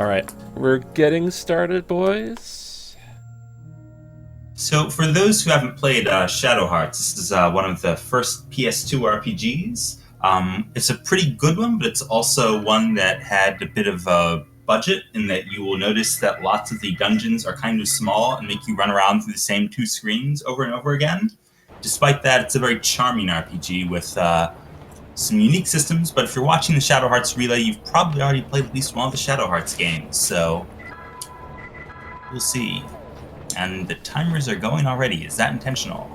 Alright, we're getting started, boys. So, for those who haven't played Shadow Hearts, this is one of the first PS2 RPGs. It's a pretty good one, but it's also one that had a bit of a budget in that you will notice that lots of the dungeons are kind of small and make you run around through the same two screens over and over again. Despite that, it's a very charming RPG with some unique systems, but if you're watching the Shadow Hearts relay, you've probably already played at least one of the Shadow Hearts games, so we'll see. And the timers are going already. Is that intentional?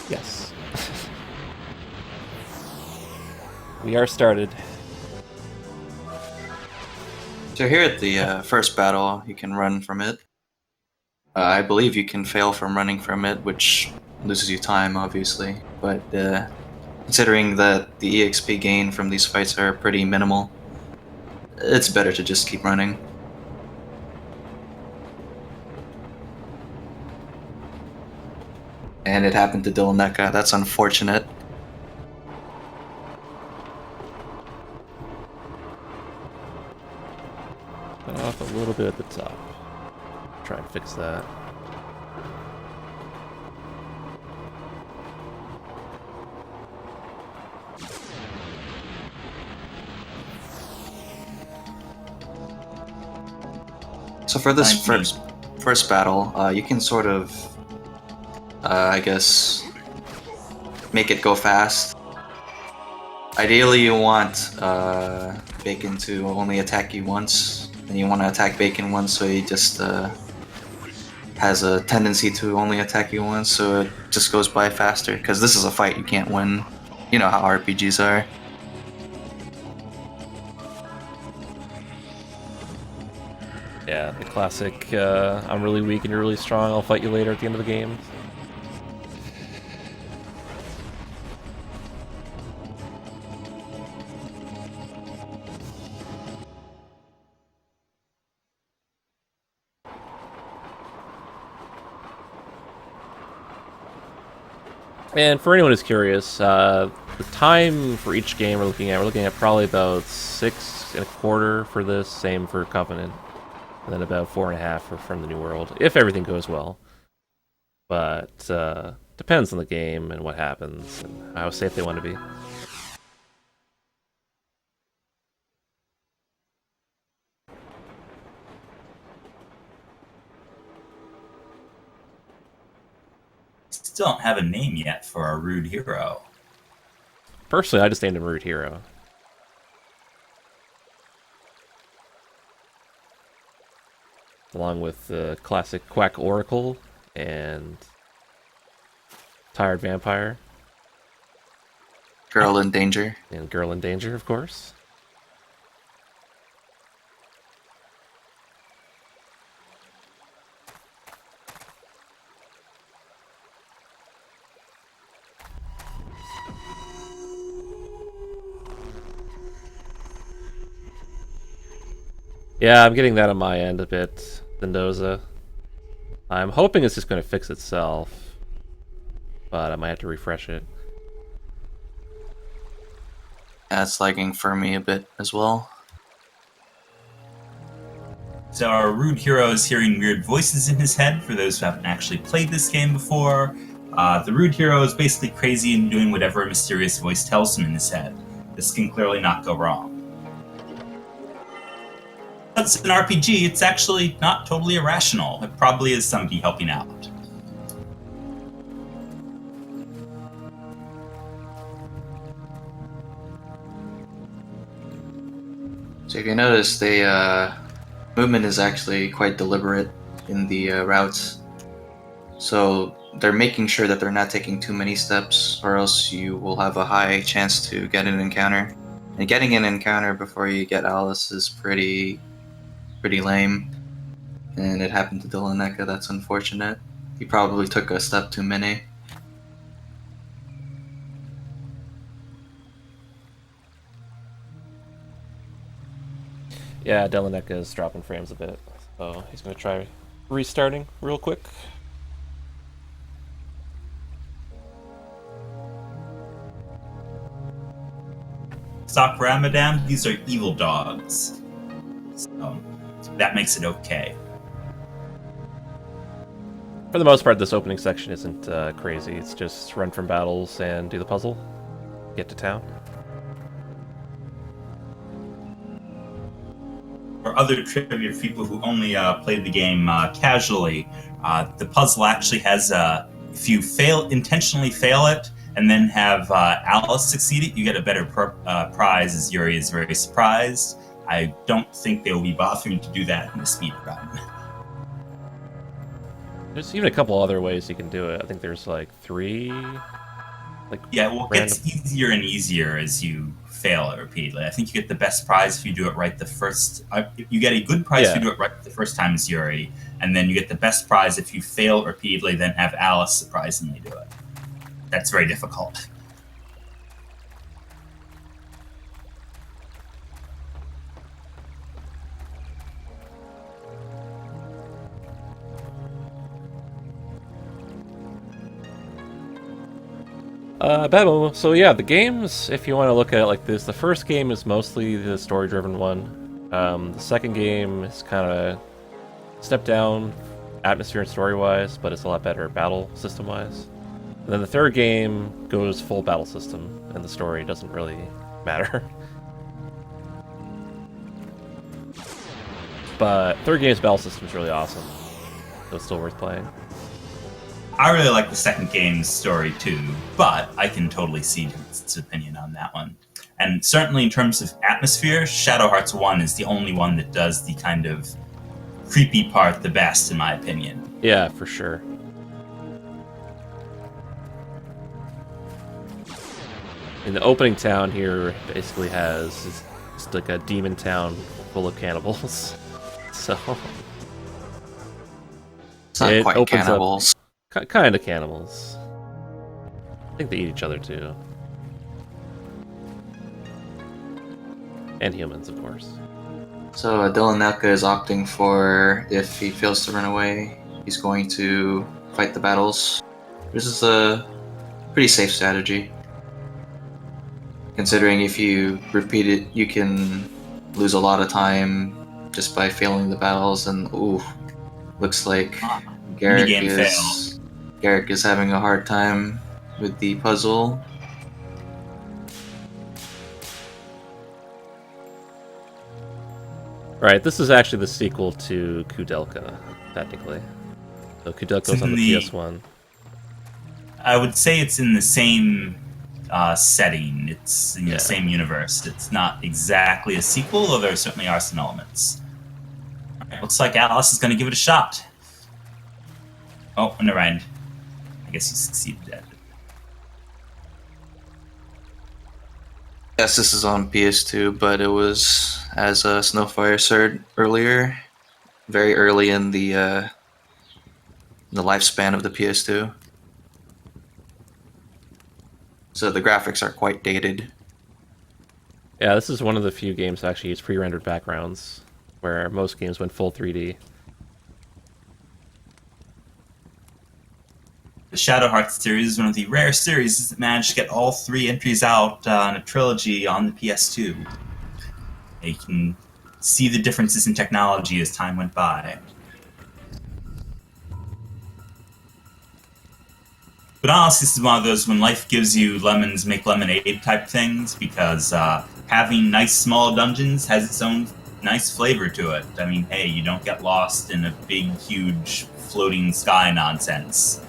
Yes. We are started. So here at the first battle, you can run from it. I believe you can fail from running from it, which loses you time, obviously. But considering that the EXP gain from these fights are pretty minimal, it's better to just keep running. And it happened to Dylaneka. That's unfortunate. Cut off a little bit at the top. Try and fix that. So for this first battle, you can sort of, I guess, make it go fast. Ideally, you want Bacon to only attack you once, and you want to attack Bacon once, so he just has a tendency to only attack you once, so it just goes by faster. Because this is a fight you can't win. You know how RPGs are. Yeah, the classic, I'm really weak and you're really strong, I'll fight you later at the end of the game. And for anyone who's curious, the time for each game we're looking at probably about 6.25 for this, same for Covenant, and then about 4.5 from the New World, if everything goes well. But depends on the game and what happens and how safe they want to be. Still don't have a name yet for our rude hero. Personally, I just named him Root Hero. Along with the classic Quack Oracle and Tired Vampire. Girl in Danger. And Girl in Danger, of course. Yeah, I'm getting that on my end a bit, Mendoza. I'm hoping it's just going to fix itself, but I might have to refresh it. That's lagging for me a bit as well. So our rude hero is hearing weird voices in his head, for those who haven't actually played this game before. The rude hero is basically crazy and doing whatever a mysterious voice tells him in his head. This can clearly not go wrong. It's an RPG, it's actually not totally irrational. It probably is somebody helping out. So if you notice, the movement is actually quite deliberate in the routes. So they're making sure that they're not taking too many steps, or else you will have a high chance to get an encounter. And getting an encounter before you get Alice is pretty lame. And it happened to Dylaneka, that's unfortunate. He probably took a step too many. Yeah, Dylaneka is dropping frames a bit, so he's going to try restarting real quick. Stop Ramadan, these are evil dogs. So that makes it okay. For the most part, this opening section isn't crazy. It's just run from battles and do the puzzle, get to town. For other trivia for people who only played the game casually, the puzzle actually has if you intentionally fail it, and then have Alice succeed it, you get a better prize, as Yuri is very surprised. I don't think they will be bothering to do that in the speed run. There's even a couple other ways you can do it. I think there's like 3. Yeah, well, it gets easier and easier as you fail it repeatedly. I think you get the best prize if you do it right the first. You get a good prize if you do it right the first time as Yuri, and then you get the best prize if you fail it repeatedly, then have Alice surprisingly do it. That's very difficult. So yeah, the games, if you want to look at it like this, the first game is mostly the story-driven one. The second game is kind of step down atmosphere and story-wise, but it's a lot better battle system-wise. And then the third game goes full battle system, and the story doesn't really matter. But third game's battle system is really awesome, so it's still worth playing. I really like the second game's story too, but I can totally see his opinion on that one. And certainly in terms of atmosphere, Shadow Hearts 1 is the only one that does the kind of creepy part the best, in my opinion. Yeah, for sure. And the opening town here basically has it's like a demon town full of cannibals. So it's not quite cannibals. Kind of cannibals. I think they eat each other too. And humans, of course. So Dylaneka is opting for, if he fails to run away, he's going to fight the battles. This is a pretty safe strategy. Considering if you repeat it, you can lose a lot of time just by failing the battles, and ooh, looks like Garrick is having a hard time with the puzzle. Right, this is actually the sequel to Kudelka, technically. So Kudelka's on the PS1. I would say it's in the same setting. It's in the same universe. It's not exactly a sequel, though there certainly are some elements. Right, looks like Alice is going to give it a shot. Oh, never mind. I guess you succeeded at it. Yes, this is on PS2, but it was, as Snowfire said earlier, very early in the lifespan of the PS2. So the graphics are quite dated. Yeah, this is one of the few games that actually use pre-rendered backgrounds, where most games went full 3D. The Shadow Hearts series is one of the rare series that managed to get all 3 entries out in a trilogy on the PS2. You can see the differences in technology as time went by. But honestly, this is one of those when life gives you lemons make lemonade type things, because having nice small dungeons has its own nice flavor to it. I mean, hey, you don't get lost in a big, huge, floating sky nonsense.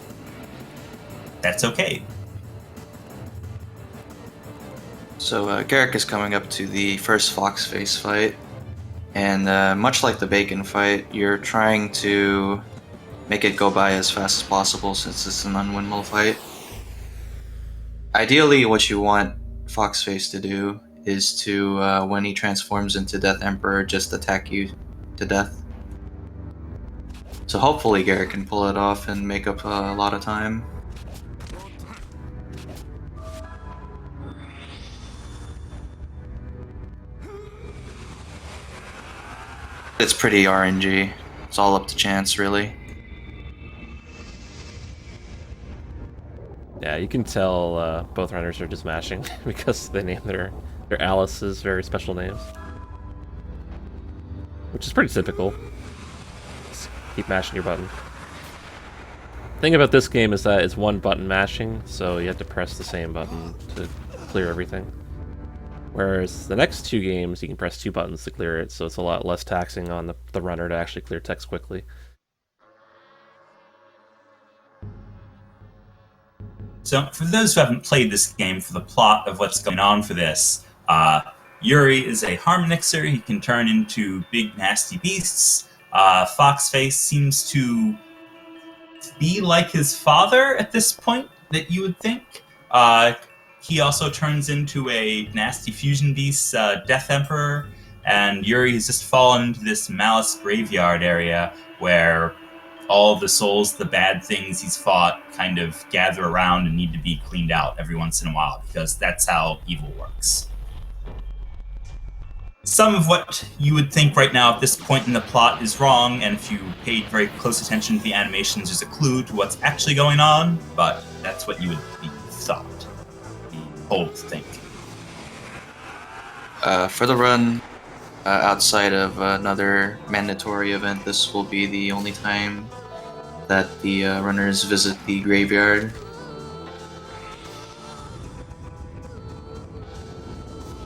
That's okay. So Garrick is coming up to the first Fox Face fight, and much like the Bacon fight, you're trying to make it go by as fast as possible since it's an unwinnable fight. Ideally, what you want Fox Face to do is to, when he transforms into Death Emperor, just attack you to death. So hopefully Garrick can pull it off and make up a lot of time. It's pretty RNG. It's all up to chance, really. Yeah, you can tell both runners are just mashing because they name their Alice's very special names. which is pretty typical. Just keep mashing your button. The thing about this game is that it's one button mashing, so you have to press the same button to clear everything. Whereas the next two games, you can press two buttons to clear it, so it's a lot less taxing on the runner to actually clear text quickly. So, for those who haven't played this game, for the plot of what's going on for this, Yuri is a harmonixer. He can turn into big, nasty beasts. Foxface seems to be like his father at this point, that you would think. He also turns into a nasty fusion beast, Death Emperor, and Yuri has just fallen into this Malice graveyard area where all the souls, the bad things he's fought, kind of gather around and need to be cleaned out every once in a while, because that's how evil works. Some of what you would think right now at this point in the plot is wrong, and if you paid very close attention to the animations, there's a clue to what's actually going on, but that's what you would be thought, be told to think. For the run, outside of another mandatory event, this will be the only time that the runners visit the graveyard.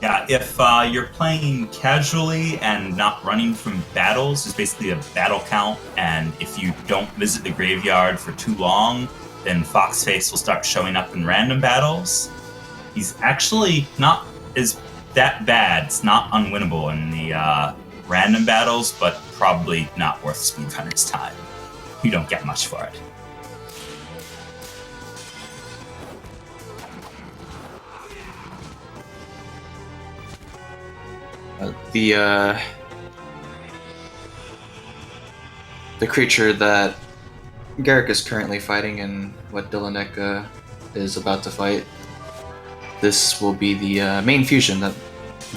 Yeah, if you're playing casually and not running from battles, there's basically a battle count, and if you don't visit the graveyard for too long, then Foxface will start showing up in random battles. He's actually not as that bad. It's not unwinnable in the random battles, but probably not worth speedrunner's time. You don't get much for it. The creature that Garrick is currently fighting and what Dylaneka is about to fight, this will be the main fusion that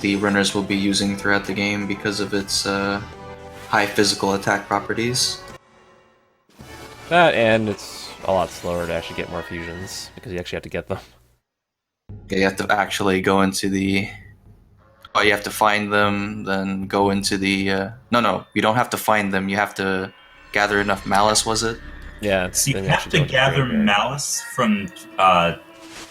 the runners will be using throughout the game because of its high physical attack properties. That, and it's a lot slower to actually get more fusions, because you actually have to get them. Yeah, you have to actually go into the... Oh, you have to find them, then go into the... No, you don't have to find them. You have to gather enough malice, was it? Yeah, So you then have actually to go into the gather graveyard. malice from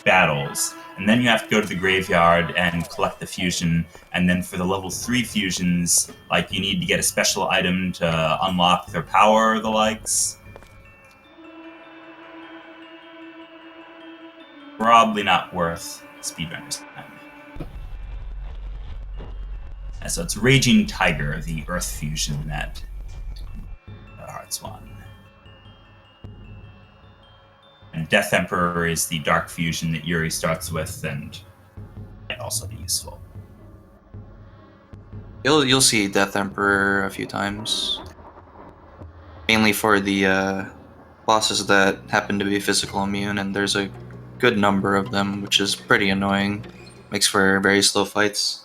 battles, and then you have to go to the graveyard and collect the fusion, and then for the level 3 fusions, like, you need to get a special item to unlock their power or the likes. Probably not worth speedrunner's time. And so it's Raging Tiger, the Earth fusion that Hearts won. And Death Emperor is the Dark fusion that Yuri starts with, and might also be useful. You'll see Death Emperor a few times. Mainly for the bosses that happen to be physical immune, and there's a good number of them, which is pretty annoying. Makes for very slow fights.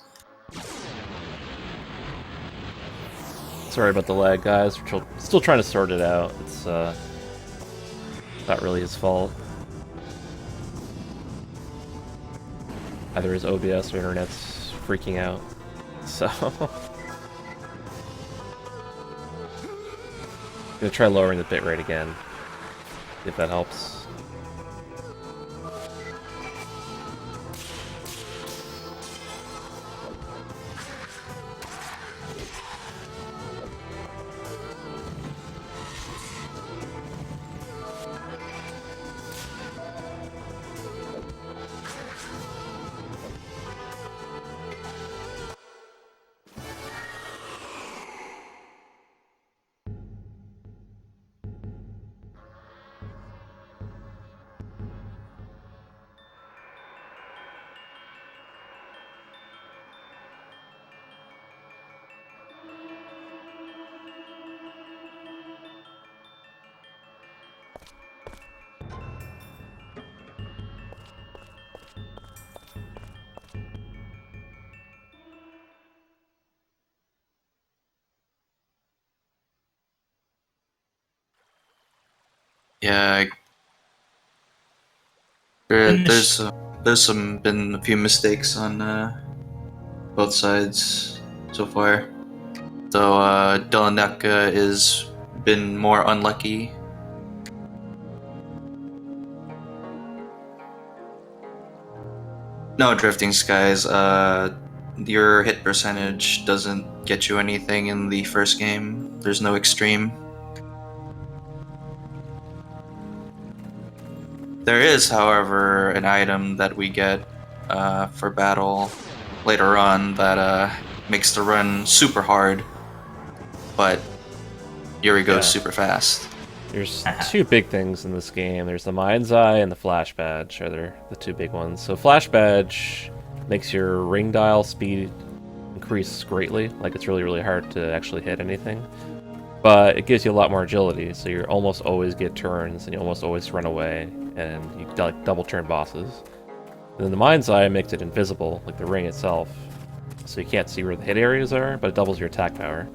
Sorry about the lag, guys. We're still trying to sort it out. It's not really his fault. Either his OBS or internet's freaking out. So I'm gonna try lowering the bitrate again, see if that helps. Yeah, there's been a few mistakes on both sides so far. though Dylaneka is been more unlucky. No drifting skies. Your hit percentage doesn't get you anything in the first game. There's no extreme. There is, however, an item that we get for battle later on that makes the run super hard, but Yuri goes super fast. There's two big things in this game. There's the Mind's Eye and the Flash Badge, are the two big ones. So Flash Badge makes your ring dial speed increase greatly. Like, it's really, really hard to actually hit anything. But it gives you a lot more agility, so you almost always get turns, and you almost always run away, and you like double turn bosses. And then the Mind's Eye makes it invisible, like the ring itself, so you can't see where the hit areas are, but it doubles your attack power.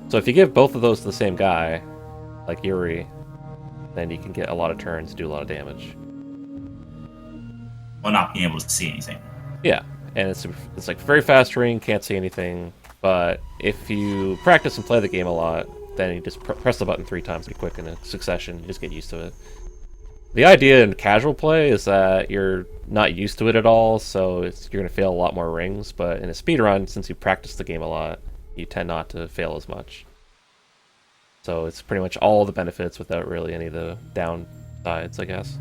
So if you give both of those to the same guy, like Yuri, then you can get a lot of turns, do a lot of damage. While not being able to see anything. Yeah, and it's like very fast ring, can't see anything, but if you practice and play the game a lot, then you just press the button 3 times pretty quick in a succession, you just get used to it. The idea in casual play is that you're not used to it at all, so you're going to fail a lot more rings, but in a speedrun, since you practice the game a lot, you tend not to fail as much. So it's pretty much all the benefits without really any of the downsides, I guess.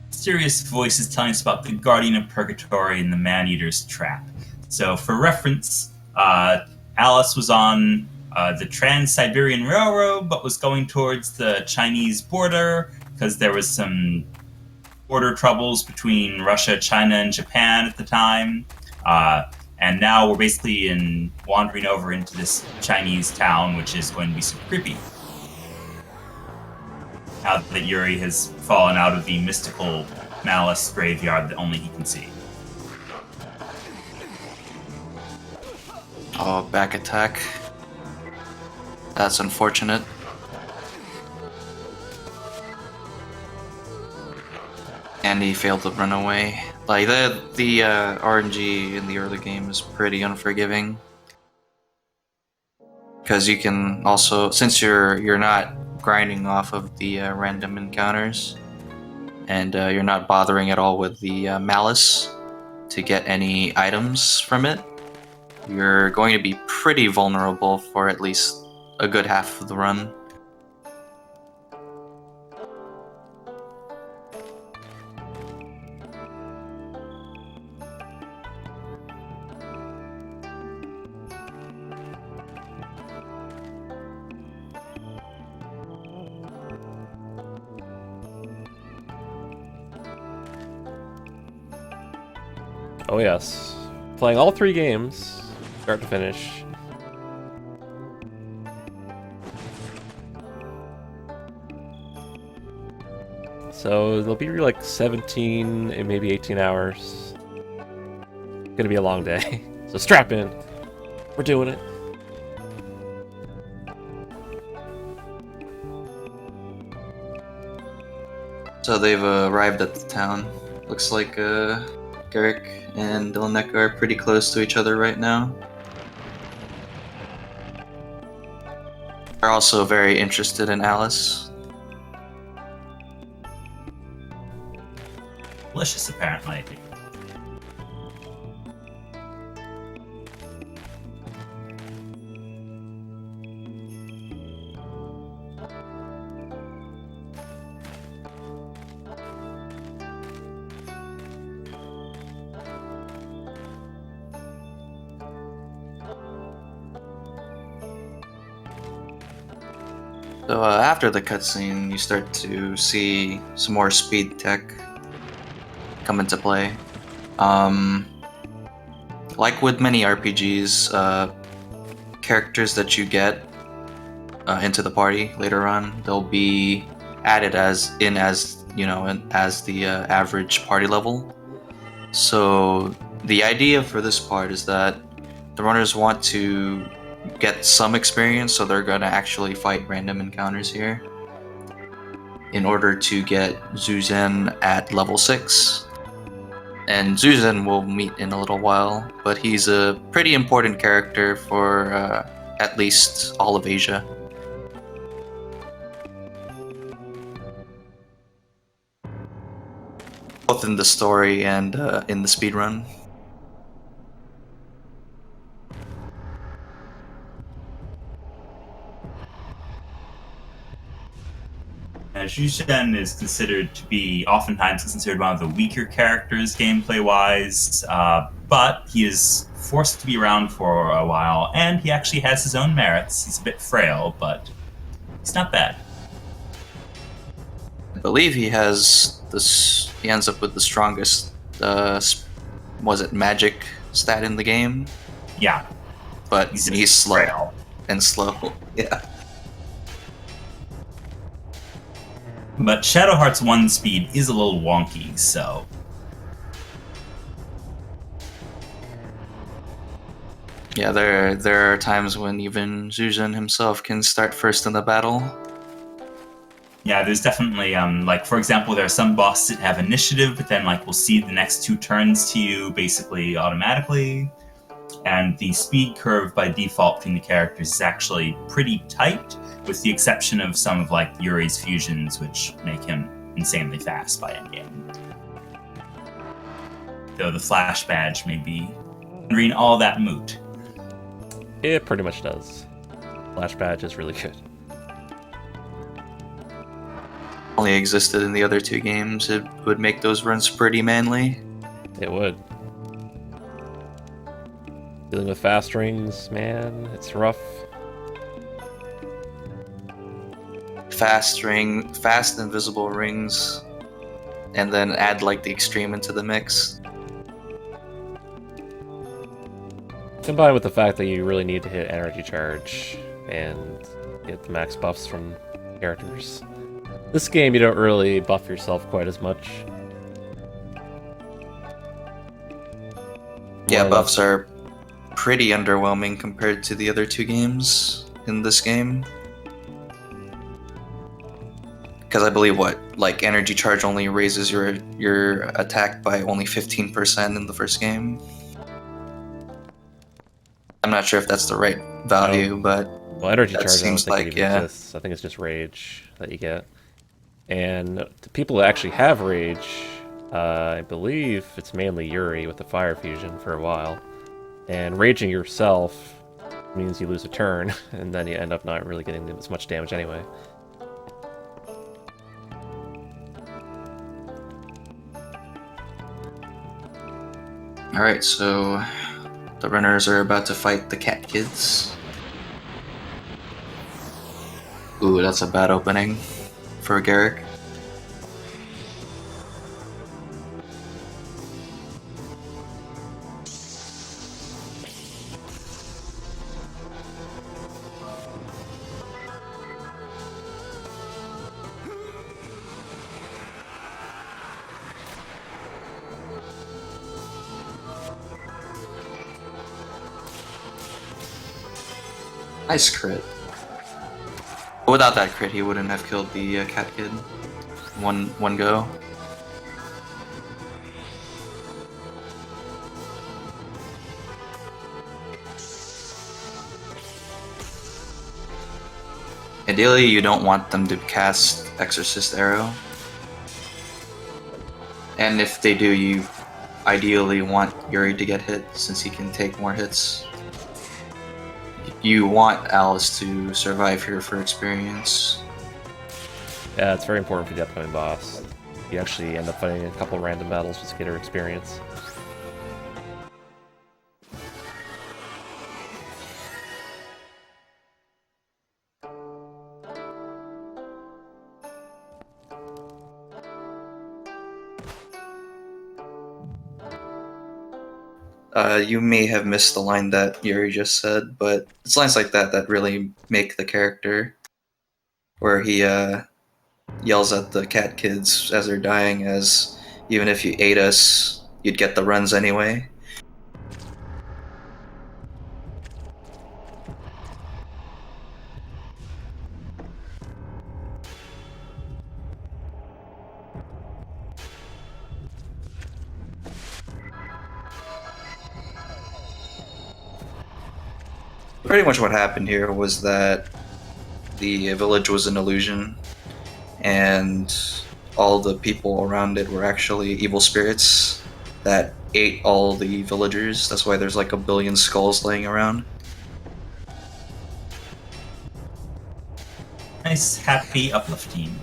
Mysterious voices telling us about the Guardian of Purgatory and the Man-Eater's Trap. So, for reference, Alice was on the Trans-Siberian Railroad, but was going towards the Chinese border because there was some border troubles between Russia, China, and Japan at the time. And now we're basically wandering over into this Chinese town, which is going to be super creepy. Now that Yuri has fallen out of the mystical malice graveyard that only he can see. Oh, back attack. That's unfortunate. And he failed to run away. Like, the RNG in the early game is pretty unforgiving. Because you can also, since you're not grinding off of the random encounters, and you're not bothering at all with the malice to get any items from it, you're going to be pretty vulnerable for at least a good half of the run. Oh yes. Playing all 3 games, start to finish. So it'll be like 17 and maybe 18 hours. Gonna be a long day. So strap in. We're doing it. So they've arrived at the town. Looks like Garrick and Dylaneka are pretty close to each other right now. They're also very interested in Alice. Delicious, apparently. So after the cutscene, you start to see some more speed tech come into play. Like with many RPGs, characters that you get into the party later on, they'll be added as the average party level. So the idea for this part is that the runners want to get some experience, so they're going to actually fight random encounters here in order to get Zuzen at level 6. And Zuzan we'll meet in a little while, but he's a pretty important character for at least all of Asia. Both in the story and in the speedrun. Zhu is considered to be oftentimes considered one of the weaker characters gameplay-wise, but he is forced to be around for a while, and he actually has his own merits. He's a bit frail, but he's not bad. I believe he has this. He ends up with the strongest. Was it magic stat in the game? Yeah, But he's slow frail. and slow. Yeah. But Shadow Hearts 1 speed is a little wonky, so... Yeah, there are times when even Zuzan himself can start first in the battle. Yeah, there's definitely, like, for example, there are some bosses that have initiative, but then, like, we'll see the next 2 turns to you basically automatically. And the speed curve by default between the characters is actually pretty tight, with the exception of some of, like, Yuri's fusions, which make him insanely fast by endgame. Though the flash badge may be rendering all that moot. It pretty much does. Flash badge is really good. Only existed in the other 2 games, it would make those runs pretty manly. It would. Dealing with fast rings, man, it's rough. Fast invisible rings, and then add like the extreme into the mix. Combined with the fact that you really need to hit energy charge and get the max buffs from characters. This game, you don't really buff yourself quite as much. Yeah, buffs are pretty underwhelming compared to the other 2 games in this game. Because I believe like energy charge only raises your attack by only 15% in the first game. I'm not sure if that's the right value, but well, energy that charge seems I don't think like, it even yeah. exists. I think it's just rage that you get. And the people that actually have rage, I believe it's mainly Yuri with the fire fusion for a while. And raging yourself means you lose a turn, and then you end up not really getting as much damage anyway. Alright, so the runners are about to fight the cat kids. Ooh, that's a bad opening for Garrick. Nice crit. Without that crit, he wouldn't have killed the cat kid. One go. Ideally, you don't want them to cast Exorcist Arrow. And if they do, you ideally want Yuri to get hit, since he can take more hits. You want Alice to survive here for experience. Yeah, it's very important for the upcoming boss. You actually end up fighting a couple random battles just to get her experience. You may have missed the line that Yuri just said, but it's lines like that that really make the character. Where he yells at the cat kids as they're dying, as even if you ate us, you'd get the runs anyway. pretty much what happened here was that the village was an illusion, and all the people around it were actually evil spirits that ate all the villagers. That's why there's like a billion skulls laying around. Nice, happy, uplifting.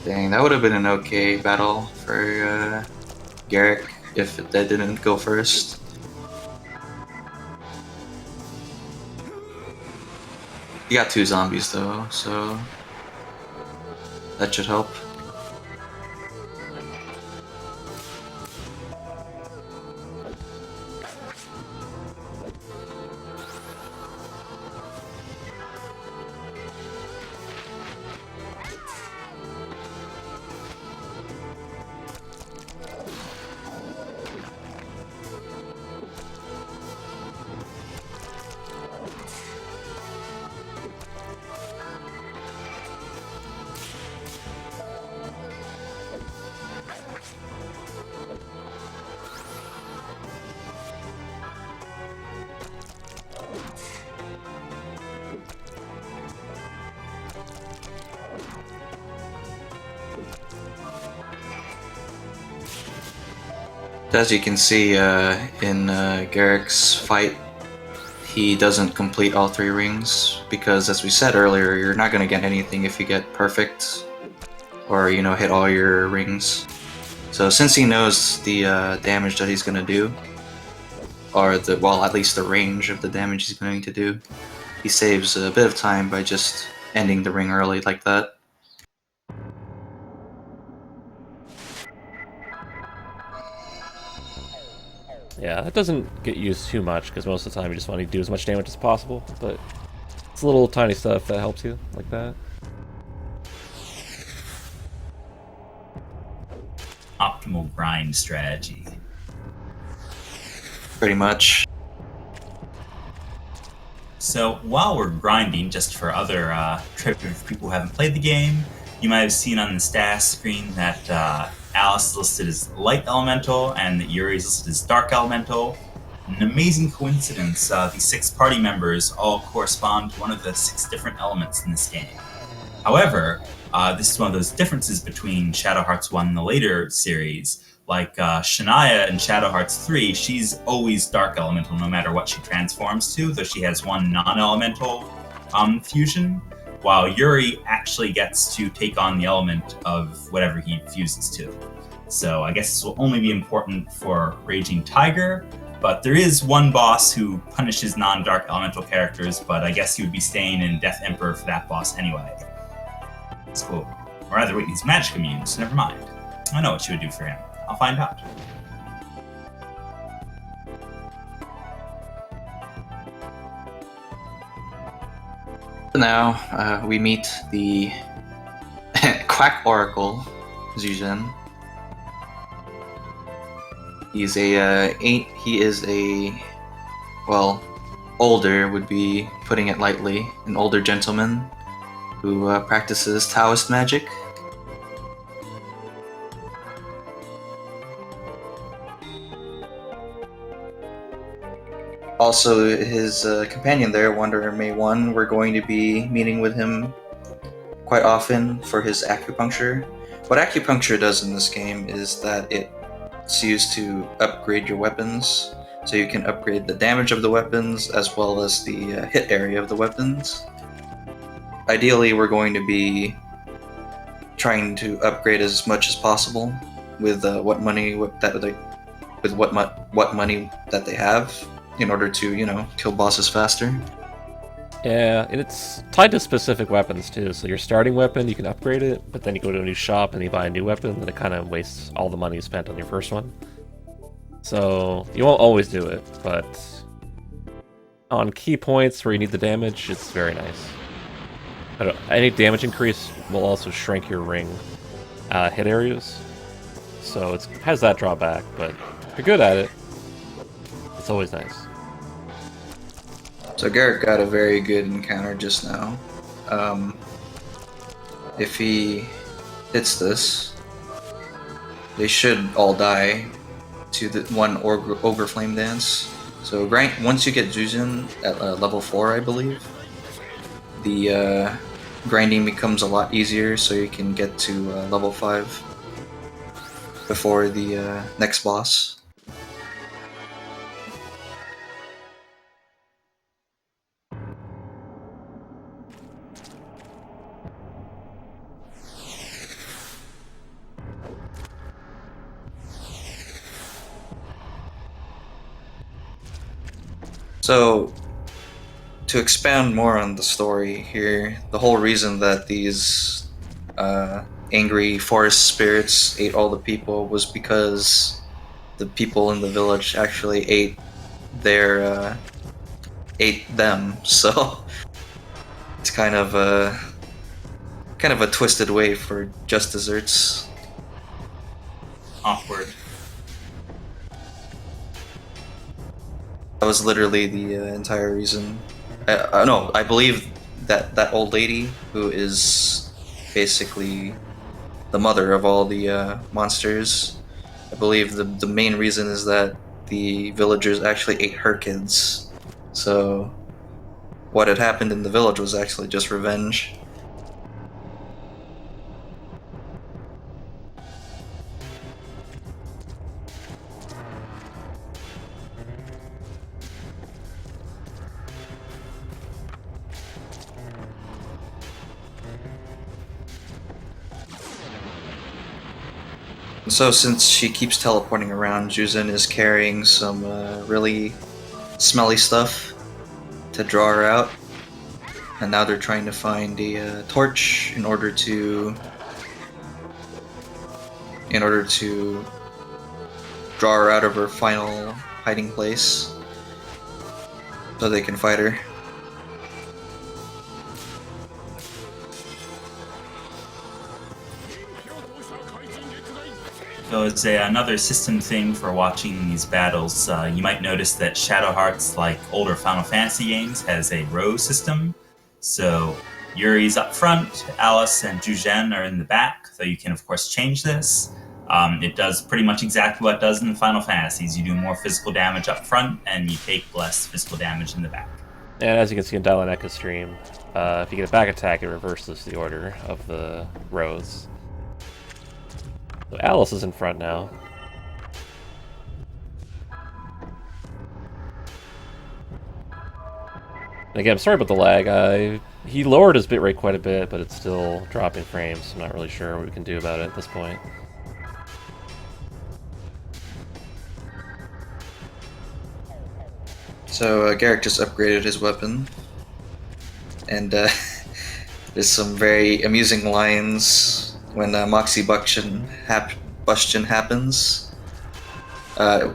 Dang, that would have been an okay battle for Garrick if that didn't go first. You got 2 zombies though, so that should help. As you can see in Garrick's fight, he doesn't complete all 3 rings because, as we said earlier, you're not going to get anything if you get perfect or, you know, hit all your rings. So since he knows the damage that he's going to do, or well, at least the range of the damage he's going to do, he saves a bit of time by just ending the ring early like that. Yeah, that doesn't get used too much, because most of the time you just want to do as much damage as possible, but it's little tiny stuff that helps you, like that. Optimal grind strategy. Pretty much. So while we're grinding, just for other trivia for people who haven't played the game, you might have seen on the status screen that Alice is listed as light elemental and that Yuri is listed as dark elemental. An amazing coincidence, these 6 party members all correspond to one of the 6 different elements in this game. However, this is one of those differences between Shadow Hearts 1 and the later series. Like Shania in Shadow Hearts 3, she's always dark elemental no matter what she transforms to, though she has one non-elemental fusion, while Yuri actually gets to take on the element of whatever he fuses to. So I guess this will only be important for Raging Tiger, but there is one boss who punishes non-dark elemental characters, but I guess he would be staying in Death Emperor for that boss anyway. It's cool. Or rather, wait, he's magic immune, so never mind. I know what she would do for him. I'll find out. Now we meet the Quack Oracle, Zuzhen. He is a well, older would be putting it lightly, an older gentleman who practices Taoist magic. Also, his companion there, Wanderer May 1, we're going to be meeting with him quite often for his acupuncture. What acupuncture does in this game is that it's used to upgrade your weapons, so you can upgrade the damage of the weapons as well as the hit area of the weapons. Ideally, we're going to be trying to upgrade as much as possible with what money that they have, in order to, you know, kill bosses faster. Yeah, and it's tied to specific weapons too, so your starting weapon, you can upgrade it, but then you go to a new shop and you buy a new weapon, and it kind of wastes all the money you spent on your first one. So, you won't always do it, but on key points where you need the damage, it's very nice. Any damage increase will also shrink your ring hit areas, so it has that drawback, but You're good at it. It's always nice. So Garrett got a very good encounter just now. If he hits this, they should all die to the one ogre flame dance. So once you get Jujin at level 4, I believe, the grinding becomes a lot easier, so you can get to level 5 before the next boss. So, to expand more on the story here, the whole reason that these angry forest spirits ate all the people was because the people in the village actually ate them. So it's kind of a twisted way for just desserts. Awkward. That was literally the entire reason. No, I believe that old lady, who is basically the mother of all the monsters, I believe the main reason is that the villagers actually ate her kids. So what had happened in the village was actually just revenge. So since she keeps teleporting around, Juzin is carrying some really smelly stuff to draw her out. And now they're trying to find a torch in order to draw her out of her final hiding place so they can fight her. So it's another system thing for watching these battles. You might notice that Shadow Hearts, like older Final Fantasy games, has a row system. So Yuri's up front, Alice and Juzhen are in the back, though you can of course change this. It does pretty much exactly what it does in the Final Fantasies. You do more physical damage up front, and you take less physical damage in the back. And as you can see in Dylaneka's stream, if you get a back attack, it reverses the order of the rows. So Alice is in front now. And again, I'm sorry about the lag. He lowered his bitrate quite a bit, but it's still dropping frames, so I'm not really sure what we can do about it at this point. So Garrick just upgraded his weapon, and there's some very amusing lines when Moxie Buction happens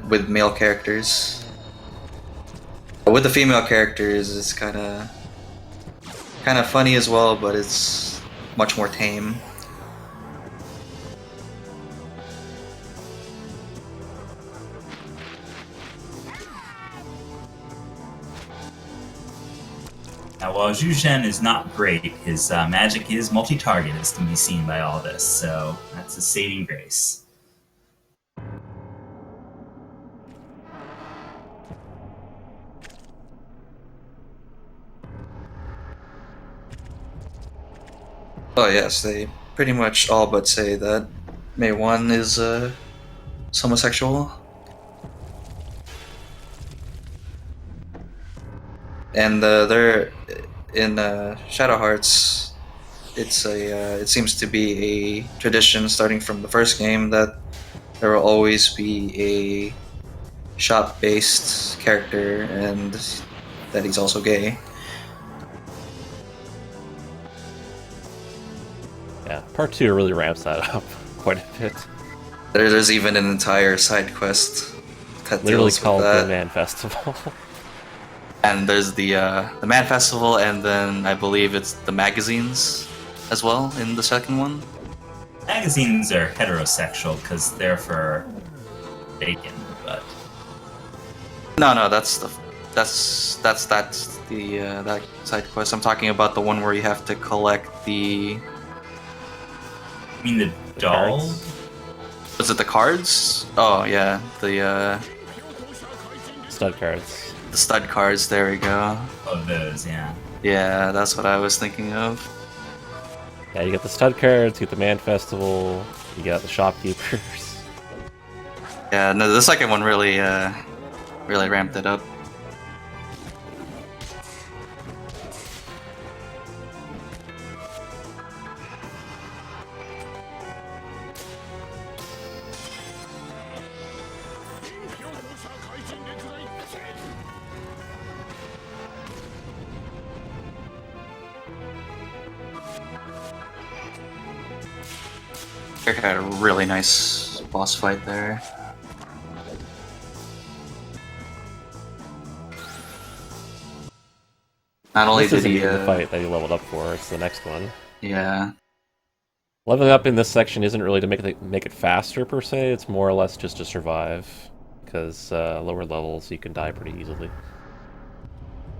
with male characters. With the female characters, it's kind of funny as well, but it's much more tame. Now, while Juzhen is not great, his magic is multi-target, as can be seen by all this, so that's a saving grace. Oh yes, they pretty much all but say that Mei 1 is homosexual. And they're in Shadow Hearts. It seems to be a tradition starting from the first game that there will always be a shop-based character, and that he's also gay. Yeah, part 2 really ramps that up quite a bit. There's even an entire side quest that Literally deals with called that. the Man Festival. And there's the Man Festival, and then I believe it's the magazines as well in the second one. Magazines are heterosexual because they're for bacon, but No, that's the that side quest. I'm talking about the one where you have to collect the. I mean the doll. Cards? Was it the cards? Oh yeah, Stud cards. the stud cards. There we go. Oh, those, yeah. Yeah, that's what I was thinking of. Yeah, you get the stud cards, you get the Man Festival, you got the shopkeepers. Yeah, no, the second one really really ramped it up. Eric had a really nice boss fight there. Not only This did isn't he, even the fight that you leveled up for, it's the next one. yeah, Leveling up in this section isn't really to make it faster per se, it's more or less just to survive. Because lower levels you can die pretty easily.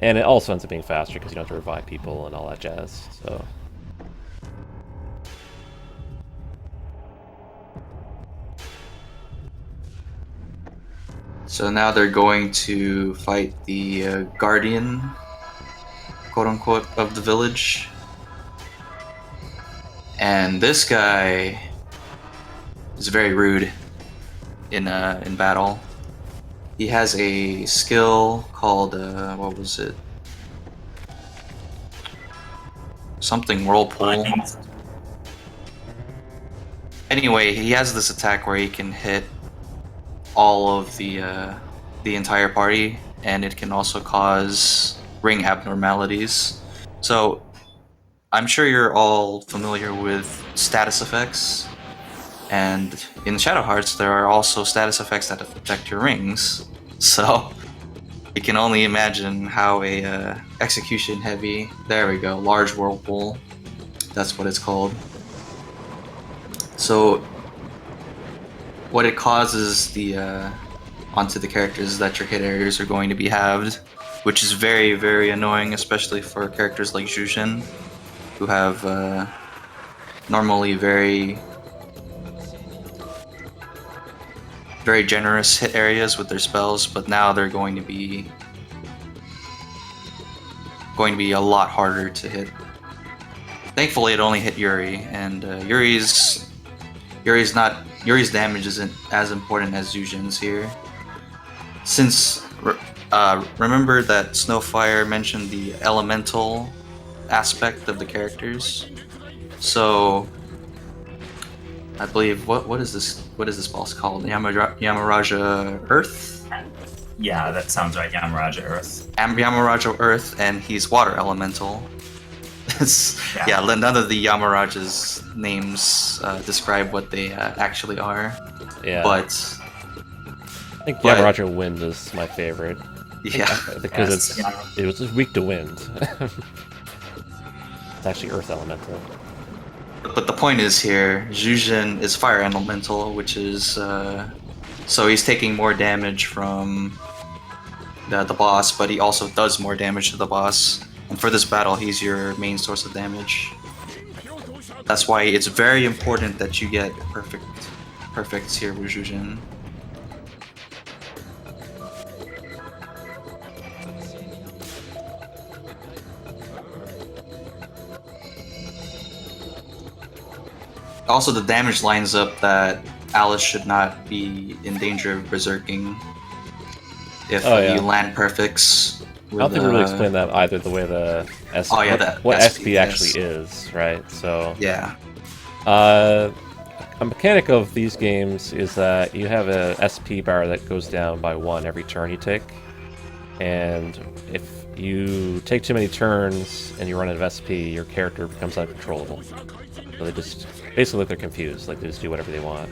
And it also ends up being faster because you don't have to revive people and all that jazz, so... So now they're going to fight the guardian, quote unquote, of the village. And this guy is very rude in battle. He has a skill called what was it? Something whirlpool. Anyway, he has this attack where he can hit all of the entire party, and it can also cause ring abnormalities. So I'm sure you're all familiar with status effects, and in Shadow Hearts there are also status effects that affect your rings. So you can only imagine how a execution heavy, there we go, large whirlpool, that's what it's called. So what it causes onto the characters is that your hit areas are going to be halved, which is very, very annoying, especially for characters like Zhuzhen, who have normally very generous hit areas with their spells, but now they're going to be a lot harder to hit. Thankfully, it only hit Yuri, and Yuri's damage isn't as important as Zhuzhen's here. Since remember that Snowfire mentioned the elemental aspect of the characters, so I believe what is this boss called? Yamaraja Earth? Yeah, that sounds right. Yamaraja Earth. Yamaraja Earth, and he's water elemental. Yeah, none of the Yamaraja's names describe what they actually are. Yeah. But I think Yamaraja Wind is my favorite. Yeah. Because it was just weak to wind. It's actually Earth Elemental. But the point is here, Zhuzhen is Fire Elemental, which is... so he's taking more damage from the boss, but he also does more damage to the boss. And for this battle, he's your main source of damage. That's why it's very important that you get perfects here with Zhuzhen. Also, the damage lines up that Alice should not be in danger of berserking if you land perfects. I don't think we really explained that either, the way the what SP actually is, right? So yeah. A mechanic of these games is that you have a SP bar that goes down by 1 every turn you take, and if you take too many turns and you run out of SP, your character becomes uncontrollable. So they just basically look, they're confused, like they just do whatever they want.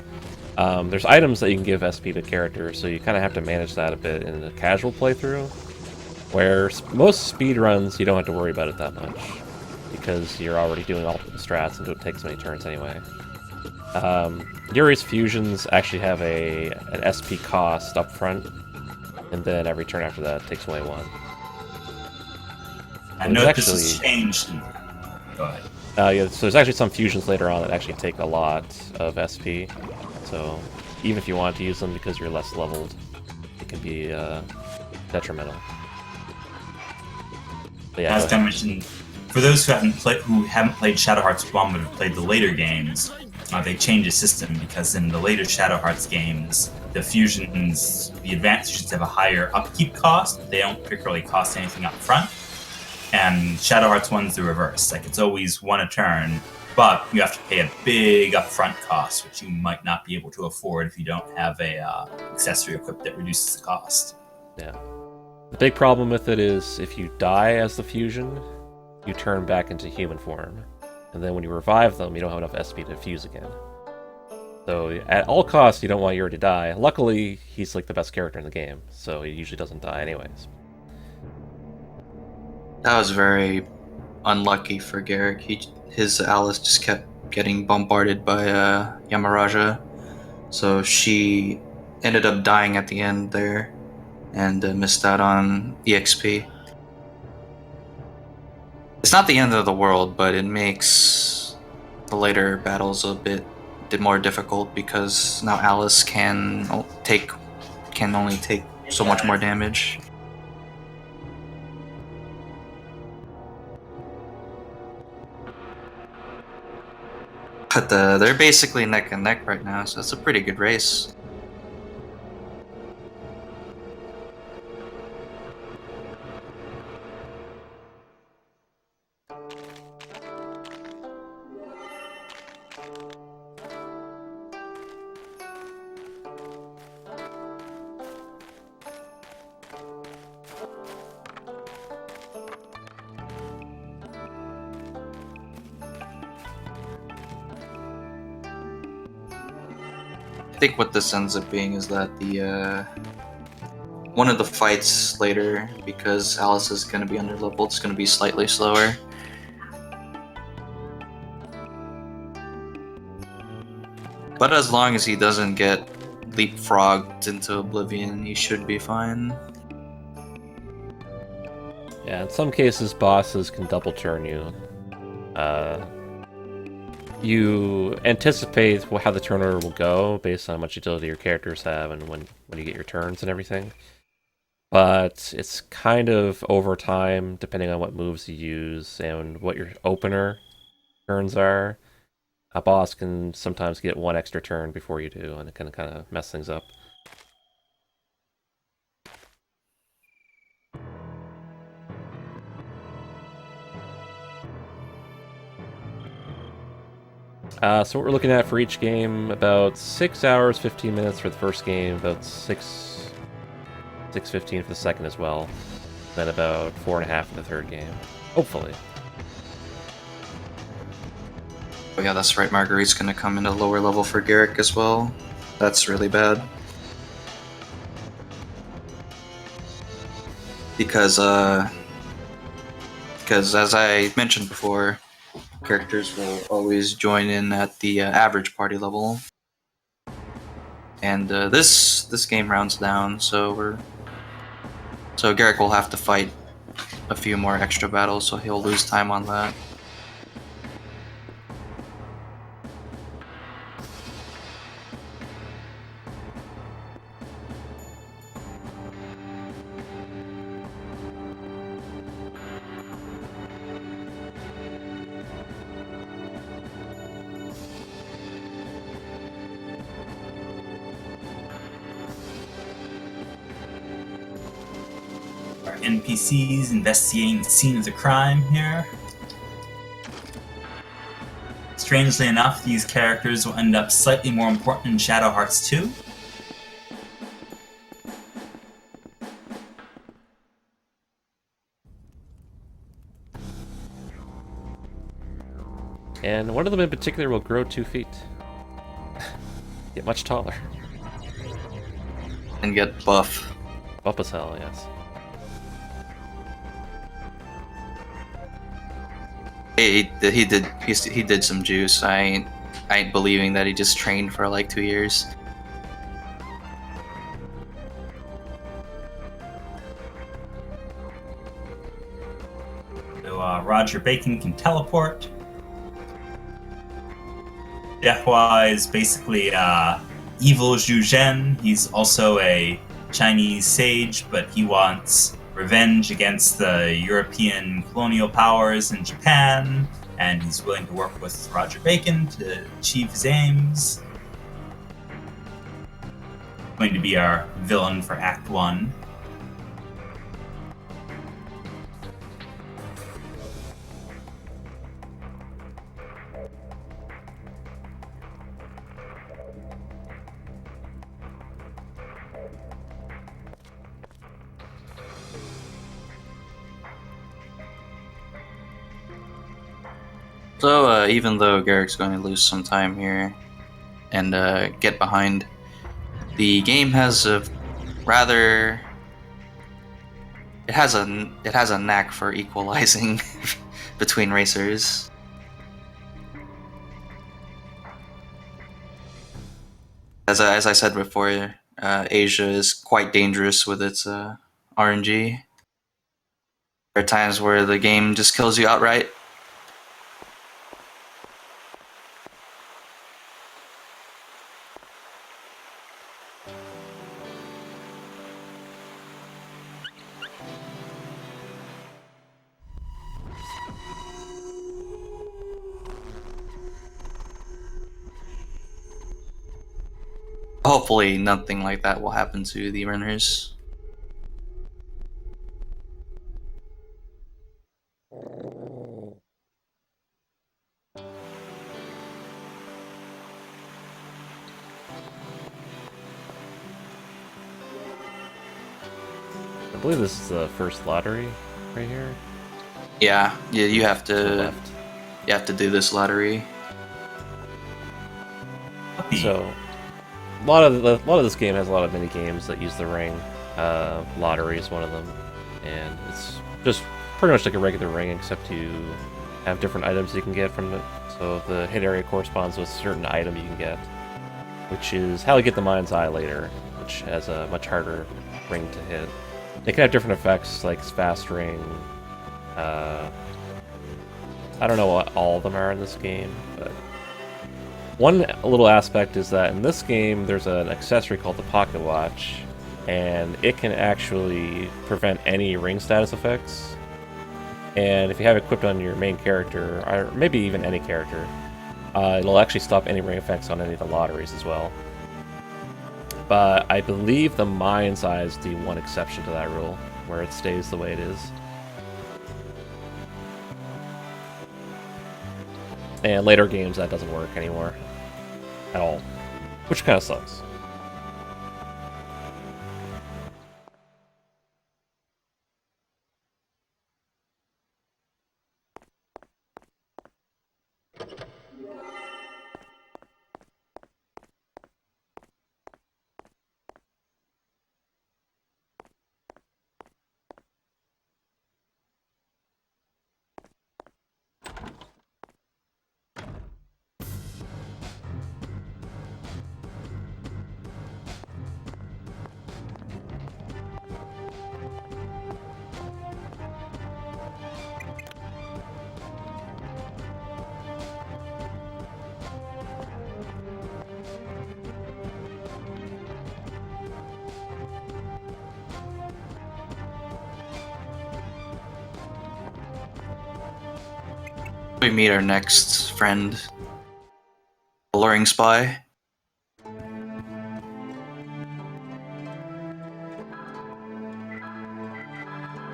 There's items that you can give SP to characters, so you kind of have to manage that a bit in a casual playthrough. Where most speedruns, you don't have to worry about it that much, because you're already doing ultimate strats and it takes many turns anyway. Yuri's fusions actually have an SP cost up front, and then every turn after that takes away 1. I There's know actually, this was changed. Go ahead. Yeah, so there's actually some fusions later on that actually take a lot of SP. So even if you want to use them because you're less leveled, it can be detrimental. But yeah, I was going to mention, for those who haven't played Shadow Hearts 1 but have played the later games, they changed the system because in the later Shadow Hearts games, the fusions, the advanced fusions have a higher upkeep cost, but they don't particularly cost anything up front. And Shadow Hearts 1's the reverse. Like, it's always 1 a turn, but you have to pay a big upfront cost, which you might not be able to afford if you don't have a accessory equipped that reduces the cost. Yeah. The big problem with it is if you die as the fusion, you turn back into human form. And then when you revive them, you don't have enough SP to fuse again. So at all costs, you don't want Yuri to die. Luckily, he's like the best character in the game, so he usually doesn't die anyways. That was very unlucky for Garrick. His Alice just kept getting bombarded by Yamaraja, so she ended up dying at the end there and missed out on EXP. It's not the end of the world, but it makes the later battles a bit more difficult because now Alice can only take so much more damage. But they're basically neck and neck right now, so it's a pretty good race. I think what this ends up being is that the one of the fights later, because Alice is going to be underleveled, it's going to be slightly slower. But as long as he doesn't get leapfrogged into oblivion, he should be fine. Yeah, in some cases, bosses can double turn you. You anticipate how the turn order will go based on how much utility your characters have and when you get your turns and everything. But it's kind of over time, depending on what moves you use and what your opener turns are. A boss can sometimes get 1 extra turn before you do, and it can kind of mess things up. So what we're looking at for each game, about 6 hours, 15 minutes for the first game, about 6:15 for the second as well, then about 4.5 for the third game, hopefully. Oh yeah, that's right, Marguerite's gonna come in a lower level for Garrick as well. That's really bad. Because as I mentioned before, characters will always join in at the average party level. And this game rounds down, so Garrick will have to fight a few more extra battles, so he'll lose time on that. NPCs investigating the scene of the crime here. Strangely enough, these characters will end up slightly more important in Shadow Hearts 2. And one of them in particular will grow 2 feet. Get much taller. And get buff. Buff as hell, yes. He did some juice. I ain't believing that he just trained for like 2 years. Roger Bacon can teleport. Dehua is basically evil Zhu Zhen. He's also a Chinese sage, but he wants revenge against the European colonial powers in Japan, and he's willing to work with Roger Bacon to achieve his aims. Going to be our villain for Act 1. So even though Garrick's going to lose some time here and get behind, the game has a rather it has a knack for equalizing between racers. As I said before, Asia is quite dangerous with its RNG. There are times where the game just kills you outright. Hopefully nothing like that will happen to the runners. I believe this is the first lottery right here. Yeah, you have To the to left. do this lottery. So, a lot of this game has a lot of mini games that use the ring. Lottery is one of them, and it's just pretty much like a regular ring, except you have different items you can get from it. So the hit area corresponds with a certain item you can get, which is how you get the Mind's Eye later, which has a much harder ring to hit. They can have different effects, like fast ring. I don't know what all of them are in this game, but one little aspect is that in this game there's an accessory called the Pocket Watch, and it can actually prevent any ring status effects. And if you have it equipped on your main character, or maybe even any character, it'll actually stop any ring effects on any of the lotteries as well. But I believe the Mind's Eye is the one exception to that rule, where it stays the way it is. And later games, that doesn't work anymore. At all. Which kind of sucks. We meet our next friend, Alluring Spy.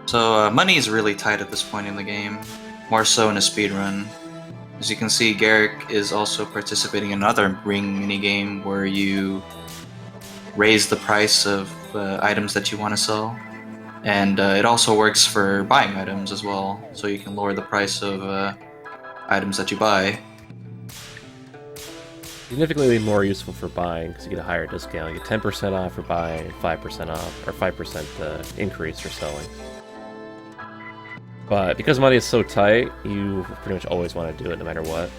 So money is really tight at this point in the game, more so in a speedrun. As you can see, Garrick is also participating in another ring minigame where you raise the price of items that you want to sell. And it also works for buying items as well, so you can lower the price of items that you buy. Significantly more useful for buying, because you get a higher discount. You get 10% off for buying, 5% off, or 5% increase for selling. But because money is so tight, you pretty much always want to do it no matter what.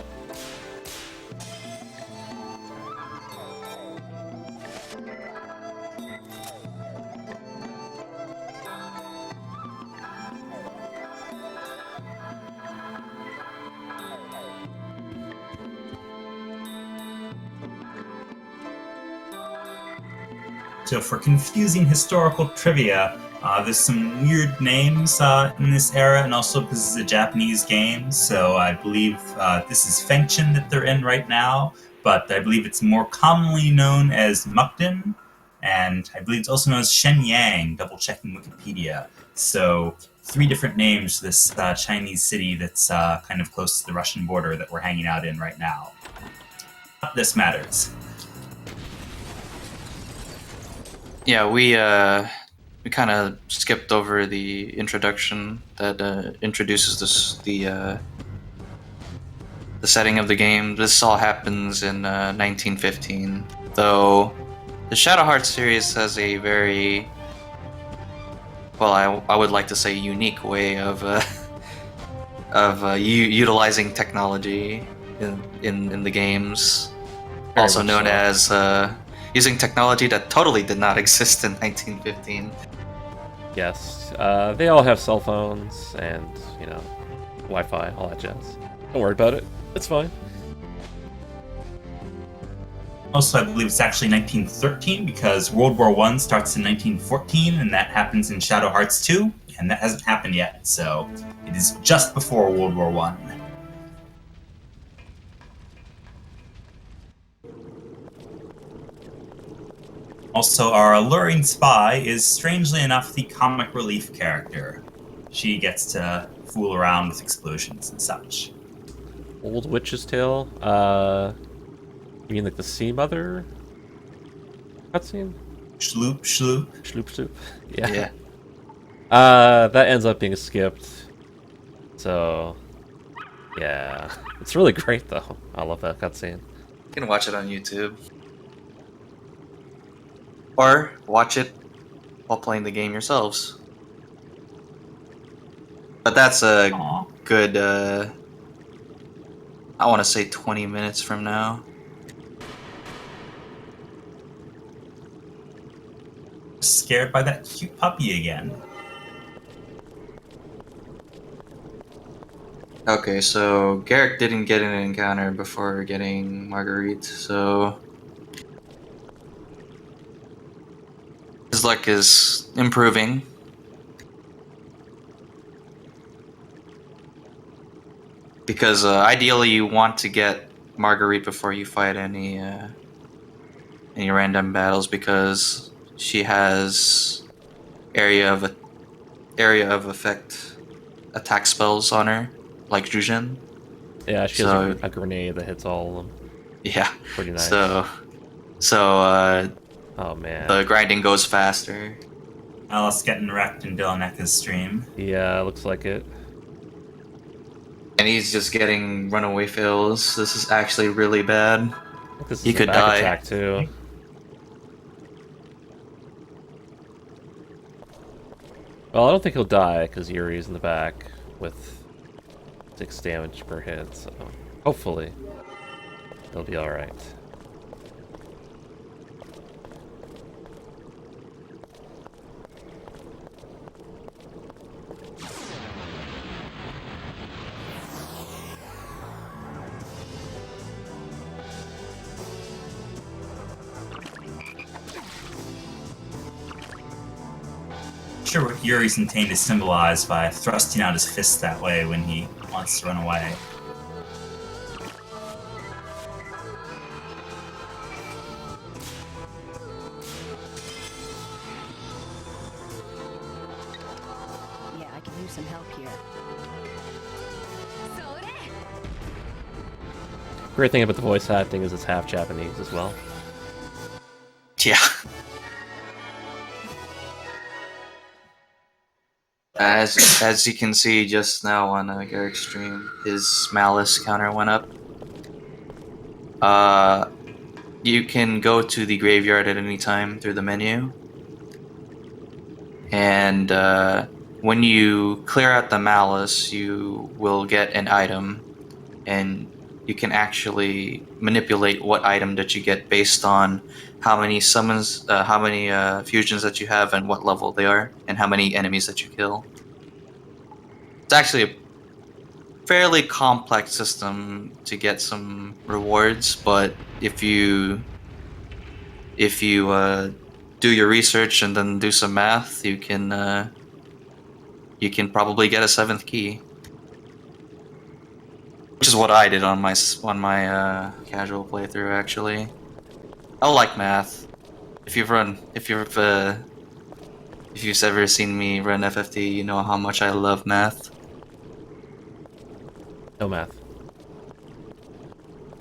So for confusing historical trivia, there's some weird names in this era, and also this is a Japanese game, so I believe this is Fengchen that they're in right now, but I believe it's more commonly known as Mukden, and I believe it's also known as Shenyang, double-checking Wikipedia. So 3 different names for this Chinese city that's kind of close to the Russian border that we're hanging out in right now. This matters. Yeah, we kind of skipped over the introduction that introduces the setting of the game. This all happens in 1915, though the Shadow Hearts series has a very, well, I would like to say unique way of utilizing technology in the games, Very also much known so. as using technology that totally did not exist in 1915. Yes, they all have cell phones and, you know, Wi-Fi, all that jazz. Don't worry about it. It's fine. Also, I believe it's actually 1913 because World War I starts in 1914, and that happens in Shadow Hearts 2, and that hasn't happened yet, so it is just before World War I. Also, our alluring spy is, strangely enough, the comic relief character. She gets to fool around with explosions and such. Old Witch's Tale? You mean like the Sea Mother cutscene? Shloop, shloop. Shloop Shloop. Yeah. Yeah. That ends up being skipped. So, yeah. It's really great, though. I love that cutscene. You can watch it on YouTube. Or watch it while playing the game yourselves. But that's a Aw. good, I want to say 20 minutes from now. Scared by that cute puppy again. Okay, so Garrick didn't get an encounter before getting Marguerite, so his luck is improving. Because ideally you want to get Marguerite before you fight any random battles, because she has area of effect attack spells on her, like Jujin. Yeah, she has So- a grenade that hits all of them. Yeah. Pretty nice. So Oh, man. the grinding goes faster. Alice getting wrecked in Dylaneka's stream. Yeah, looks like it. And he's just getting runaway fails. This is actually really bad. I think this is He a could back die. attack, too. Well, I don't think he'll die, because Yuri's in the back with 6 damage per hit, so hopefully he'll be alright. Sure, what Yuri's intent is symbolized by thrusting out his fist that way when he wants to run away. Yeah, I can use some help here. Great thing about the voice acting is it's half Japanese as well. Yeah. As you can see just now on Garrick's stream, his malice counter went up. You can go to the graveyard at any time through the menu, and when you clear out the malice, you will get an item, and you can actually manipulate what item that you get based on how many summons, how many fusions that you have, and what level they are, and how many enemies that you kill. It's actually a fairly complex system to get some rewards, but if you do your research and then do some math, you can probably get a 7th key, which is what I did on my casual playthrough. Actually, I like math. If you've ever seen me run FFT, you know how much I love math. No math.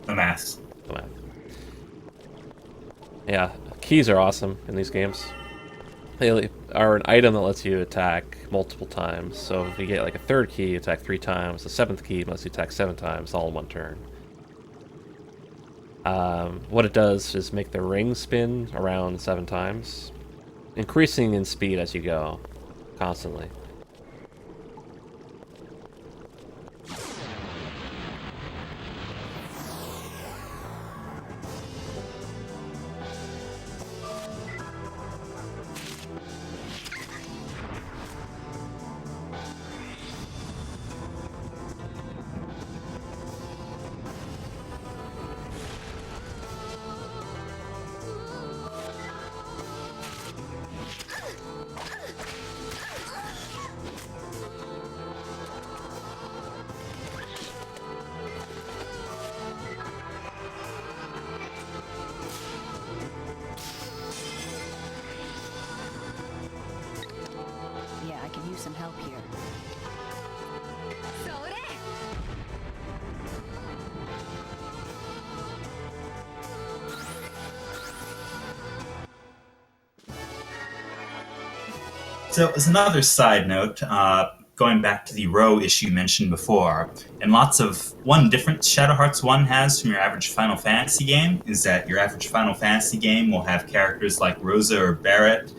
The math. No math. Yeah, keys are awesome in these games. They are an item that lets you attack multiple times. So if you get like a 3rd key, you attack 3 times. The 7th key lets you attack 7 times, all in one turn. What it does is make the ring spin around 7 times, increasing in speed as you go, constantly. Yeah, I can use some help here. So, as another side note, going back to the row issue mentioned before, and one difference Shadow Hearts 1 has from your average Final Fantasy game is that your average Final Fantasy game will have characters like Rosa or Barret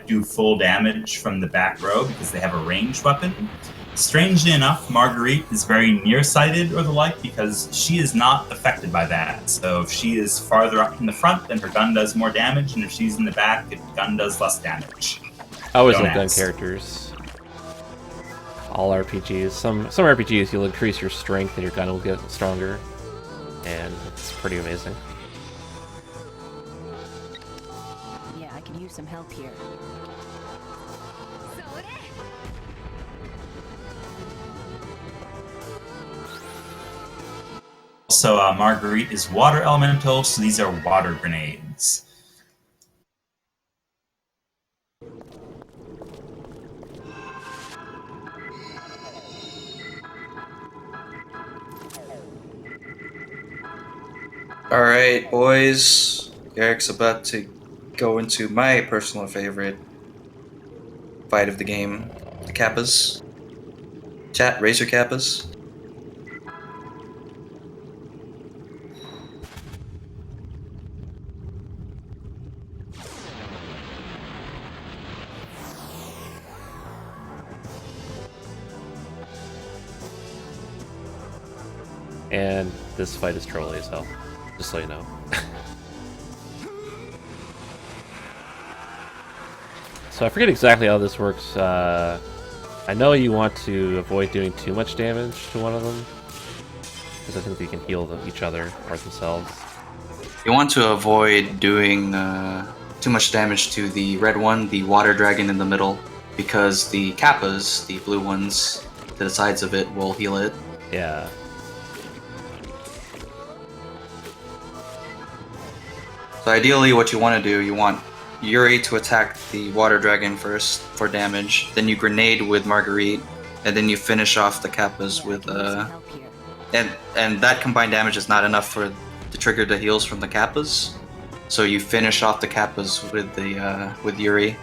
do full damage from the back row because they have a ranged weapon. Strangely enough, Marguerite is very nearsighted or the like because she is not affected by that. So if she is farther up in the front, then her gun does more damage, and if she's in the back, the gun does less damage. I always Don't love gun ask. characters. All RPGs. Some RPGs you'll increase your strength and your gun will get stronger, and it's pretty amazing. Yeah, I can use some help here. Also, Marguerite is water elemental, so these are water grenades. Alright, boys. Eric's about to go into my personal favorite fight of the game, the Kappas. Chat, raise your Kappas. And this fight is trolly as hell, just so you know. So I forget exactly how this works. I know you want to avoid doing too much damage to one of them, because I think they can heal each other or themselves. You want to avoid doing too much damage to the red one, the water dragon in the middle, because the Kappas, the blue ones to the sides of it, will heal it. Yeah. So ideally what you want to do, you want Yuri to attack the water dragon first for damage, then you grenade with Marguerite, and then you finish off the Kappas with Some help here. and that combined damage is not enough to trigger the heals from the Kappas. So you finish off the Kappas with Yuri.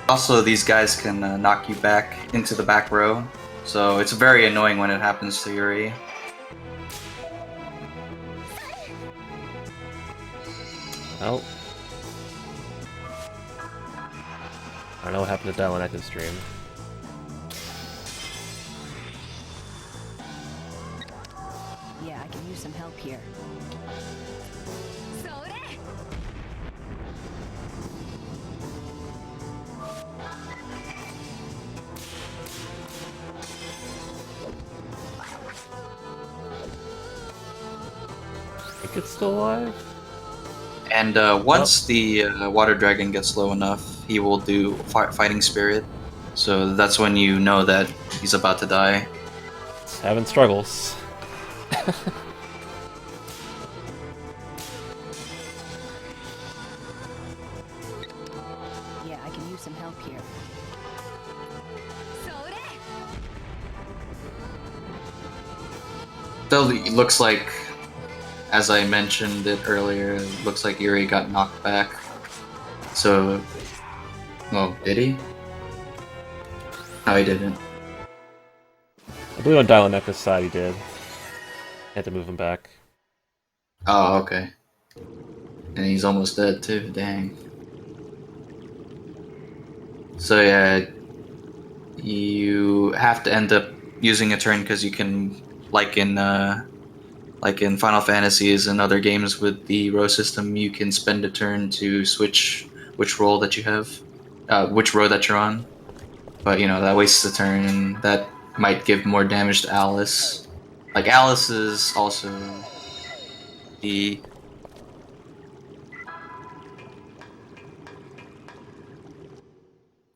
Also, these guys can knock you back into the back row, so it's very annoying when it happens to Yuri. Well, I don't know what happened to Dylaneka's stream. Yeah, I can use some help here. think it's still alive. And once the water dragon gets low enough, he will do fighting spirit. So that's when you know that he's about to die. It's having struggles. Yeah, I can use some help here. Though it looks like, as I mentioned it earlier, it looks like Yuri got knocked back. So, well, did he? No, he didn't. I believe on Dylaneka's side he did. Had to move him back. Oh, okay. And he's almost dead too, dang. So yeah, you have to end up using a turn because you can, like in Final Fantasies and other games with the row system, you can spend a turn to switch which role that you have, which row that you're on. But you know that wastes a turn, and that might give more damage to Alice. Like Alice is also the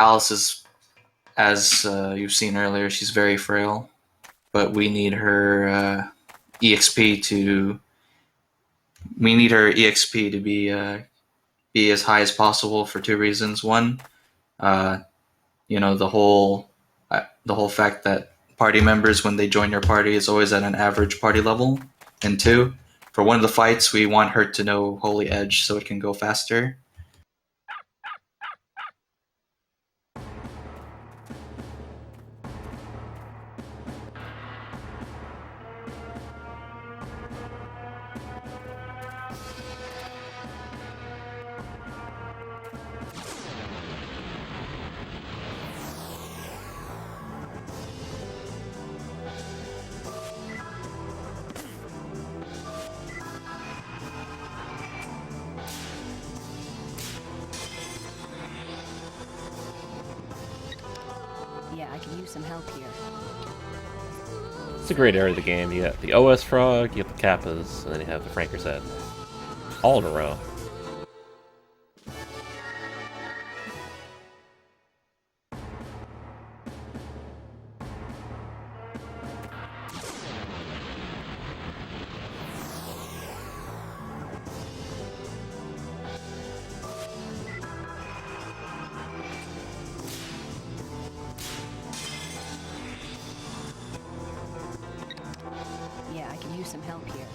Alice is, as you've seen earlier, she's very frail, but we need her EXP to be as high as possible for two reasons. One, you know, the whole fact that party members, when they join your party, is always at an average party level. And two, for one of the fights, we want her to know Holy Edge so it can go faster. Yeah, I can use some help here. It's a great area of the game. You got the OS Frog, you got the Kappas, and then you have the Franker's Head. All in a row. Yeah, I can use some help here.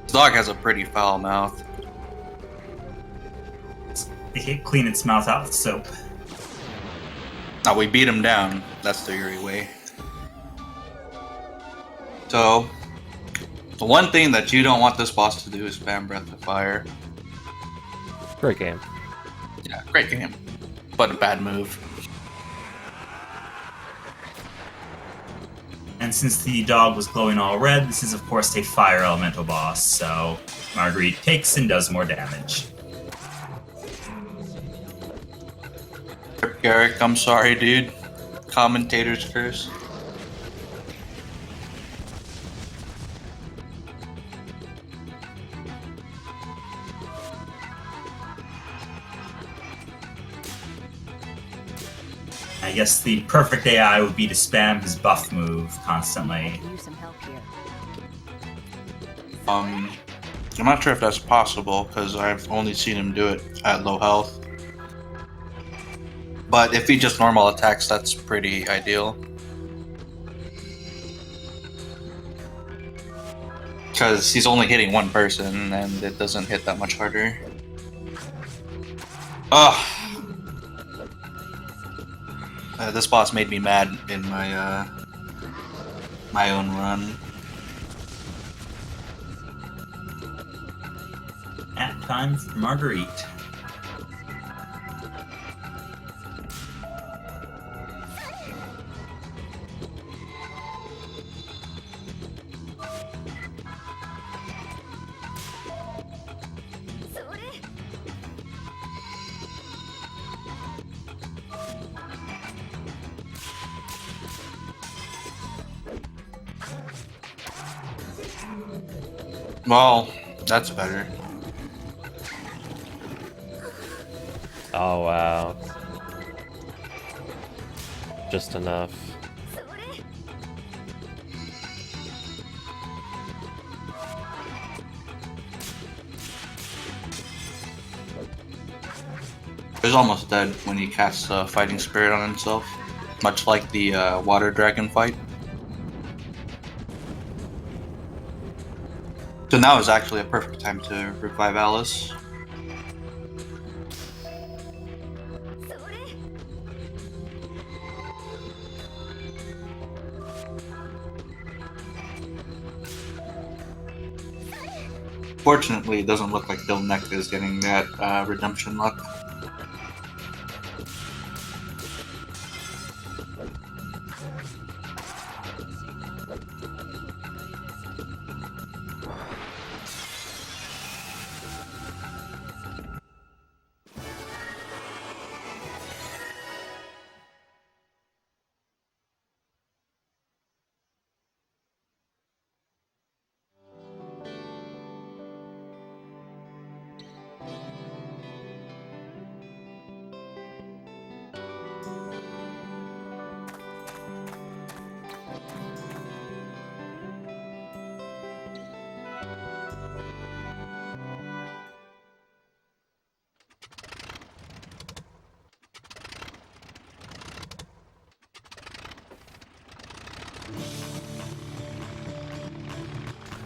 This dog has a pretty foul mouth. It can't clean its mouth out with soap. Now we beat him down. That's the Yuri way. So, the one thing that you don't want this boss to do is spam Breath of Fire. Great game. Yeah, great game, but a bad move. And since the dog was glowing all red, this is of course a fire elemental boss, so Marguerite takes and does more damage. Garrick, I'm sorry, dude. Commentator's curse. I guess the perfect AI would be to spam his buff move constantly. I can use some help here. I'm not sure if that's possible because I've only seen him do it at low health. But if he just normal attacks, that's pretty ideal. Because he's only hitting one person and it doesn't hit that much harder. Ugh! This boss made me mad in my my own run. Nap time for Marguerite. Well, that's better. Oh, wow. Just enough. He's almost dead when he casts a fighting spirit on himself, much like the water dragon fight. So now is actually a perfect time to revive Alice. Fortunately, it doesn't look like Dylaneka is getting that redemption luck.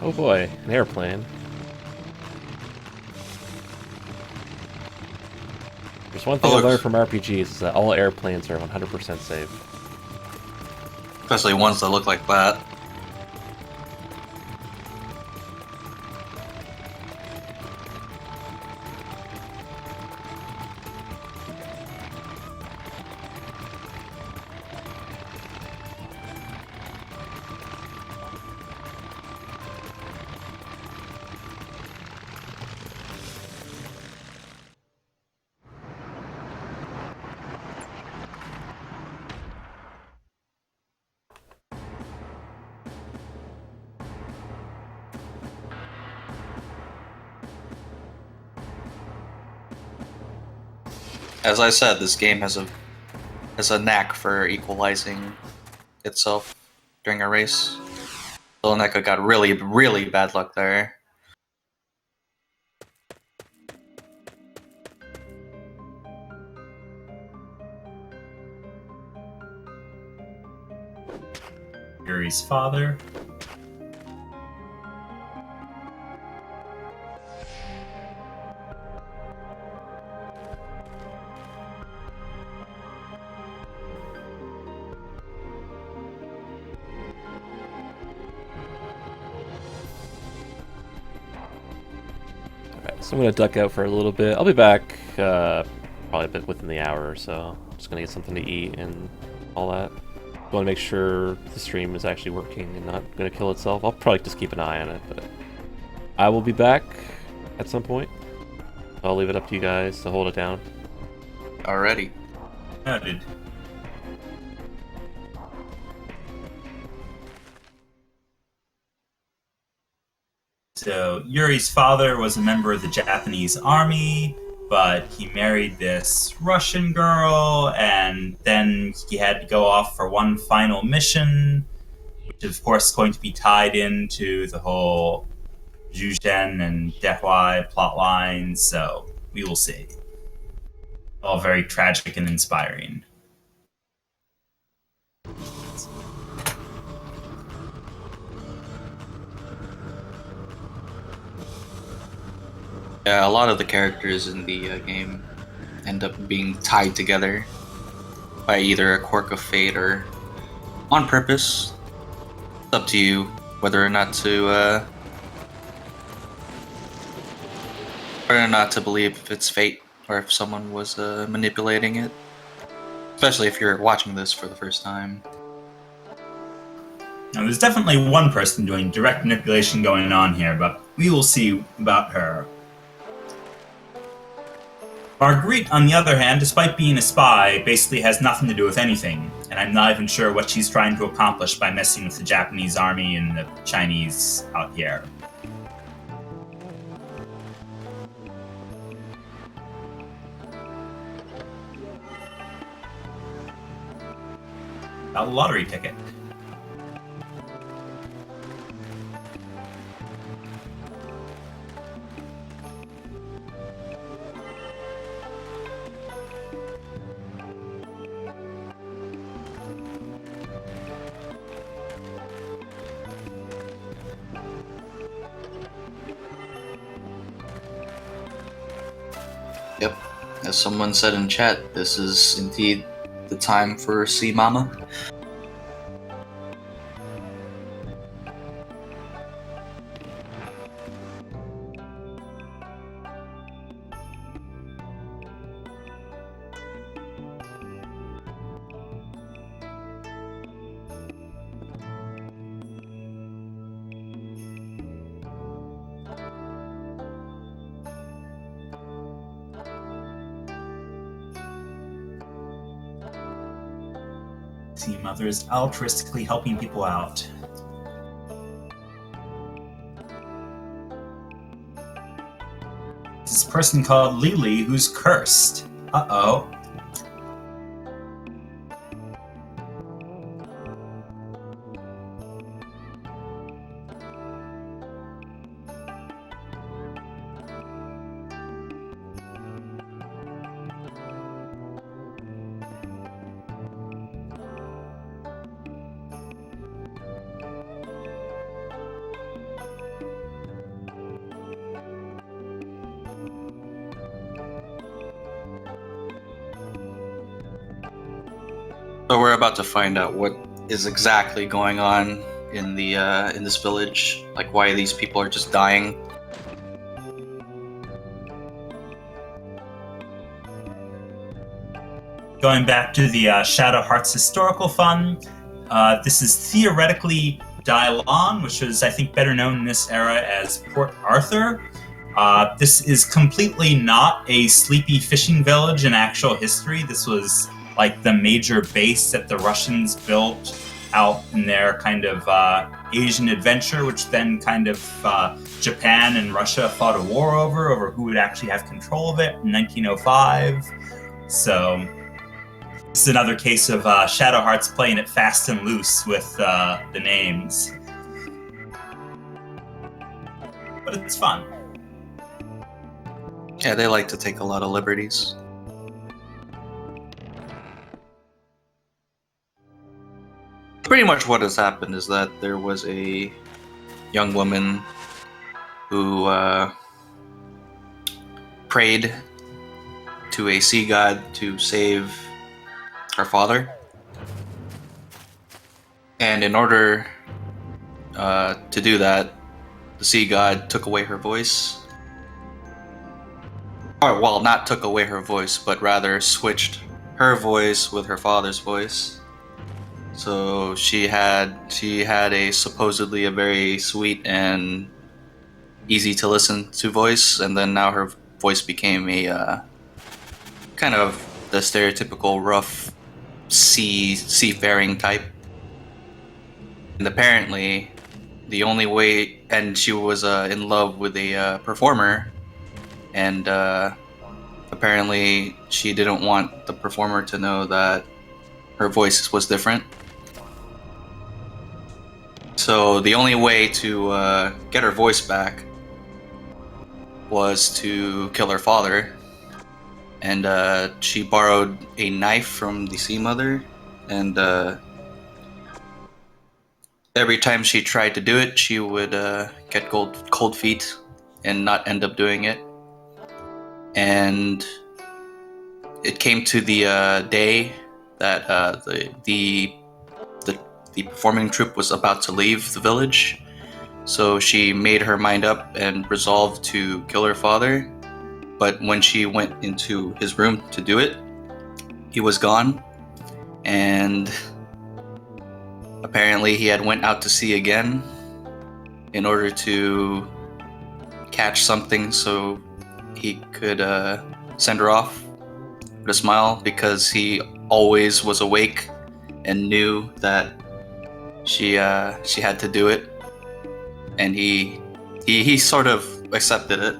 Oh boy, an airplane. There's one thing I learned from RPGs is that all airplanes are 100% safe. Especially ones that look like that. As I said, this game has a knack for equalizing itself during a race. Dylaneka got really bad luck there. Yuri's father. So I'm gonna duck out for a little bit. I'll be back probably a bit within the hour or so. Just gonna get something to eat and all that. Want to make sure the stream is actually working and not gonna kill itself. I'll probably just keep an eye on it, but I will be back at some point. I'll leave it up to you guys to hold it down. Already. Noted. So Yuri's father was a member of the Japanese army, but he married this Russian girl, and then he had to go off for one final mission, which is of course going to be tied into the whole Juzhen and Dehua plot lines, so we will see. All very tragic and inspiring. Yeah, a lot of the characters in the game end up being tied together by either a quirk of fate or on purpose. It's up to you whether or not to believe if it's fate or if someone was manipulating it. Especially if you're watching this for the first time. Now, there's definitely one person doing direct manipulation going on here, but we will see about her. Marguerite, on the other hand, despite being a spy, basically has nothing to do with anything, and I'm not even sure what she's trying to accomplish by messing with the Japanese army and the Chinese out here. A lottery ticket. Yep, as someone said in chat, this is indeed the time for Sea Mama. See, Mother is altruistically helping people out. This person called Lily who's cursed. Uh-oh. So we're about to find out what is exactly going on in the in this village, like why these people are just dying. Going back to the Shadow Hearts Historical Fund, this is theoretically Dylon, which is, I think, better known in this era as Port Arthur. This is completely not a sleepy fishing village in actual history. This was like the major base that the Russians built out in their kind of Asian adventure, which then kind of Japan and Russia fought a war over who would actually have control of it in 1905. So this is another case of Shadow Hearts playing it fast and loose with the names. But it's fun. Yeah, they like to take a lot of liberties. Pretty much what has happened is that there was a young woman who prayed to a sea god to save her father. And in order to do that, the sea god took away her voice. Or, well, not took away her voice, but rather switched her voice with her father's voice. So she had a supposedly a very sweet and easy to listen to voice, and then now her voice became a kind of the stereotypical rough seafaring type. And apparently, the only way, and she was in love with a performer, and apparently she didn't want the performer to know that her voice was different. So the only way to get her voice back was to kill her father. And she borrowed a knife from the Sea Mother, and every time she tried to do it, she would get cold feet and not end up doing it. And it came to the day that the performing troupe was about to leave the village. So she made her mind up and resolved to kill her father. But when she went into his room to do it, he was gone, and apparently he had went out to sea again in order to catch something so he could send her off with a smile, because he always was awake and knew that she had to do it, and he sort of accepted it.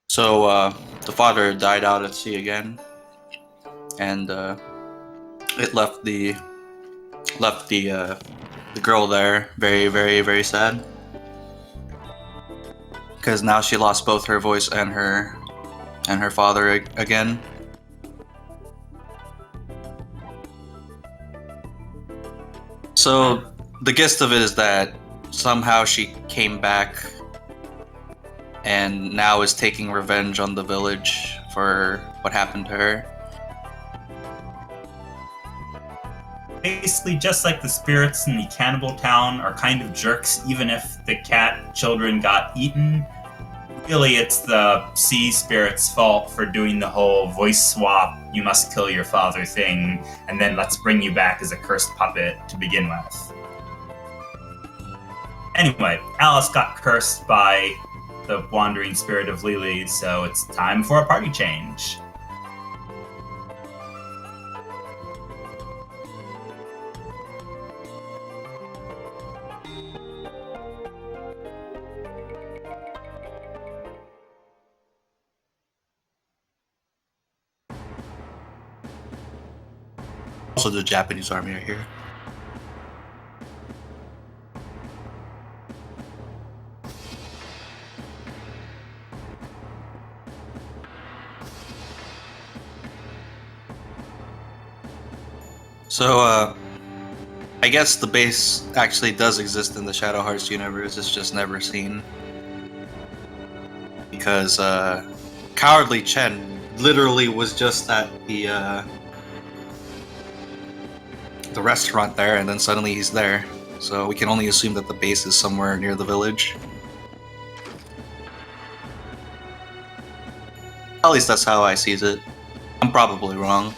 So the father died out at sea again, and it left the girl there very, very, very sad, because now she lost both her voice and her father again. So the gist of it is that somehow she came back and now is taking revenge on the village for what happened to her. Basically, just like the spirits in the cannibal town are kind of jerks, even if the cat children got eaten, really it's the sea spirits' fault for doing the whole voice swap, you must kill your father thing, and then let's bring you back as a cursed puppet to begin with. Anyway, Alice got cursed by the wandering spirit of Lily, so it's time for a party change. Also, the Japanese army are here. So, I guess the base actually does exist in the Shadow Hearts universe, it's just never seen. Because, Cowardly Chen literally was just at the restaurant there, and then suddenly he's there. So we can only assume that the base is somewhere near the village. At least that's how I sees it. I'm probably wrong.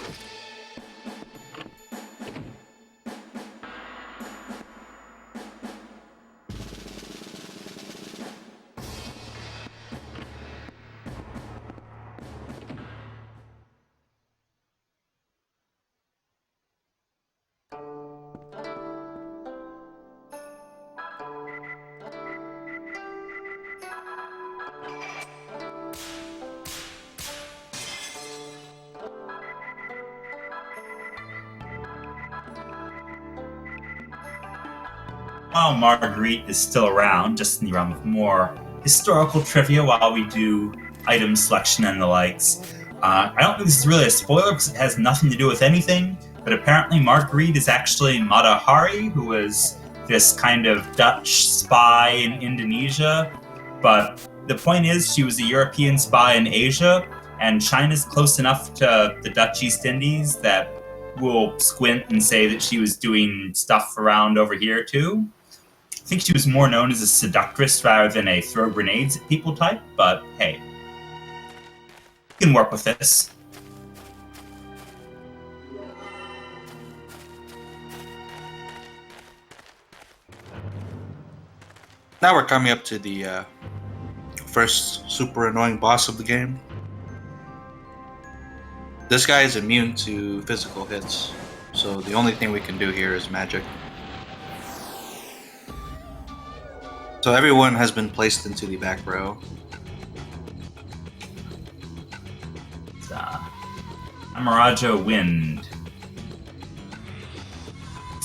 While Marguerite is still around, just in the realm of more historical trivia while we do item selection and the likes, I don't think this is really a spoiler because it has nothing to do with anything, but apparently Marguerite is actually Mata Hari, who was this kind of Dutch spy in Indonesia, but the point is she was a European spy in Asia, and China's close enough to the Dutch East Indies that we'll squint and say that she was doing stuff around over here too. I think she was more known as a seductress rather than a throw grenades at people type, but hey, you can work with this. Now we're coming up to the first super annoying boss of the game. This guy is immune to physical hits, so the only thing we can do here is magic. So everyone has been placed into the back row. Amarajo Wind.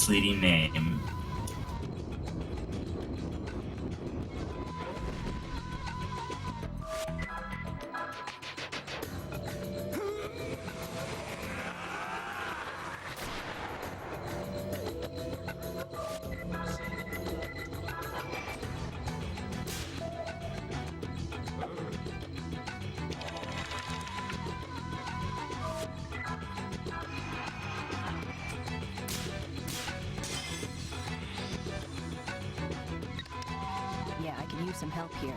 misleading name. Yeah, I can use some help here.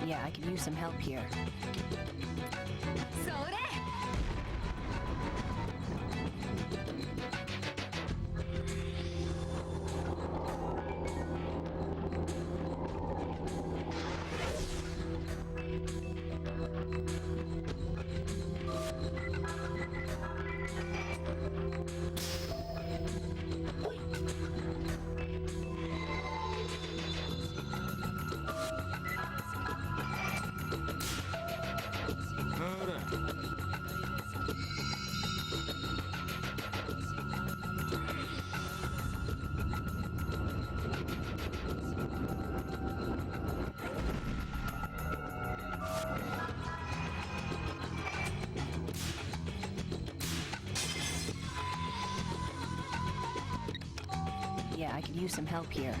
Yeah, I can use some help here. Yeah, I could use some help here.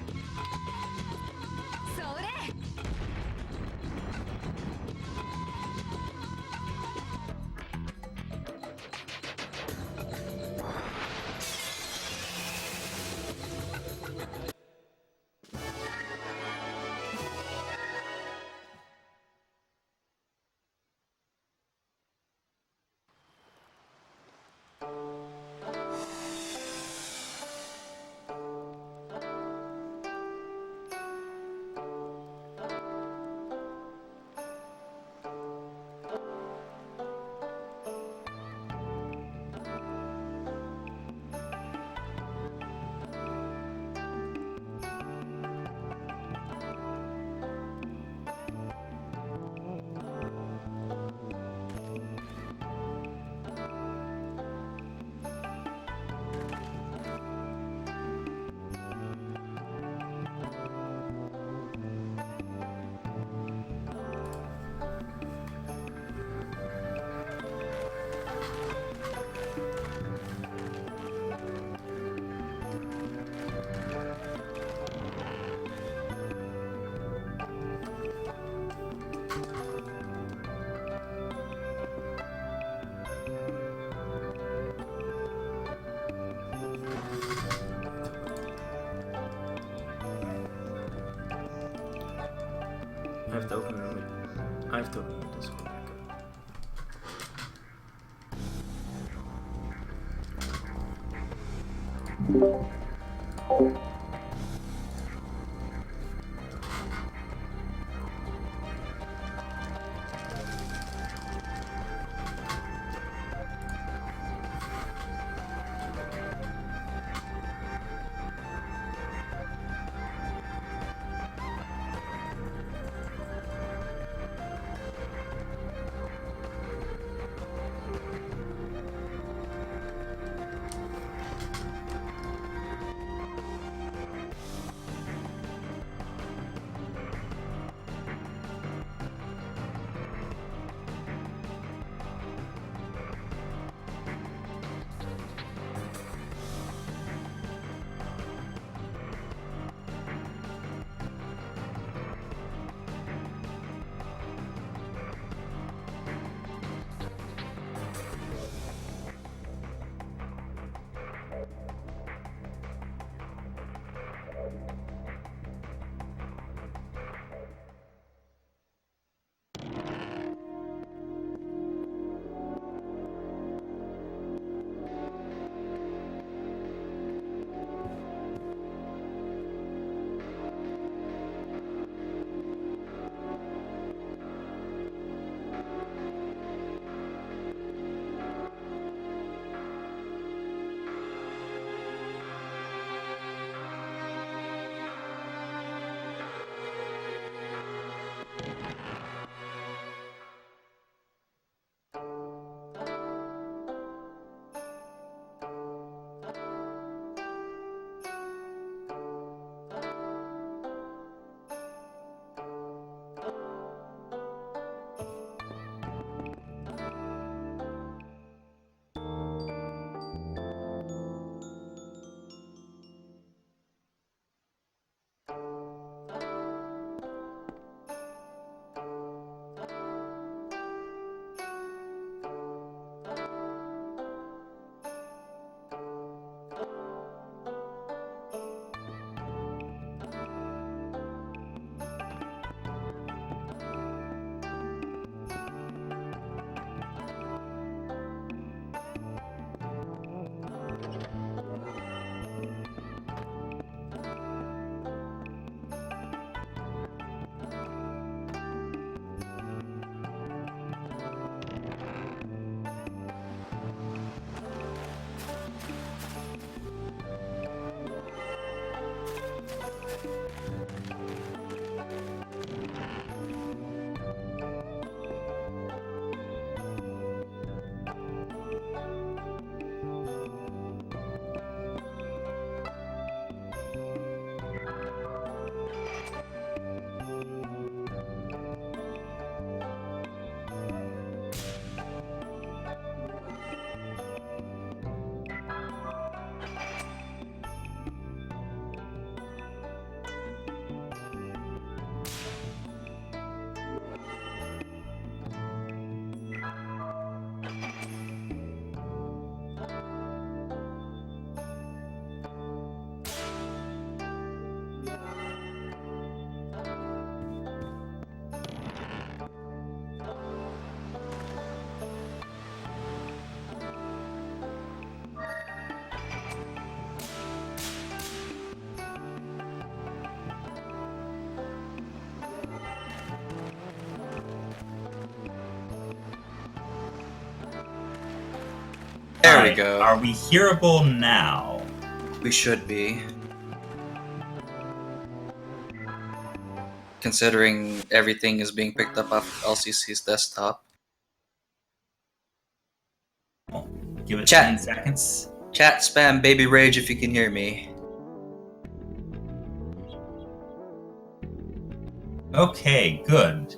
I have to open this one back up. There we Alright, go. Are we hearable now? We should be. Considering everything is being picked up off LCC's desktop. Give it Chat. 10 seconds. Chat spam baby rage if you can hear me. Okay, good.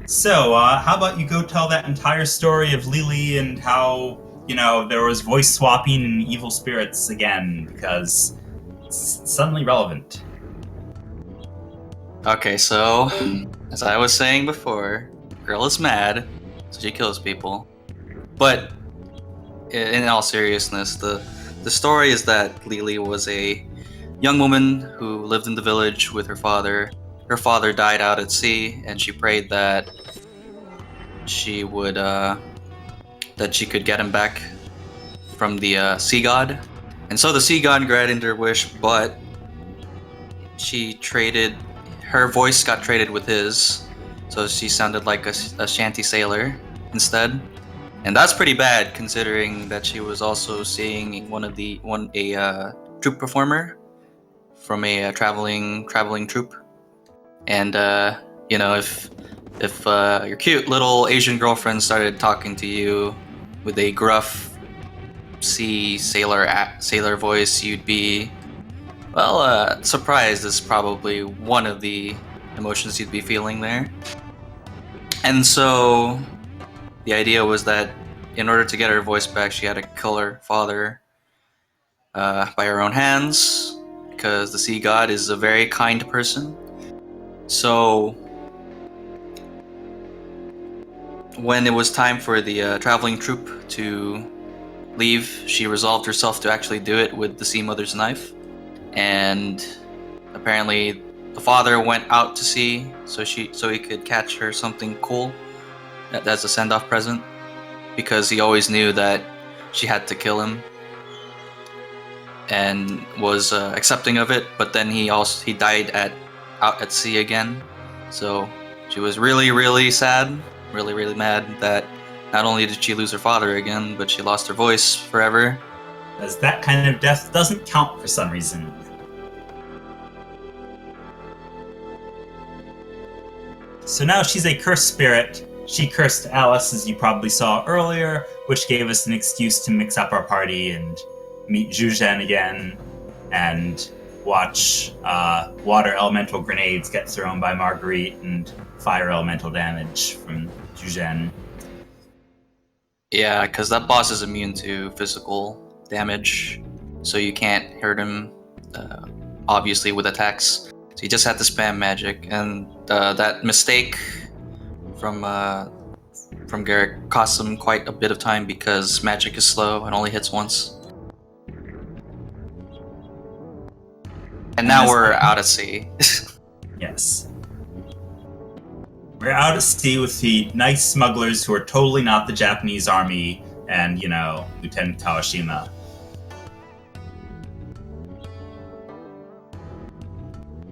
So, how about you go tell that entire story of Lily and how, there was voice swapping and evil spirits again, because it's suddenly relevant. Okay, so as I was saying before, girl is mad, so she kills people. But in all seriousness, the story is that Lily was a young woman who lived in the village with her father. Her father died out at sea, and she prayed that she would that she could get him back from the sea god. And so the sea god granted her wish, but she traded her voice got traded with his, so she sounded like a shanty sailor instead. And that's pretty bad considering that she was also seeing a troupe performer from a traveling troupe. And if your cute little Asian girlfriend started talking to you with a gruff sea sailor voice, you'd be surprised is probably one of the emotions you'd be feeling there. And so the idea was that in order to get her voice back, she had to kill her father by her own hands, because the sea god is a very kind person. So when it was time for the traveling troupe to leave, she resolved herself to actually do it with the sea mother's knife. And apparently the father went out to sea so he could catch her something cool as a send-off present, because he always knew that she had to kill him and was accepting of it. But then he died out at sea again, so she was really, really sad, really, really mad that not only did she lose her father again, but she lost her voice forever. As that kind of death doesn't count for some reason. So now she's a cursed spirit. She cursed Alice, as you probably saw earlier, which gave us an excuse to mix up our party and meet Zhuzhen again and watch water elemental grenades get thrown by Marguerite and fire elemental damage from Zhuzhen. Yeah, because that boss is immune to physical damage, so you can't hurt him, obviously, with attacks. So you just have to spam magic, and that mistake from Garrick costs him quite a bit of time because magic is slow and only hits once. And now we're out at sea. Yes. We're out at sea with the nice smugglers who are totally not the Japanese army and, Lieutenant Kawashima.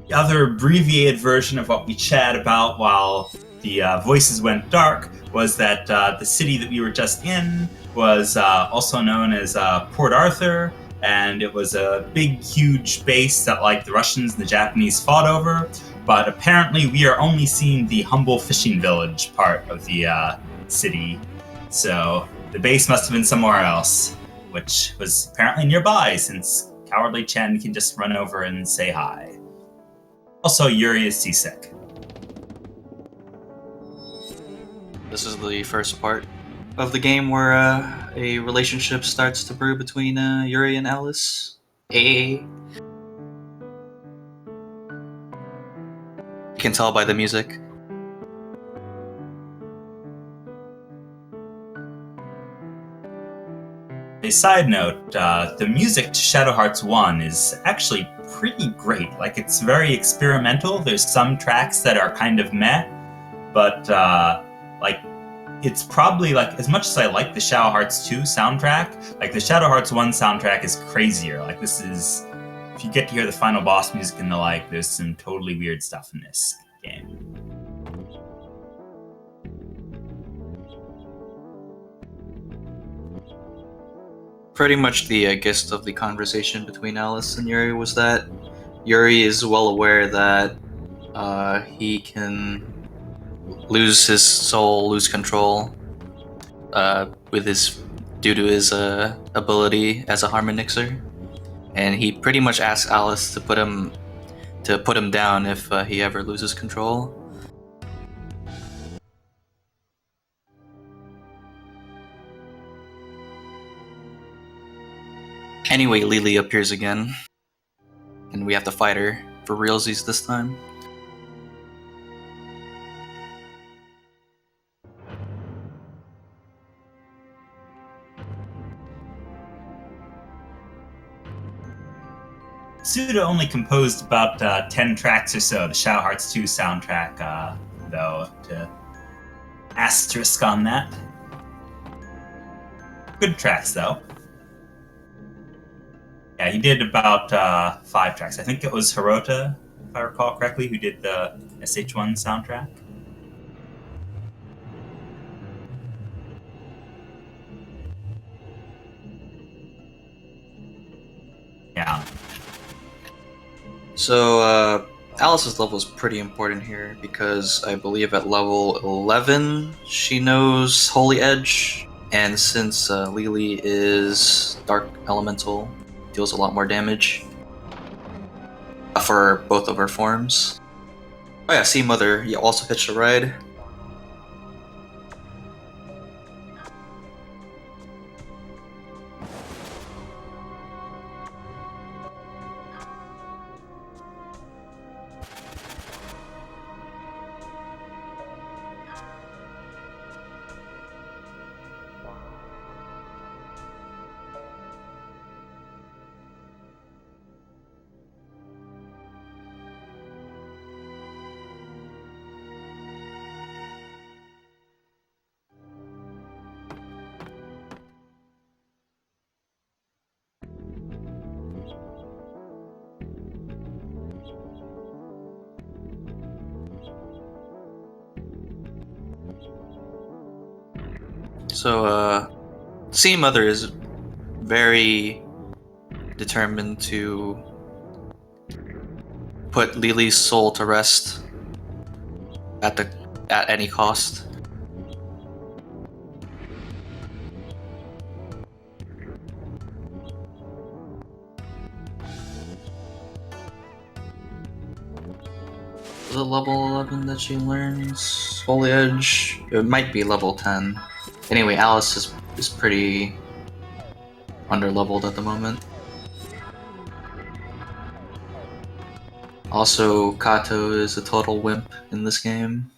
The other abbreviated version of what we chat about while the voices went dark was that the city that we were just in was also known as Port Arthur, and it was a big, huge base that the Russians and the Japanese fought over. But apparently we are only seeing the humble fishing village part of the city. So the base must have been somewhere else, which was apparently nearby, since Cowardly Chen can just run over and say hi. Also, Yuri is seasick. This is the first part of the game where a relationship starts to brew between Yuri and Alice. You can tell by the music. A side note, the music to Shadow Hearts 1 is actually pretty great. It's very experimental. There's some tracks that are kind of meh, but it's probably as much as I like the Shadow Hearts 2 soundtrack, the Shadow Hearts 1 soundtrack is crazier. This is, if you get to hear the final boss music and there's some totally weird stuff in this game. pretty much the gist of the conversation between Alice and Yuri was that Yuri is well aware that he can lose his soul, lose control, with his due to his ability as a harmonixer, and he pretty much asks Alice to put him down if he ever loses control. Anyway, Lily appears again, and we have to fight her for realsies this time. Suda only composed about 10 tracks or so, the Shadow Hearts 2 soundtrack, though, to asterisk on that. Good tracks, though. Yeah, he did about 5 tracks. I think it was Hirota, if I recall correctly, who did the SH1 soundtrack. Yeah. So, Alice's level is pretty important here because I believe at level 11 she knows Holy Edge, and since Lily is Dark Elemental, deals a lot more damage for both of her forms. Oh yeah, Sea Mother, you also hitched a ride. So, Sea Mother is very determined to put Lily's soul to rest at any cost. Is it level 11 that she learns Holy Edge? It might be level 10. Anyway, Alice is pretty under-leveled at the moment. Also, Kato is a total wimp in this game.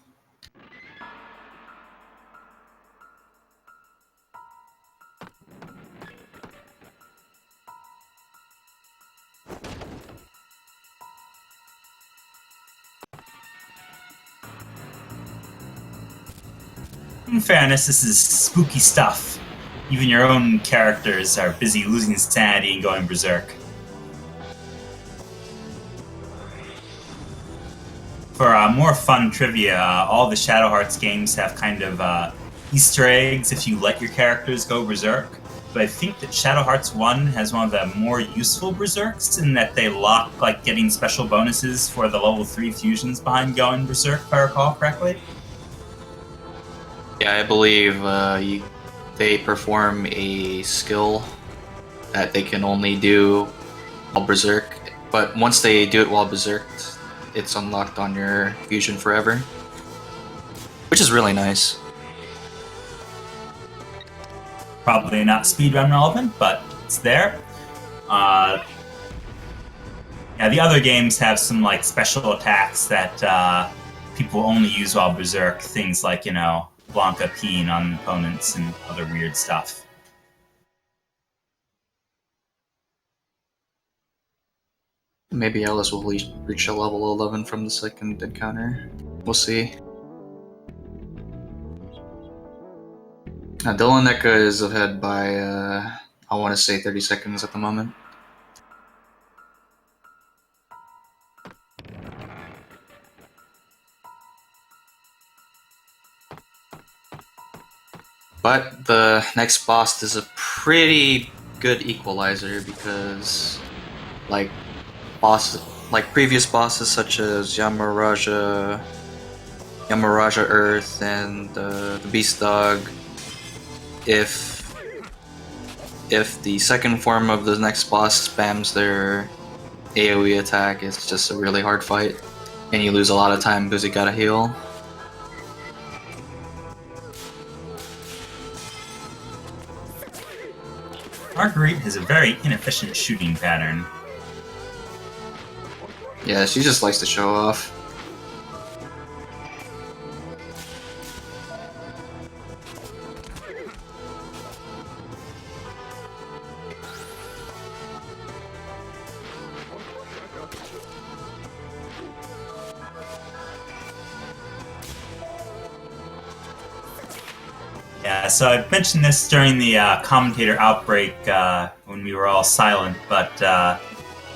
In fairness, this is spooky stuff. Even your own characters are busy losing sanity and going berserk. For more fun trivia, all the Shadow Hearts games have kind of Easter eggs if you let your characters go berserk. But I think that Shadow Hearts 1 has one of the more useful berserks in that they lock like getting special bonuses for the level 3 fusions behind going berserk, if I recall correctly. Yeah, I believe they perform a skill that they can only do while berserk, but once they do it while berserked, it's unlocked on your fusion forever, which is really nice. Probably not speedrun relevant, but it's there. Yeah, the other games have some like special attacks that people only use while berserk. Things like, you know, Blanca peeing on opponents and other weird stuff. Maybe Alice will reach a level 11 from the second encounter. We'll see. Now, Dylaneka is ahead by, I want to say 30 seconds at the moment. But the next boss is a pretty good equalizer because, like previous bosses such as Yamaraja Earth and the Beast Dog, if the second form of the next boss spams their AoE attack, it's just a really hard fight, and you lose a lot of time because you gotta heal. Marguerite has a very inefficient shooting pattern. Yeah, she just likes to show off. Yeah, so I mentioned this during the commentator outbreak when we were all silent, but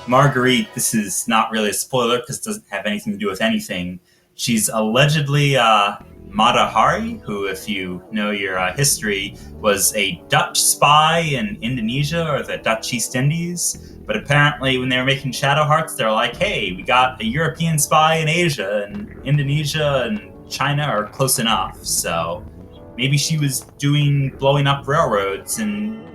Marguerite, this is not really a spoiler because it doesn't have anything to do with anything. She's allegedly Mata Hari, who, if you know your history, was a Dutch spy in Indonesia or the Dutch East Indies. But apparently when they were making Shadow Hearts, they're like, hey, we got a European spy in Asia, and Indonesia and China are close enough. So maybe she was blowing up railroads and...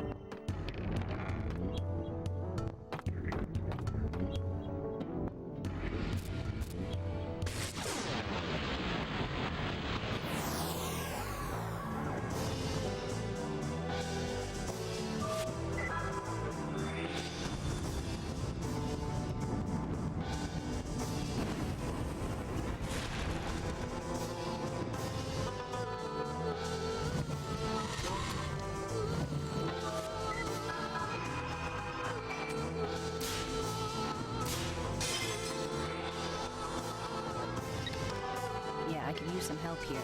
Yeah, I can use some help here.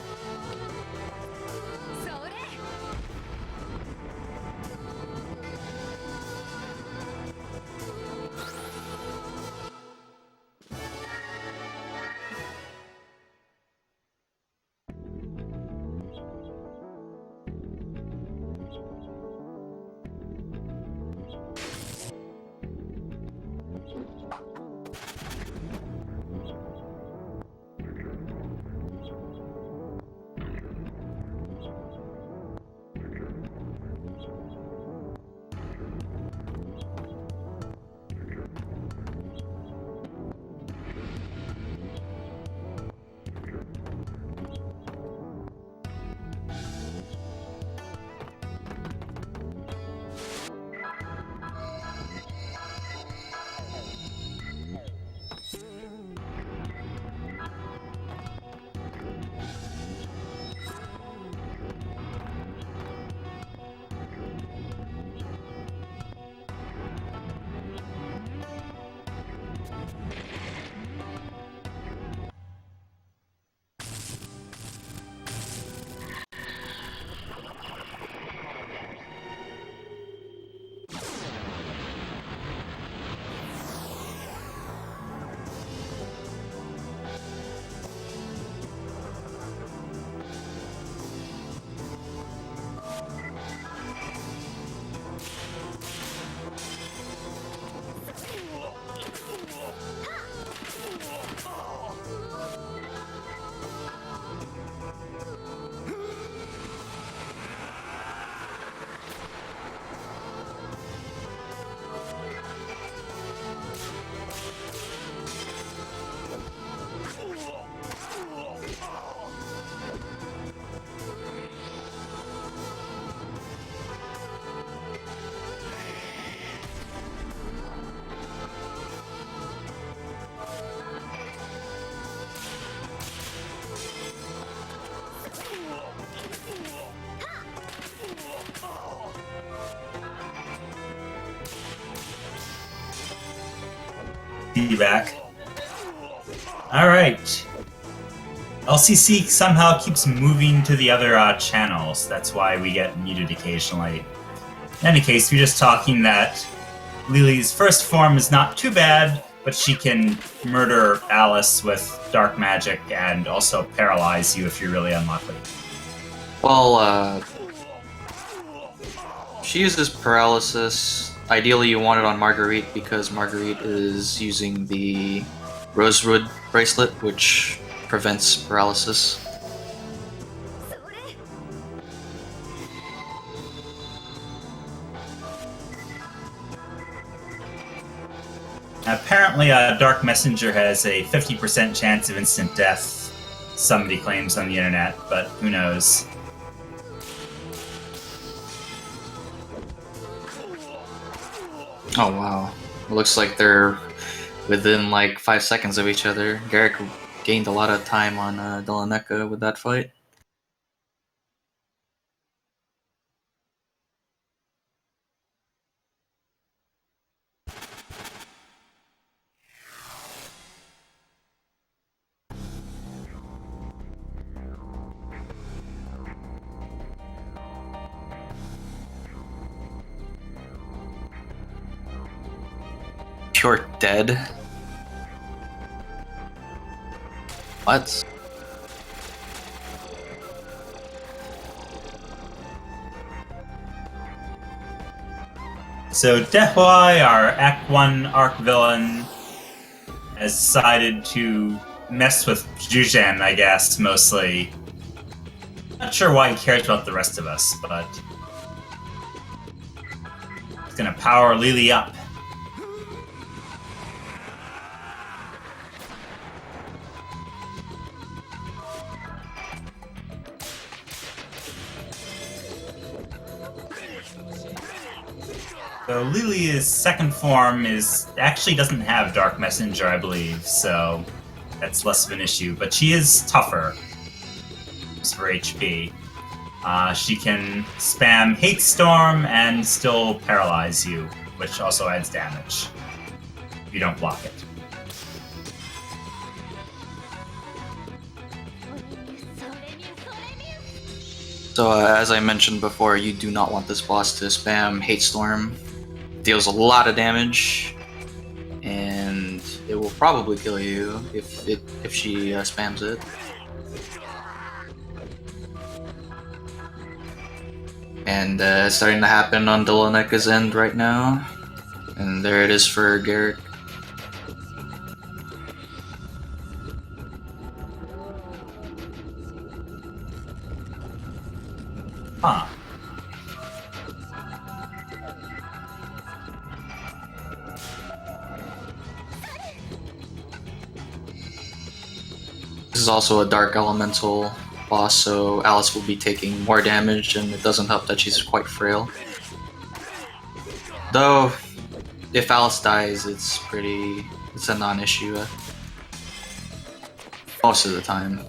Be back. Alright. LCC somehow keeps moving to the other channels. That's why we get muted occasionally. In any case, we're just talking that Lily's first form is not too bad, but she can murder Alice with dark magic and also paralyze you if you're really unlucky. Well, She uses paralysis. Ideally, you want it on Marguerite because Marguerite is using the Rosewood bracelet, which prevents paralysis. Apparently, Dark Messenger has a 50% chance of instant death, somebody claims on the internet, but who knows. Oh wow. It looks like they're within like 5 seconds of each other. Garrick gained a lot of time on Dylaneka with that fight. Pure dead? What? So Dehuai, our Act 1 arc villain, has decided to mess with Jujen, I guess, mostly. Not sure why he cares about the rest of us, but he's gonna power Lily up. So Lily's second form actually doesn't have Dark Messenger, I believe, so that's less of an issue. But she is tougher for HP. She can spam Hate Storm and still paralyze you, which also adds damage if you don't block it. So as I mentioned before, you do not want this boss to spam Hate Storm. Deals a lot of damage, and it will probably kill you if she spams it. And it's starting to happen on Dylaneka's end right now. And there it is for Garrick. Huh. This is also a Dark Elemental boss, so Alice will be taking more damage, and it doesn't help that she's quite frail. Though, if Alice dies, it's a non-issue most of the time.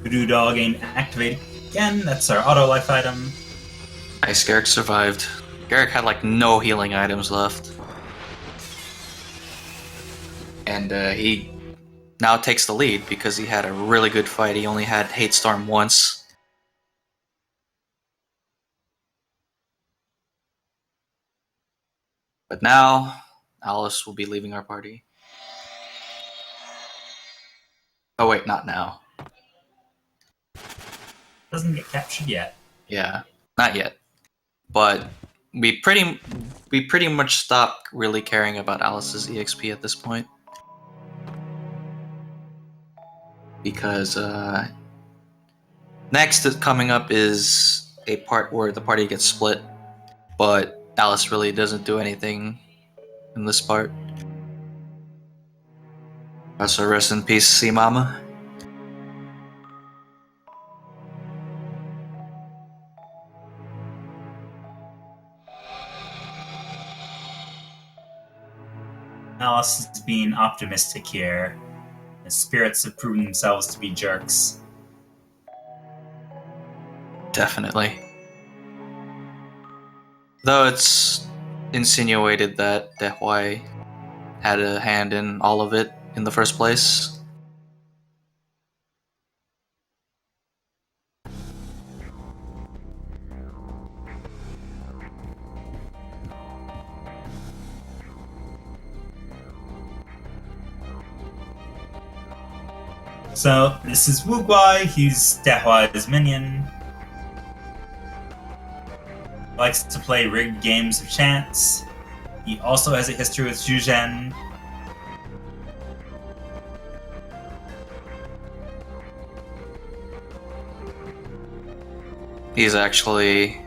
Voodoo Doll gain activated again. That's our auto life item. Nice, Garrick survived. Garrick had like no healing items left. And he now takes the lead because he had a really good fight. He only had Hate Storm once. But now, Alice will be leaving our party. Oh wait, not now. Doesn't get captured yet. Yeah, not yet. But we pretty much stopped really caring about Alice's EXP at this point. Because next coming up is a part where the party gets split, but Alice really doesn't do anything in this part. So rest in peace, C Mama. Alice is being optimistic here. The spirits have proven themselves to be jerks. Definitely. Though it's insinuated that Dehuai had a hand in all of it in the first place. So this is Wuguai. He's Dehuai's minion. Likes to play rigged games of chance. He also has a history with Zhuzhen. He's actually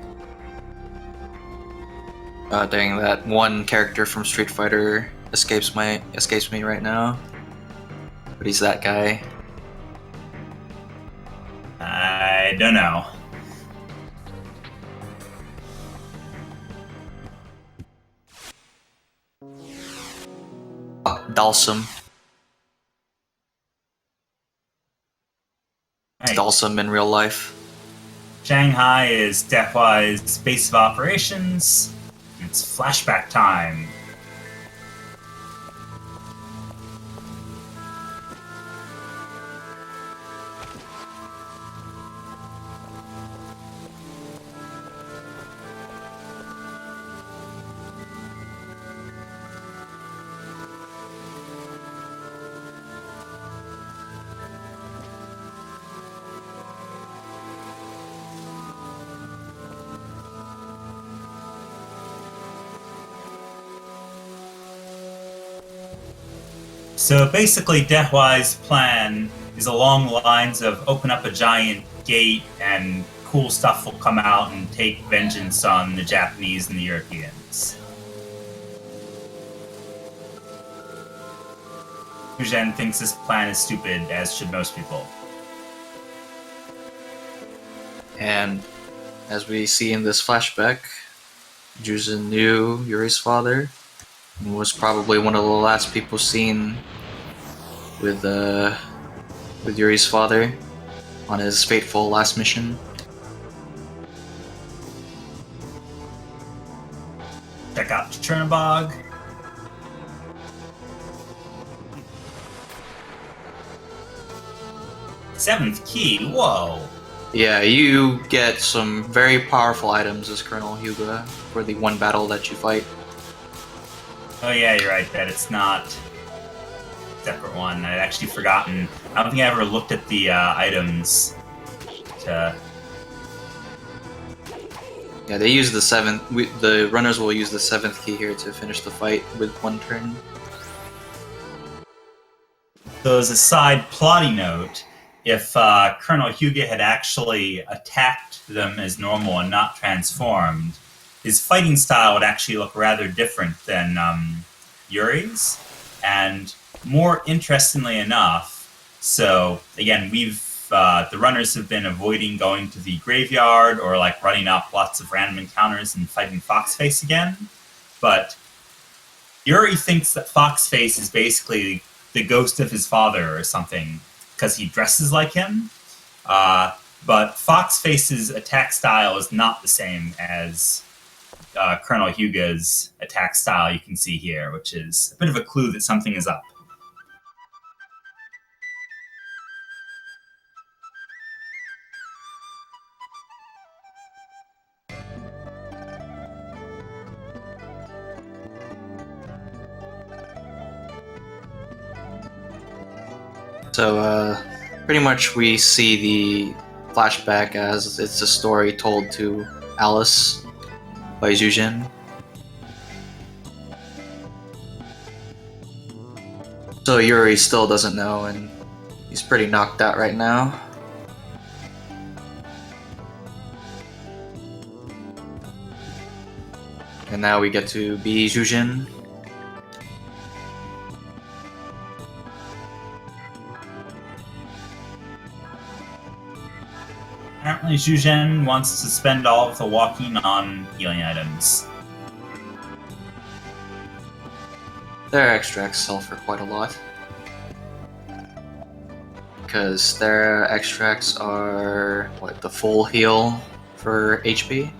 dang, that one character from Street Fighter escapes me right now. But he's that guy. I don't know. Dalsum. Right. Dalsum in real life. Shanghai is Dehuai's base of operations. It's flashback time. So basically, Dehuai's plan is along the lines of open up a giant gate and cool stuff will come out and take vengeance on the Japanese and the Europeans. Zhen thinks this plan is stupid, as should most people. And as we see in this flashback, Juzin knew Yuri's father and was probably one of the last people seen with Yuri's father on his fateful last mission. Check out Chernobog. Seventh key, whoa! Yeah, you get some very powerful items as Colonel Hyuga for the one battle that you fight. Oh yeah, you're right, that it's not a separate one. I'd actually forgotten. I don't think I ever looked at the items to... Yeah, they use the seventh. The runners will use the seventh key here to finish the fight with one turn. So as a side plotty note, if Colonel Hyuga had actually attacked them as normal and not transformed, his fighting style would actually look rather different than Yuri's. And more interestingly enough, so again, the runners have been avoiding going to the graveyard or like running up lots of random encounters and fighting Foxface again. But Yuri thinks that Foxface is basically the ghost of his father or something because he dresses like him. But Foxface's attack style is not the same as Colonel Hyuga's attack style you can see here, which is a bit of a clue that something is up. So, pretty much we see the flashback as it's a story told to Alice by Zhuzhen. So Yuri still doesn't know, and he's pretty knocked out right now. And now we get to be Zhuzhen. Apparently, Zhuzhen wants to spend all of the walking on healing items. Their extracts sell for quite a lot. Because their extracts are, what, the full heal for HP.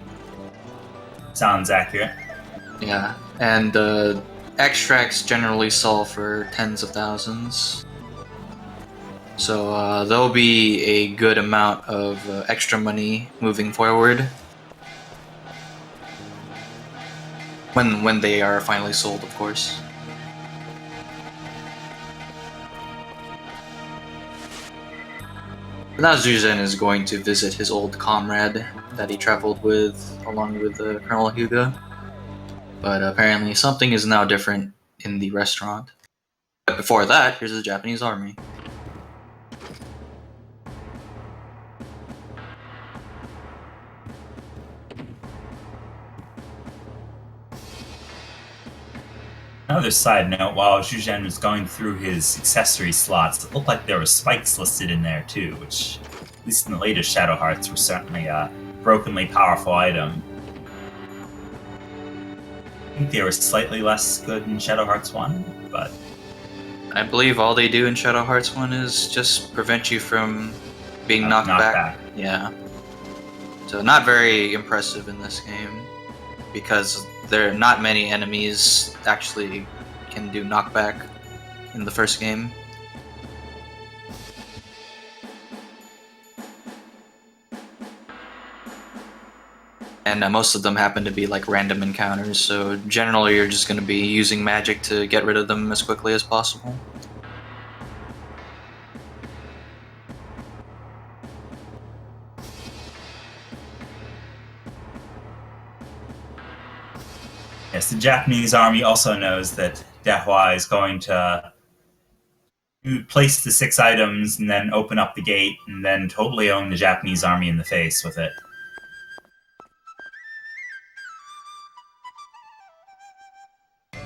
Sounds accurate. Yeah, and extracts generally sell for tens of thousands. So there'll be a good amount of extra money moving forward when they are finally sold, of course. But now Zuzan is going to visit his old comrade that he traveled with along with Colonel Hugo. But apparently something is now different in the restaurant. But before that, here's the Japanese army. Another side note, while Zhuzhen was going through his accessory slots, it looked like there were spikes listed in there too, which, at least in the latest Shadow Hearts, were certainly a brokenly powerful item. I think they were slightly less good in Shadow Hearts 1, but I believe all they do in Shadow Hearts 1 is just prevent you from being knocked back. Yeah. So not very impressive in this game, because there are not many enemies actually can do knockback in the first game. And most of them happen to be like random encounters, so generally you're just going to be using magic to get rid of them as quickly as possible. yes, the Japanese army also knows that Dehua is going to place the 6 items and then open up the gate and then totally own the Japanese army in the face with it.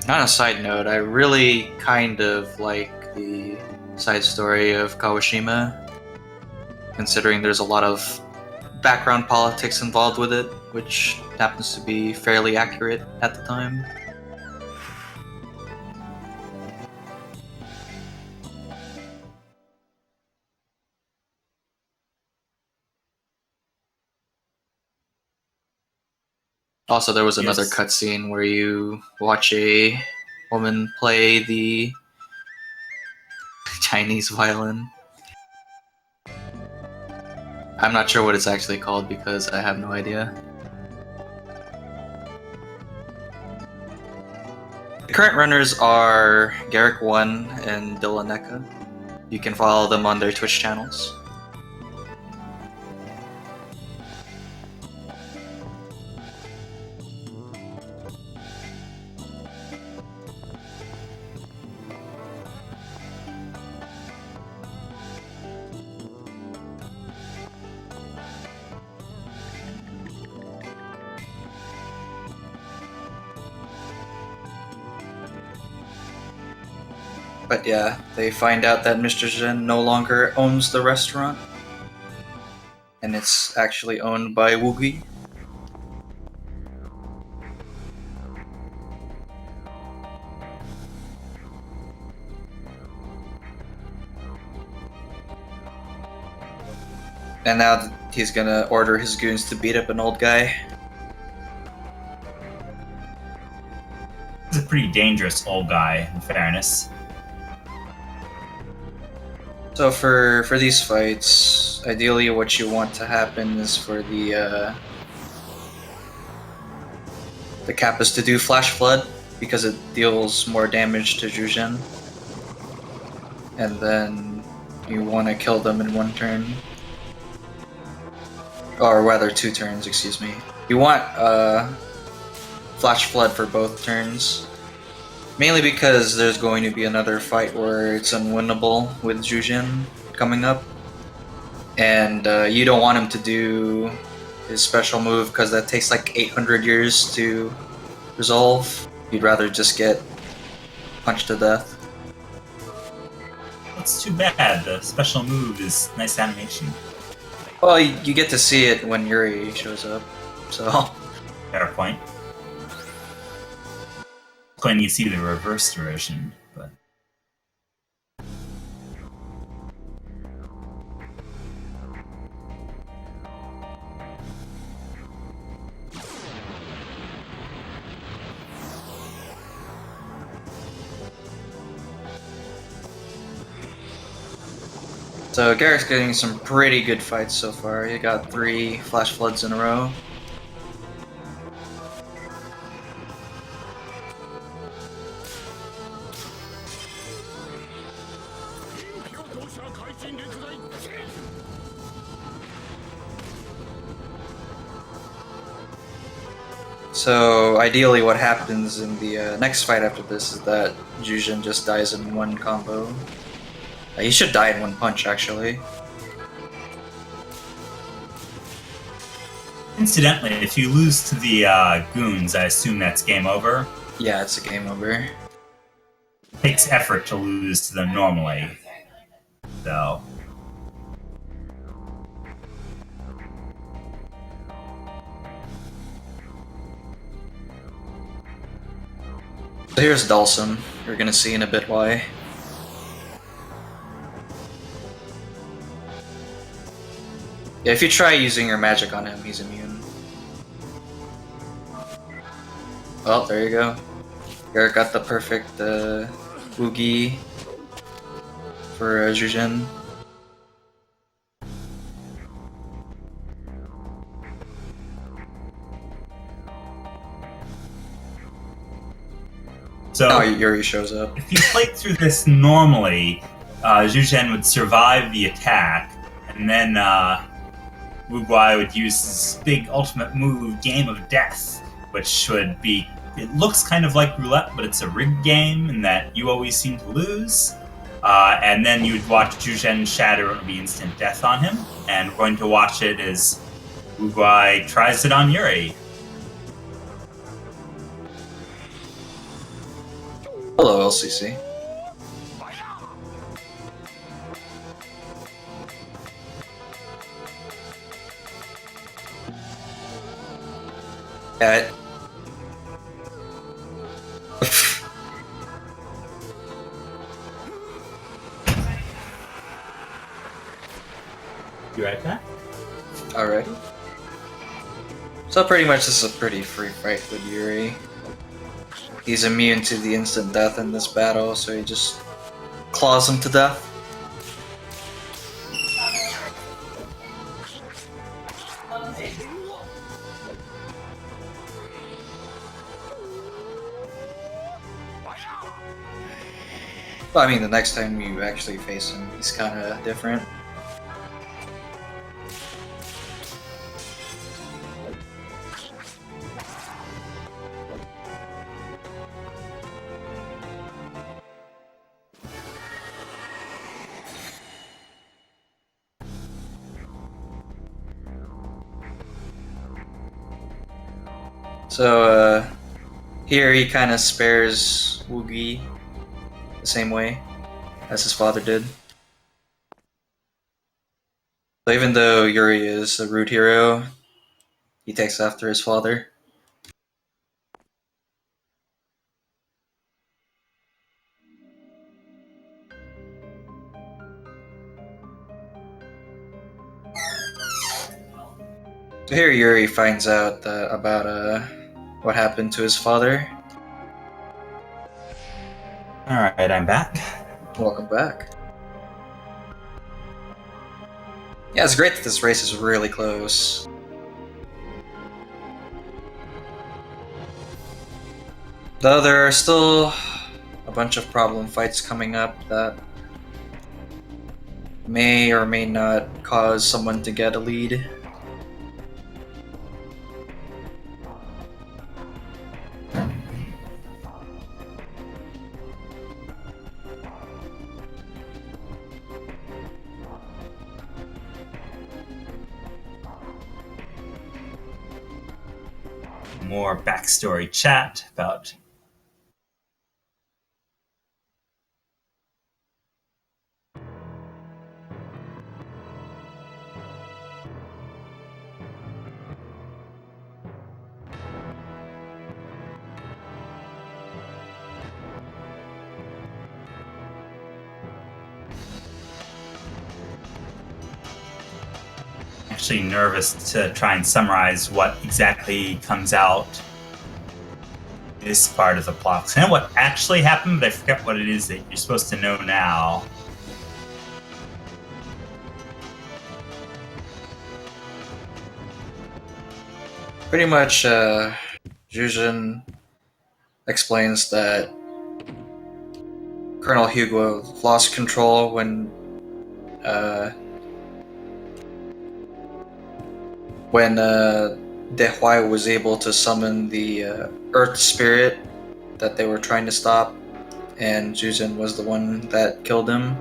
On a side note, I really kind of like the side story of Kawashima, considering there's a lot of background politics involved with it, which happens to be fairly accurate at the time. Also, there was another Yes. cutscene where you watch a woman play the Chinese violin. I'm not sure what it's actually called because I have no idea. The current runners are Garrick1 and Dylaneka. You can follow them on their Twitch channels. But yeah, they find out that Mr. Zhen no longer owns the restaurant. And it's actually owned by Woogie. And now he's gonna order his goons to beat up an old guy. He's a pretty dangerous old guy, in fairness. So for these fights, ideally what you want to happen is for the Kappas to do Flash Flood, because it deals more damage to Zhuzhen. And then you want to kill them in one turn. Or rather 2 turns, excuse me. You want Flash Flood for both turns. Mainly because there's going to be another fight where it's unwinnable with Zhuzhen coming up. And you don't want him to do his special move because that takes like 800 years to resolve. You'd rather just get punched to death. That's too bad. The special move is nice animation. Well, you get to see it when Yuri shows up, so... Fair point. Going to see the reversed version, but So Garrick's getting some pretty good fights so far. He got 3 flash floods in a row. So ideally what happens in the next fight after this is that Jujin just dies in one combo. He should die in one punch, actually. Incidentally, if you lose to the goons, I assume that's game over. Yeah, it's a game over. It takes effort to lose to them normally, though. So here's Dalsum. You're gonna see in a bit why. Yeah, if you try using your magic on him, he's immune. Well, there you go. Garrick got the perfect Woogie for Jujin. So Now Yuri shows up. if you played through this normally, Zhuzhen would survive the attack, and then Wu Guai would use his big ultimate move, Game of Death, which should be... It looks kind of like roulette, but it's a rigged game in that you always seem to lose. And then you'd watch Zhuzhen shatter, it would be instant death on him. And we're going to watch it as Wu Guai tries it on Yuri. Hello, LCC. Yeah. You right back? Alright. So pretty much this is a pretty free fight with Yuri. He's immune to the instant death in this battle, so he just claws him to death. But I mean, the next time you actually face him, he's kind of different. So, here he kind of spares Woogie the same way as his father did. So even though Yuri is a rude hero, he takes after his father. So here Yuri finds out about what happened to his father. Alright, I'm back. Welcome back. Yeah, it's great that this race is really close. Though there are still a bunch of problem fights coming up that may or may not cause someone to get a lead. More backstory chat about actually nervous to try and summarize what exactly comes out this part of the plot. I know what actually happened, but I forget what it is that you're supposed to know now. pretty much, Jujin explains that Colonel Hugo lost control when De Huai was able to summon the Earth Spirit that they were trying to stop, and Jujin was the one that killed him.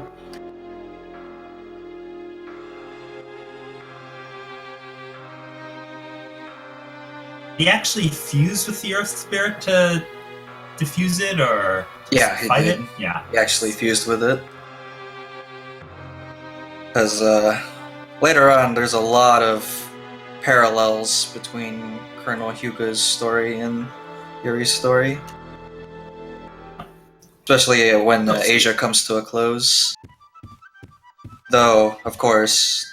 He actually fused with the Earth Spirit to defuse it, or Yeah, he fight did. it? Yeah. He actually fused with it. Because later on, there's a lot of parallels between Colonel Hugo's story and Yuri's story. Especially when Asia comes to a close. Though, of course,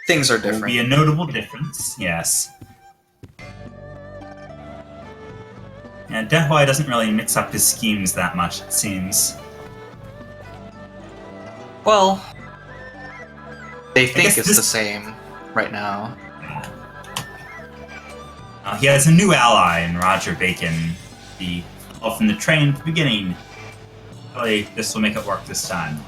things are Will different. be a notable difference, yes. And Dehuai doesn't really mix up his schemes that much, it seems. Well, they think guess it's this- the same right now. He has a new ally in Roger Bacon, the fellow from the train at the beginning. Really, this will make it work this time.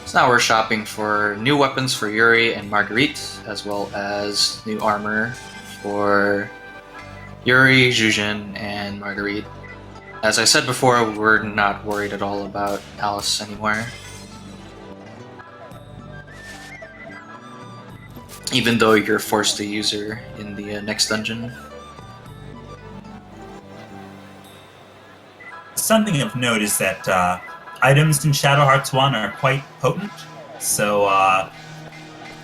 So now we're shopping for new weapons for Yuri and Marguerite, as well as new armor for Yuri, Jujin, and Marguerite. As I said before, we're not worried at all about Alice anymore. Even though you're forced to use her in the next dungeon. Something of note is that items in Shadow Hearts 1 are quite potent. So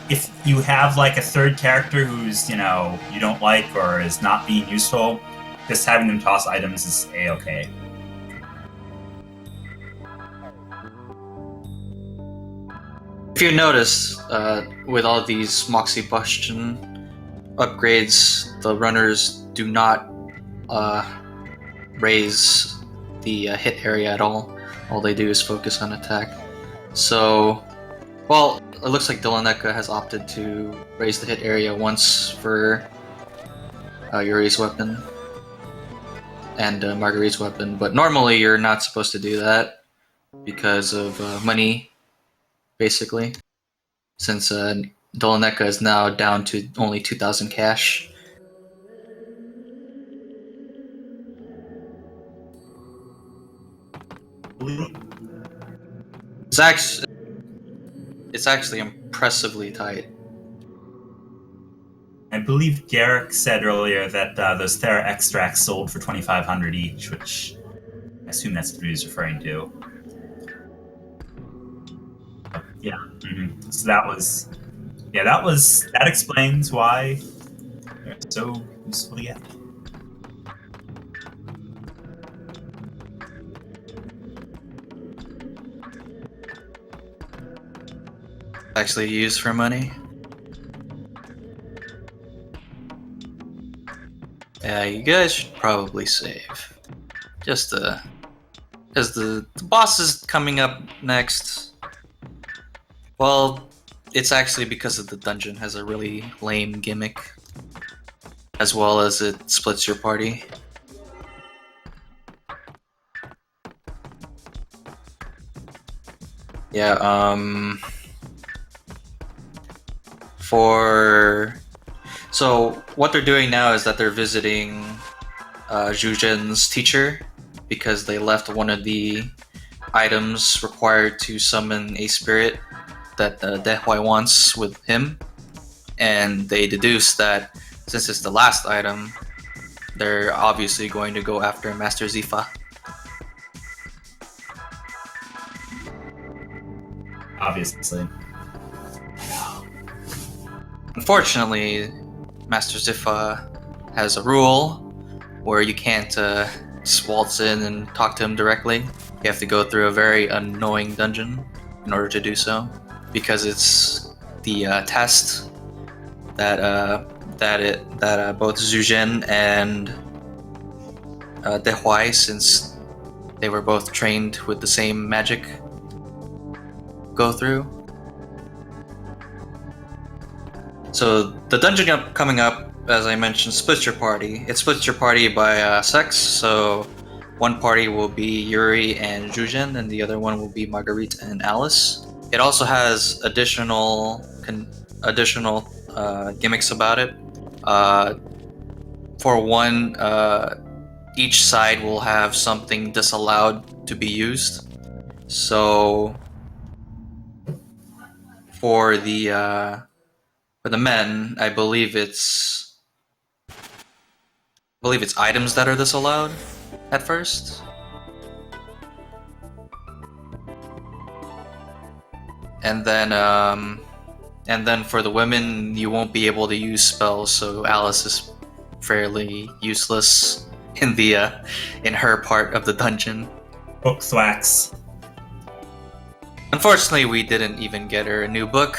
if you have like a third character who's, you don't like or is not being useful, just having them toss items is a-okay. If you notice, with all these Moxie Bastion upgrades, the runners do not raise the hit area at all. All they do is focus on attack. So, well, it looks like Dylaneka has opted to raise the hit area once for Yuri's weapon and Marguerite's weapon, but normally you're not supposed to do that because of money, basically, since Dylaneka is now down to only 2,000 cash. It's actually impressively tight. I believe Garrick said earlier that those Thera extracts sold for 2,500 each, which I assume that's what he was referring to. Yeah. Mm-hmm. So that explains why they're so useful to get. Actually used for money. Yeah, you guys should probably save. Just because the boss is coming up next. Well, it's actually because of the dungeon has a really lame gimmick, as well as it splits your party. Yeah, So what they're doing now is that they're visiting Jujin's teacher because they left one of the items required to summon a spirit that Dehuai wants with him, and they deduce that since it's the last item, they're obviously going to go after Master Zifa. Obviously. Unfortunately, Master Zifa has a rule where you can't just waltz in and talk to him directly. You have to go through a very annoying dungeon in order to do so, because it's the test that both Zuzhen and Dehuai, since they were both trained with the same magic, go through. So the dungeon coming up, as I mentioned, splits your party. It splits your party by sex, so one party will be Yuri and Zuzhen, and the other one will be Marguerite and Alice. It also has additional gimmicks about it. For one, each side will have something disallowed to be used. So for the men, I believe it's items that are disallowed at first. And then for the women, you won't be able to use spells, so Alice is fairly useless in her part of the dungeon. Book thwacks. Unfortunately, we didn't even get her a new book.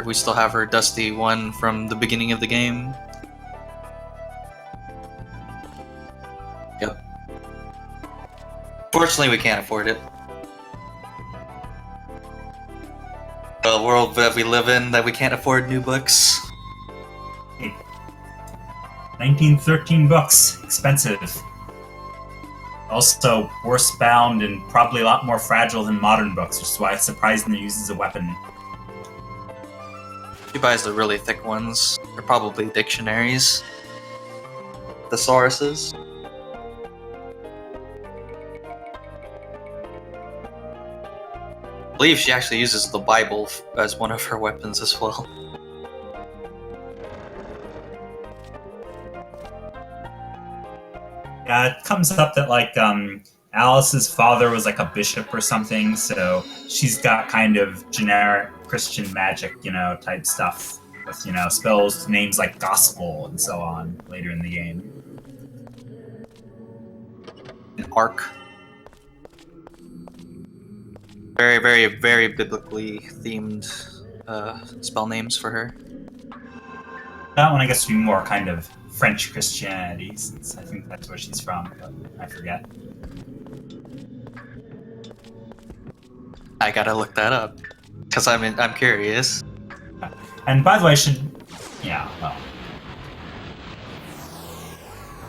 We still have her dusty one from the beginning of the game. Yep. Fortunately, we can't afford it. The world that we live in, that we can't afford new books. 1913 books. Expensive. Also, worse bound and probably a lot more fragile than modern books, which is why it's surprising they're used as a weapon. She buys the really thick ones. They're probably dictionaries. Thesauruses. I believe she actually uses the Bible as one of her weapons as well. Yeah, it comes up that Alice's father was like a bishop or something, so she's got kind of generic Christian magic, type stuff with, spells, names like gospel and so on later in the game. An arc. Very, very, very biblically themed spell names for her. That one, I guess, would be more kind of French Christianity, since I think that's where she's from, but I forget. I gotta look that up, because I'm curious. And by the way,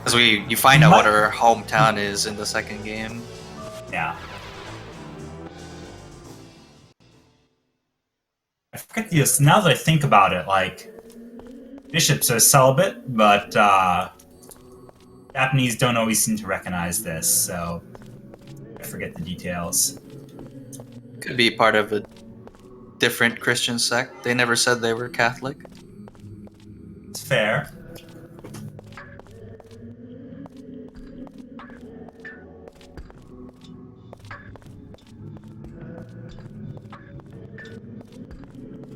because you find out what her hometown is in the second game. Yeah. I forget this. Now that I think about it, bishops are celibate, but Japanese don't always seem to recognize this, so I forget the details. Could be part of a different Christian sect. They never said they were Catholic. It's fair.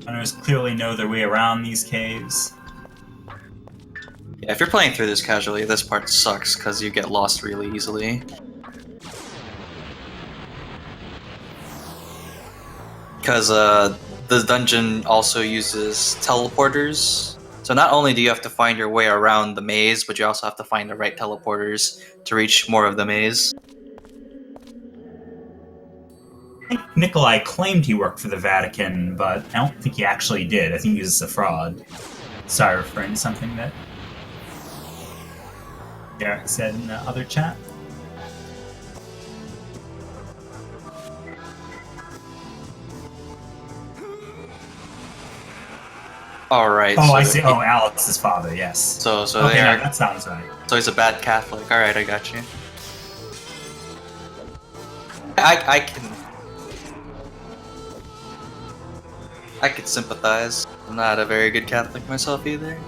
Runners clearly know their way around these caves. Yeah, if you're playing through this casually, this part sucks because you get lost really easily. Because the dungeon also uses teleporters. So not only do you have to find your way around the maze, but you also have to find the right teleporters to reach more of the maze. I think Nikolai claimed he worked for the Vatican, but I don't think he actually did. I think he was a fraud. Sorry, referring to something that Derek said in the other chat. Alright. Oh, so I see. Oh, Alex's father, yes. So okay, they no, are, that sounds right. so he's a bad Catholic. Alright, I got you. I could sympathize. I'm not a very good Catholic myself either.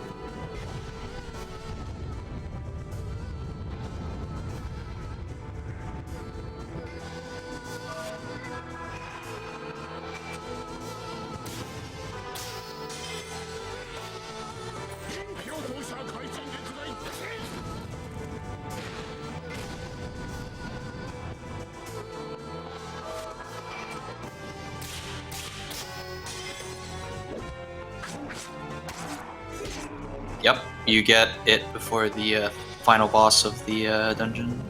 you get it before the final boss of the dungeon.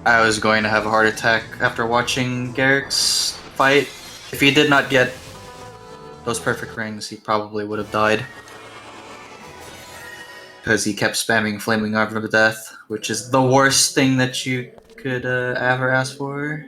I was going to have a heart attack after watching Garrick's fight. If he did not get those perfect rings, he probably would have died. Because he kept spamming Flaming Armor of Death, which is the worst thing that you could ever ask for.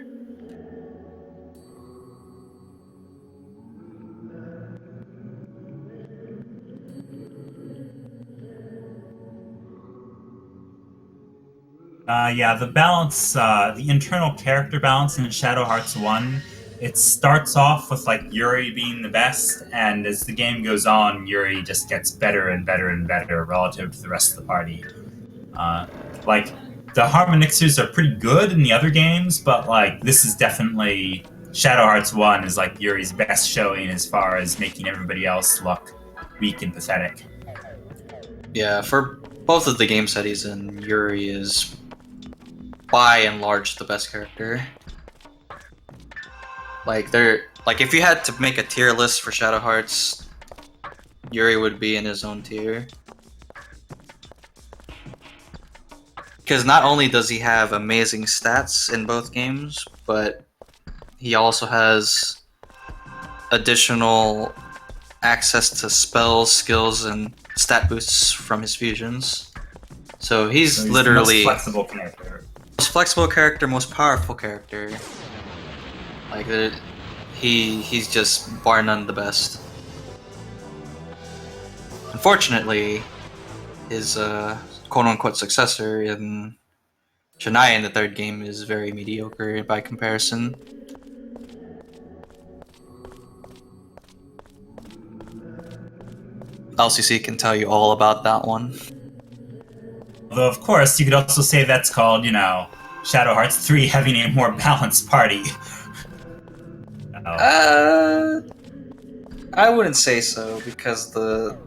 Yeah, the balance, the internal character balance in Shadow Hearts 1, it starts off with like Yuri being the best, and as the game goes on, Yuri just gets better and better and better relative to the rest of the party. Like, the Harmonixers are pretty good in the other games, but like, this is definitely, Shadow Hearts 1 is like Yuri's best showing as far as making everybody else look weak and pathetic. Yeah, for both of the games that he's in, Yuri is by and large the best character. Like if you had to make a tier list for Shadow Hearts, Yuri would be in his own tier. Because not only does he have amazing stats in both games, but he also has additional access to spells, skills, and stat boosts from his fusions. So he's literally the most flexible character. Most flexible character, most powerful character. Like he's just bar none the best. Unfortunately, his quote-unquote successor in Shania in the third game is very mediocre by comparison. LCC can tell you all about that one. Although, of course, you could also say that's called, Shadow Hearts 3 having a more balanced party. I wouldn't say so, because the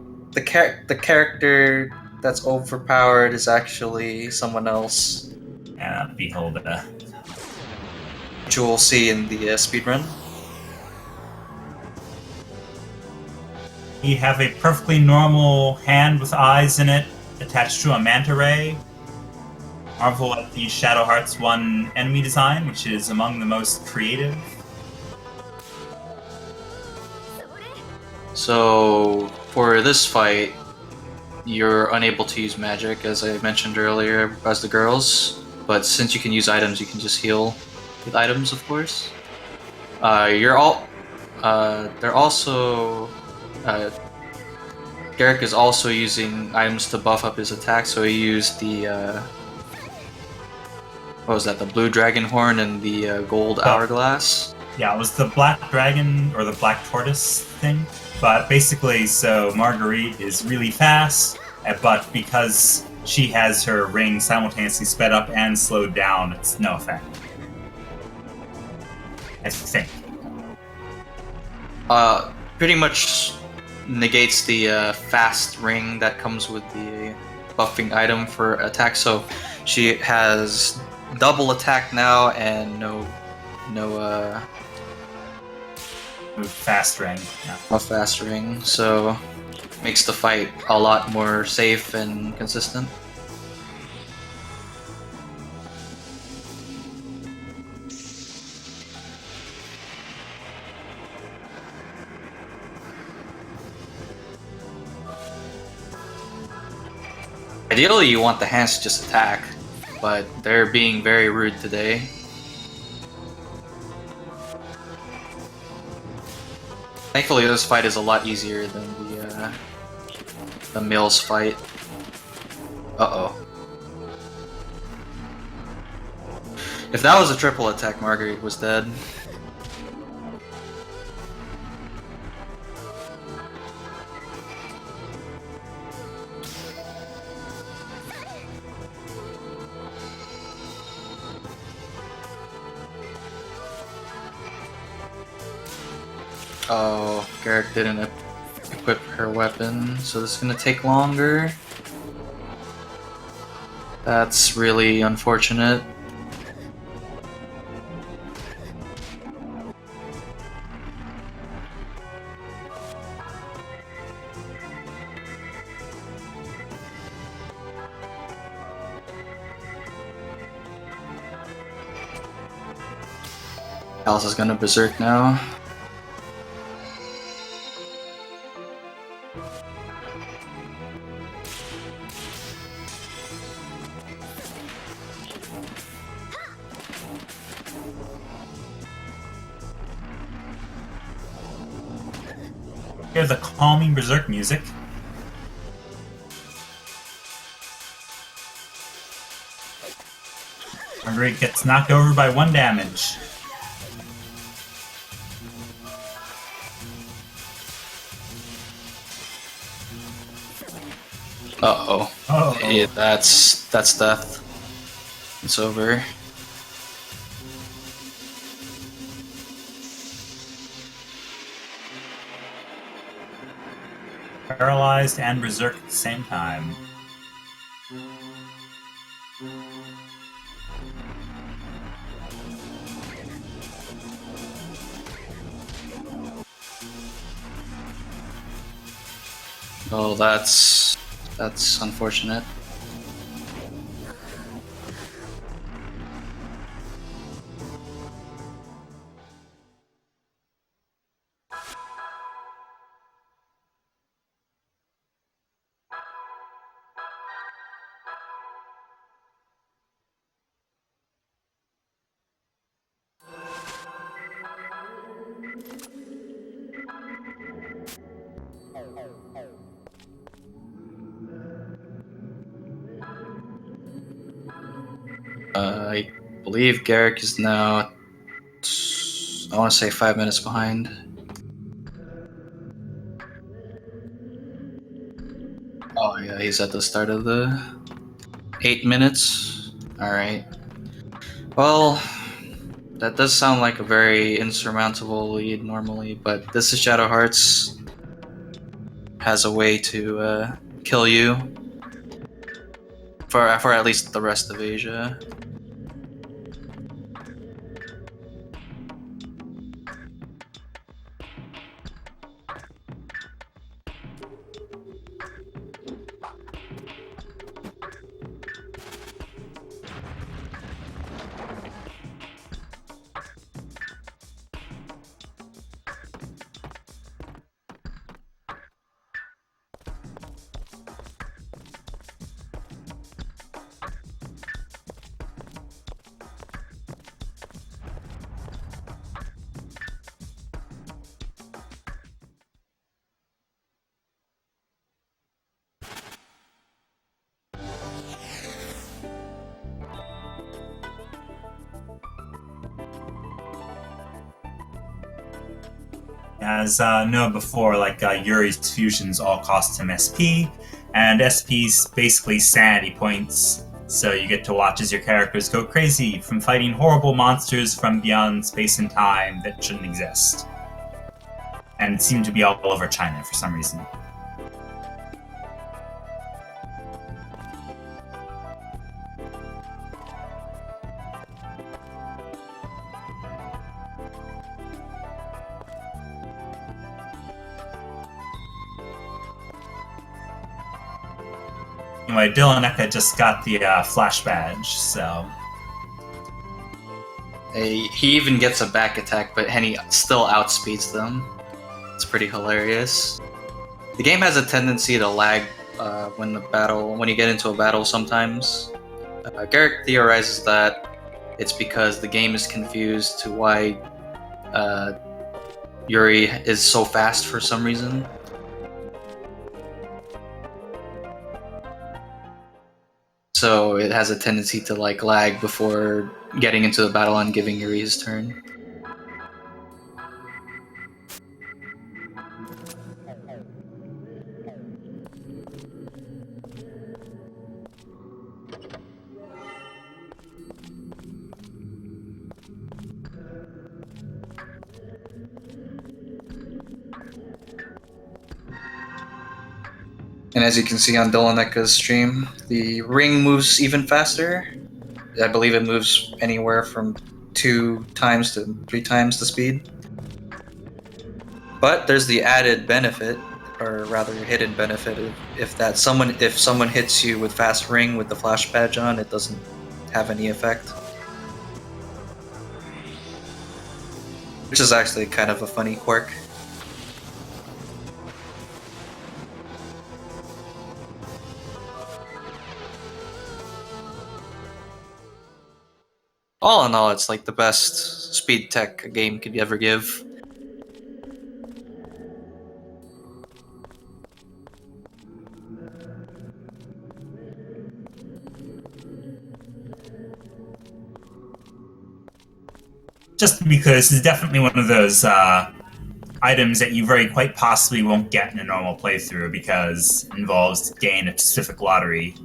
character that's overpowered is actually someone else. Yeah, behold. Which we'll see in the speedrun. You have a perfectly normal hand with eyes in it attached to a manta ray. Marvel at the Shadow Hearts 1 enemy design, which is among the most creative. So, for this fight, you're unable to use magic, as I mentioned earlier, as the girls. But since you can use items, you can just heal with items, of course. They're also... Garrick is also using items to buff up his attack, so he used the... what was that? The blue dragon horn and the gold hourglass? Yeah, it was the black dragon, or the black tortoise thing. But basically, so Marguerite is really fast, but because she has her ring simultaneously sped up and slowed down, it's no effect. I think. Pretty much negates the fast ring that comes with the buffing item for attack, so she has double attack now and no fast ring. Yeah. a fast ring, so makes the fight a lot more safe and consistent. Ideally, you want the hands to just attack, but they're being very rude today. Thankfully, this fight is a lot easier than the Mills fight. Uh-oh. If that was a triple attack, Marguerite was dead. Oh, Garrick didn't equip her weapon, so this is gonna take longer. That's really unfortunate. Alice is gonna berserk now. Hear the calming berserk music. Marguerite gets knocked over by 1 damage. Uh-oh. Oh, Yeah, that's death. It's over. paralyzed and berserk at the same time. Oh, that's unfortunate. I believe Garrick is now, I want to say 5 minutes behind. Oh yeah, he's at the start of the 8 minutes. Alright. Well, that does sound like a very insurmountable lead normally, but this is Shadow Hearts. Has a way to kill you. For at least the rest of Asia. As noted before, like Yuri's fusions all cost him SP, and SP's basically sanity points. So you get to watch as your characters go crazy from fighting horrible monsters from beyond space and time that shouldn't exist, and seem to be all over China for some reason. Anyway, Dylaneka just got the flash badge, so He even gets a back attack, but Henny still outspeeds them. It's pretty hilarious. The game has a tendency to lag when you get into a battle sometimes. Garrick theorizes that it's because the game is confused to why Yuri is so fast for some reason. So it has a tendency to like lag before getting into the battle and giving Yuri his turn. And as you can see on Dylaneka's stream, the ring moves even faster. I believe it moves anywhere from 2 times to 3 times the speed. But there's the added benefit, or rather hidden benefit, if someone hits you with fast ring with the flash badge on, it doesn't have any effect. Which is actually kind of a funny quirk. All in all, it's like the best speed tech a game could ever give. Just because it's definitely one of those items that you very quite possibly won't get in a normal playthrough because it involves gain a specific lottery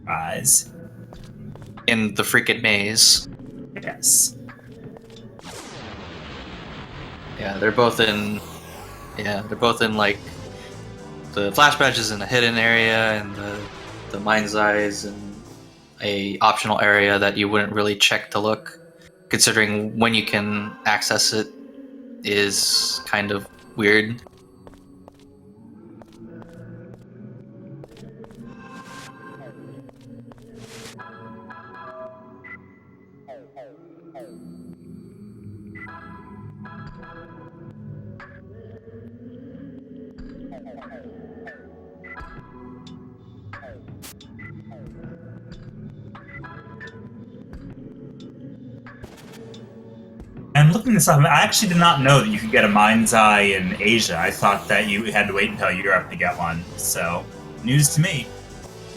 prize. In the freaking maze. Yes. Yeah, they're both in. Yeah, they're both in like the flash badge is in a hidden area, and the mind's eye is in a optional area that you wouldn't really check to look, considering when you can access it is kind of weird. And looking this up, I actually did not know that you could get a mind's eye in Asia. I thought that you had to wait until Europe to get one. So, news to me.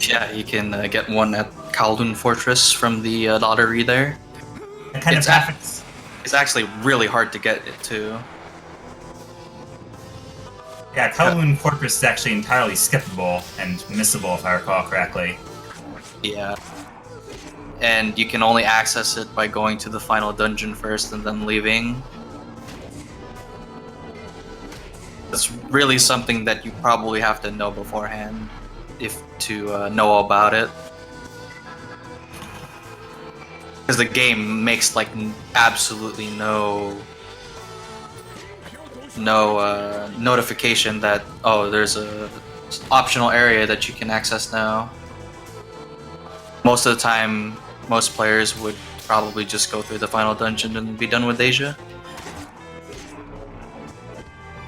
Yeah, you can get one at Kowloon Fortress from the lottery there. That kind It's of graphics. It's actually really hard to get it too. Yeah, Kowloon Fortress is actually entirely skippable and missable, if I recall correctly. Yeah. And you can only access it by going to the final dungeon first and then leaving. It's really something that you probably have to know beforehand if to know about it. Because the game makes like absolutely no notification that, oh, there's a optional area that you can access now. Most of the time, most players would probably just go through the final dungeon and be done with Asia.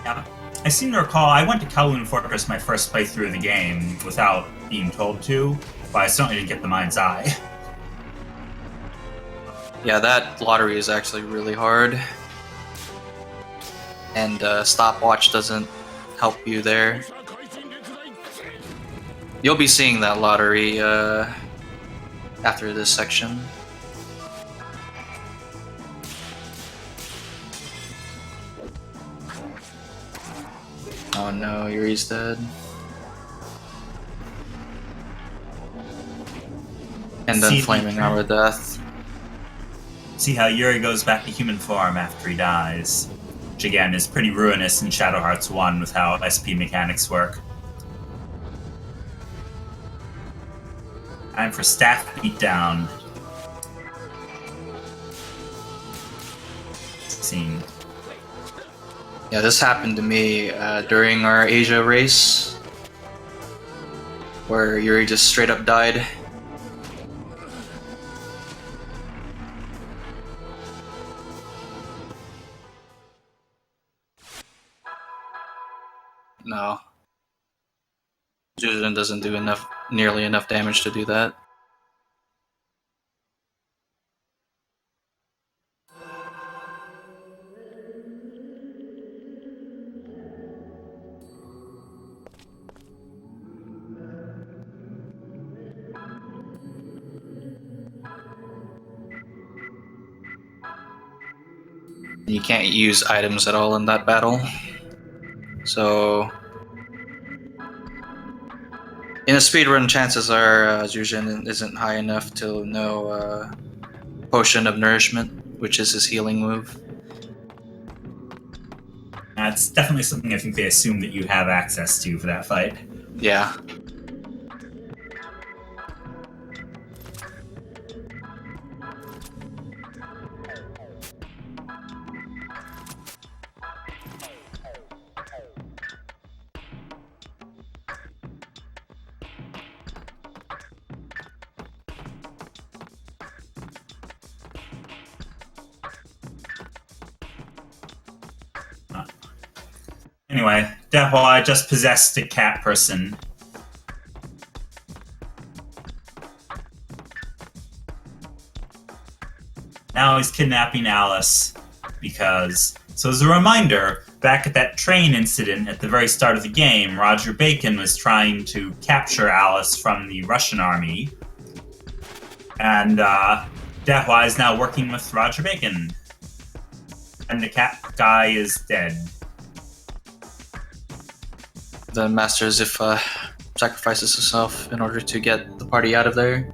Yeah. I seem to recall I went to Kowloon Fortress my first playthrough of the game without being told to, but I certainly didn't get the mind's eye. Yeah, that lottery is actually really hard. And stopwatch doesn't help you there. You'll be seeing that lottery after this section. Oh no, Yuri's dead. And then See, Flaming Hour Death. See how Yuri goes back to human form after he dies. Which again is pretty ruinous in Shadow Hearts 1 with how SP mechanics work. Time for staff beatdown. Scene. Yeah, this happened to me during our Asia race, where Yuri just straight up died. No. Jujin doesn't do nearly enough damage to do that. You can't use items at all in that battle. So, in a speedrun, chances are Jujin isn't high enough to know Potion of Nourishment, which is his healing move. That's definitely something I think they assume that you have access to for that fight. Yeah. Anyway, Deathwall just possessed a cat person. Now he's kidnapping Alice because... So as a reminder, back at that train incident at the very start of the game, Roger Bacon was trying to capture Alice from the Russian army. And Deathwall is now working with Roger Bacon. And the cat guy is dead. The Master Zif sacrifices himself in order to get the party out of there.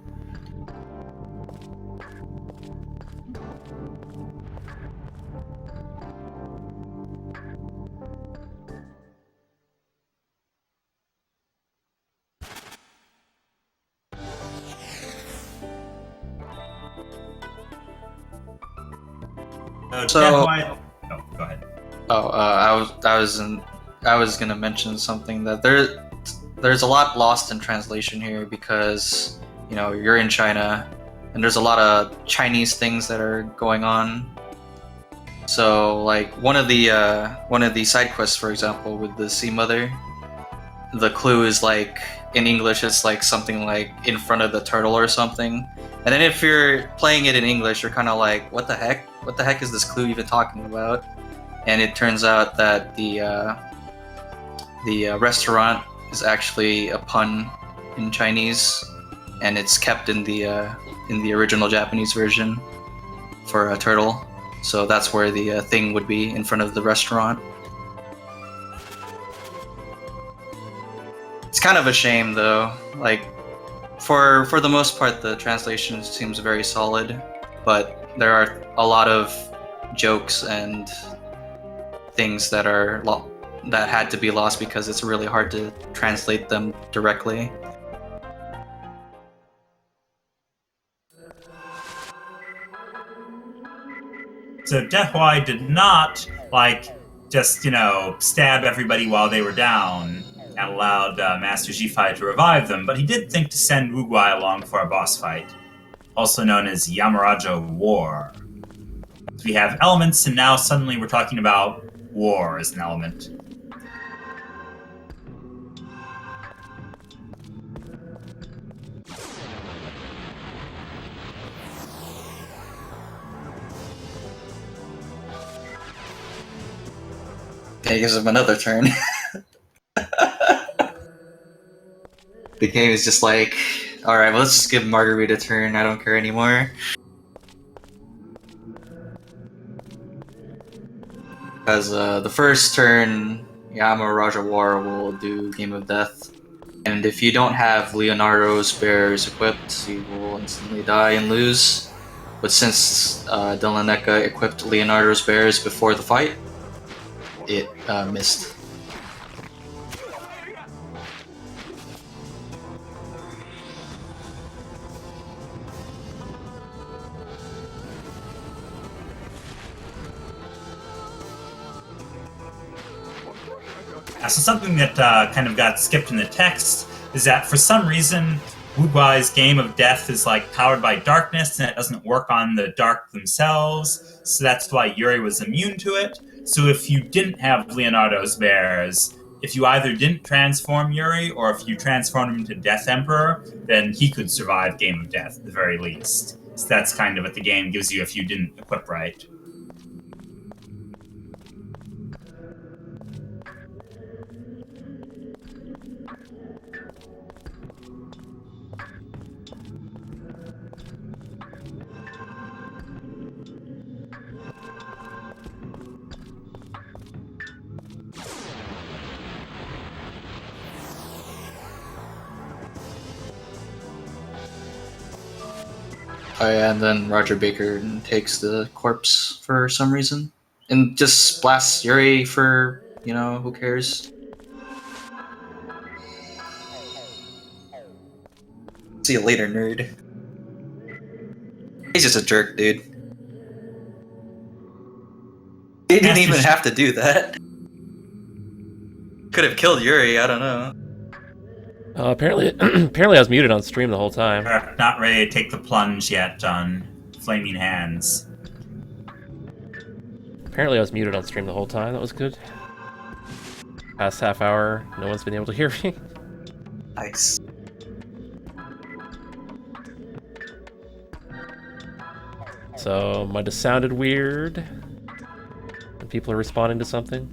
So- Deathwall... Oh, go ahead. Oh, I was gonna mention something that there's a lot lost in translation here because you're in China and there's a lot of Chinese things that are going on. So like one of the side quests, for example, with the Sea Mother, the clue is like in English it's like something like in front of the turtle or something. And then if you're playing it in English, you're kind of like, what the heck? What the heck is this clue even talking about? And it turns out that the restaurant is actually a pun in Chinese, and it's kept in the original Japanese version for a turtle. So that's where the thing would be, in front of the restaurant. It's kind of a shame, though. Like, for the most part, the translation seems very solid, but there are a lot of jokes and things that that had to be lost because it's really hard to translate them directly. So Deathwall did not just stab everybody while they were down and allowed Master Ji-Fi to revive them, but he did think to send Wu Guai along for a boss fight, also known as Yamaraja War. So we have elements, and now suddenly we're talking about war as an element. Okay, gives him another turn. The game is just like, alright, well, let's just give Marguerite a turn, I don't care anymore. Because the first turn, Yamaraja War will do Game of Death. And if you don't have Leonardo's bears equipped, you will instantly die and lose. But since Dylaneka equipped Leonardo's bears before the fight, it missed. So something that kind of got skipped in the text is that for some reason Wu Guai's Game of Death is powered by darkness and it doesn't work on the dark themselves, so that's why Yuri was immune to it. So if you didn't have Leonardo's bears, if you either didn't transform Yuri or if you transformed him into Death Emperor, then he could survive Game of Death at the very least. So that's kind of what the game gives you if you didn't equip right. Oh yeah, and then Roger Baker takes the corpse for some reason. and just blast Yuri for, who cares? See you later, nerd. He's just a jerk, dude. He didn't even have to do that. Could have killed Yuri, I don't know. Apparently, apparently I was muted on stream the whole time. Not ready to take the plunge yet on Flaming Hands. Apparently I was muted on stream the whole time. That was good. Past half hour, no one's been able to hear me. Nice. So, might have sounded weird. And people are responding to something.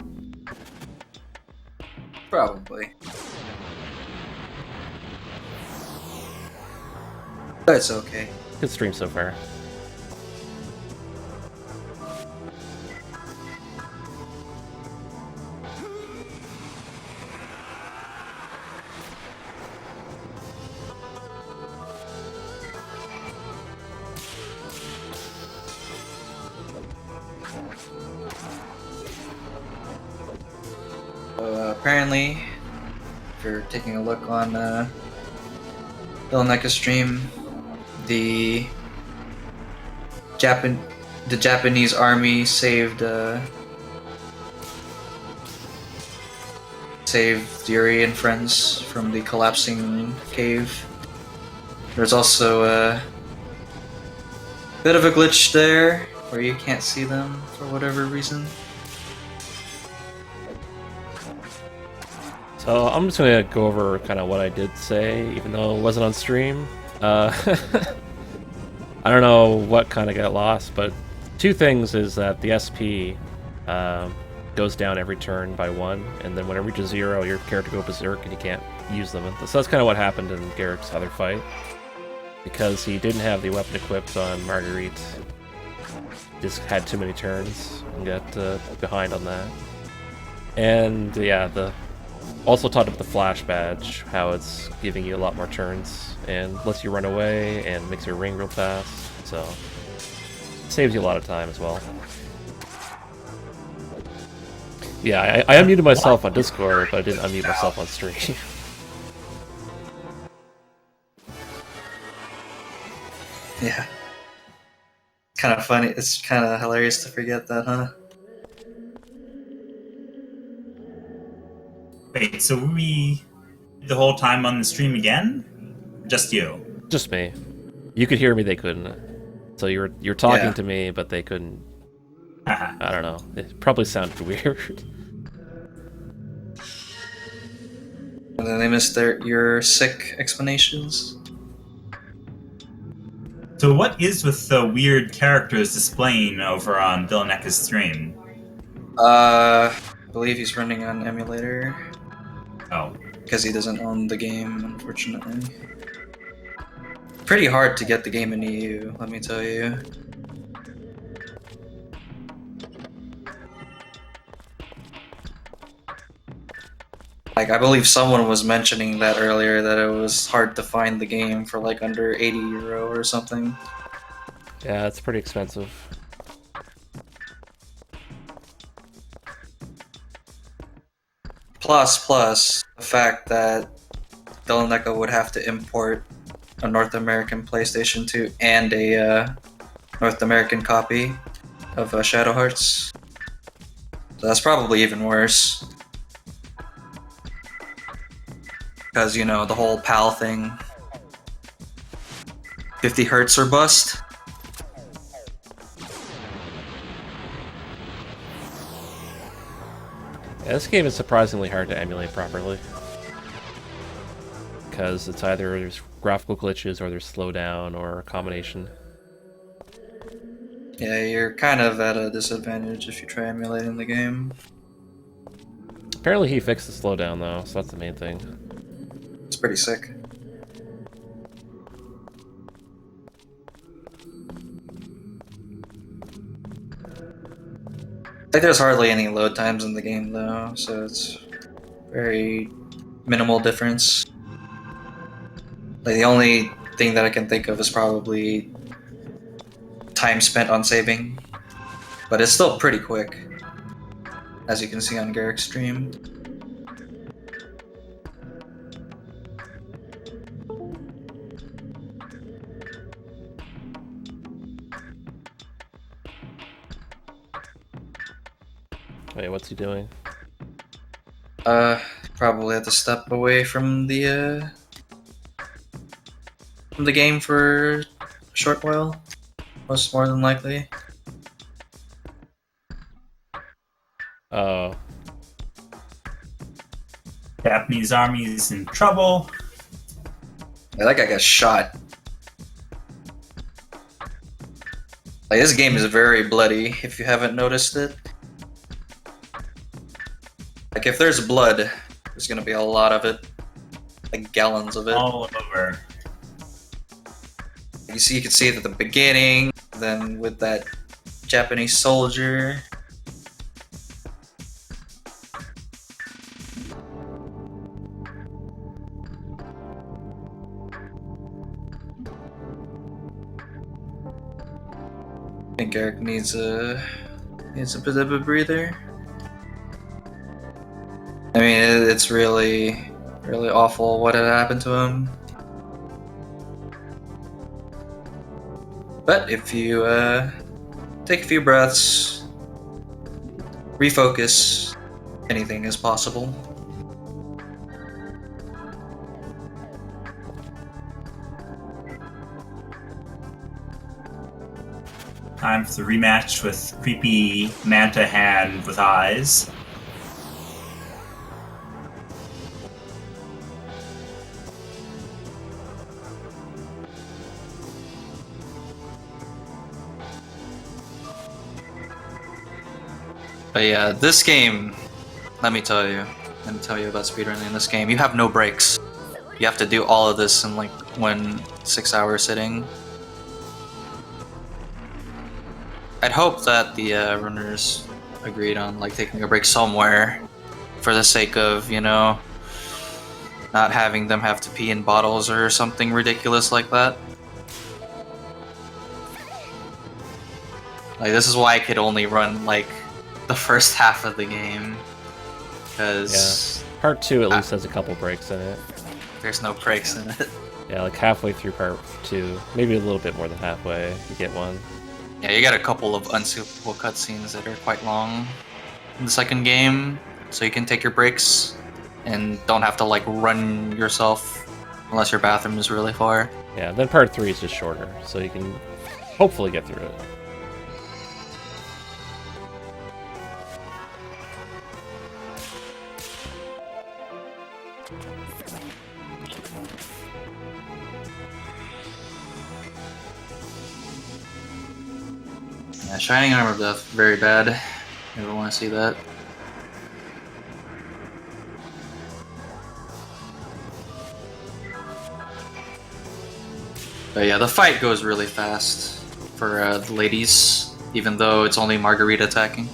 Probably. But it's okay. Good stream so far. Apparently, if you're taking a look on Dylaneka stream, the Japanese army saved Yuri and friends from the collapsing cave. There's also a bit of a glitch there where you can't see them for whatever reason. So I'm just gonna go over kind of what I did say, even though it wasn't on stream. I don't know what kind of got lost, but two things is that the SP goes down every turn by 1, and then when it reaches 0, your character goes berserk and you can't use them. So that's kind of what happened in Garrick's other fight. Because he didn't have the weapon equipped on Marguerite, just had too many turns and got behind on that. And yeah, also talked about the flash badge, how it's giving you a lot more turns and lets you run away and makes your ring real fast, so saves you a lot of time as well. Yeah, I unmuted myself on Discord, but I didn't unmute myself on stream. Yeah. Kind of funny. It's kind of hilarious to forget that, huh? Wait, so were we the whole time on the stream again? Just you? Just me. You could hear me, they couldn't. So you're talking Yeah. to me, but they couldn't. Haha. I don't know. It probably sounded weird. And then they missed your sick explanations. So what is with the weird characters displaying over on Dylaneka's stream? I believe he's running on emulator Oh. because he doesn't own the game, unfortunately. Pretty hard to get the game in EU, let me tell you. Like, I believe someone was mentioning that earlier, that it was hard to find the game for like under €80 or something. Yeah, it's pretty expensive. Plus, the fact that Dylaneka would have to import a North American PlayStation 2 and a North American copy of Shadow Hearts. So that's probably even worse. Because, you know, the whole PAL thing. 50 hertz or bust. Yeah, this game is surprisingly hard to emulate properly. Because it's either there's graphical glitches or there's slowdown or a combination. Yeah, you're kind of at a disadvantage if you try emulating the game. Apparently he fixed the slowdown though, so that's the main thing. It's pretty sick. Like, there's hardly any load times in the game though, so it's very minimal difference. Like, the only thing that I can think of is probably time spent on saving, but it's still pretty quick. as you can see on Garrick's stream. Wait, what's he doing? Probably have to step away from the game for a short while. Most more than likely. Oh, Japanese army is in trouble. Yeah, that guy got shot. Like, this game is very bloody, if you haven't noticed it. Like, if there's blood, there's gonna be a lot of it. Like, gallons of it. All over. You can see it at the beginning, then with that Japanese soldier. I think Eric needs a bit of a breather. I mean, it's really awful what had happened to him. But if you take a few breaths, refocus, anything is possible. Time for the rematch with creepy manta hand with eyes. But yeah, this game, let me tell you about speedrunning in this game. You have no breaks. You have to do all of this in like 1 6-hour sitting. I'd hope that the runners agreed on like taking a break somewhere for the sake of, you know, not having them have to pee in bottles or something ridiculous like that. Like, this is why I could only run like the first half of the game, because part 2 at least has a couple breaks in it. there's no breaks in it. Yeah, like halfway through part 2, maybe a little bit more than halfway, you get one. Yeah, you got a couple of unskippable cutscenes that are quite long in the second game, so you can take your breaks and don't have to like run yourself unless your bathroom is really far. Yeah, then part 3 is just shorter, so you can hopefully get through it. Yeah, Shining Armor of Death, very bad. Never want to see that. But yeah, the fight goes really fast for the ladies, even though it's only Margarita attacking.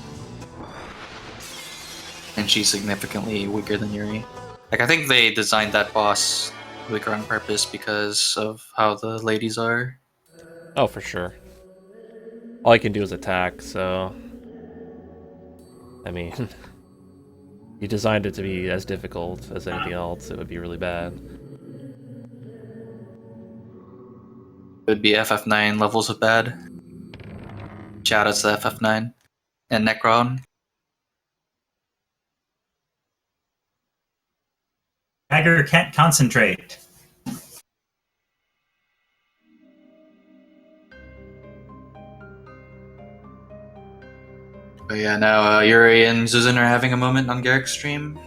And she's significantly weaker than Yuri. Like, I think they designed that boss weaker on purpose because of how the ladies are. Oh, for sure. All I can do is attack, so... I mean... you designed it to be as difficult as anything else, it would be really bad. It would be FF9 levels of bad. Shoutouts to FF9 and Necron. Dagger can't concentrate. But yeah, now Yuri and Susan are having a moment on Garrick's stream,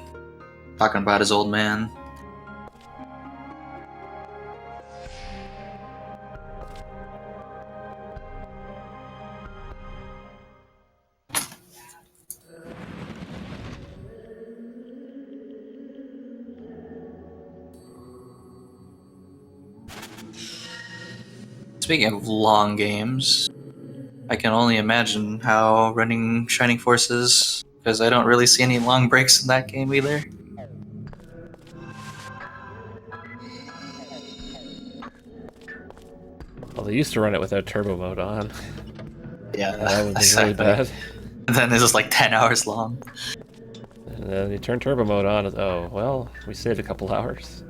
talking about his old man. Speaking of long games, I can only imagine how running Shining Force is, because I don't really see any long breaks in that game either. Well, they used to run it without turbo mode on. Yeah, That would be really bad. And then this is like 10 hours long. And then you turn turbo mode on. Oh, well, we saved a couple hours.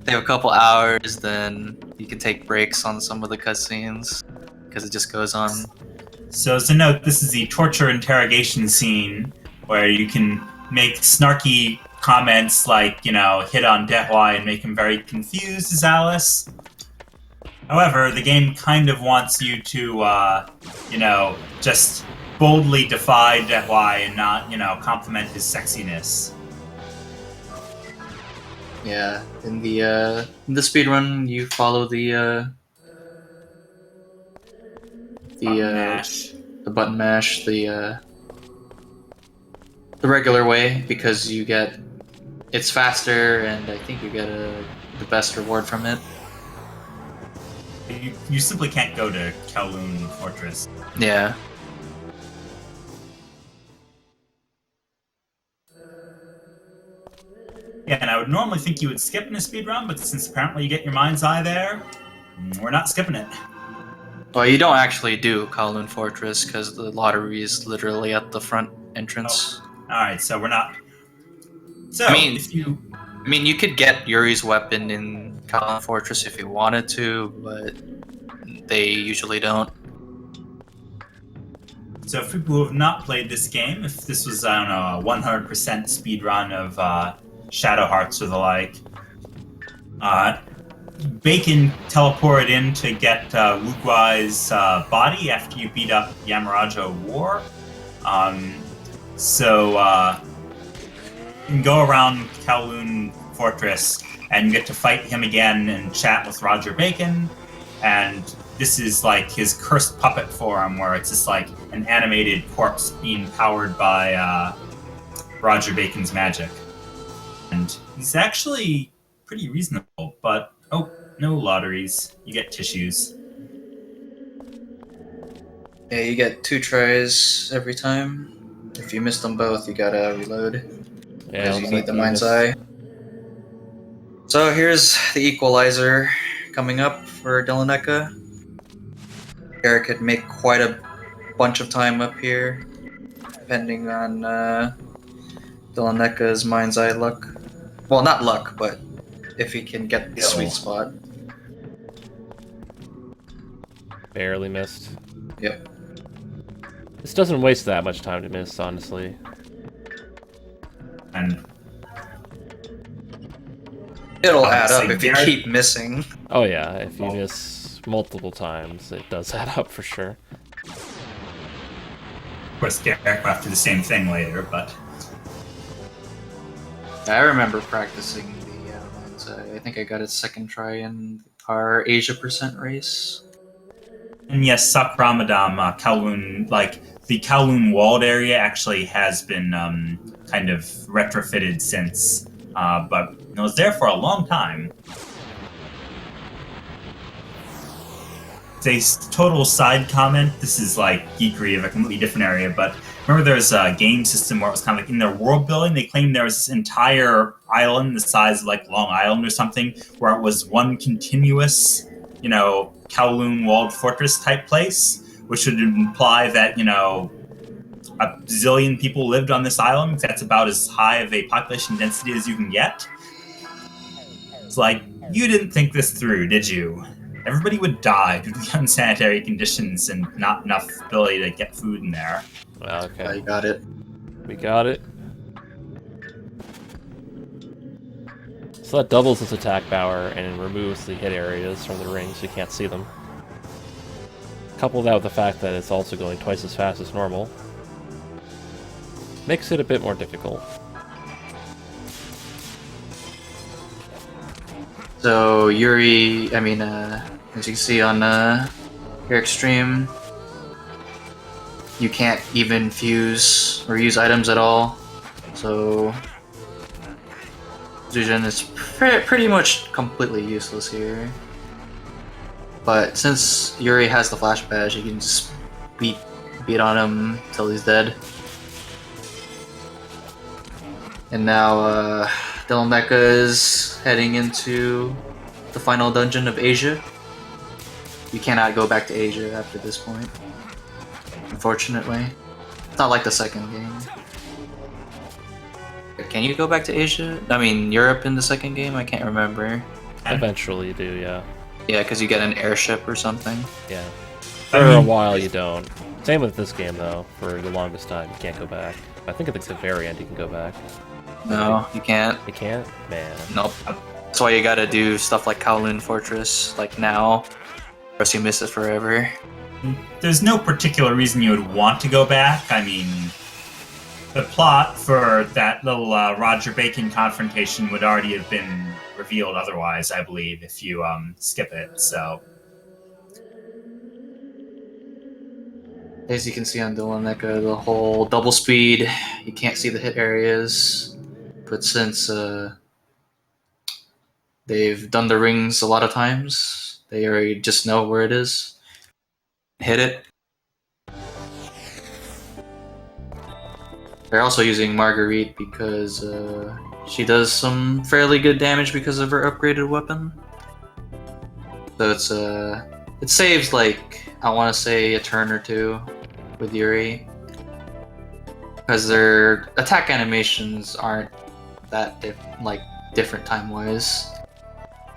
They have a couple hours, then you can take breaks on some of the cutscenes because it just goes on. So as a note, this is the torture interrogation scene where you can make snarky comments like, hit on Dehwai and make him very confused as Alice. However, the game kind of wants you to, just boldly defy Dehwai and not, compliment his sexiness. Yeah, in the speedrun, you follow the Mash. the button mash, the regular way, because it's faster, and I think you get the best reward from it. You simply can't go to Kowloon Fortress. Yeah. Yeah, and I would normally think you would skip in a speedrun, but since apparently you get your mind's eye there, we're not skipping it. Well, you don't actually do Kowloon Fortress because the lottery is literally at the front entrance. Alright, so we're not... So, I mean, if you... you could get Yuri's weapon in Kowloon Fortress if you wanted to, but they usually don't. So for people who have not played this game, if this was, I don't know, a 100% speedrun of Shadow Hearts or the like, Bacon teleported in to get Wuguai's body after you beat up Yamarajo War. So you can go around Kowloon Fortress and you get to fight him again and chat with Roger Bacon. And this is like his cursed puppet form, where it's just like an animated corpse being powered by Roger Bacon's magic. And he's actually pretty reasonable, but no lotteries. You get tissues. Yeah, you get 2 tries every time. If you miss them both, you gotta reload. Yeah, Because you looks need like the you mind's missed- eye. So here's the equalizer coming up for Dylaneka. Eric could make quite a bunch of time up here, depending on Dylaneka's mind's eye luck. Well, not luck, but if he can get the sweet spot. Barely missed. Yep. This doesn't waste that much time to miss, honestly. And It'll add up Honestly, if you Garrett- keep missing. Oh yeah, if you miss multiple times, it does add up for sure. of course, Garrett will have to do the same thing later, but... I remember practicing the mind's eye. I think I got it second try in our Asia % race. And yes, Sakramadam, Kowloon, the Kowloon walled area actually has been kind of retrofitted since, but it was there for a long time. It's a total side comment. This is like geekery of a completely different area, but remember there's a game system where it was kind of like in their world building, they claimed there was this entire island the size of like Long Island or something, where it was one continuous, Kowloon walled fortress type place, which would imply that, a zillion people lived on this island. That's about as high of a population density as you can get. It's like, you didn't think this through, did you? Everybody would die due to the unsanitary conditions and not enough ability to get food in there. Well, I okay, got it. we got it. So that doubles its attack power and removes the hit areas from the ring so you can't see them. Couple that with the fact that it's also going twice as fast as normal. Makes it a bit more difficult. So Yuri, as you can see on Eric's stream, you can't even fuse or use items at all. So Zujin is pretty much completely useless here. But since Yuri has the flash badge, you can just beat on him till he's dead. And now Dylaneka is heading into the final dungeon of Asia. You cannot go back to Asia after this point, unfortunately. It's not like the second game. Can you go back to Asia? I mean, Europe in the second game? I can't remember. Eventually you do, yeah. Yeah, because you get an airship or something. Yeah. I For a mean- while you don't. Same with this game though. For the longest time you can't go back. I think at the very end you can go back. No, you can't. You can't? Man. Nope. That's why you gotta do stuff like Kowloon Fortress, like now, or else you miss it forever. There's no particular reason you would want to go back. I mean, the plot for that little Roger Bacon confrontation would already have been revealed otherwise, I believe, if you skip it. So, As you can see on Dylaneka, the whole double speed, you can't see the hit areas. But since they've done the rings a lot of times, they already just know where it is. Hit it. They're also using Marguerite because she does some fairly good damage because of her upgraded weapon. So it saves like, I want to say a turn or two with Yuri, because their attack animations aren't that different time wise.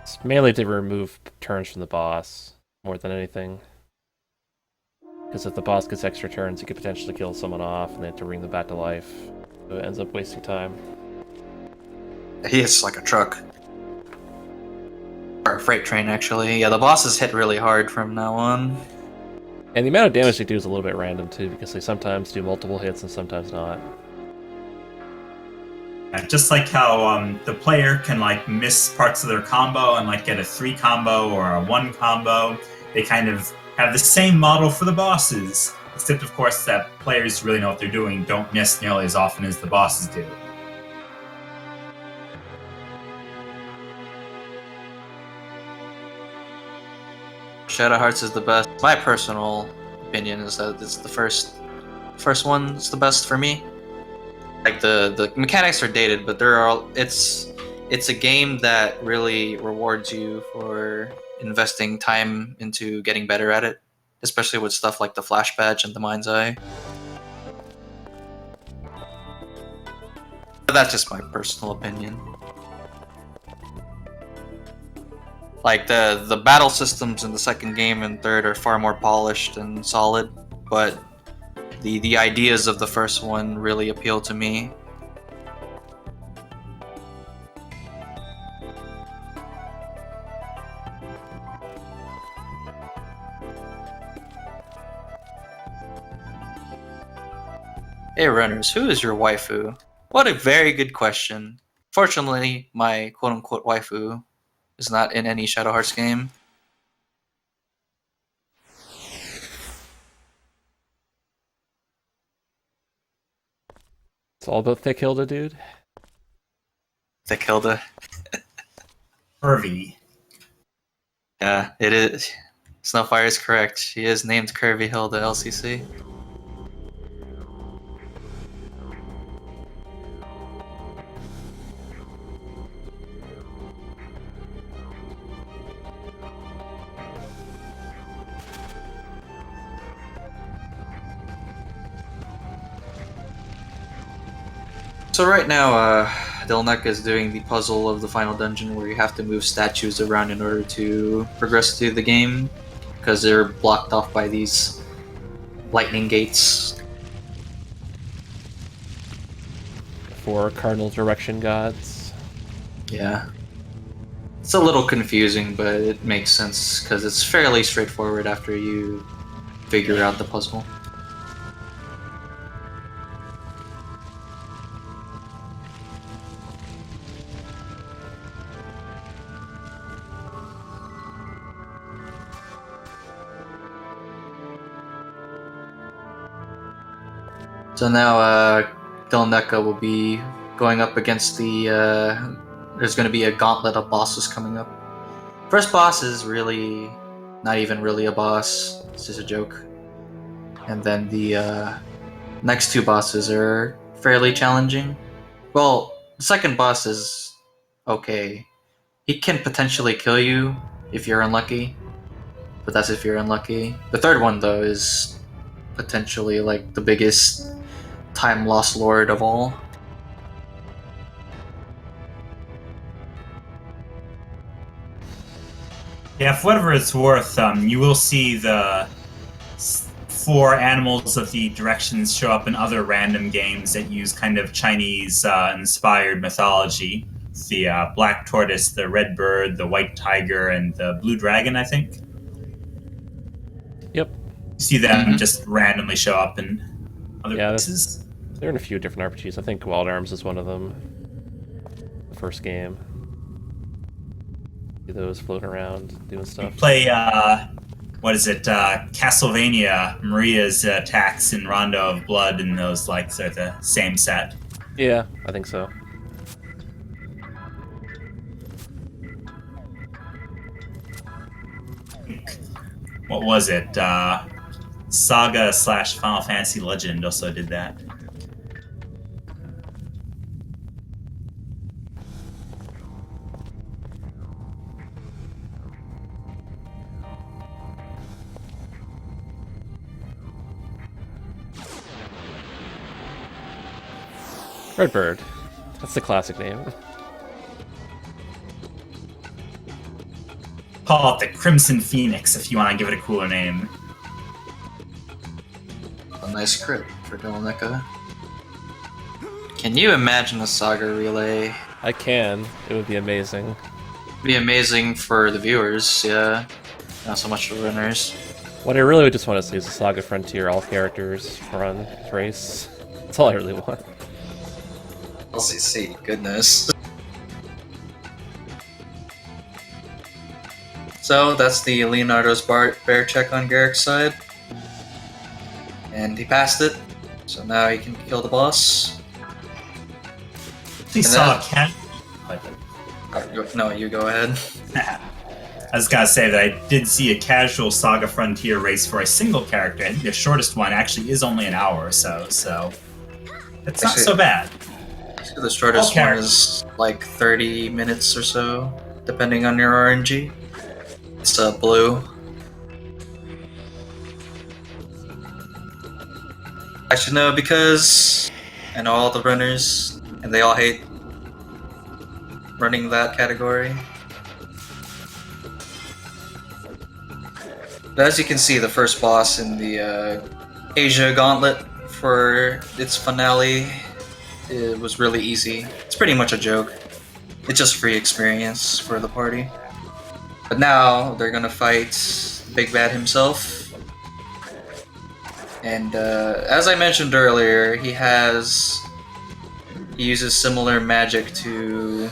It's mainly to remove turns from the boss more than anything. Because if the boss gets extra turns, you could potentially kill someone off and they have to bring them back to life. So it ends up wasting time. He hits like a truck. Or a freight train, actually. Yeah, the bosses hit really hard from now on. And the amount of damage they do is a little bit random too, because they sometimes do multiple hits and sometimes not. just like how the player can like miss parts of their combo and like get a 3 combo or a 1 combo, they kind of have the same model for the bosses, except of course that players who really know what they're doing don't miss nearly as often as the bosses do. Shadow Hearts is the best. My personal opinion is that it's the first one's the best for me. Like the mechanics are dated, but it's a game that really rewards you for investing time into getting better at it, especially with stuff like the Flash Badge and the Mind's Eye. But that's just my personal opinion. Like the battle systems in the second game and third are far more polished and solid, but the ideas of the first one really appeal to me. Hey runners, who is your waifu? What a very good question. Fortunately, my quote-unquote waifu is not in any Shadow Hearts game. It's all about Thick Hilda, dude. Thick Hilda. Curvy. Yeah, it is. Snowfire is correct. She is named Curvy Hilda LCC. So right now, Dylaneka is doing the puzzle of the final dungeon where you have to move statues around in order to progress through the game, because they're blocked off by these lightning gates. 4 cardinal direction gods. Yeah. It's a little confusing, but it makes sense because it's fairly straightforward after you figure out the puzzle. So now Dylaneka will be going up against the... there's going to be a gauntlet of bosses coming up. First boss is really not even really a boss. It's just a joke. And then the next 2 bosses are fairly challenging. Well, the second boss is okay. He can potentially kill you if you're unlucky. But that's if you're unlucky. The third one, though, is potentially like the biggest time loss lord of all. Yeah, for whatever it's worth, you will see the 4 animals of the directions show up in other random games that use kind of Chinese inspired mythology. The black tortoise, the red bird, the white tiger, and the blue dragon, I think. Yep. You see them just randomly show up in other Yeah, places. they're in a few different RPGs. I think Wild Arms is one of them. The first game. See those floating around, doing stuff. Play, what is it, Castlevania, Maria's attacks in Rondo of Blood, and those, like, are the same set. Yeah, I think so. What was it? Saga / Final Fantasy Legend also did that. Redbird. That's the classic name. Call it the Crimson Phoenix if you want to give it a cooler name. A nice crit for Dylaneka. Can you imagine a Saga relay? I can. It would be amazing. It'd be amazing for the viewers, yeah. Not so much the runners. What I really would just want to see is a Saga Frontier all characters run race. That's all I really want. LCC, goodness. So that's the Leonardo's bear check on Garrick's side. And he passed it. So now he can kill the boss. We saw a cat. No, you go ahead. I was gonna say that I did see a casual Saga Frontier race for a single character. I think the shortest one actually is only an hour or so, so it's not so bad. The shortest one is like 30 minutes or so, depending on your RNG. It's blue. I should know because I know all the runners, and they all hate running that category. But as you can see, the first boss in the Asia Gauntlet for its finale, it was really easy. It's pretty much a joke. It's just free experience for the party. But now they're gonna fight Big Bad himself. And as I mentioned earlier, he uses similar magic to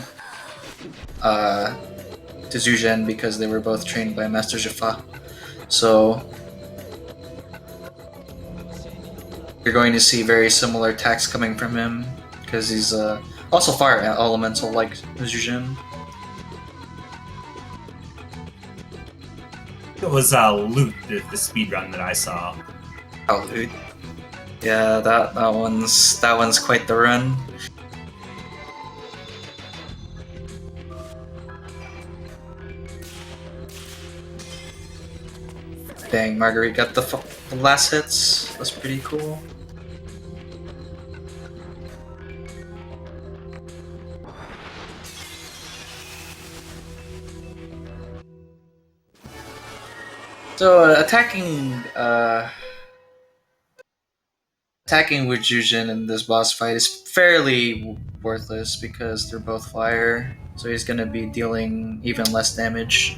Zuzhen because they were both trained by Master Jaffa. So you're going to see very similar attacks coming from him because he's also fire elemental like Zuzhen. It was Loot, the speedrun that I saw. Oh, dude. Yeah, that one's quite the run. Dang, Marguerite got the last hits. That's pretty cool. So attacking with Jujin in this boss fight is fairly worthless because they're both fire, so he's gonna be dealing even less damage.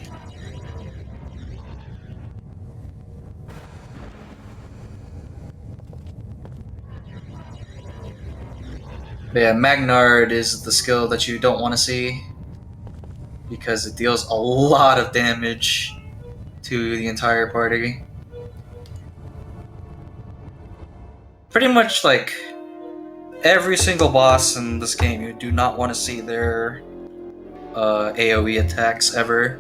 But yeah, Magnard is the skill that you don't want to see because it deals a lot of damage to the entire party. Pretty much like every single boss in this game, you do not want to see their AoE attacks ever.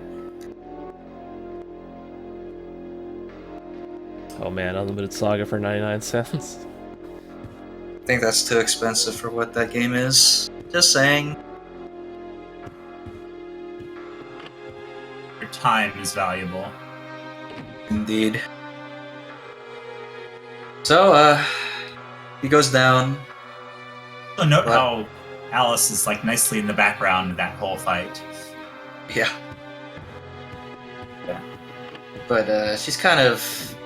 Oh man, Unlimited Saga for 99 cents. I think that's too expensive for what that game is. Just saying. Your time is valuable. Indeed. So, he goes down. So note how Alice is like nicely in the background of that whole fight. Yeah. but she's kind of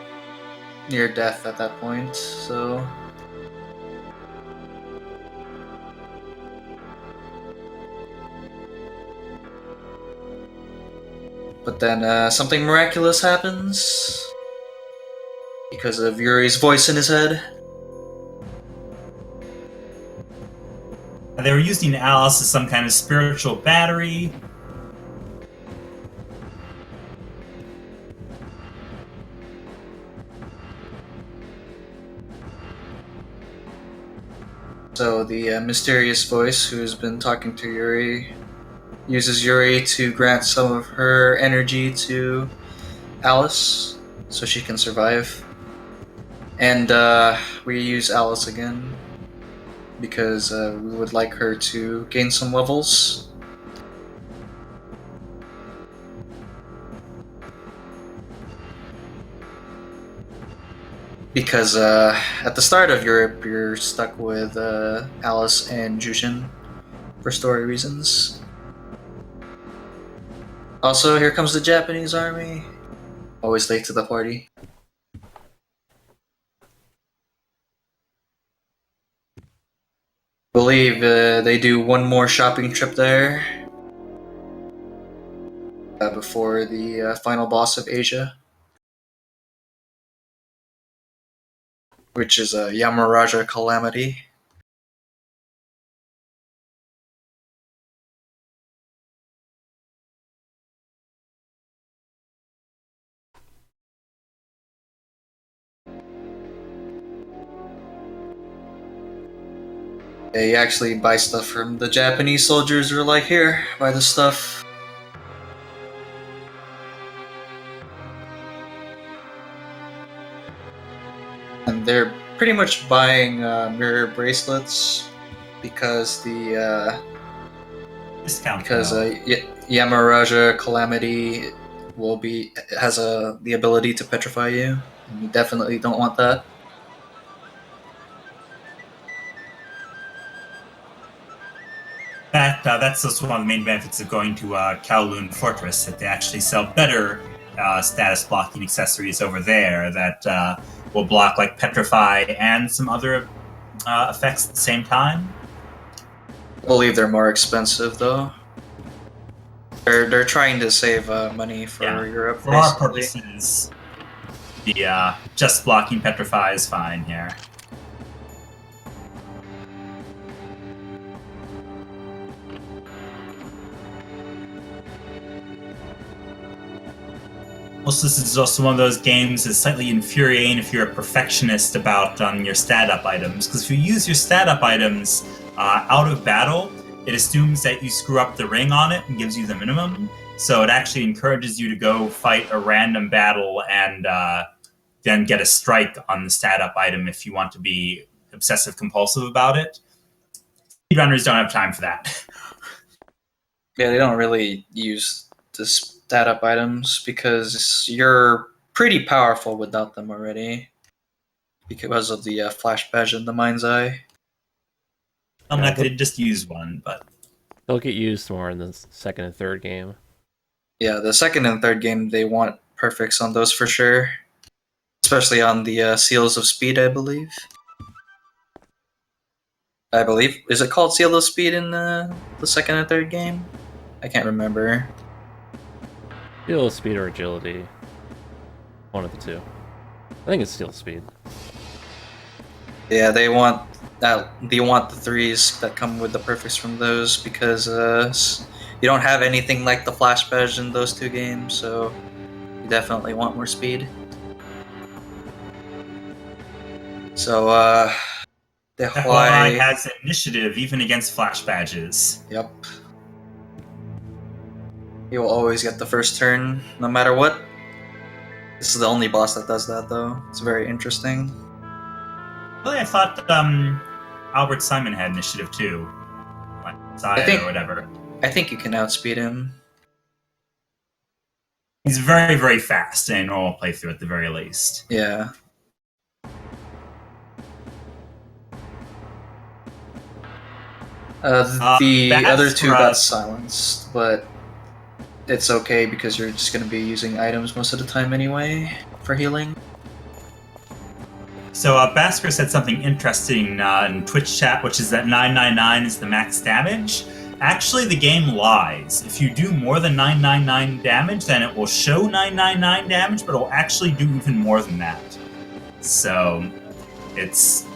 near death at that point, so... But then something miraculous happens because of Yuri's voice in his head. They were using Alice as some kind of spiritual battery. So the mysterious voice who has been talking to Yuri uses Yuri to grant some of her energy to Alice so she can survive. And we use Alice again because we would like her to gain some levels. Because at the start of Europe, you're stuck with Alice and Jushin for story reasons. Also, here comes the Japanese army. Always late to the party. Believe they do one more shopping trip there before the final boss of Asia, which is Yamaraja Calamity. They actually buy stuff from the Japanese soldiers who are like, here, buy this stuff. And they're pretty much buying mirror bracelets because the Discount. Yamaraja Calamity has the ability to petrify you, and you definitely don't want that. That's also one of the main benefits of going to Kowloon Fortress, that they actually sell better status blocking accessories over there that will block like Petrify and some other effects at the same time. I believe they're more expensive though. They're trying to save money for Europe. For our purposes, the just blocking Petrify is fine here. Also, this is also one of those games that's slightly infuriating if you're a perfectionist about your stat-up items, because if you use your stat-up items out of battle, it assumes that you screw up the ring on it and gives you the minimum, so it actually encourages you to go fight a random battle and then get a strike on the stat-up item if you want to be obsessive-compulsive about it. Speedrunners don't have time for that. Yeah, they don't really use the stat up items because you're pretty powerful without them already because of the flash badge in the mind's eye. I'm not going to just use one, but they'll get used more in the second and third game. Yeah, the second and third game they want perfects on those for sure, especially on the Seals of Speed, I believe. Is it called Seal of Speed in the second and third game? I can't remember. Steel speed or agility. One of the two. I think it's steel speed. Yeah, they want the threes that come with the perfects from those because you don't have anything like the flash badge in those two games, so you definitely want more speed. So the FYI has initiative even against flash badges. Yep. You will always get the first turn, no matter what. This is the only boss that does that, though. It's very interesting. Really, I thought Albert Simon had initiative too. Like Zaya or whatever. I think you can outspeed him. He's very, very fast in a normal playthrough at the very least. Yeah. The other two got silenced, but it's okay because you're just going to be using items most of the time anyway for healing. So Basker said something interesting in Twitch chat, which is that 999 is the max damage. Actually, the game lies. If you do more than 999 damage, then it will show 999 damage, but it will actually do even more than that. So it's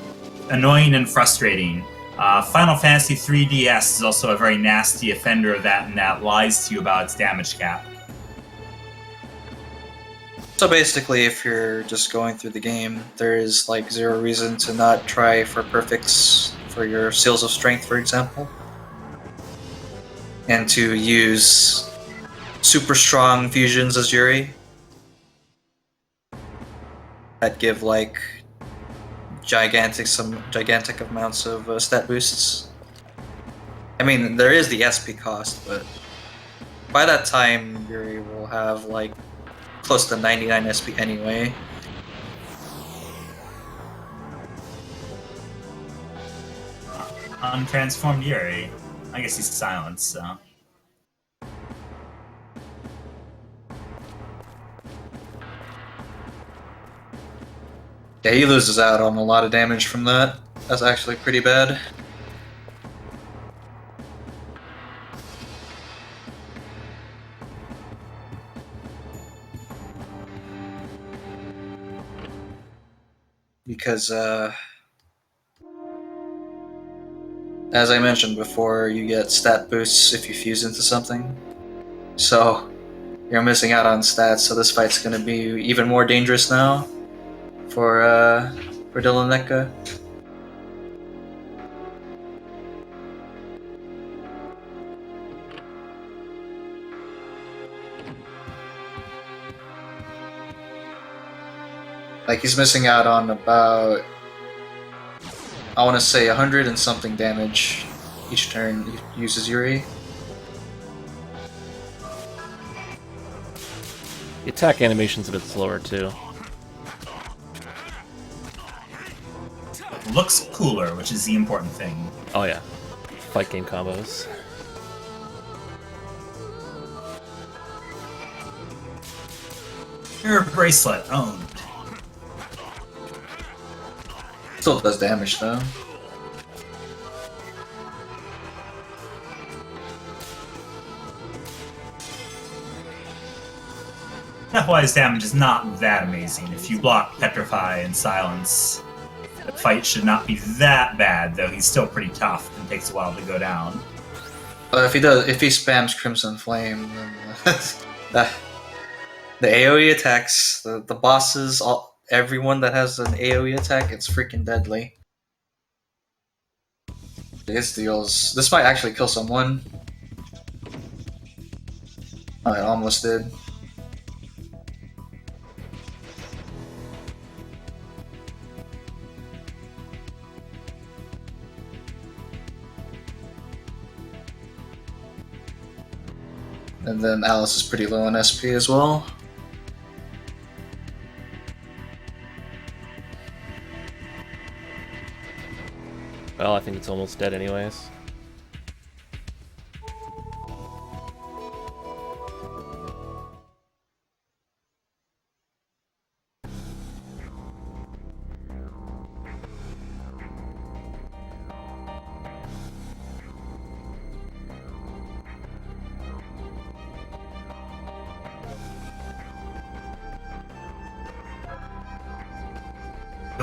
annoying and frustrating. Final Fantasy 3DS is also a very nasty offender of that, and that lies to you about its damage cap. So basically, if you're just going through the game, there is like zero reason to not try for perfects for your Seals of Strength, for example. And to use super strong fusions as Yuri that give like gigantic amounts of stat boosts. I mean, there is the SP cost, but by that time, Yuri will have like close to 99 SP anyway. Untransformed Yuri. I guess he's silenced, so. Yeah, he loses out on a lot of damage from that. That's actually pretty bad. Because, as I mentioned before, you get stat boosts if you fuse into something. So, you're missing out on stats, so this fight's gonna be even more dangerous now for Dylaneka. Like, he's missing out on about, I want to say 100 and something damage each turn he uses Yuri. The attack animation's a bit slower too. Looks cooler, which is the important thing. Oh yeah, fight game combos. Your bracelet owned. Still does damage though. Stepwise damage is not that amazing. If you block Petrify and Silence, the fight should not be that bad, though he's still pretty tough and takes a while to go down. But if he spams Crimson Flame, then the AoE attacks, the bosses, everyone that has an AoE attack, it's freaking deadly. This might actually kill someone. Oh, it almost did. And then Alice is pretty low on SP as well. Well, I think it's almost dead anyways.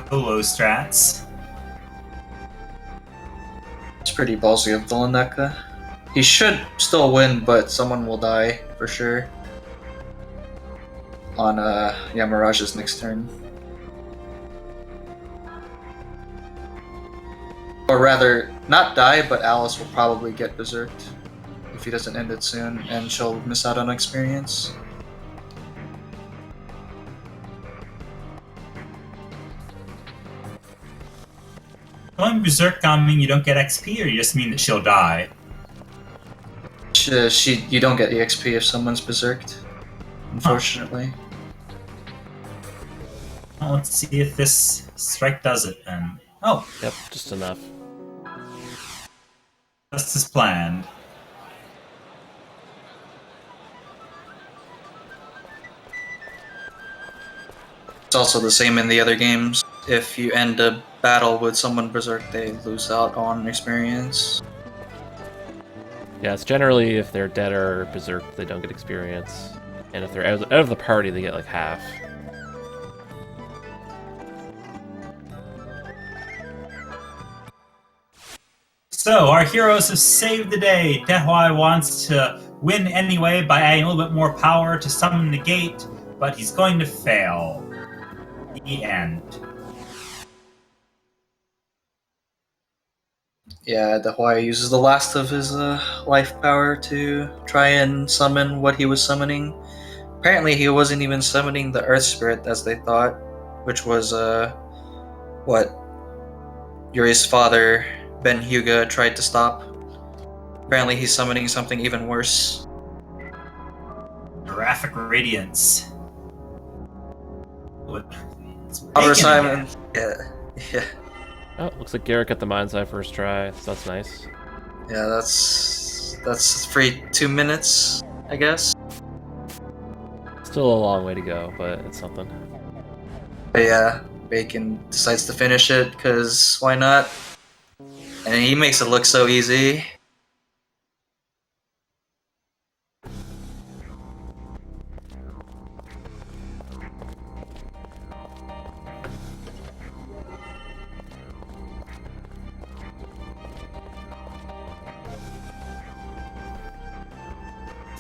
Low strats. It's pretty ballsy of Dylaneka. He should still win, but someone will die for sure on Yamaraj's next turn. Or rather, not die, but Alice will probably get berserked if he doesn't end it soon, and she'll miss out on experience. Going Berserk mean you don't get XP, or you just mean that she'll die? You don't get EXP if someone's berserked, unfortunately. Well, let's see if this strike does it then. Oh, Yep, just enough. just as planned. also the same in the other games. If you end a battle with someone berserk, they lose out on experience. Yeah, it's generally if they're dead or berserk, they don't get experience. And if they're out of the party, they get like half. So, our heroes have saved the day. Dehwai wants to win anyway by adding a little bit more power to summon the gate, but he's going to fail. The end. Yeah, the Hawaii uses the last of his life power to try and summon what he was summoning. Apparently, he wasn't even summoning the Earth Spirit as they thought, which was what Yuri's father, Ben Huga, tried to stop. Apparently, he's summoning something even worse. Graphic Radiance. Albert Simon. Yeah. Oh, looks like Garrett got the mind's eye first try, so that's nice. Yeah, that's free 2 minutes, I guess. Still a long way to go, but it's something. But yeah, Bacon decides to finish it, because why not? And he makes it look so easy.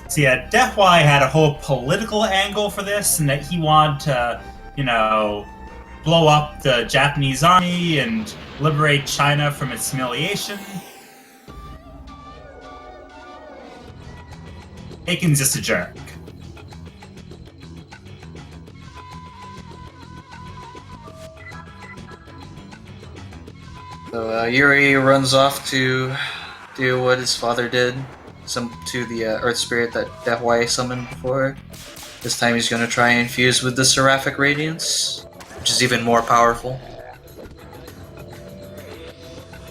So yeah, Dehwai had a whole political angle for this, and that he wanted to, blow up the Japanese army and liberate China from its humiliation. Bacon's just a jerk. So Yuri runs off to do what his father did, to the Earth Spirit that Dehwai summoned before. This time he's going to try and fuse with the Seraphic Radiance, which is even more powerful.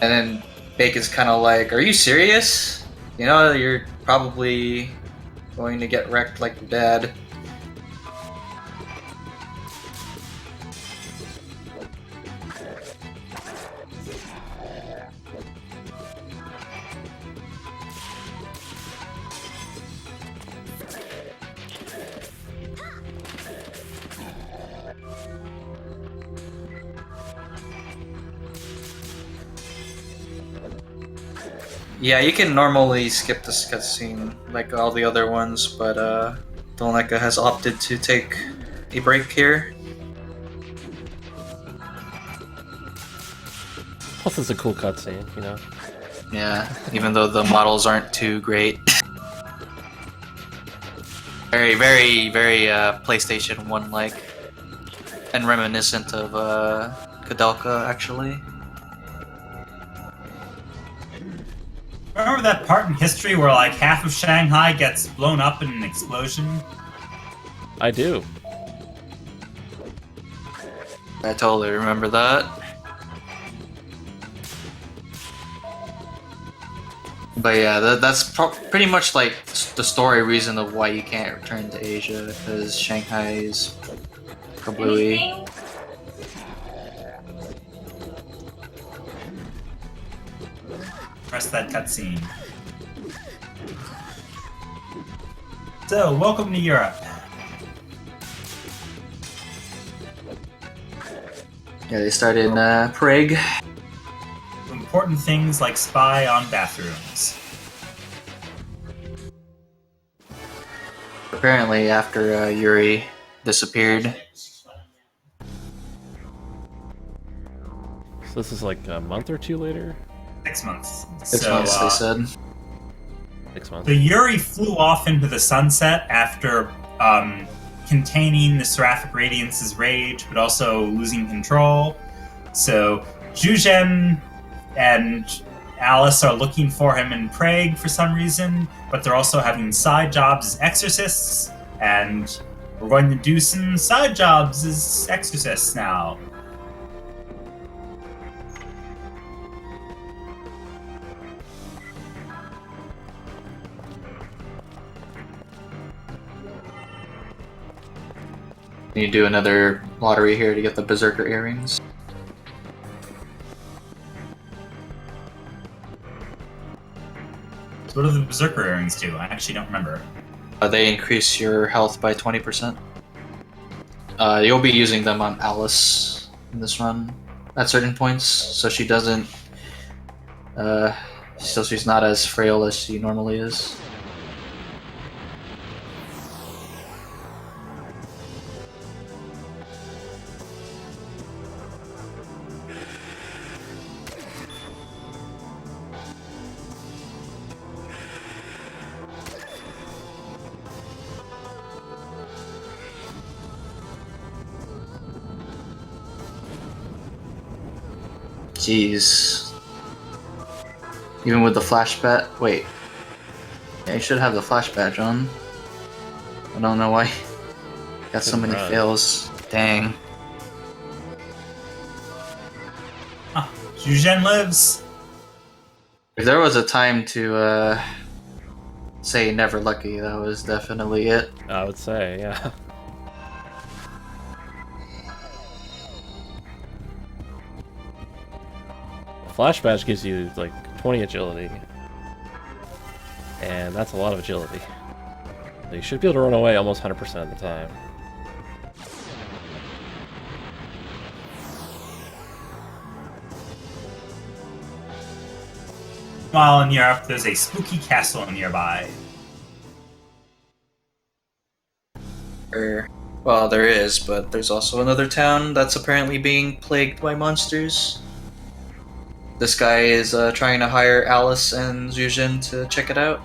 And then Bacon's kind of like, are you serious? You're probably going to get wrecked like your dad. Yeah, you can normally skip this cutscene like all the other ones, but Dylaneka has opted to take a break here. Plus, it's a cool cutscene, Yeah, even though the models aren't too great. Very, very, very PlayStation 1-like. And reminiscent of Kudelka, actually. Remember that part in history where like half of Shanghai gets blown up in an explosion? I do. I totally remember that. But yeah, that's pretty much like the story reason of why you can't return to Asia, because Shanghai is kablooey. Press that cutscene. So, welcome to Europe. Yeah, they start in Prague. Important things like spy on bathrooms. Apparently, after Yuri disappeared. So this is like a month or two later? 6 months. 6 months, they said. 6 months. The Yuri flew off into the sunset after containing the Seraphic Radiance's rage, but also losing control. So Jujen and Alice are looking for him in Prague for some reason, but they're also having side jobs as exorcists, and we're going to do some side jobs as exorcists now. You do another lottery here to get the Berserker earrings. So what do the Berserker earrings do? I actually don't remember. They increase your health by 20%. You'll be using them on Alice in this run at certain points, so she doesn't. So she's not as frail as she normally is. Jeez. Even with the flash bat. Wait. Yeah, you should have the flash badge on. I don't know why. Got so many fails. Dang. Ah, Zhuzhen lives. If there was a time to say never lucky, that was definitely it. I would say, yeah. Flash badge gives you like 20 agility, and that's a lot of agility. So you should be able to run away almost 100% of the time. While in Europe, there's a spooky castle nearby. Well, there is, but there's also another town that's apparently being plagued by monsters. This guy is trying to hire Alice and Zhuzhen to check it out.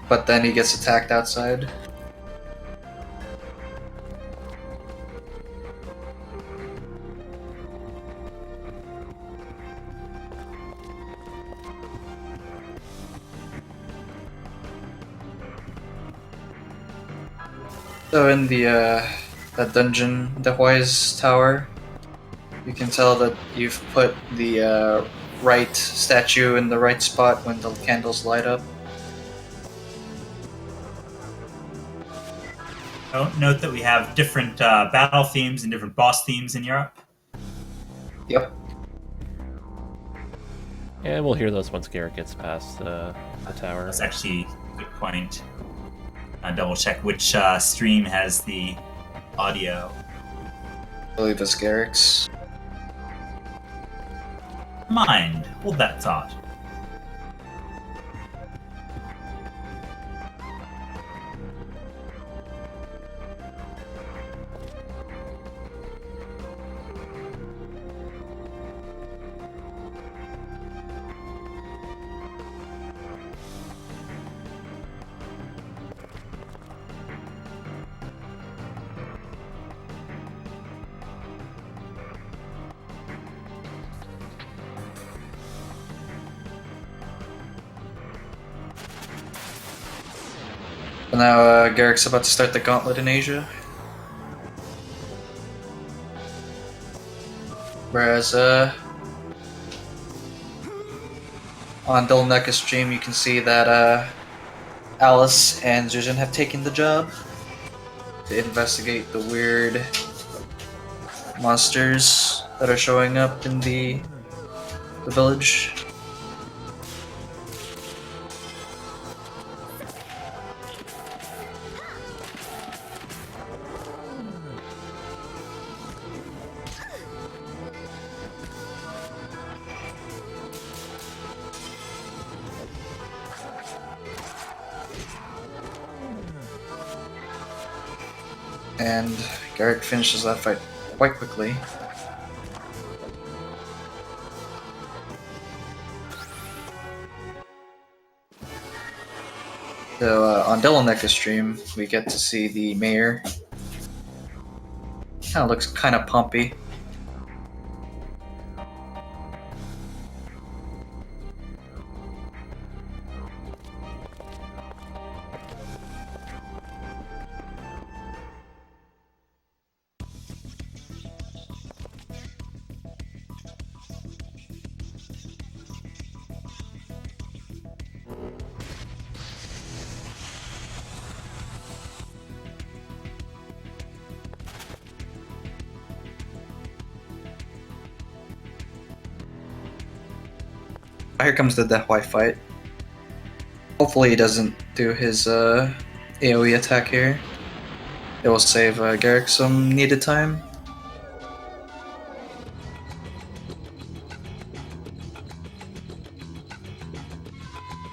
But then he gets attacked outside. So in the that dungeon, the Huay's Tower, you can tell that you've put the right statue in the right spot when the candles light up. Oh, note that we have different battle themes and different boss themes in Europe. Yep. And we'll hear those once Garrett gets past the tower. That's actually a good point. Double check which stream has the audio. I believe it's Garrick's. Mind, hold that thought. So now Garrick's about to start the gauntlet in Asia. Whereas on Dylaneka's stream you can see that Alice and Zhuzhen have taken the job to investigate the weird monsters that are showing up in the village. And Garrick finishes that fight quite quickly. So on Dylaneka's stream, we get to see the mayor. Kind of looks kind of pumpy. Here comes the Deathwife fight. Hopefully he doesn't do his AoE attack here. It will save Garrick some needed time.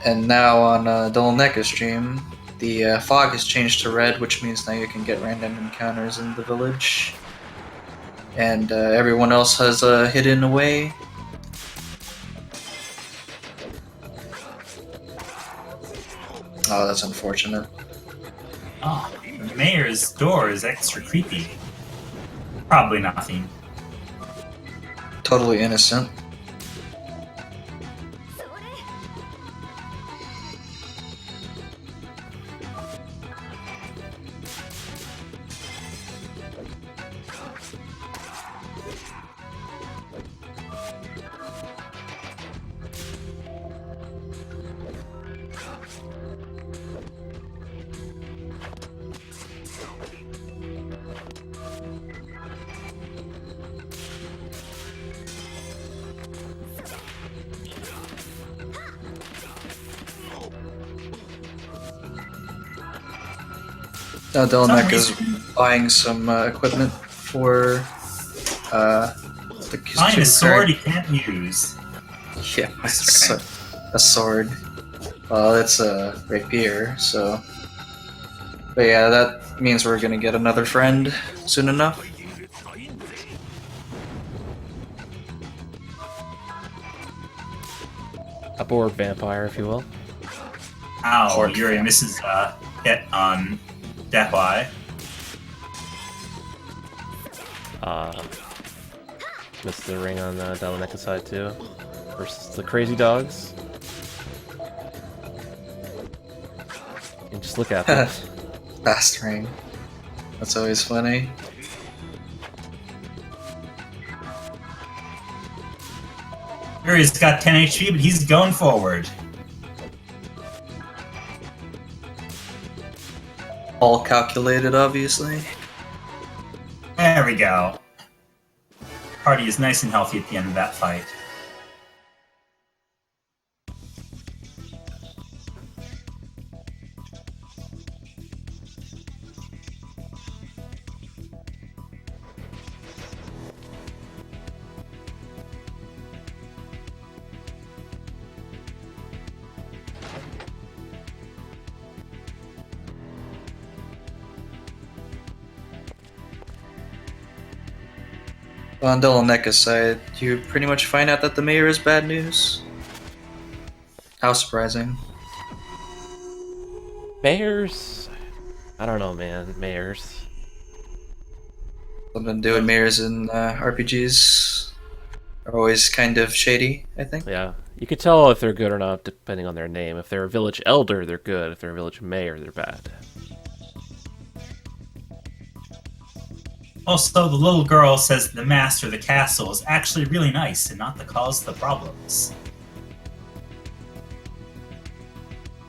And now on Dylaneka's stream, the fog has changed to red, which means now you can get random encounters in the village. And everyone else has hidden away. Oh, that's unfortunate. Oh, the mayor's door is extra creepy. Probably nothing. Totally innocent. Dylaneka is buying some equipment for Find a sword he can't use. Yeah, a sword. Well, it's a rapier, so. But yeah, that means we're gonna get another friend soon enough. A bored vampire, if you will. Ow, Orc Yuri fan. misses hit on Deatheye. Missed the ring on the Dylaneka side too. Versus the crazy dogs. And just look at them. Fast ring. That's always funny. Yuri's got 10 HP, but he's going forward. All calculated, obviously. There we go. Party is nice and healthy at the end of that fight. On Dylaneka's side, you pretty much find out that the mayor is bad news. How surprising. Mayors? I don't know, man. Mayors. I've been doing mayors in RPGs. Are always kind of shady, I think. Yeah. You could tell if they're good or not depending on their name. If they're a village elder, they're good. If they're a village mayor, they're bad. Also, the little girl says the master of the castle is actually really nice and not the cause of the problems.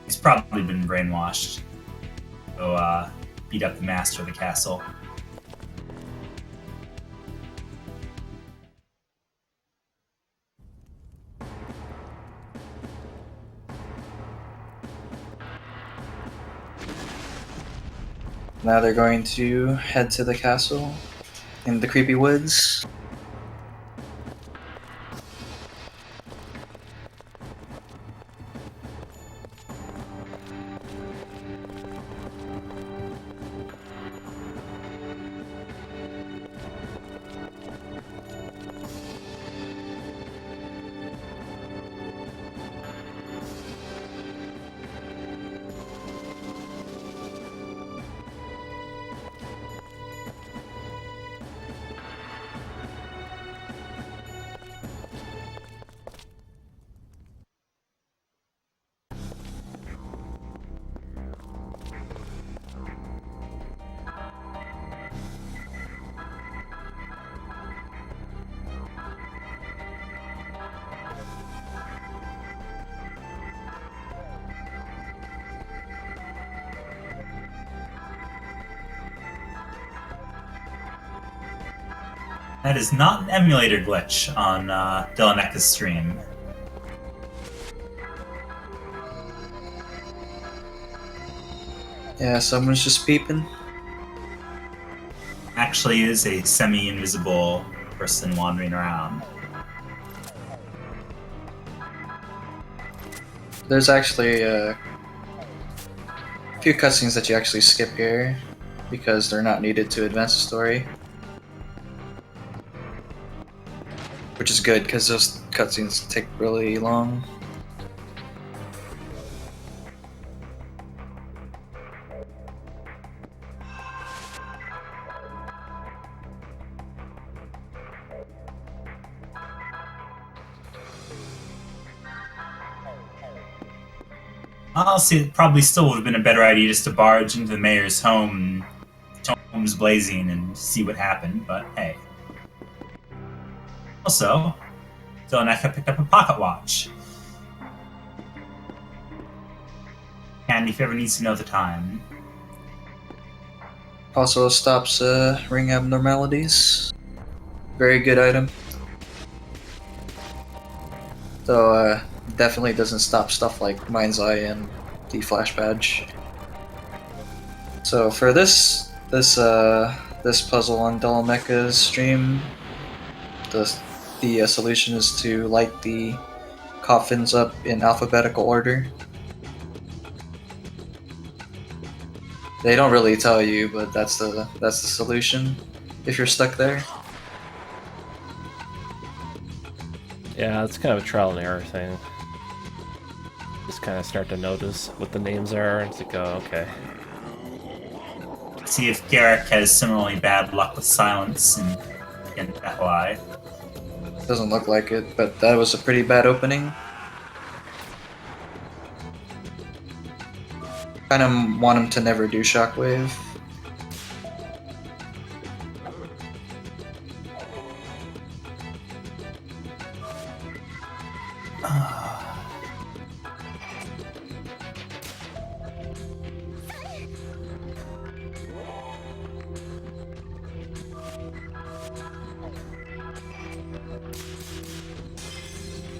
He's probably been brainwashed. So, beat up the master of the castle. Now they're going to head to the castle in the creepy woods. That is not an emulator glitch on Dylaneka's stream. Yeah, someone's just peeping. Actually is a semi-invisible person wandering around. There's actually a few cutscenes that you actually skip here because they're not needed to advance the story. Which is good because those cutscenes take really long. Honestly, it probably still would have been a better idea just to barge into the mayor's home, homes blazing, and see what happened, but hey. Also, Dylaneka picked up a pocket watch. And if you ever needs to know the time. Also stops ring abnormalities. Very good item. Though definitely doesn't stop stuff like Mind's Eye and the Flash Badge. So for this puzzle on Dylaneka's stream, the solution is to light the coffins up in alphabetical order. They don't really tell you, but that's the solution if you're stuck there. Yeah, it's kind of a trial and error thing. Just kind of start to notice what the names are and to go, okay. See if Garrick has similarly bad luck with silence and that lie. Doesn't look like it, but that was a pretty bad opening. Kind of want him to never do Shockwave.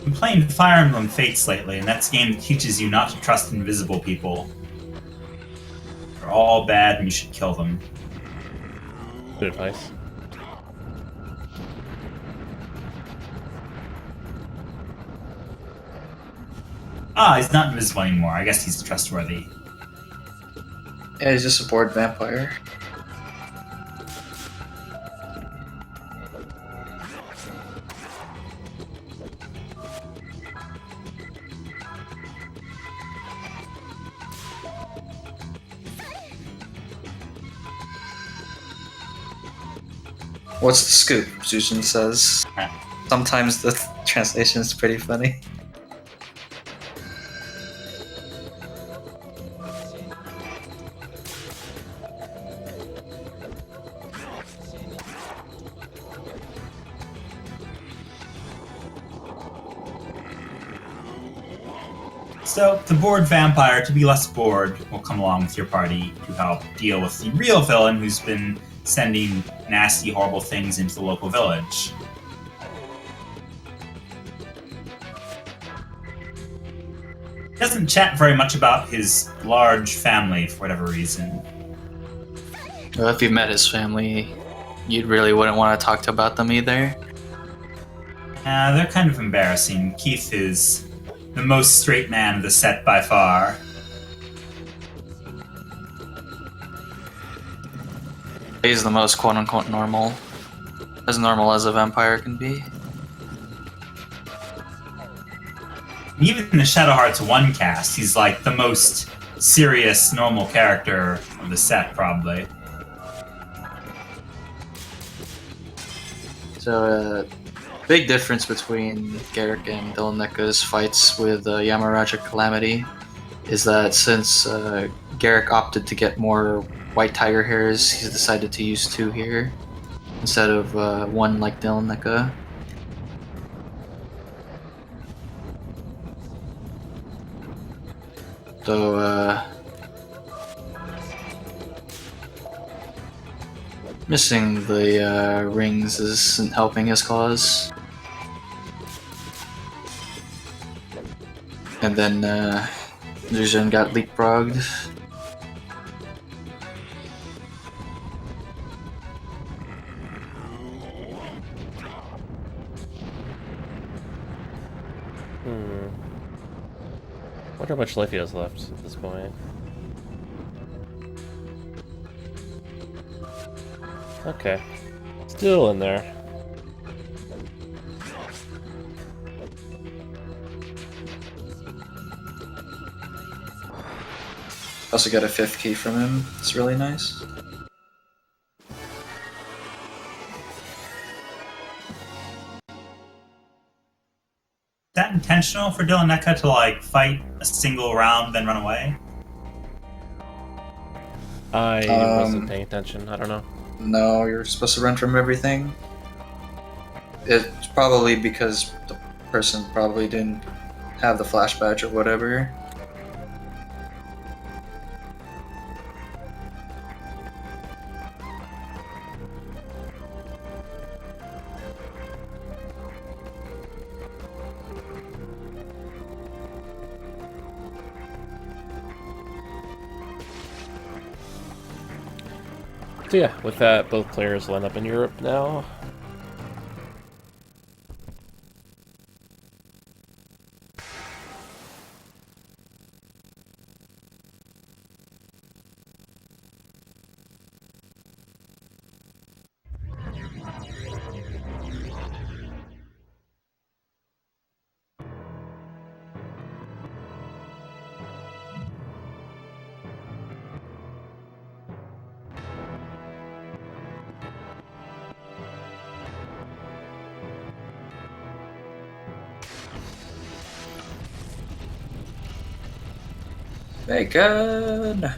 I'm playing Fire Emblem Fates lately, and that's a game that teaches you not to trust invisible people. They're all bad and you should kill them. Good advice. He's not invisible anymore. I guess he's trustworthy. Yeah, he's just a bored vampire. What's the scoop? Zuzan says. Sometimes the translation is pretty funny. So, the bored vampire, to be less bored, will come along with your party to help deal with the real villain who's been sending nasty, horrible things into the local village. He doesn't chat very much about his large family for whatever reason. Well, if you met his family, you really wouldn't want to talk about them either. They're kind of embarrassing. Keith is the most straight man of the set by far. He's the most quote-unquote normal. As normal as a vampire can be. Even in the Shadow Hearts 1 cast, he's like the most serious, normal character of the set, probably. So, big difference between Garrick and Dylaneka's fights with Yamaraja Calamity is that since Garrick opted to get more white tiger hairs, he's decided to use 2 here instead of 1 like Dylaneka. So, missing the rings isn't helping his cause. And then Zuzan got leapfrogged. Wonder how much life he has left at this point. Okay. Still in there. Also got a 5th key from him. It's really nice. Is that intentional for Dylaneka to like fight a single round then run away? I wasn't paying attention. I don't know. No, you're supposed to run from everything. It's probably because the person probably didn't have the flash badge or whatever. So yeah, with that, both players line up in Europe now. Very good.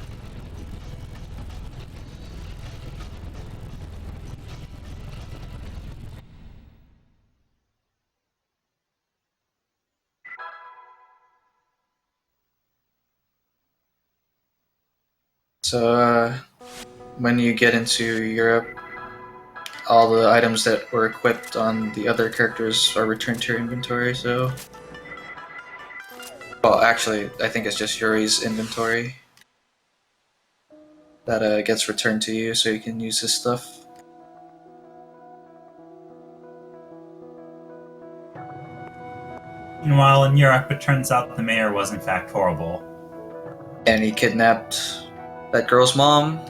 So, when you get into Europe, all the items that were equipped on the other characters are returned to your inventory, so... Well, actually, I think it's just Yuri's inventory that gets returned to you, so you can use his stuff. Meanwhile, in Europe, it turns out the mayor was in fact horrible. And he kidnapped that girl's mom.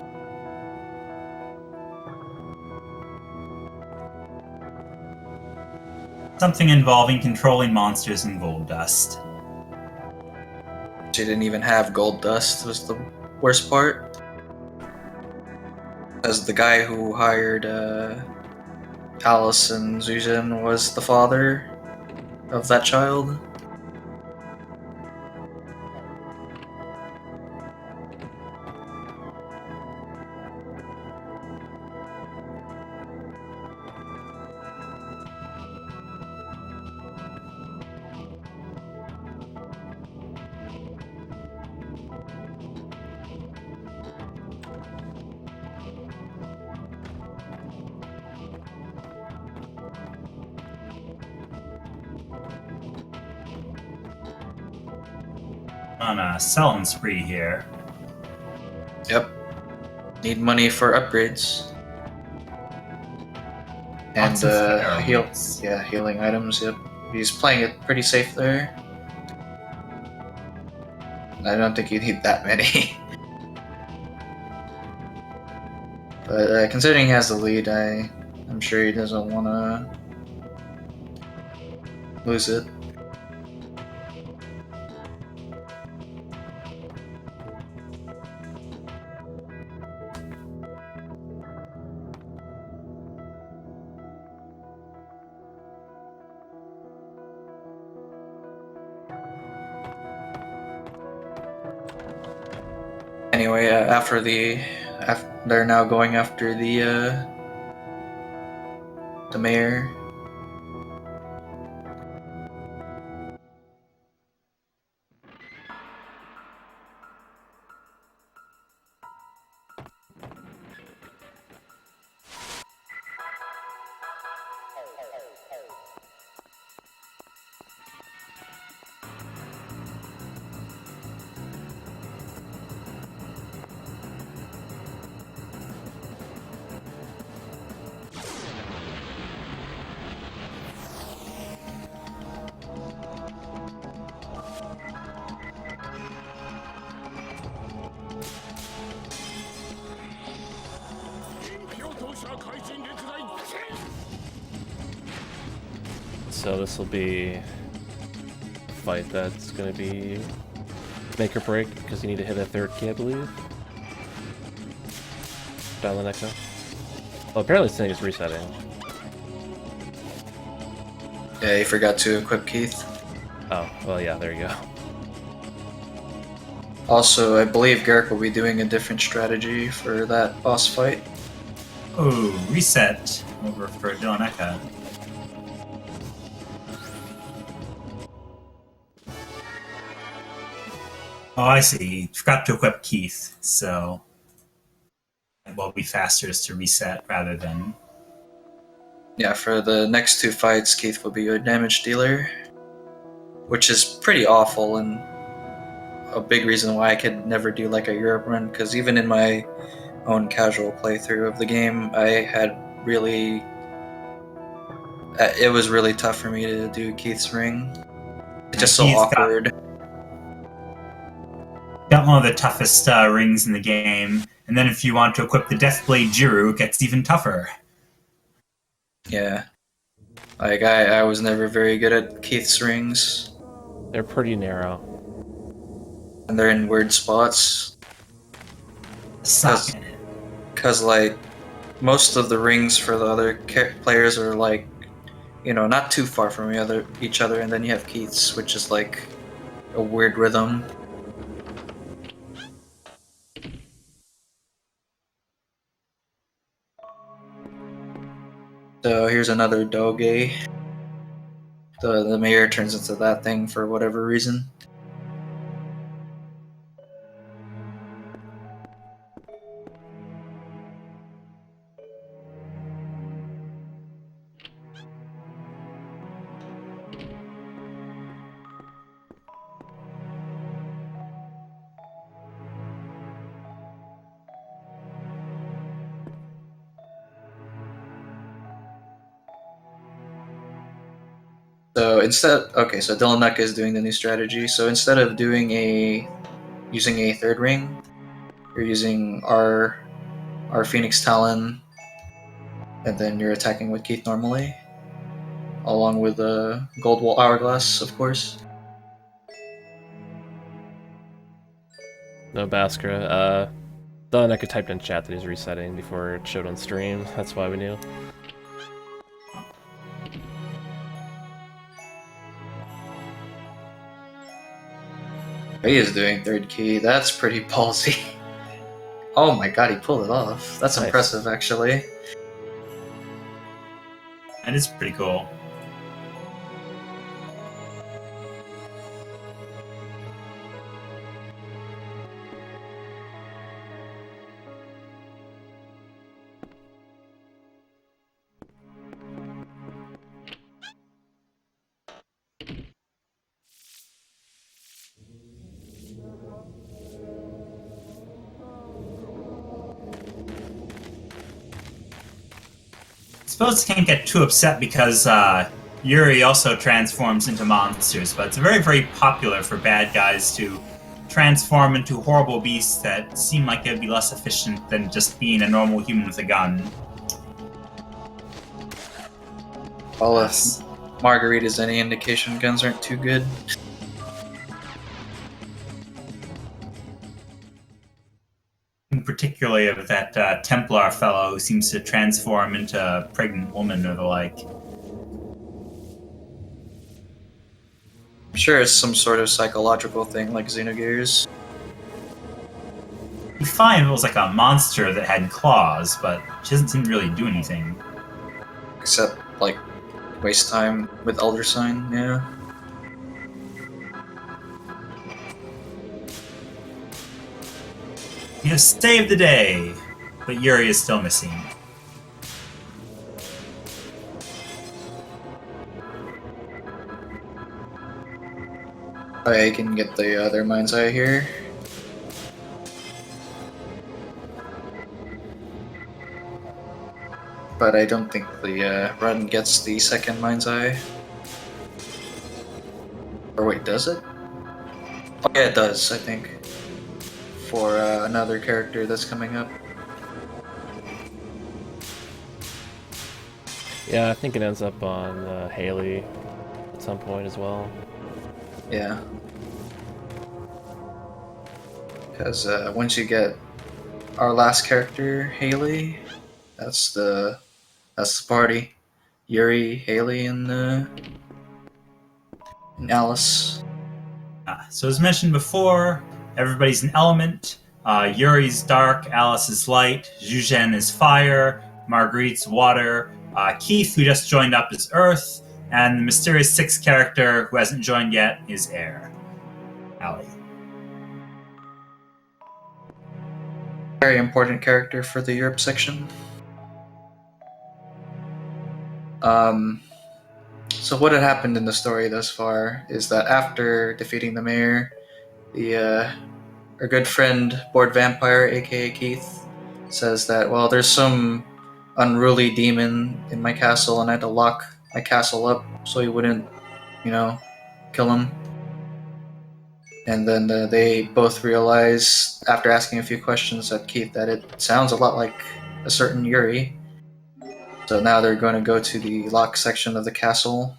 Something involving controlling monsters and gold dust. She didn't even have gold dust, was the worst part. As the guy who hired Alice and Zuzan was the father of that child. On a selling spree here. Yep. Need money for upgrades. And Lots of healing items, yep. He's playing it pretty safe there. I don't think you need that many. But considering he has the lead, I'm sure he doesn't want to lose it. Anyway, they're now going after the mayor. So this will be a fight that's going to be make or break, because you need to hit a third key, I believe. Dylaneka. Oh, apparently this thing is resetting. Yeah, you forgot to equip Keith. Oh, well, yeah, there you go. Also, I believe Garrick will be doing a different strategy for that boss fight. Oh, reset over for Dylaneka. Oh, I see. Forgot to equip Keith, so it will be faster just to reset rather than. Yeah, for the next two fights, Keith will be your damage dealer, which is pretty awful and a big reason why I could never do like a Europe run, because even in my own casual playthrough of the game, I had really... it was really tough for me to do Keith's ring. It's just so Keith awkward. Got one of the toughest rings in the game, and then if you want to equip the Deathblade Jiru, it gets even tougher. Yeah. Like, I was never very good at Keith's rings, They're pretty narrow. and they're in weird spots. Suck. Because, like, most of the rings for the other players are, like, you know, not too far from each other, and then you have Keith's, which is, like, a weird rhythm. So here's another Doge. The mayor turns into that thing for whatever reason. So so Dylaneka is doing the new strategy. So instead of using a third ring, you're using our Phoenix Talon, and then you're attacking with Keith normally, along with the Gold Wall Hourglass, of course. No Baskara. Dylaneka typed in chat that he's resetting before it showed on stream. That's why we knew. He is doing third key. That's pretty ballsy. Oh my god, he pulled it off. That's Nice. impressive, actually. That is pretty cool. Suppose can't get too upset because Yuri also transforms into monsters, but it's very, very popular for bad guys to transform into horrible beasts that seem like they'd be less efficient than just being a normal human with a gun. Well, if Margarita's any indication, guns aren't too good. Particularly of that Templar fellow who seems to transform into a pregnant woman or the like. I'm sure it's some sort of psychological thing like Xenogears. You'd find it was like a monster that had claws, but she doesn't seem to really do anything. Except, like, waste time with Elder Sign, yeah. You have saved the day, but Yuri is still missing. I can get the other Mind's Eye here. But I don't think the run gets the second Mind's Eye. Or wait, does it? Oh yeah, it does, I think. For another character that's coming up. Yeah, I think it ends up on Haley at some point as well. Yeah. Because once you get our last character, Haley, that's the party. Yuri, Haley, and Alice. So as mentioned before, everybody's an element. Yuri's dark, Alice is light, Zhuzhen is fire, Marguerite's water, Keith, who just joined up, is earth, and the mysterious sixth character who hasn't joined yet is air. Allie. Very important character for the Europe section. So what had happened in the story thus far is that after defeating the mayor, our good friend Board Vampire, aka Keith, says that, well, there's some unruly demon in my castle and I had to lock my castle up so he wouldn't, kill him. And then they both realize, after asking a few questions at Keith, that it sounds a lot like a certain Yuri. So now they're going to go to the lock section of the castle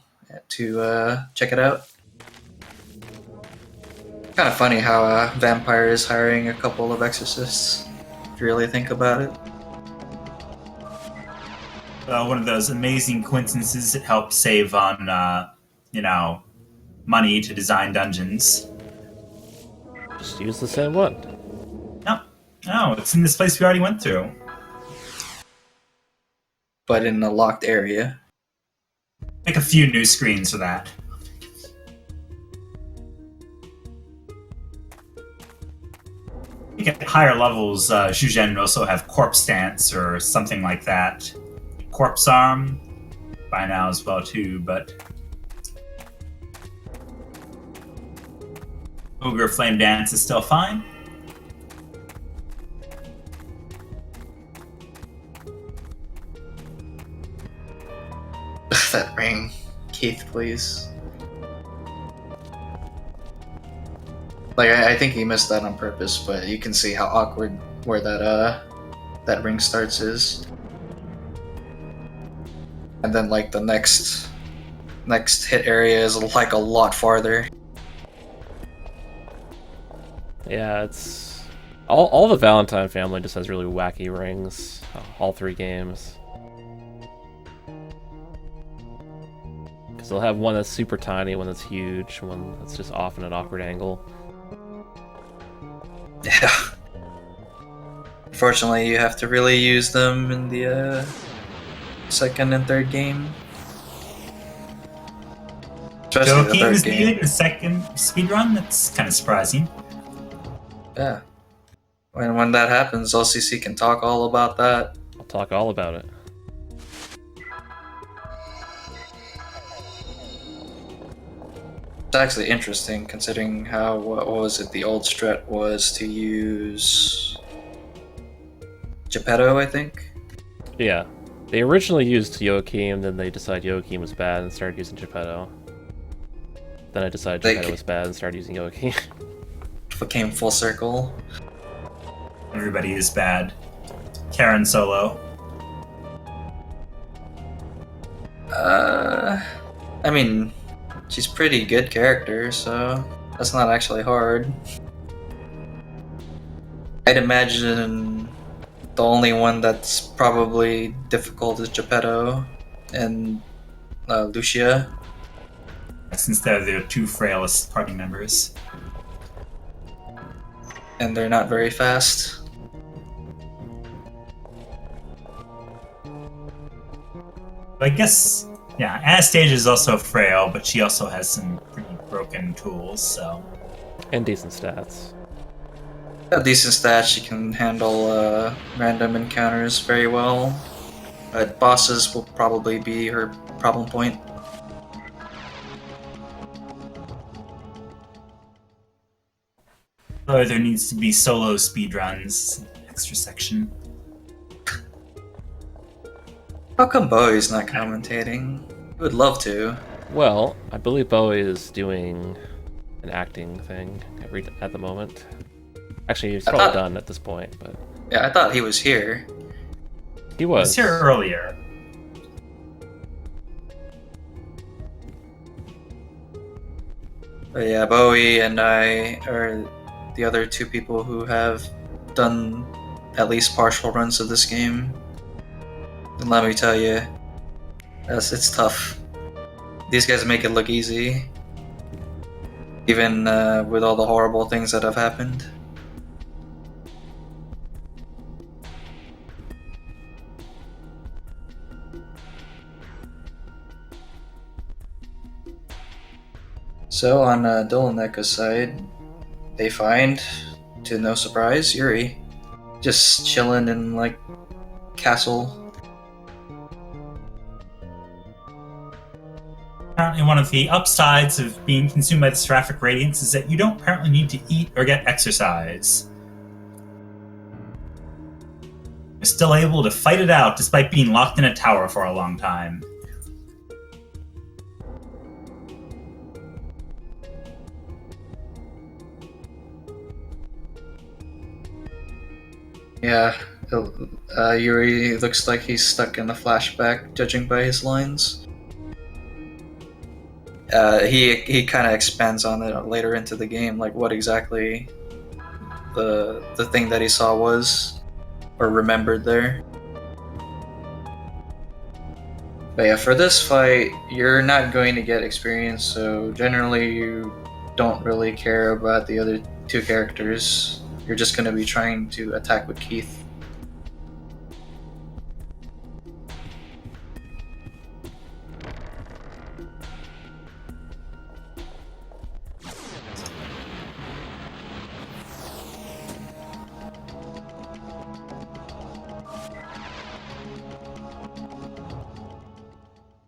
to check it out. Kind of funny how a vampire is hiring a couple of exorcists, if you really think about it. One of those amazing coincidences that helps save on, money to design dungeons. Just use the same one. No, it's in this place we already went through. But in a locked area. Make a few new screens for that. You get higher levels, Zhuzhen would also have corpse dance or something like that. Corpse arm by now as well too, but Ogre Flame Dance is still fine. That ring. Keith, please. Like, I think he missed that on purpose, but you can see how awkward where that ring starts is. And then, like, the next hit area is, like, a lot farther. Yeah, it's... All the Valentine family just has really wacky rings. All three games. Because they'll have one that's super tiny, one that's huge, one that's just off in an awkward angle. Yeah. Unfortunately, you have to really use them in the second and third game. Especially the Joaquin third is game. needed in the second speedrun? That's kind of surprising. Yeah. When that happens, LCC can talk all about that. I'll talk all about it. It's actually interesting considering how, what was it, the old strat was to use Geppetto, I think? Yeah. They originally used Joachim, then they decided Joachim was bad and started using Geppetto. Then I decided Geppetto was bad and started using Joachim. Became full circle. Everybody is bad. Karen Solo. I mean, she's pretty good character, so that's not actually hard. I'd imagine the only one that's probably difficult is Geppetto and Lucia. Since they're the two frailest party members. And they're not very fast. I guess, yeah, Anastasia is also frail, but she also has some pretty broken tools, so. And decent stats. A decent stats, she can handle random encounters very well. Bosses will probably be her problem point. Or there needs to be solo speedruns, extra section. How come Bowie's not commentating? He would love to. Well, I believe Bowie is doing an acting thing at the moment. Actually, he's probably done at this point, but... Yeah, I thought he was here. He was. He was here earlier. But yeah, Bowie and I are the other two people who have done at least partial runs of this game. And let me tell you, it's tough. These guys make it look easy, even with all the horrible things that have happened. So on Dylaneka's side, they find, to no surprise, Yuri just chilling in like castle. Apparently, one of the upsides of being consumed by the seraphic radiance is that you don't apparently need to eat or get exercise. You're still able to fight it out despite being locked in a tower for a long time. Yeah, Yuri looks like he's stuck in a flashback, judging by his lines. He kind of expands on it later into the game, like what exactly the thing that he saw was, or remembered there. But yeah, for this fight, you're not going to get experience, so generally you don't really care about the other two characters. You're just going to be trying to attack with Keith.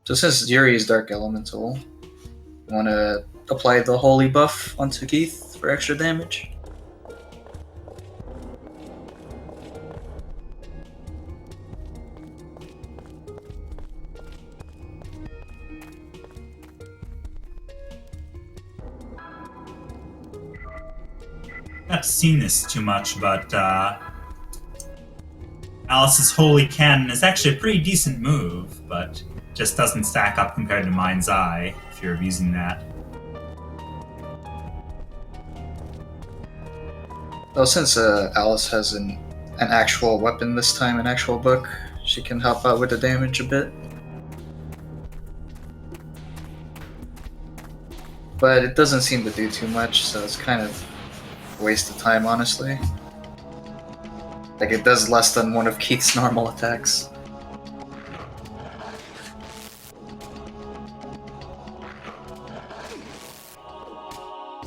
So since Yuri is Dark Elemental, you want to apply the Holy buff onto Keith for extra damage. I've seen this too much, but Alice's Holy Cannon is actually a pretty decent move, but just doesn't stack up compared to Mind's Eye if you're abusing that. Well, since Alice has an actual weapon this time, an actual book, she can help out with the damage a bit. But it doesn't seem to do too much, so it's kind of a waste of time, honestly. Like, it does less than one of Keith's normal attacks.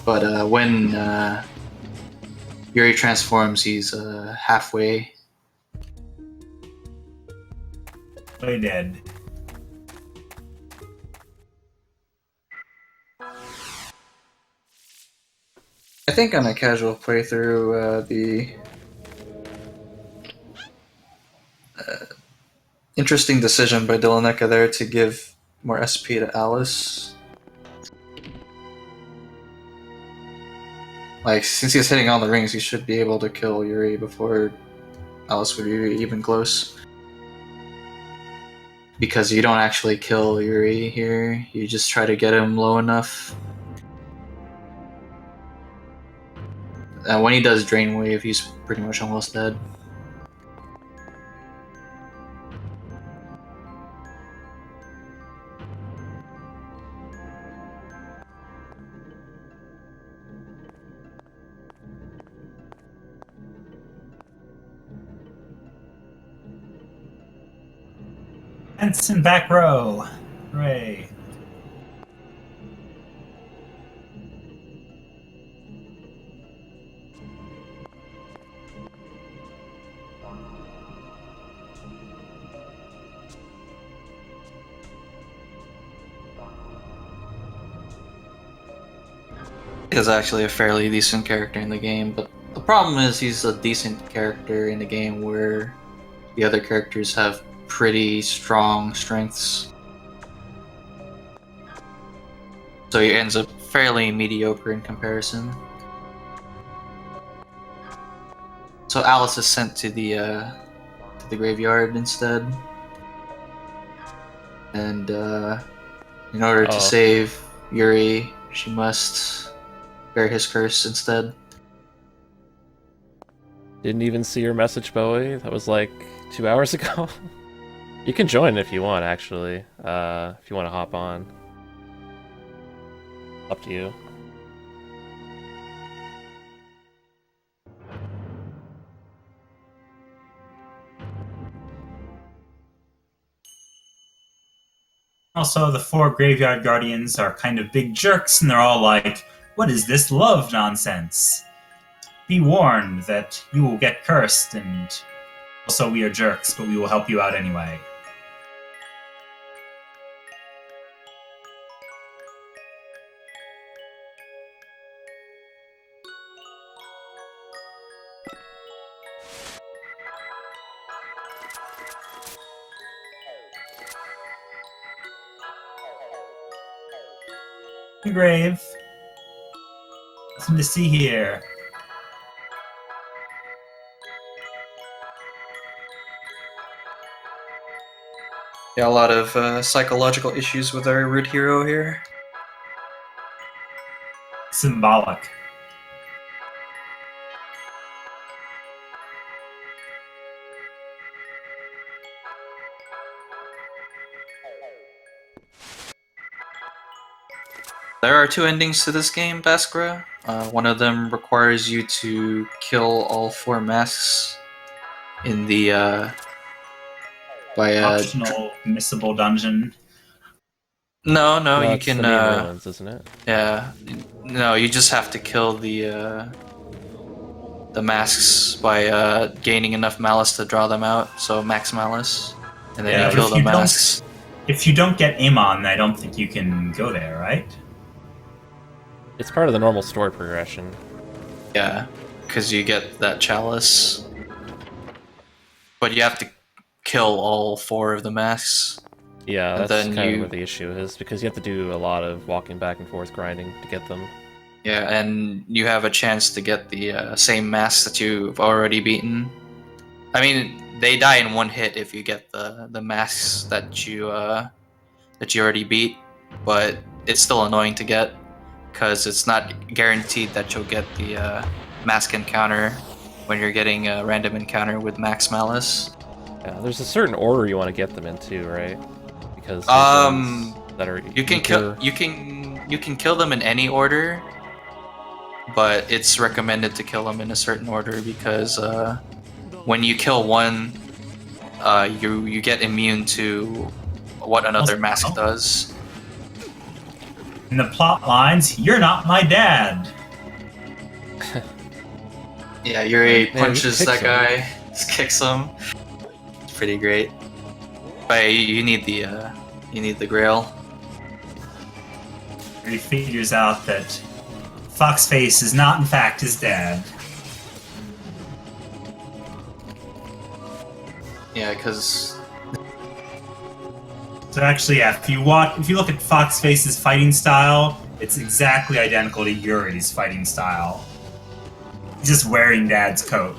But when Yuri transforms, he's halfway. Play dead. I think on a casual playthrough, the interesting decision by Dylaneka there to give more SP to Alice. Like, since he's hitting on the rings, he should be able to kill Yuri before Alice would be even close. Because you don't actually kill Yuri here, you just try to get him low enough. And when he does Drain Wave, he's pretty much almost dead. Henson back row. Hooray. Is actually a fairly decent character in the game, but the problem is he's a decent character in a game where the other characters have pretty strong strengths. So he ends up fairly mediocre in comparison. So Alice is sent to the graveyard instead, and in order to Oh. save Yuri, she must bear his curse instead. Didn't even see your message, Bowie. That was like 2 hours ago. You can join if you want, actually. If you want to hop on. Up to you. Also, the 4 Graveyard Guardians are kind of big jerks, and they're all like, "What is this love nonsense? Be warned that you will get cursed, and also we are jerks, but we will help you out anyway." Grave. Nothing to see here. Yeah, a lot of psychological issues with our root hero here. Symbolic. There are 2 endings to this game, Baskra. One of them requires you to kill all 4 masks in the by Optional missable dungeon. No, No, you it's can the main ruins, isn't it? yeah. No, you just have to kill the masks by gaining enough malice to draw them out, so max malice. And then Yeah, you but kill if the you don't- masks. If you don't get Amon, I don't think you can go there, right? It's part of the normal story progression. Yeah, because you get that chalice. But you have to kill all 4 of the masks. Yeah, And that's then kind of you- where the issue is, because you have to do a lot of walking back and forth grinding to get them. Yeah, and you have a chance to get the same masks that you've already beaten. I mean, they die in 1 hit if you get the masks that you already beat, but it's still annoying to get because it's not guaranteed that you'll get the mask encounter when you're getting a random encounter with max malice. Yeah, there's a certain order you want to get them into, right? Because there's ones that are You can weaker. you can kill them in any order, but it's recommended to kill them in a certain order because when you kill one, you get immune to what another mask does. In the plot lines, "You're not my dad." Yeah, Yuri Man, punches he kicks that guy, just kicks him. It's pretty great. But you need the Grail. He figures out that Foxface is not, in fact, his dad. Yeah, because So actually, yeah, if you look at Foxface's fighting style, it's exactly identical to Yuri's fighting style. He's just wearing Dad's coat.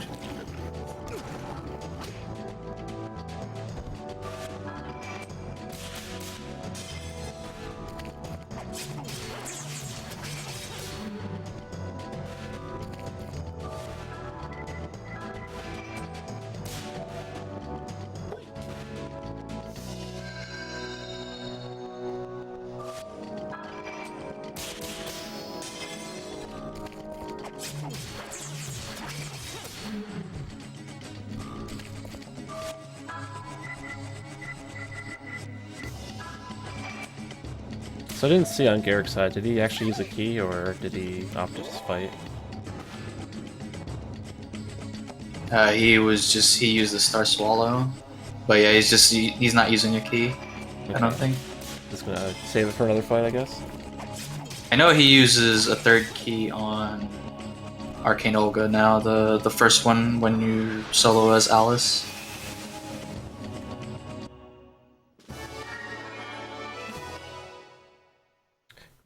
So I didn't see on Garrick's side, did he actually use a key, or did he opt to just fight? he used the Star Swallow, but yeah, he's not using a key. I don't think. Just gonna save it for another fight, I guess. I know he uses a 3rd key on Arcane Olga now, the first one when you solo as Alice.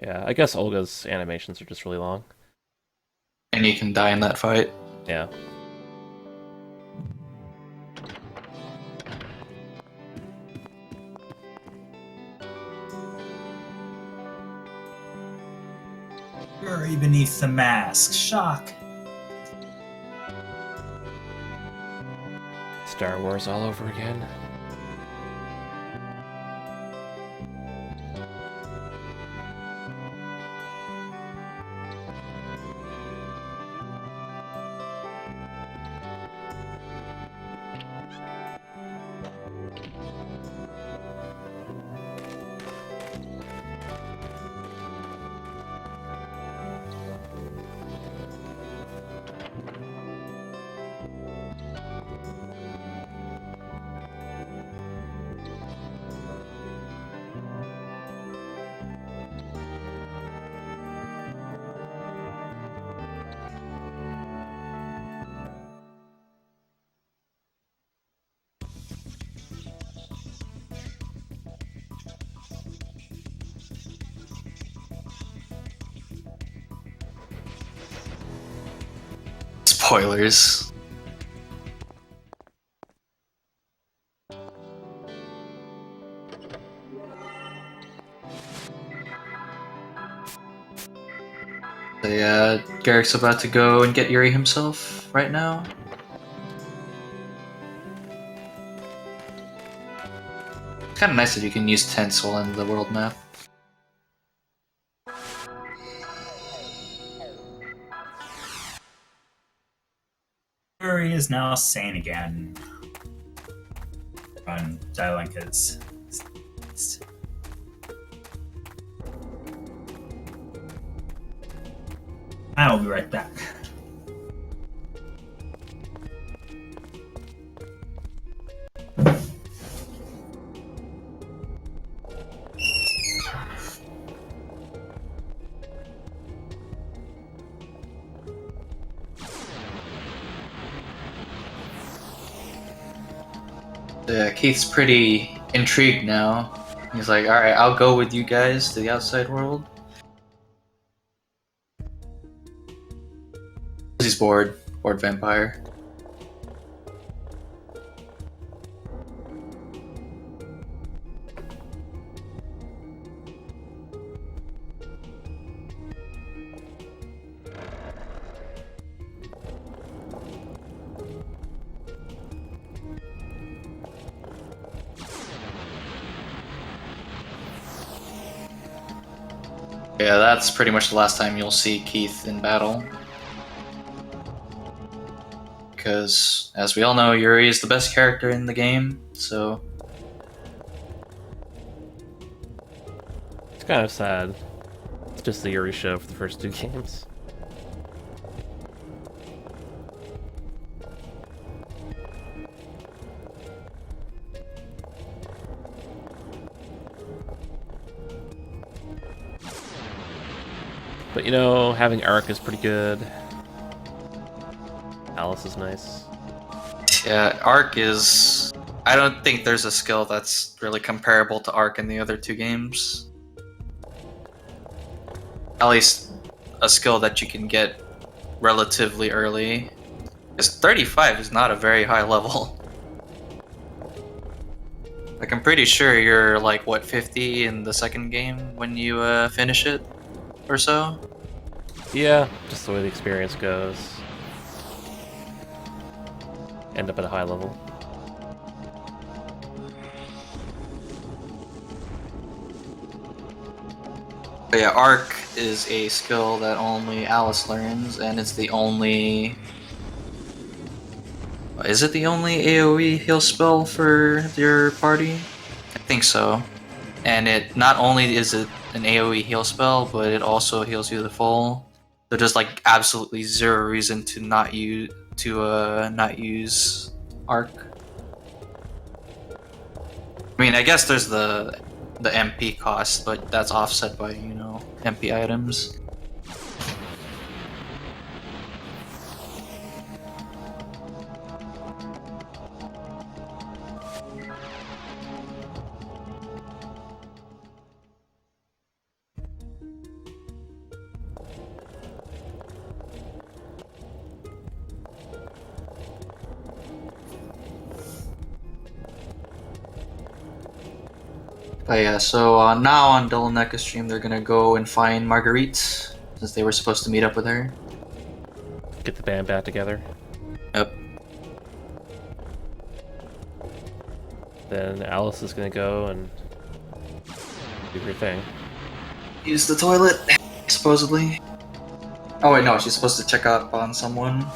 Yeah, I guess Olga's animations are just really long. And you can die in that fight. Yeah. Fury beneath the mask. Shock. Star Wars all over again. Spoilers. So yeah, Garrick's about to go and get Yuri himself right now. It's kind of nice that you can use tents while in the world map. Fury is now sane again. On Dyleneka's. I will be right back. Yeah, Keith's pretty intrigued now. He's like, alright, I'll go with you guys to the outside world. He's bored vampire. Yeah, that's pretty much the last time you'll see Keith in battle. Because, as we all know, Yuri is the best character in the game, so... It's kind of sad. It's just the Yuri show for the first 2 games. But you know, having Arc is pretty good. Alice is nice. Yeah, Arc is... I don't think there's a skill that's really comparable to Arc in the other 2 games. At least a skill that you can get relatively early. Because 35 is not a very high level. Like, I'm pretty sure you're like, what, 50 in the second game when you finish it? Or so? Yeah, just the way the experience goes. End up at a high level. But yeah, Arc is a skill that only Alice learns, and it's the only... Is it the only AoE heal spell for your party? I think so. And it not only is it an AoE heal spell, but it also heals you the full. So there's like absolutely zero reason to not use Arc. I mean, I guess there's the MP cost, but that's offset by, you know, MP items. But yeah, so now on Dylaneka stream, they're gonna go and find Marguerite since they were supposed to meet up with her. Get the band back together. Yep. Then Alice is gonna go and do her thing. Use the toilet, supposedly. Oh wait, no, she's supposed to check up on someone.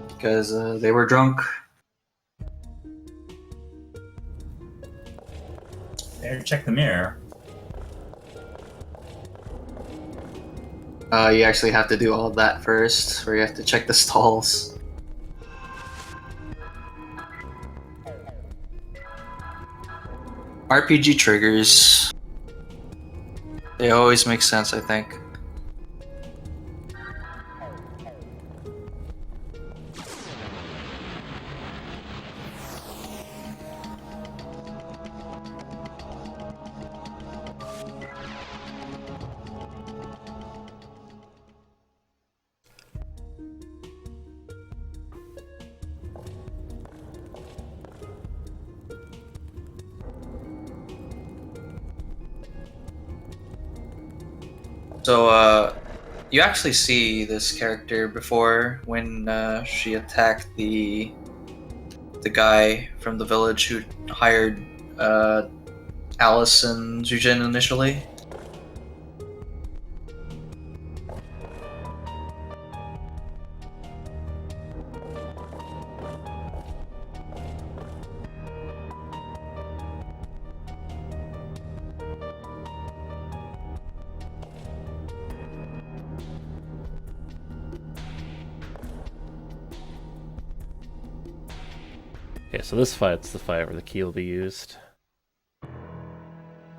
Because they were drunk. Better check the mirror. You actually have to do all of that first, where you have to check the stalls. RPG triggers. They always make sense, I think. So, you actually see this character before when she attacked the guy from the village who hired Alice and Zujin initially. Okay, so this fight's the fight where the key will be used.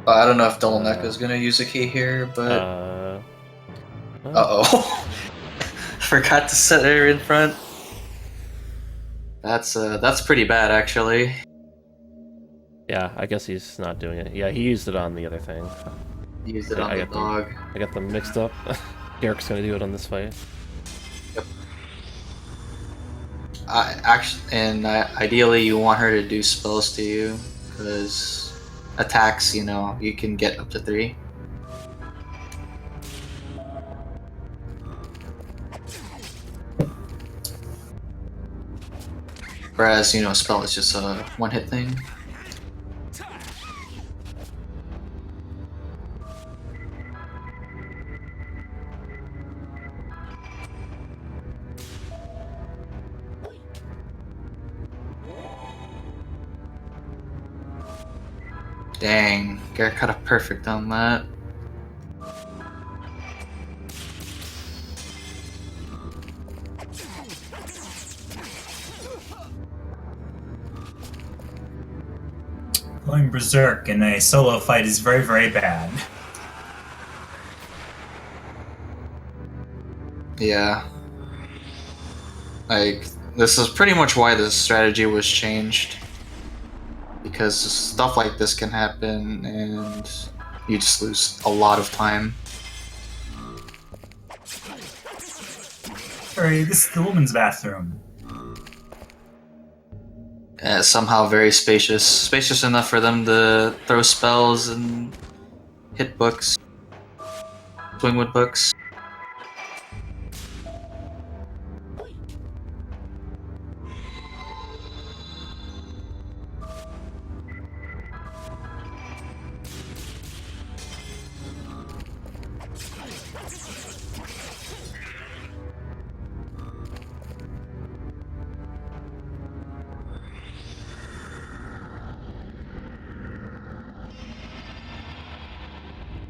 I don't know if Dylaneka is gonna use a key here, but Well, uh-oh. Forgot to set her in front. That's pretty bad, actually. yeah, I guess he's not doing it. Yeah, he used it on the other thing. Used it I on the got them. dog. I got them mixed up. Derek's gonna do it on this fight. Ideally, you want her to do spells to you, because attacks, you know, you can get up to 3. Whereas, you know, spell is just a one-hit thing. Dang, Garrett got a perfect on that. Going berserk in a solo fight is very, very bad. Yeah. Like, this is pretty much why this strategy was changed. Because stuff like this can happen and you just lose a lot of time. Sorry, this is the woman's bathroom. Somehow very spacious. Spacious enough for them to throw spells and hit books. Swing with books.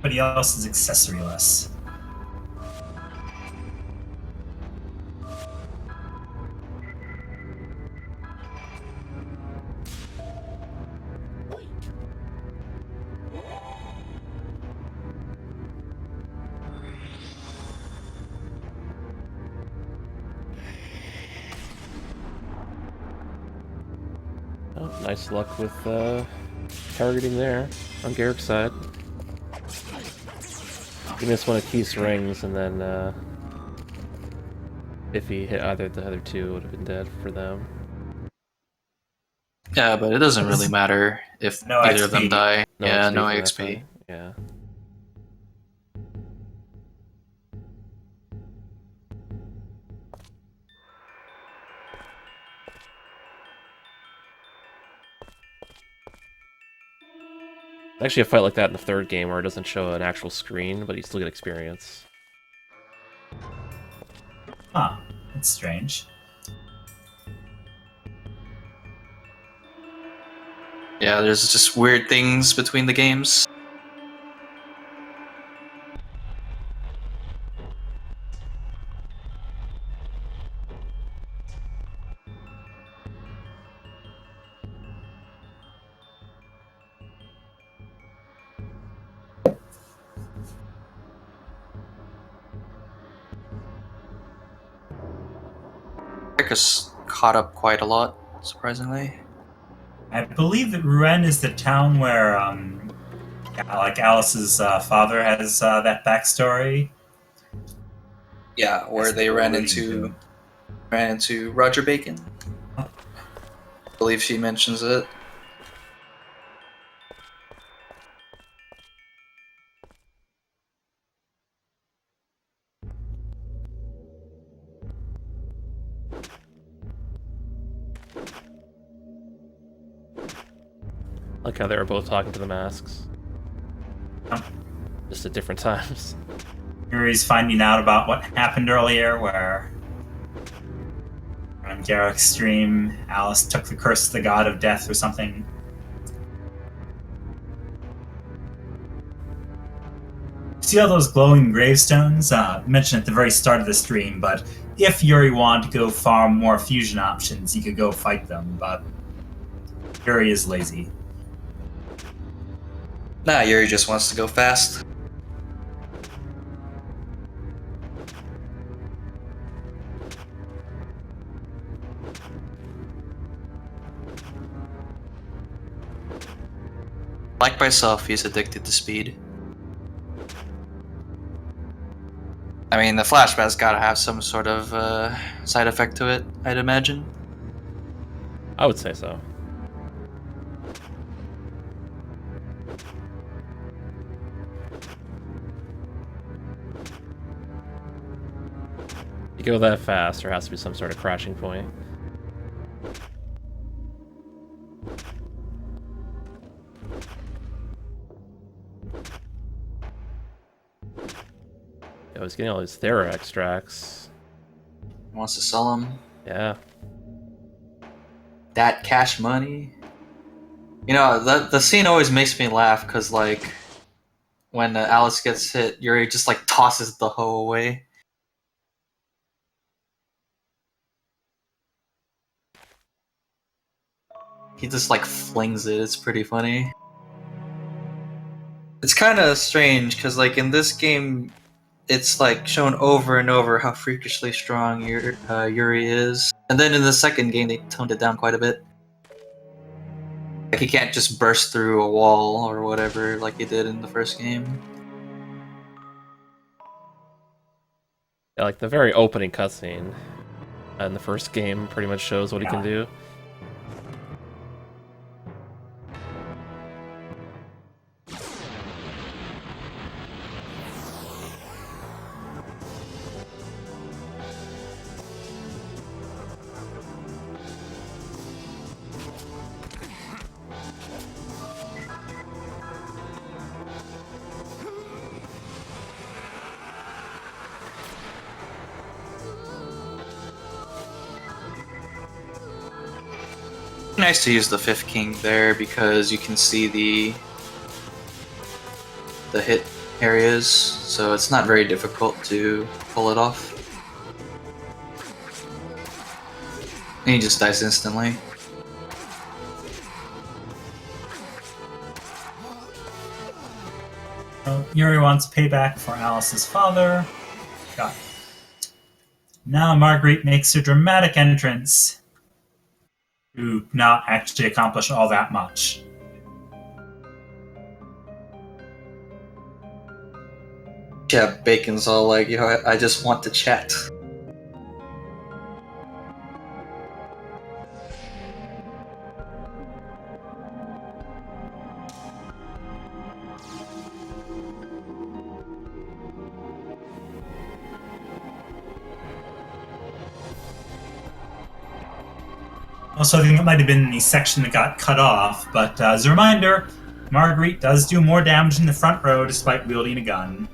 Everybody else is accessory-less. Oh, nice luck with targeting there on Garrick's side. He missed one of Keith's rings, and then if he hit either of the other two, it would have been dead for them. Yeah, but it doesn't really matter if No either of them XP. die. No yeah, XP no from that XP. fight. Yeah. Actually, a fight like that in the third game where it doesn't show an actual screen, but you still get experience. Huh. That's strange. Yeah, there's just weird things between the games. America's caught up quite a lot, surprisingly. I believe that Rouen is the town where, like Alice's father has that backstory. Yeah, where That's they what ran we're into alluding to. Roger Bacon. I believe she mentions it. Like how they were both talking to the masks. Yep. Just at different times. Yuri's finding out about what happened earlier, where on Garrick's dream, Alice took the curse of the god of death or something. See all those glowing gravestones? Mentioned at the very start of the stream, but if Yuri wanted to go farm more fusion options, he could go fight them, but Yuri is lazy. Nah, Yuri just wants to go fast. Like myself, he's addicted to speed. I mean, the flashback's gotta have some sort of side effect to it, I'd imagine. I would say so. You go that fast, there has to be some sort of crashing point. I was getting all these Thera extracts. Wants to sell them. Yeah. That cash money. You know, the scene always makes me laugh because, like, when Alice gets hit, Yuri just, like, tosses the hoe away. He just, like, flings it. It's pretty funny. It's kind of strange because, like, in this game, it's, like, shown over and over how freakishly strong Yuri is. And then in the second game, they toned it down quite a bit. Like, he can't just burst through a wall or whatever like he did in the first game. Yeah, like the very opening cutscene in the first game pretty much shows what he can do. Nice to use the Fifth King there because you can see the hit areas, so it's not very difficult to pull it off. And he just dies instantly. So Yuri wants payback for Alice's father. Got it. Now Marguerite makes a dramatic entrance to not actually accomplish all that much. Yeah, Bacon's all like, you know, I just want to chat. Also, I think it might have been the section that got cut off, but as a reminder, Marguerite does do more damage in the front row despite wielding a gun.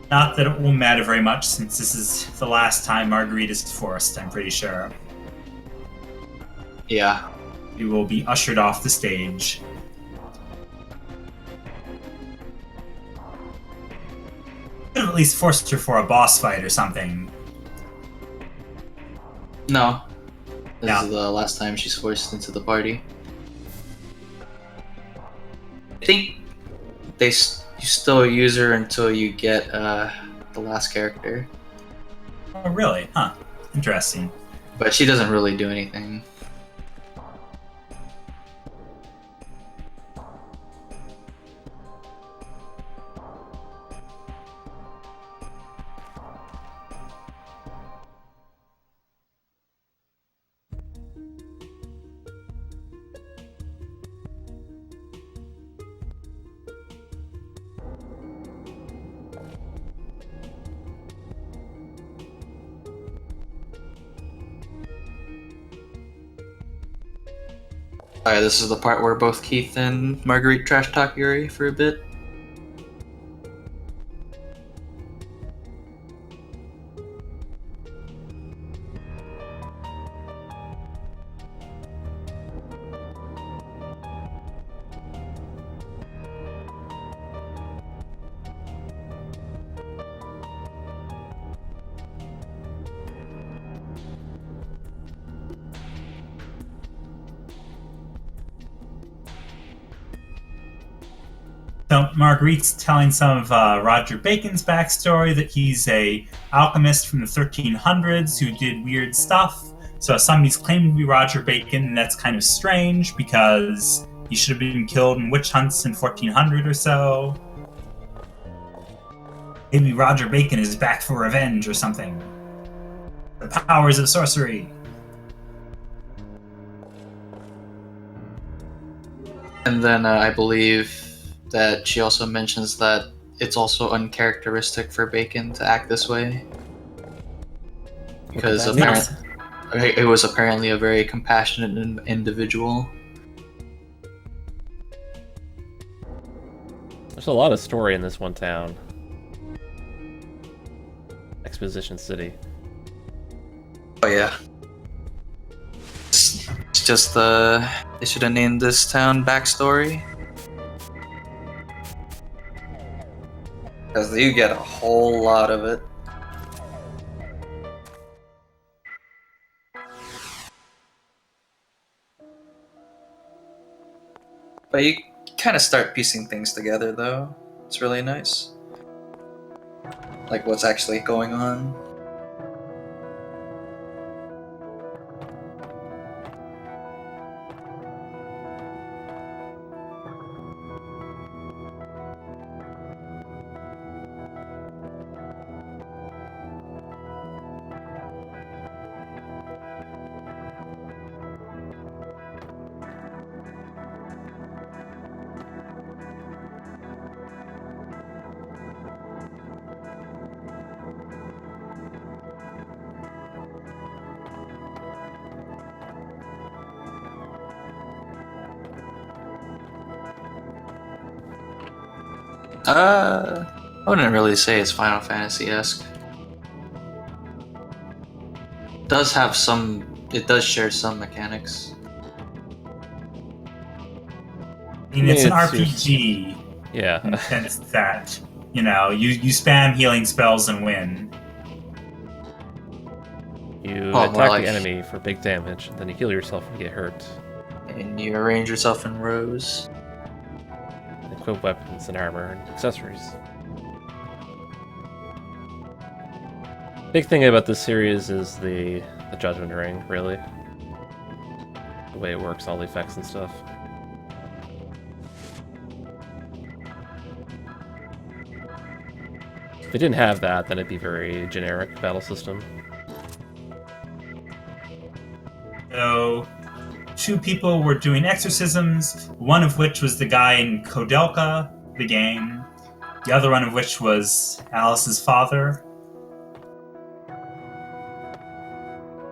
Not that it will matter very much since this is the last time Marguerite is forced, I'm pretty sure. Yeah. You will be ushered off the stage. Could have at least forced her for a boss fight or something. No. This Yeah. is the last time she's forced into the party. I think you still use her until you get the last character. Oh, really? Huh. Interesting. But she doesn't really do anything. Alright, this is the part where both Keith and Marguerite trash talk Yuri for a bit. So Marguerite's telling some of Roger Bacon's backstory, that he's a alchemist from the 1300s who did weird stuff. So somebody's claiming to be Roger Bacon, and that's kind of strange because he should have been killed in witch hunts in 1400 or so. Maybe Roger Bacon is back for revenge or something. The powers of sorcery. And then I believe that she also mentions that it's also uncharacteristic for Bacon to act this way. Because What does that mean? it was apparently a very compassionate individual. There's a lot of story in this one town. Exposition City. Oh yeah. It's just they should have named this town Backstory. Because you get a whole lot of it. But you kind of start piecing things together though. It's really nice. Like what's actually going on. I wouldn't really say it's Final Fantasy-esque. It does share some mechanics. I mean, it's an It's your- RPG Yeah. in the sense that, you spam healing spells and win. You Oh, more attack like- the enemy for big damage, then you heal yourself when you get hurt. And you arrange yourself in rows. And equip weapons and armor and accessories. Big thing about this series is the Judgment Ring, really. The way it works, all the effects and stuff. If it didn't have that, then it'd be very generic battle system. So, two people were doing exorcisms, one of which was the guy in Kodelka, the game, the other one of which was Alice's father.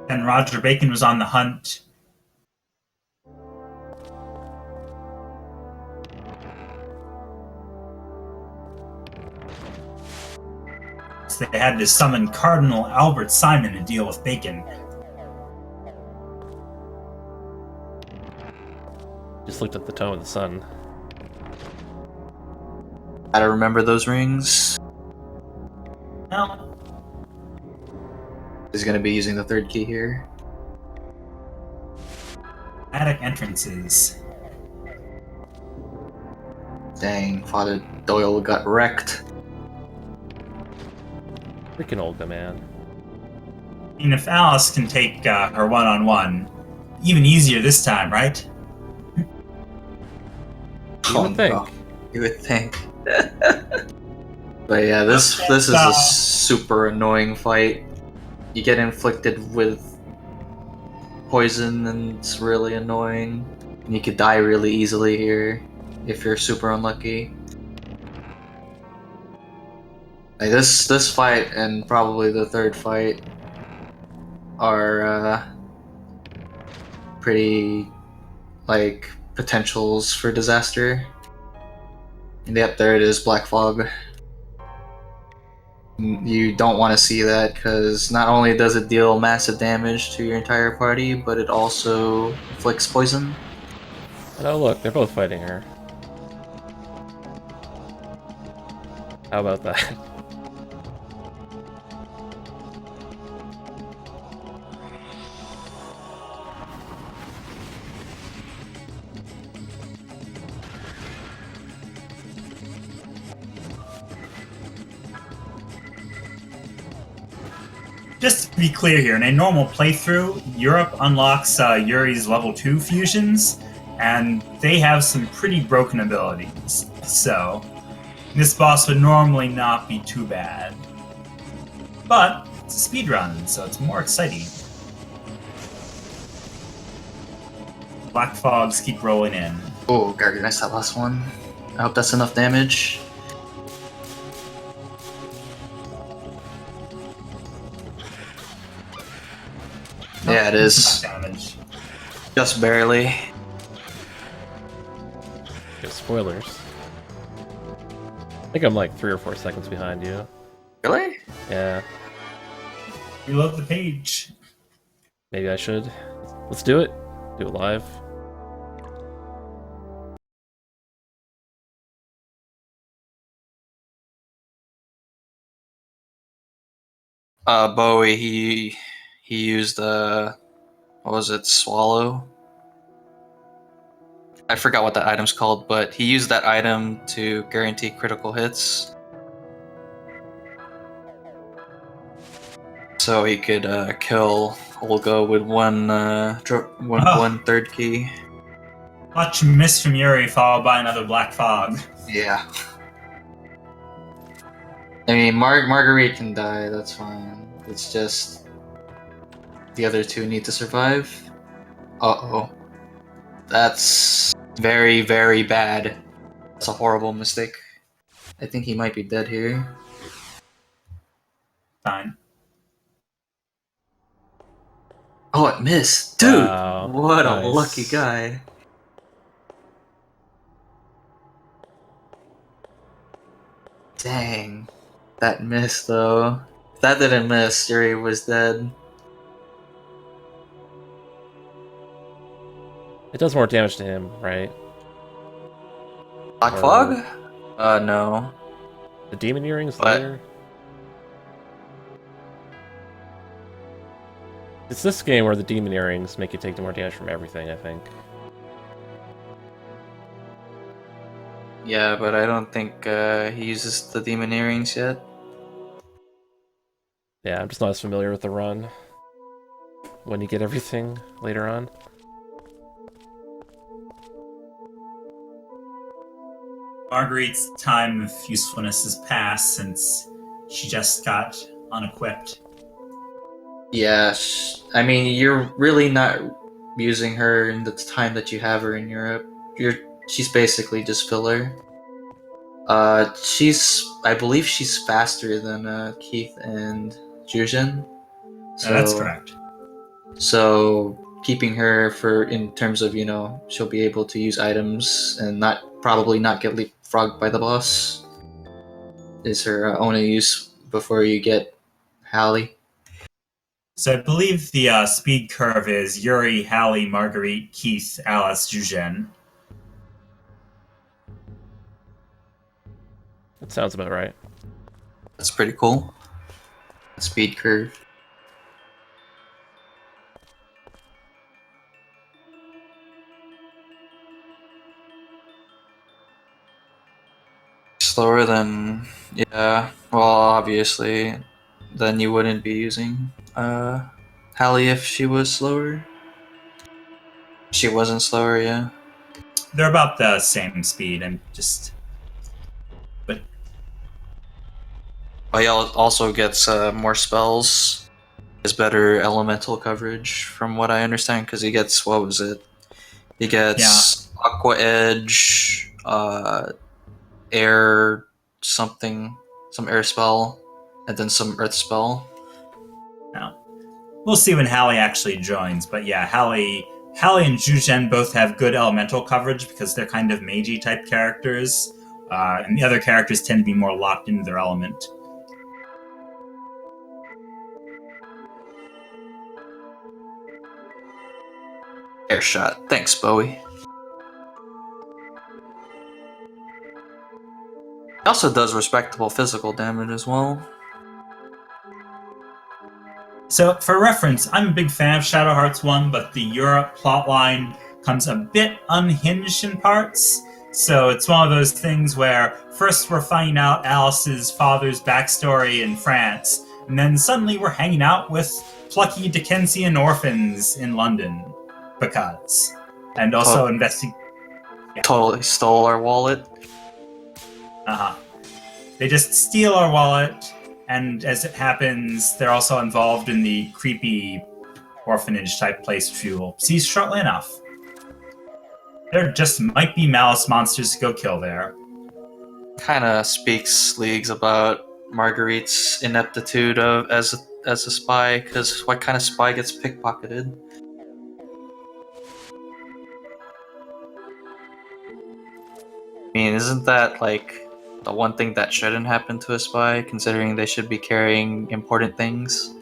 And Roger Bacon was on the hunt. Courts, they had to summon Cardinal Albert Simon to deal with Bacon. Just looked at the tone of the sun. Gotta remember those rings. Well, He's gonna be using the third key here. attic entrances. Dang, Father Doyle got wrecked. Freaking Olga, man. I mean, if Alice can take her one-on-one, even easier this time, right? You would think. No. You would think. But yeah, this is a super annoying fight. You get inflicted with poison and it's really annoying. And you could die really easily here if you're super unlucky. Like this fight and probably the third fight are pretty like potentials for disaster. And yep, there it is, Black Fog. You don't want to see that because not only does it deal massive damage to your entire party, but it also inflicts poison. And oh look, they're both fighting her. How about that? Just to be clear here, in a normal playthrough, Europe unlocks Yuri's level 2 fusions, and they have some pretty broken abilities. So, this boss would normally not be too bad. But, it's a speedrun, so it's more exciting. Black fogs keep rolling in. Oh, gotta nice that last one. I hope that's enough damage. Yeah, it is. Damage. Just barely. Yeah, spoilers. I think I'm like 3 or 4 seconds behind you. Really? Yeah, Reload the page. maybe I should. Let's do it. Do it live. Bowie, he used what was it, Swallow? I forgot what that item's called, but he used that item to guarantee critical hits. So he could kill Olga with one third key. Much miss from Yuri, followed by another black fog. Yeah. I mean, Marguerite can die, that's fine. It's just the other two need to survive. Uh-oh. That's very, very bad. That's a horrible mistake. I think he might be dead here. Fine. Oh, it missed! Dude! Wow, What nice. a lucky guy. Dang. That missed, though. If that didn't miss, Yuri was dead. It does more damage to him, right? Black Or- Fog? No. The demon earrings What? later? It's this game where the demon earrings make you take more damage from everything, I think. Yeah, but I don't think he uses the demon earrings yet. Yeah, I'm just not as familiar with the run when you get everything later on. Marguerite's time of usefulness has passed since she just got unequipped. Yeah, I mean, you're really not using her in the time that you have her in Europe. She's basically just filler. I believe she's faster than Keith and Jujin. So That's correct. So keeping her in terms of, she'll be able to use items and probably not get leapfrogged by the boss is her only use before you get Hallie? So I believe the speed curve is Yuri, Hallie, Marguerite, Keith, Alice, Jujen. That sounds about right. That's pretty cool. Speed curve. Slower than, yeah. Well, obviously, then you wouldn't be using Hallie if she was slower. She wasn't slower, yeah. They're about the same speed, and just. But But he also gets more spells. Has better elemental coverage, from what I understand, because he gets, what was it? He gets Aqua Edge, Air something, some air spell, and then some earth spell. no. We'll see when Hallie actually joins, but yeah, Hallie and Jujen both have good elemental coverage because they're kind of magey type characters, and the other characters tend to be more locked into their element. Air shot. Thanks, Bowie. He also does respectable physical damage as well. So, for reference, I'm a big fan of Shadow Hearts 1, but the Europe plotline comes a bit unhinged in parts. So it's one of those things where first we're finding out Alice's father's backstory in France, and then suddenly we're hanging out with plucky Dickensian orphans in London. Because. And also Totally stole our wallet. They just steal our wallet, and as it happens, they're also involved in the creepy orphanage-type place, which you will see shortly enough. There just might be malice monsters to go kill there. Kind of speaks leagues about Marguerite's ineptitude as a spy, because what kind of spy gets pickpocketed? I mean, isn't that like the one thing that shouldn't happen to a spy, considering they should be carrying important things?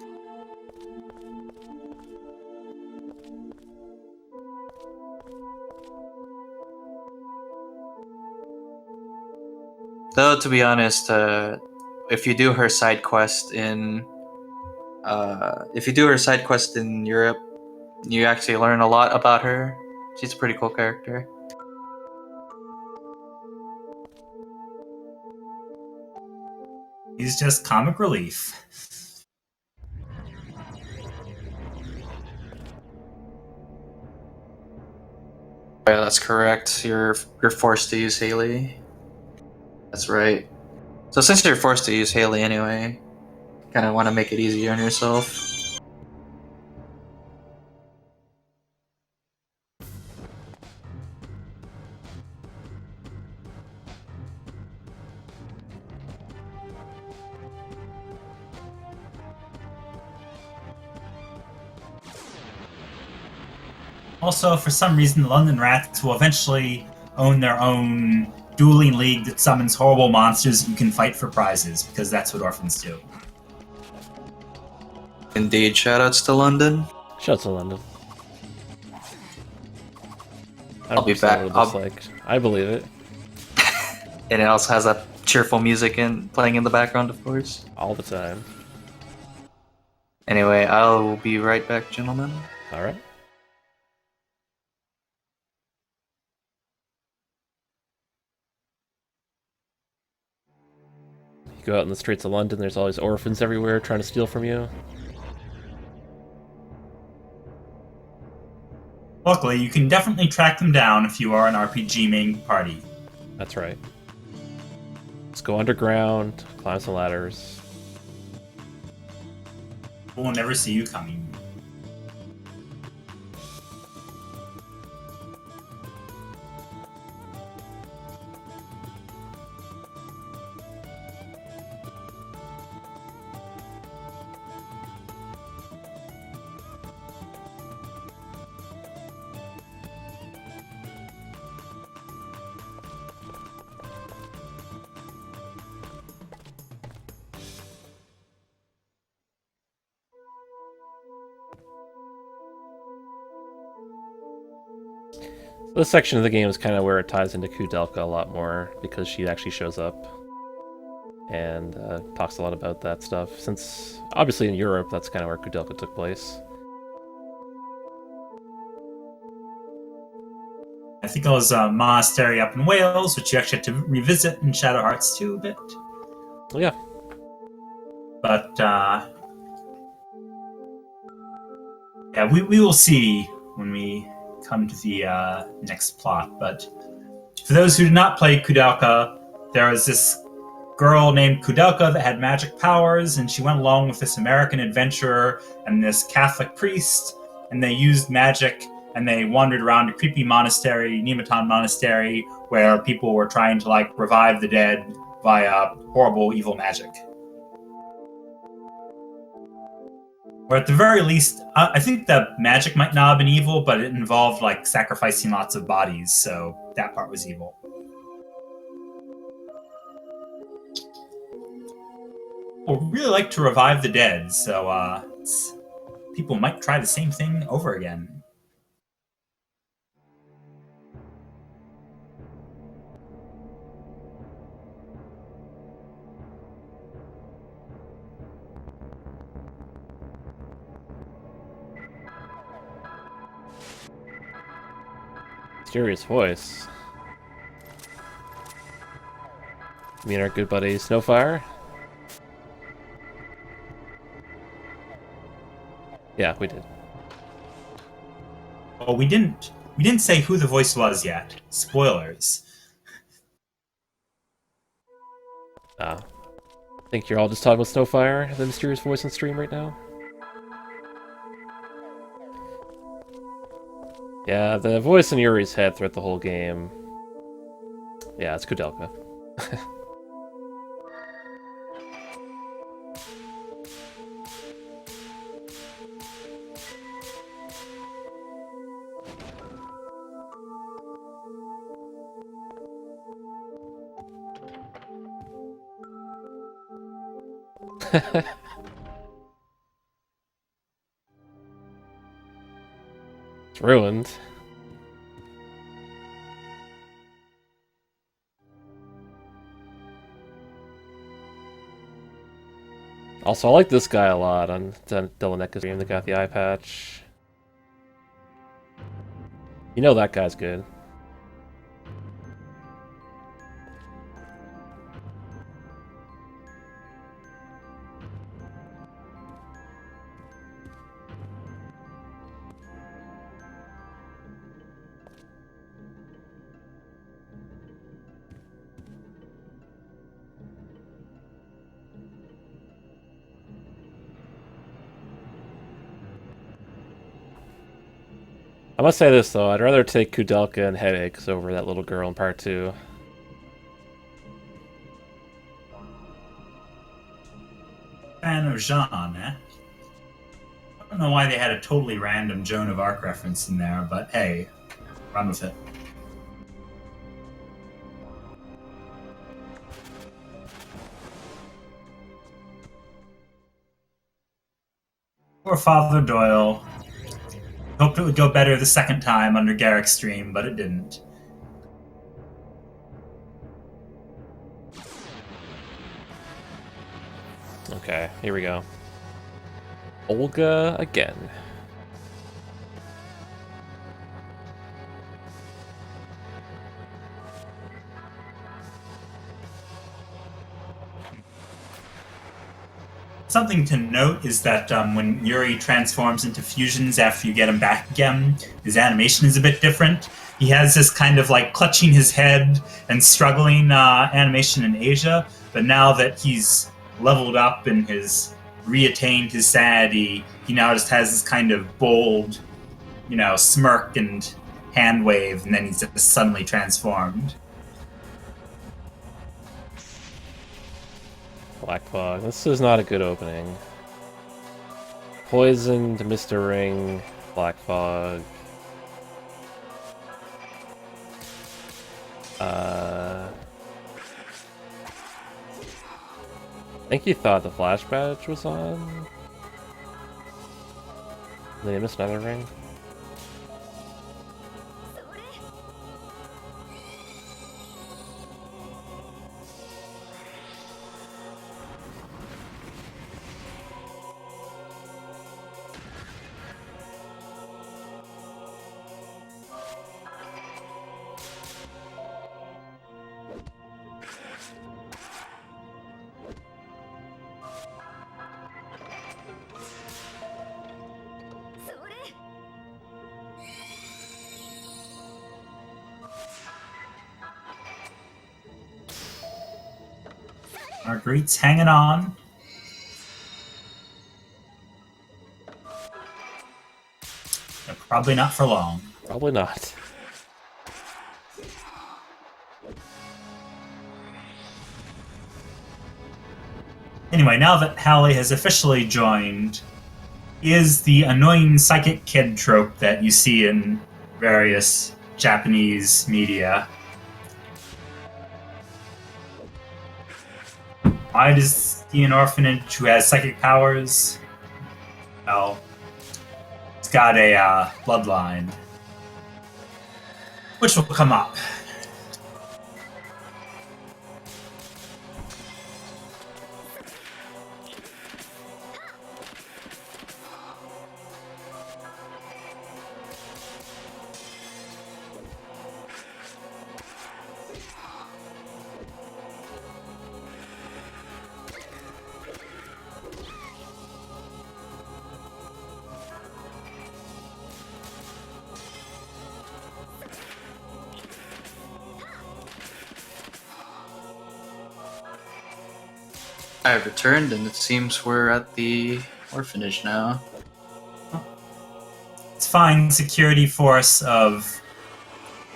Though, to be honest, if you do her side quest in Europe, you actually learn a lot about her. She's a pretty cool character. He's just comic relief. Yeah, that's correct. You're forced to use Haley. That's right. So since you're forced to use Haley anyway, kind of want to make it easier on yourself. Also, for some reason, the London Rats will eventually own their own dueling league that summons horrible monsters you can fight for prizes, because that's what orphans do. Indeed, shoutouts to London. Shouts to London. I'll be back. I believe it. And it also has that cheerful music playing in the background, of course. All the time. Anyway, I'll be right back, gentlemen. Alright. You go out in the streets of London, there's all these orphans everywhere trying to steal from you. Luckily, you can definitely track them down if you are an RPG main party. That's right. Just go underground, climb some ladders. We'll never see you coming. This section of the game is kind of where it ties into Kudelka a lot more, because she actually shows up and talks a lot about that stuff, since obviously in Europe that's kind of where Kudelka took place. I think it was a monastery up in Wales, which you actually had to revisit in Shadow Hearts 2 a bit. Yeah. But, yeah, we will see when we come to the next plot. But for those who did not play Kudelka, there was this girl named Kudelka that had magic powers, and she went along with this American adventurer and this Catholic priest, and they used magic, and they wandered around a creepy monastery, Nemeton Monastery, where people were trying to, like, revive the dead via horrible, evil magic. Or at the very least, I think the magic might not have been evil, but it involved, like, sacrificing lots of bodies, so that part was evil. I would really like to revive the dead, so people might try the same thing over again. Mysterious voice. You mean our good buddy Snowfire? Yeah, we did. Oh, we didn't say who the voice was yet. Spoilers. I think you're all just talking about Snowfire, the mysterious voice on stream right now. Yeah, the voice in Yuri's head throughout the whole game. Yeah, it's Kudelka. It's ruined. Also, I like this guy a lot on Dylaneka stream that got the eye patch. You know that guy's good. I must say this though, I'd rather take Kudelka and Headaches over that little girl in part 2. Fan of Jean, eh? I don't know why they had a totally random Joan of Arc reference in there, but hey, run with it. Poor Father Doyle. Hoped it would go better the second time under Garrick's stream, but it didn't. Okay, here we go. Olga again. Something to note is that when Yuri transforms into fusions after you get him back again, his animation is a bit different. He has this kind of like clutching his head and struggling animation in Asia, but now that he's leveled up and has reattained his sanity, he now just has this kind of bold, smirk and hand wave, and then he's just suddenly transformed. Black Fog. This is not a good opening. Poisoned, Mr. Ring, Black Fog. I think he thought the Flash Badge was on. Did he miss another ring? Marguerite's hanging on. But probably not for long. Probably not. Anyway, now that Hallie has officially joined, is the annoying psychic kid trope that you see in various Japanese media. Why does he an orphanage who has psychic powers? Well, it's got a bloodline, which will come up. I have returned, and it seems we're at the orphanage now. It's fine security force of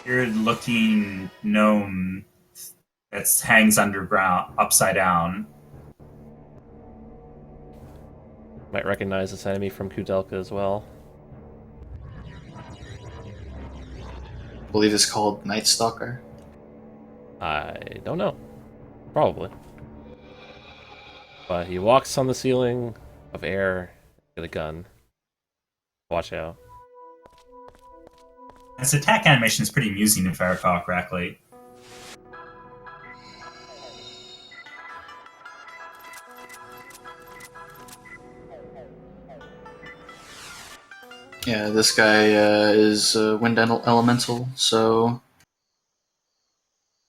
weird-looking gnome that hangs underground, upside down. Might recognize this enemy from Kudelka as well. I believe it's called Night Stalker. I don't know. Probably. But he walks on the ceiling of air with a gun. Watch out. His attack animation is pretty amusing, if I recall correctly. Yeah, this guy is a wind elemental, so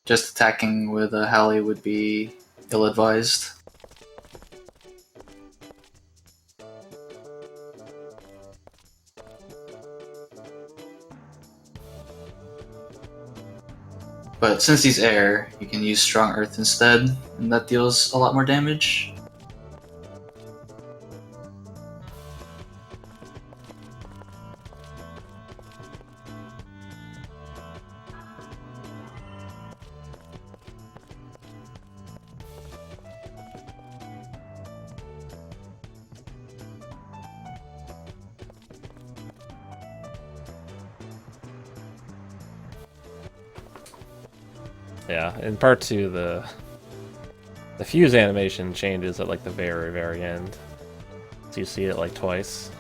just attacking with a Hallie would be ill-advised. But since he's air, you can use Strong Earth instead, and that deals a lot more damage. Yeah, in part 2, the fuse animation changes at like the very, very end. So you see it like twice.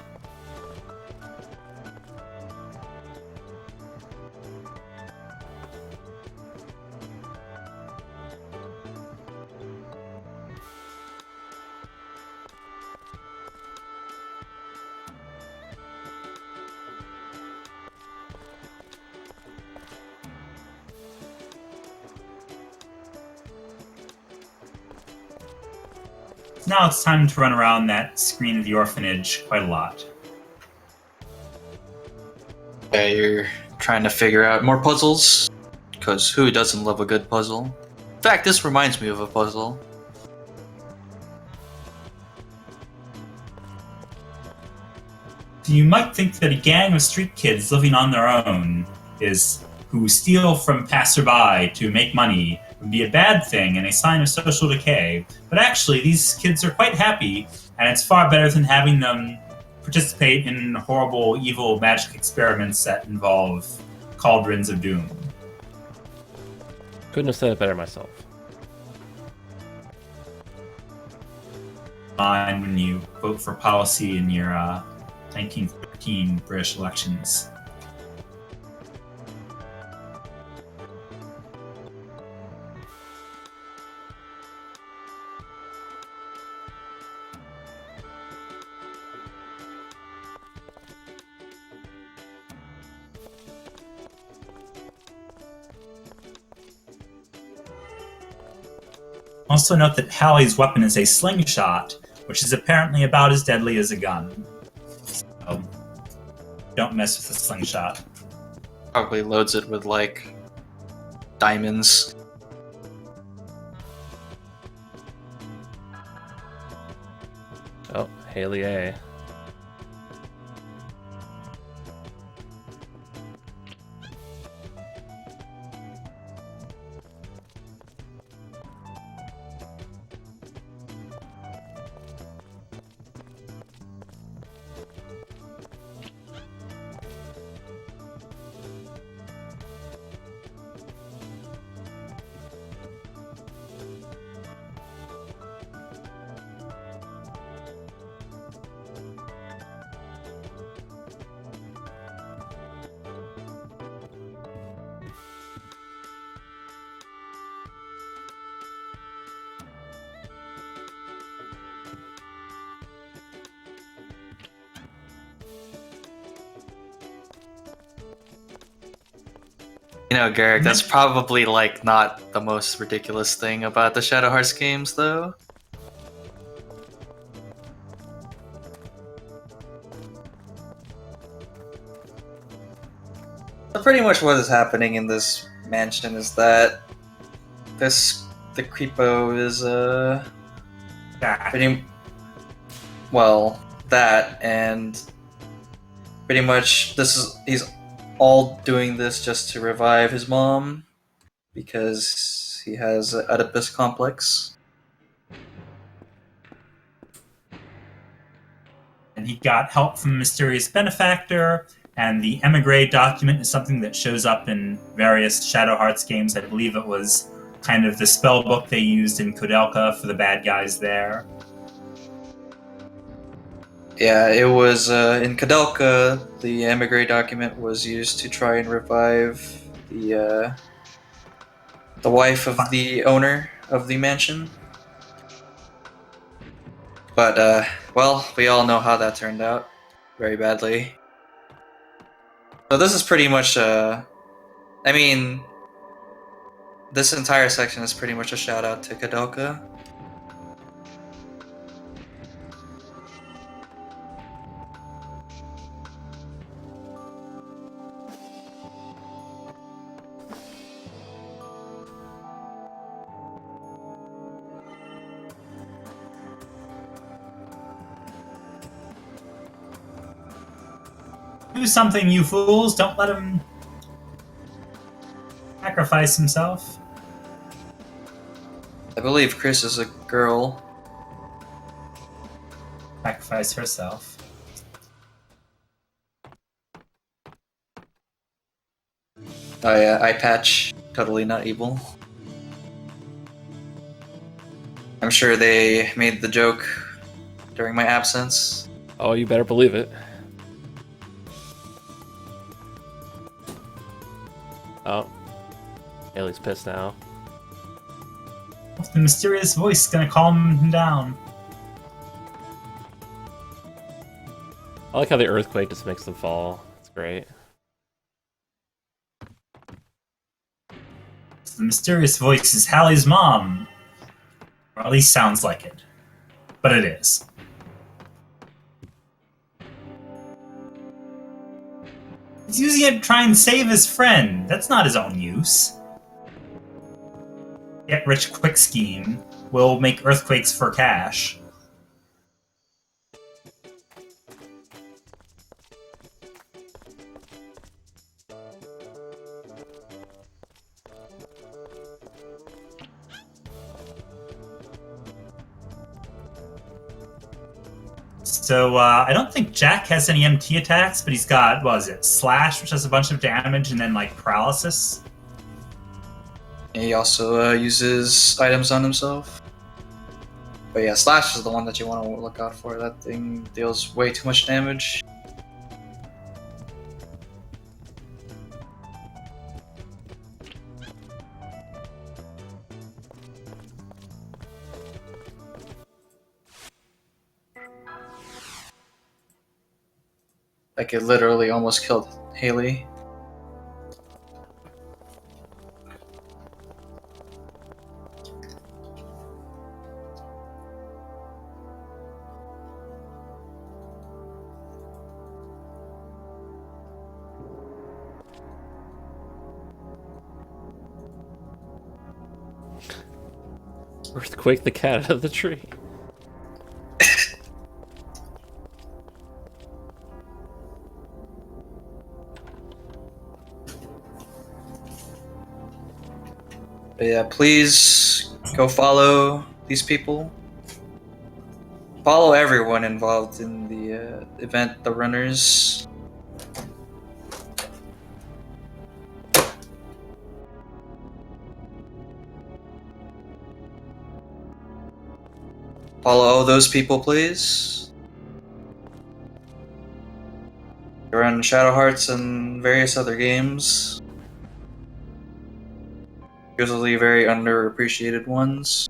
Now it's time to run around that screen of the orphanage quite a lot. Yeah, you're trying to figure out more puzzles, because who doesn't love a good puzzle? In fact, this reminds me of a puzzle. So you might think that a gang of street kids living on their own who steal from passerby to make money would be a bad thing and a sign of social decay. But actually, these kids are quite happy, and it's far better than having them participate in horrible, evil magic experiments that involve cauldrons of doom. Couldn't have said it better myself. On when you vote for policy in your 1913 British elections. Also note that Hallie's weapon is a slingshot, which is apparently about as deadly as a gun. So, don't mess with the slingshot. Probably loads it with, like, diamonds. Haley A. You know, Garrick, that's probably like not the most ridiculous thing about the Shadow Hearts games, though. So pretty much what is happening in this mansion is that the creepo is Jack. pretty well that, and pretty much he's all doing this just to revive his mom because he has an Oedipus complex. And he got help from a mysterious benefactor, and the emigre document is something that shows up in various Shadow Hearts games. I believe it was kind of the spell book they used in Kodelka for the bad guys there. Yeah, it was in Kadelka. The emigre document was used to try and revive the wife of the owner of the mansion. But well, we all know how that turned out, very badly. So this is pretty much I mean, this entire section is pretty much a shout out to Kadelka. Do something, you fools! Don't let him sacrifice himself. I believe Chris is a girl. Sacrifice herself. Oh yeah, eye patch, totally not evil. I'm sure they made the joke during my absence. Oh, you better believe it. Oh. Haley's pissed now. The mysterious voice is gonna calm him down. I like how the earthquake just makes them fall. It's great. So the mysterious voice is Hallie's mom. Or at least sounds like it. But it is. He's using it to try and save his friend. That's not his own use. Get rich quick scheme will make earthquakes for cash. So, I don't think Jack has any MT attacks, but he's got, what is it, Slash, which does a bunch of damage, and then, like, Paralysis. He also uses items on himself. But yeah, Slash is the one that you want to look out for. That thing deals way too much damage. Like, it literally almost killed Haley. Earthquake the cat out of the tree. But yeah, please go follow these people. Follow everyone involved in the event, the runners. Follow all those people, please. They run Shadow Hearts and various other games. Usually very underappreciated ones.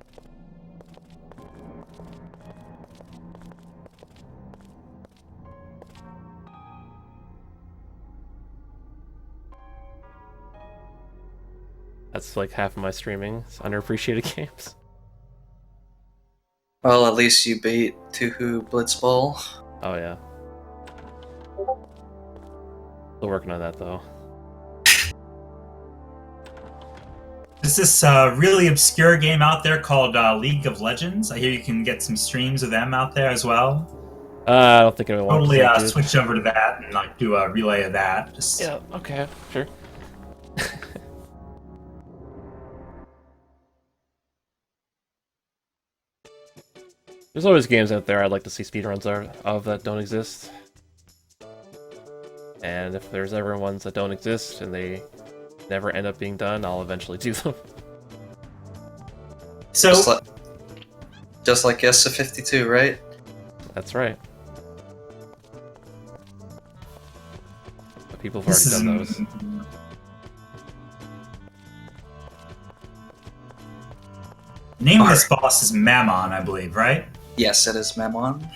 That's like half of my streaming. It's underappreciated games. Well, at least you beat Tuhu Blitzball. Oh yeah. Still working on that though. There's this really obscure game out there called League of Legends. I hear you can get some streams of them out there as well. I don't think anyone wants Totally to switch over to that and like do a relay of that. Just Yeah, okay, sure. There's always games out there I'd like to see speedruns of that don't exist. And if there's ever ones that don't exist and they never end up being done, I'll eventually do them. so Just like S52, right? That's right. But people have this already is done those. name of this boss is Mammon, I believe, right? Yes, it is Mammon.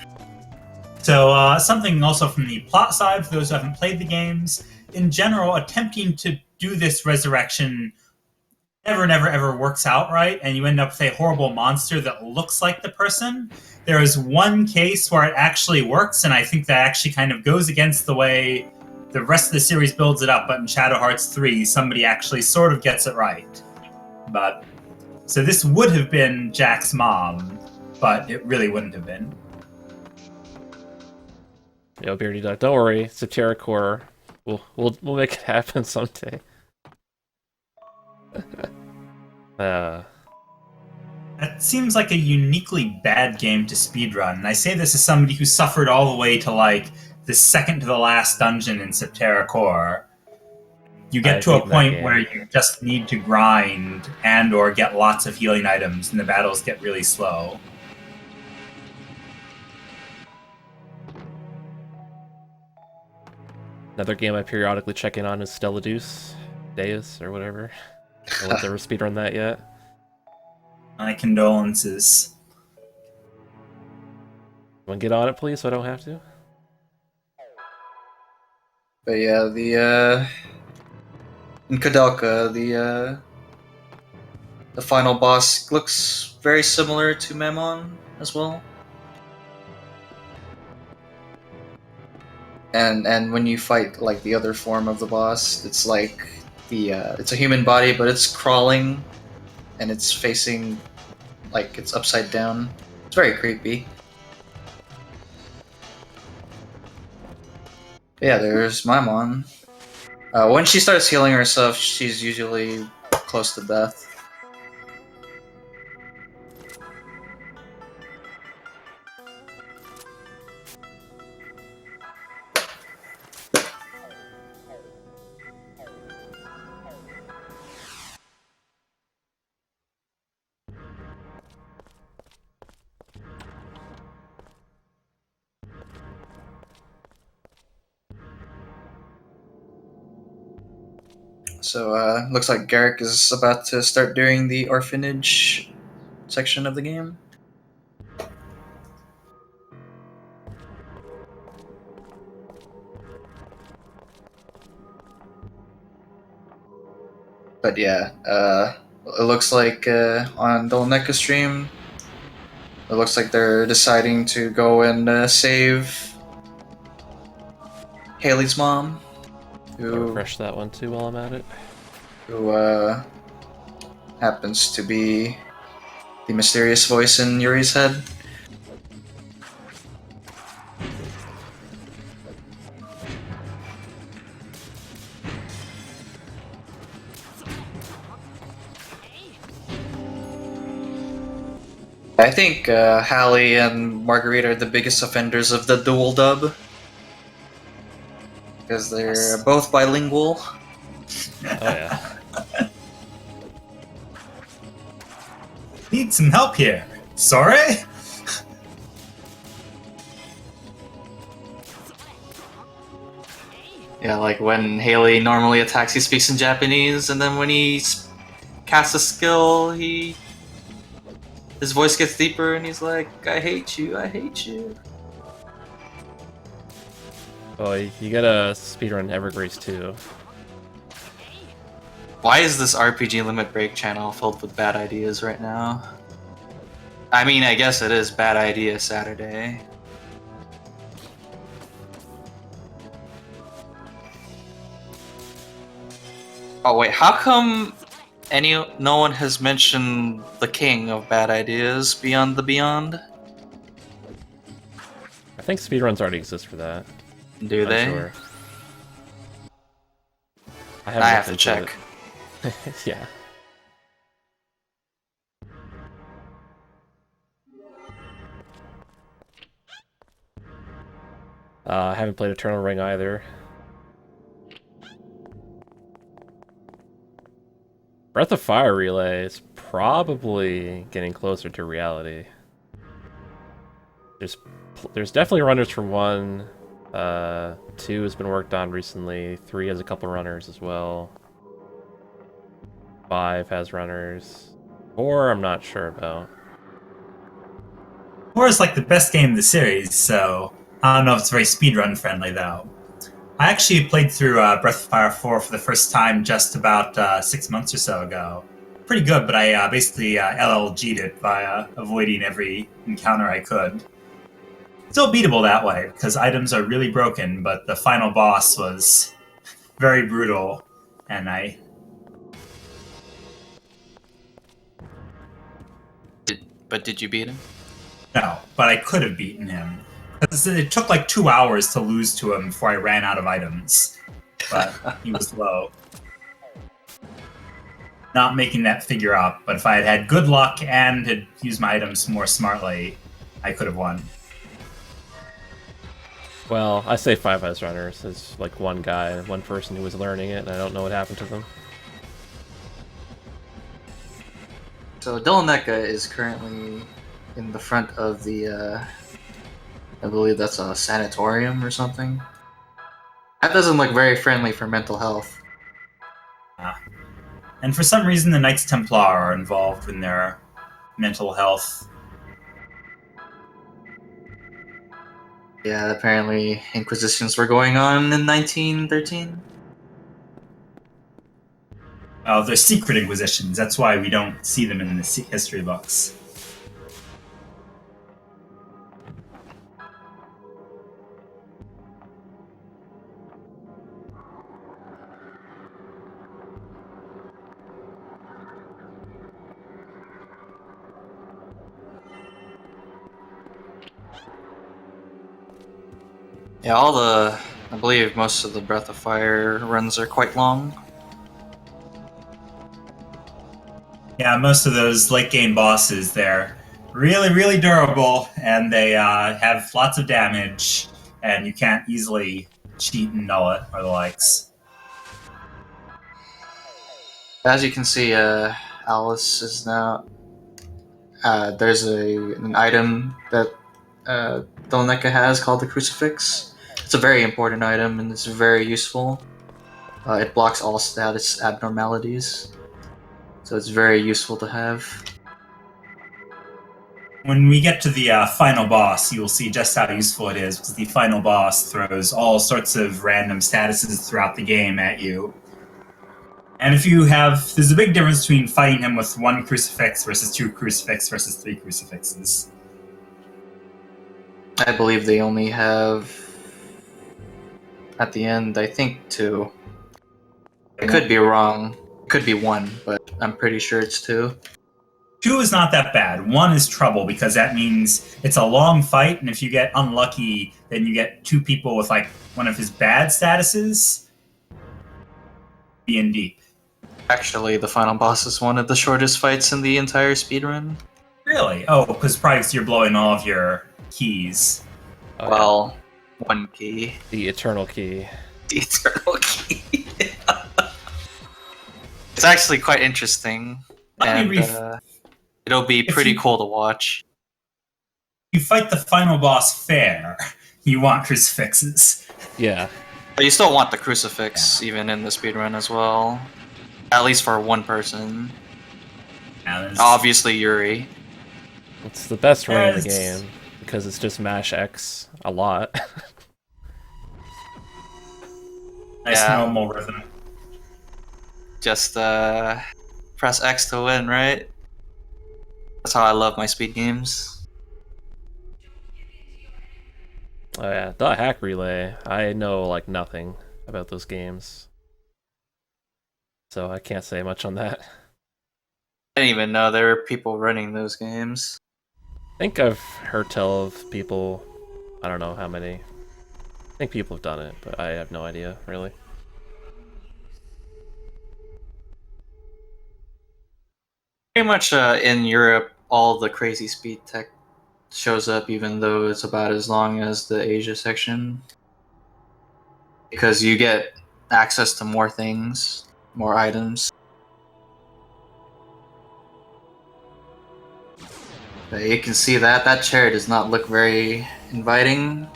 So something also from the plot side for those who haven't played the games. In general, attempting to do this resurrection never ever works out right, and you end up with a horrible monster that looks like the person. There is one case where it actually works, and I think that actually kind of goes against the way the rest of the series builds it up, but in Shadow Hearts 3, somebody actually sort of gets it right. But so this would have been Jack's mom, but it really wouldn't have been. Yo, Beardy Duck, don't worry, it's a TerraCore. We'll make it happen someday. That seems like a uniquely bad game to speedrun, and I say this as somebody who suffered all the way to like the second to the last dungeon in Septerra Core. You get to a point where you just need to grind and or get lots of healing items, and the battles get really slow. Another game I periodically check in on is Stella Deus, or whatever. I won't ever speedrun that yet. My condolences. Want to get on it, please, so I don't have to? But yeah, in Kadelka, the final boss looks very similar to Mammon as well. And when you fight like the other form of the boss, it's like it's a human body, but it's crawling, and it's facing like it's upside down. It's very creepy. But yeah, there's Maimon. When she starts healing herself, she's usually close to death. So, looks like Garrick is about to start doing the orphanage section of the game. But yeah, it looks like on Dylaneka stream, it looks like they're deciding to go and save Haley's mom. I'll refresh that one too while I'm at it. Who happens to be the mysterious voice in Yuri's head. I think Hallie and Marguerite are the biggest offenders of the dual dub. Because they're Yes. both bilingual. Oh yeah. Need some help here. Sorry? Yeah, like when Haley normally attacks, he speaks in Japanese, and then when he casts a skill, his voice gets deeper, and he's like, "I hate you, I hate you." Oh, you gotta speedrun Evergrace too. Why is this RPG Limit Break channel filled with bad ideas right now? I mean, I guess it is Bad Idea Saturday. Oh wait, how come no one has mentioned the king of bad ideas, Beyond the Beyond? I think speedruns already exist for that. Do I'm they? sure. I haven't have to looked check. into it. Yeah. I haven't played Eternal Ring either. Breath of Fire Relay is probably getting closer to reality. There's definitely runners for 1. 2 has been worked on recently. 3 has a couple runners as well. 5 has runners. 4 I'm not sure about. 4 is like the best game in the series, so I don't know if it's very speedrun friendly though. I actually played through Breath of Fire 4 for the first time just about 6 months or so ago. Pretty good, but I basically LLG'd it by avoiding every encounter I could. Still beatable that way, because items are really broken, but the final boss was very brutal, and But did you beat him? no, but I could have beaten him. Because it took like 2 hours to lose to him before I ran out of items. But he was low. Not making that figure up, but if I had had good luck and had used my items more smartly, I could have won. Well, I say 5 has runners. There's like one guy, one person who was learning it, and I don't know what happened to them. So Dylaneka is currently in the front of the, I believe that's a sanatorium or something. That doesn't look very friendly for mental health. And for some reason, the Knights Templar are involved in their mental health. Yeah, apparently Inquisitions were going on in 1913. They're secret inquisitions. That's why we don't see them in the history books. Yeah, I believe most of the Breath of Fire runs are quite long. Yeah, most of those late game bosses, they're really, really durable, and they have lots of damage, and you can't easily cheat and null it or the likes. As you can see, Alice is now. There's an item that Dylaneka has called the Crucifix. It's a very important item and it's very useful. It blocks all status abnormalities, so it's very useful to have. When we get to the final boss, you'll see just how useful it is, because the final boss throws all sorts of random statuses throughout the game at you. And there's a big difference between fighting him with 1 crucifix versus 2 crucifix versus 3 crucifixes. I believe they only have, at the end, I think 2. I could be wrong. It could be 1, but I'm pretty sure it's 2. 2 is not that bad. 1 is trouble, because that means it's a long fight, and if you get unlucky, then you get 2 people with like one of his bad statuses being deep. Actually, the final boss is one of the shortest fights in the entire speedrun. Really? Oh, because probably you're blowing all of your keys. Oh, Well, one key. yeah. The eternal key. The eternal key. It's actually quite interesting, Let me and it'll be If pretty you- cool to watch. You fight the final boss fair. You want crucifixes. Yeah. But you still want the crucifix, even in the speedrun as well. At least for one person. Obviously, Yuri. It's the best ring in the Yes. game because it's just mash X a lot. Nice Yeah. normal rhythm. Just press X to win, right? That's how I love my speed games. Oh yeah, the hack relay. I know like nothing about those games, so I can't say much on that. I didn't even know there were people running those games. I think I've heard tell of people. I don't know how many. I think people have done it, but I have no idea really. Pretty much in Europe, all the crazy speed tech shows up, even though it's about as long as the Asia section. Because you get access to more things, more items. But you can see that chair does not look very inviting.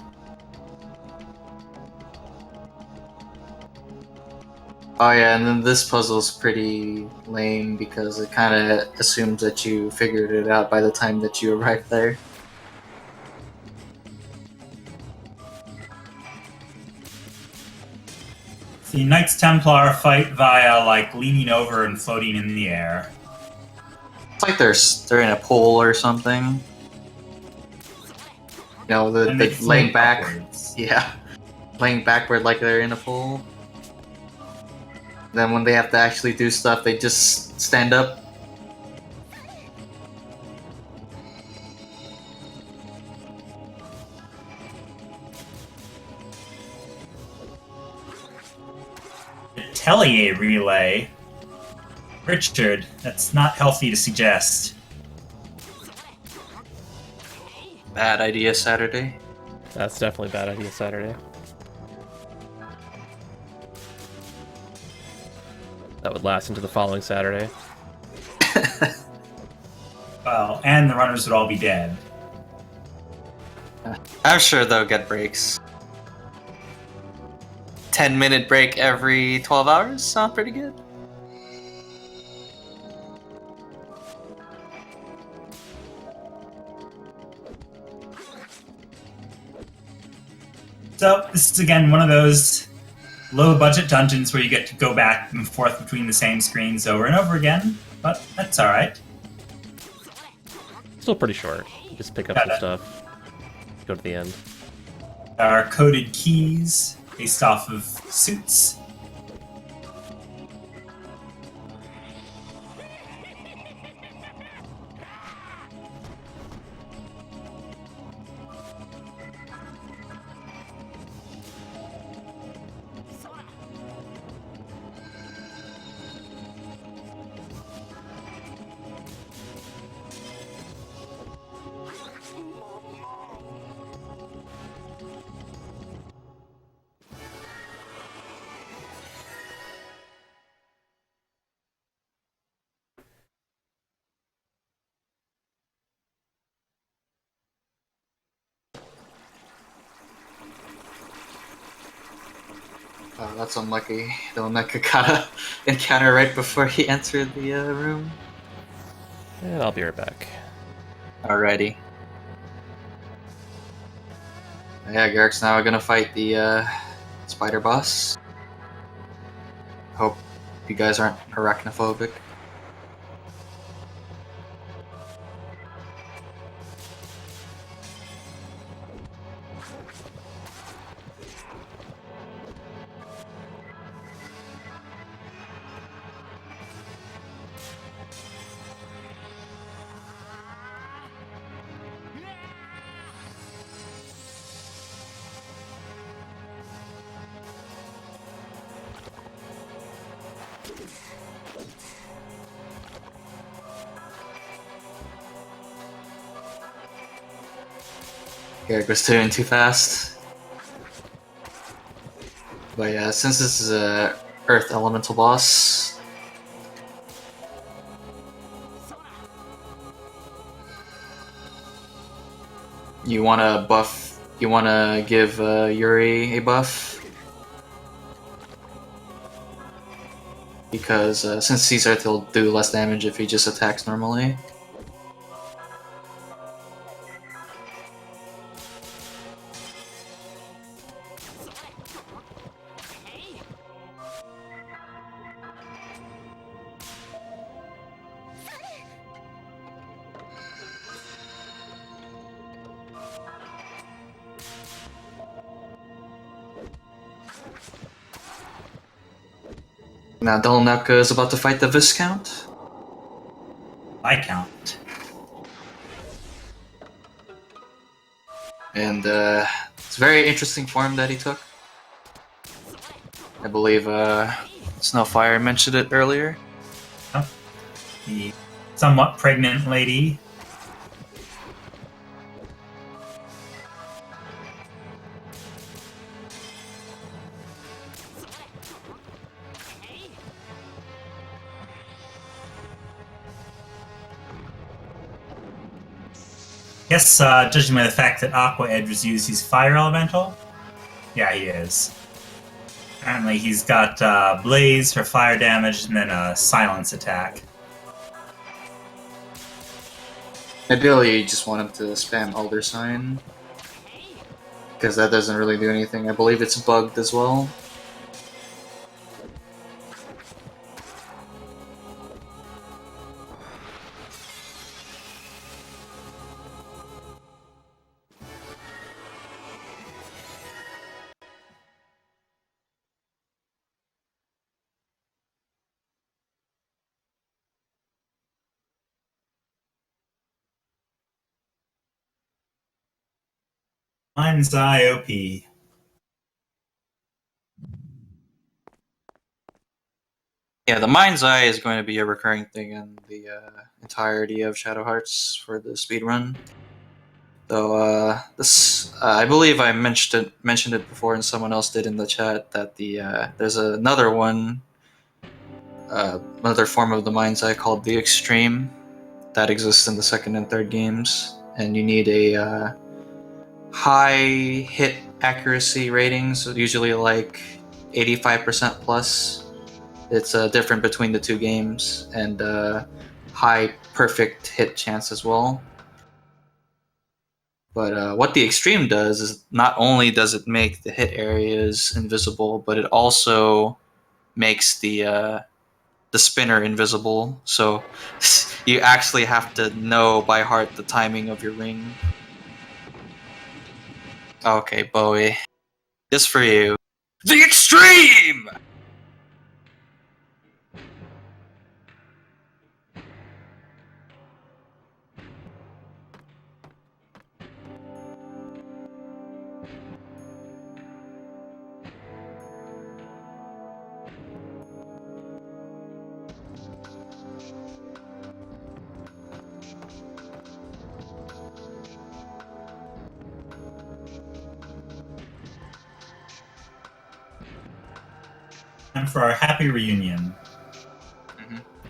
Oh yeah, and then this puzzle's pretty lame because it kind of assumes that you figured it out by the time that you arrived there. The Knights Templar fight via like leaning over and floating in the air. It's like they're in a pool or something. You know, And they float laying back. upwards. Yeah, laying backward like they're in a pool. Then when they have to actually do stuff, they just stand up. Tellier relay. Richard, that's not healthy to suggest. Bad idea, Saturday. That's definitely a bad idea Saturday. That would last into the following Saturday. Well, and the runners would all be dead. I'm sure they'll get breaks. 10-minute break every 12 hours? Sound pretty good. So, this is again one of those low budget dungeons where you get to go back and forth between the same screens over and over again, but that's alright. Still pretty short. You just pick up some stuff. Go to the end. There are coded keys based off of suits. Oh, that's unlucky. Dylaneka got a encounter right before he entered the room. And I'll be right back. Alrighty. Yeah, Garrick's now gonna fight the spider boss. Hope you guys aren't arachnophobic. Character's doing too fast. But yeah, since this is a Earth Elemental boss, you wanna buff. You wanna give Yuri a buff because since he's Earth, he'll do less damage if he just attacks normally. Now Dylaneka is about to fight the Viscount. Viscount. And it's a very interesting form that he took. I believe Snowfire mentioned it earlier. The somewhat pregnant lady. Yes, judging by the fact that Aqua Edge was used, he's Fire Elemental. Yeah, he is. Apparently he's got Blaze for fire damage and then a Silence attack. Ideally, you just want him to spam Elder Sign, because that doesn't really do anything. I believe it's bugged as well. Mind's Eye OP. Yeah, the Mind's Eye is going to be a recurring thing in the entirety of Shadow Hearts for the speedrun. Though this, I believe I mentioned it before, and someone else did in the chat that there's another one, another form of the Mind's Eye called the Extreme, that exists in the second and third games, and you need a high hit accuracy ratings, usually like 85% plus. It's different between the two games, and high perfect hit chance as well. But what the Extreme does is not only does it make the hit areas invisible, but it also makes the spinner invisible. So you actually have to know by heart the timing of your ring. Okay, Bowie. Just for you. The Extreme! And for our happy reunion.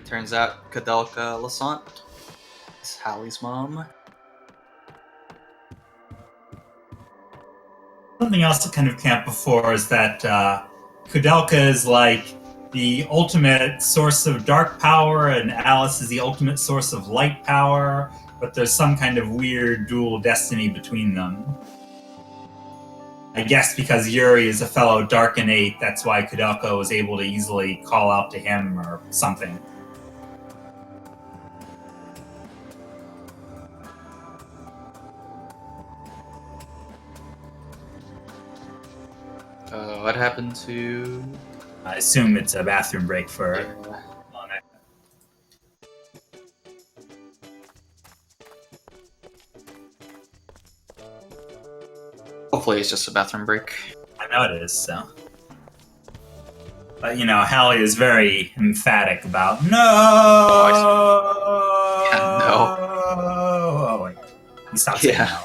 Turns out Kadelka Lasant is Hallie's mom. Something else that kind of came up before is that Kudelka is like the ultimate source of dark power, and Alice is the ultimate source of light power, but there's some kind of weird dual destiny between them. I guess because Yuri is a fellow Dark Innate, that's why Kudelka was able to easily call out to him or something. What happened to... I assume it's a bathroom break for... Hopefully it's just a bathroom break. I know it is, so... But, you know, Hallie is very emphatic about no! Yeah, no. Oh, wait. He stopped saying no.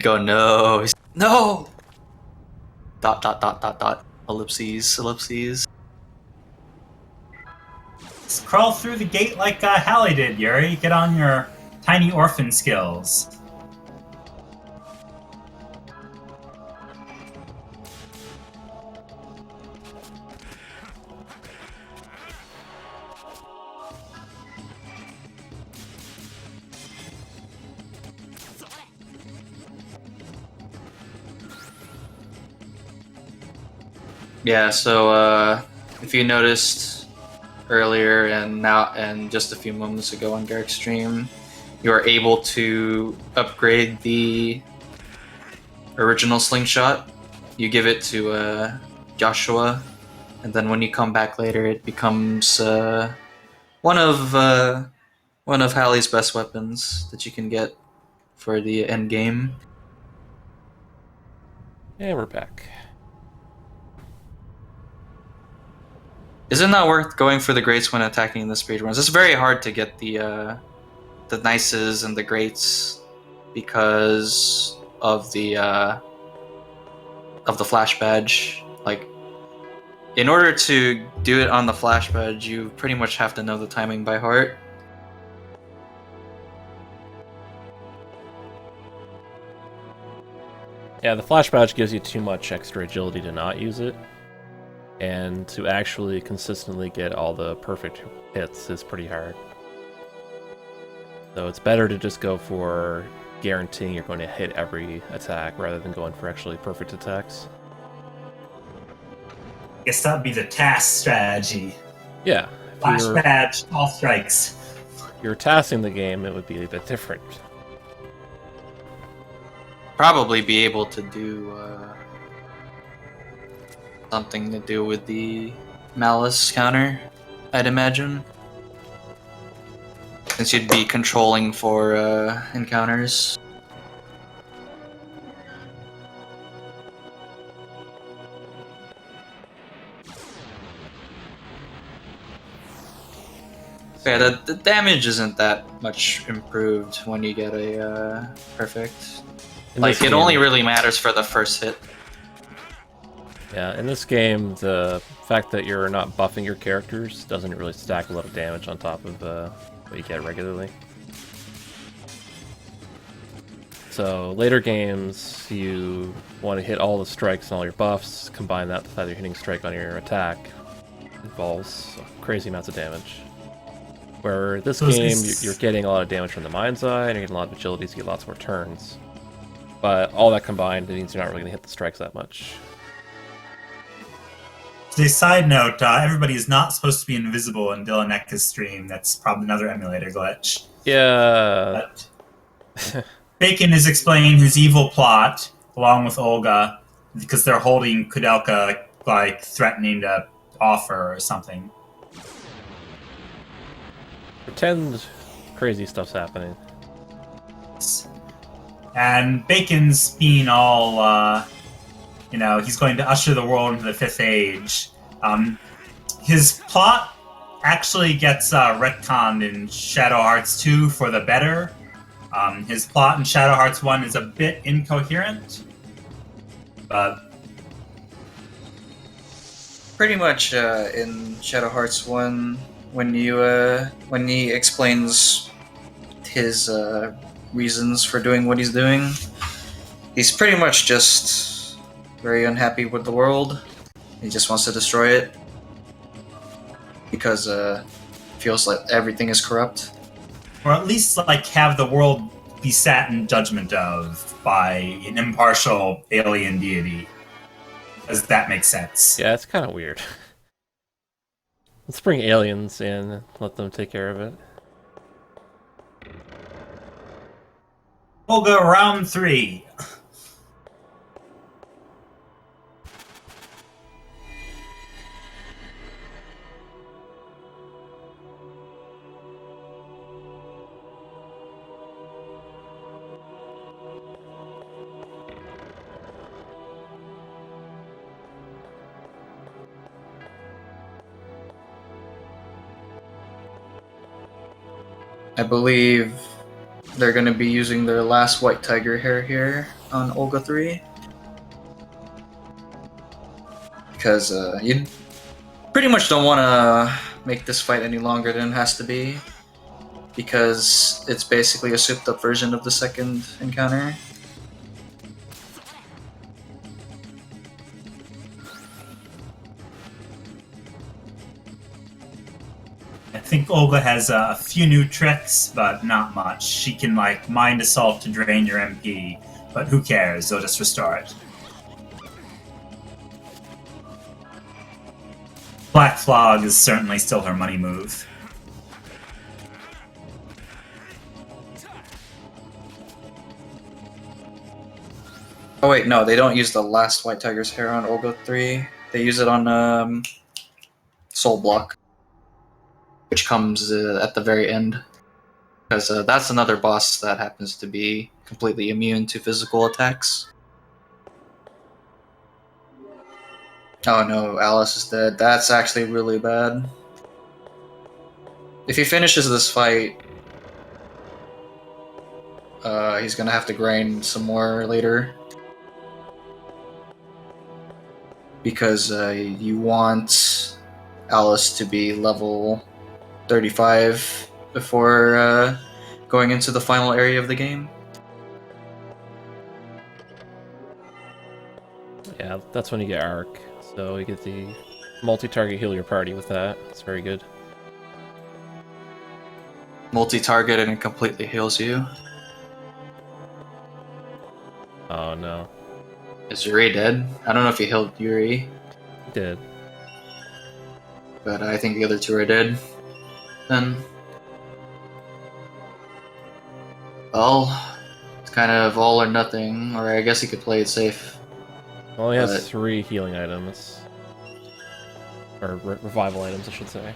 did go no. No! Dot, dot, dot, dot, dot. Ellipses, ellipses. Just crawl through the gate like Hallie did, Yuri. Get on your tiny orphan skills. Yeah, so if you noticed earlier and just a few moments ago on Garrick's stream, you are able to upgrade the original slingshot. You give it to Joshua, and then when you come back later, it becomes one of Hallie's best weapons that you can get for the end game. And we're back. Is it not worth going for the greats when attacking the speedruns? It's very hard to get the nices and the greats because of the flash badge. Like, in order to do it on the flash badge, you pretty much have to know the timing by heart. Yeah, the flash badge gives you too much extra agility to not use it. And to actually consistently get all the perfect hits is pretty hard. So it's better to just go for guaranteeing you're going to hit every attack rather than going for actually perfect attacks. Guess that'd be the task strategy. Yeah. Flash badge, all strikes. If you're tasking the game, it would be a bit different. Probably be able to do something to do with the malice counter, I'd imagine. Since you'd be controlling for encounters. Yeah, the damage isn't that much improved when you get a perfect. Like, it only really matters for the first hit. Yeah, in this game, the fact that you're not buffing your characters doesn't really stack a lot of damage on top of what you get regularly. So later games, you want to hit all the strikes and all your buffs, combine that with the fact that you're hitting strike on your attack, involves crazy amounts of damage. Where this game, you're getting a lot of damage from the mind's eye, and you're getting a lot of agility, so you get lots more turns. But all that combined, it means you're not really going to hit the strikes that much. So, a side note, everybody is not supposed to be invisible in Dylaneka's stream. That's probably another emulator glitch. Yeah. But Bacon is explaining his evil plot, along with Olga, because they're holding Kudelka, like, threatening to offer or something. Pretend crazy stuff's happening. And Bacon's being all, he's going to usher the world into the Fifth Age. His plot actually gets retconned in Shadow Hearts 2 for the better. His plot in Shadow Hearts 1 is a bit incoherent, but Pretty much in Shadow Hearts 1, when he explains his reasons for doing what he's doing, he's pretty much just very unhappy with the world. He just wants to destroy it because feels like everything is corrupt. or at least like have the world be sat in judgment of by an impartial alien deity. Does that make sense? Yeah, it's kind of weird. Let's bring aliens in and let them take care of it. We'll go round 3. I believe they're going to be using their last white tiger hair here on Olga 3. Because you pretty much don't want to make this fight any longer than it has to be. Because it's basically a souped up version of the second encounter. I think Olga has a few new tricks, but not much. She can, like, Mind Assault to drain your MP, but who cares? They'll just restore it. Black Flog is certainly still her money move. Oh wait, no, they don't use the last White Tiger's hair on Olga 3. They use it on Soul Block, which comes at the very end. Because that's another boss that happens to be completely immune to physical attacks. Oh no, Alice is dead. That's actually really bad. If he finishes this fight, he's gonna have to grind some more later. Because you want Alice to be level 35 before going into the final area of the game. Yeah, that's when you get Arc. So you get the multi-target heal your party with that. It's very good. Multi-target and it completely heals you. Oh no. Is Yuri dead? I don't know if you healed Yuri, He did. but I think the other two are dead. Then, well, it's kind of all or nothing, or I guess he could play it safe. Well, he has But- 3 healing items. Or revival items, I should say.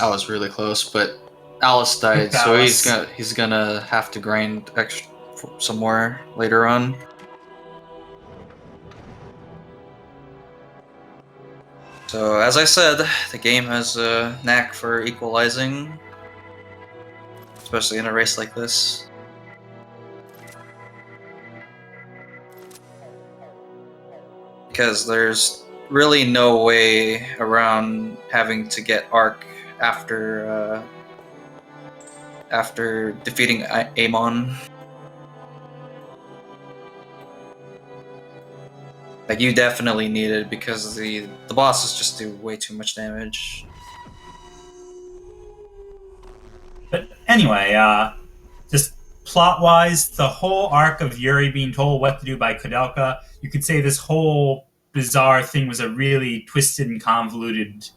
I was really close, but Alice died, Poop so Alice. he's gonna have to grind extra some more later on. So as I said, the game has a knack for equalizing, especially in a race like this. Because there's really no way around having to get Arc after defeating Amon. Like, you definitely need it because the bosses just do way too much damage. But anyway, just plot-wise, the whole arc of Yuri being told what to do by Kudelka, you could say this whole bizarre thing was a really twisted and convoluted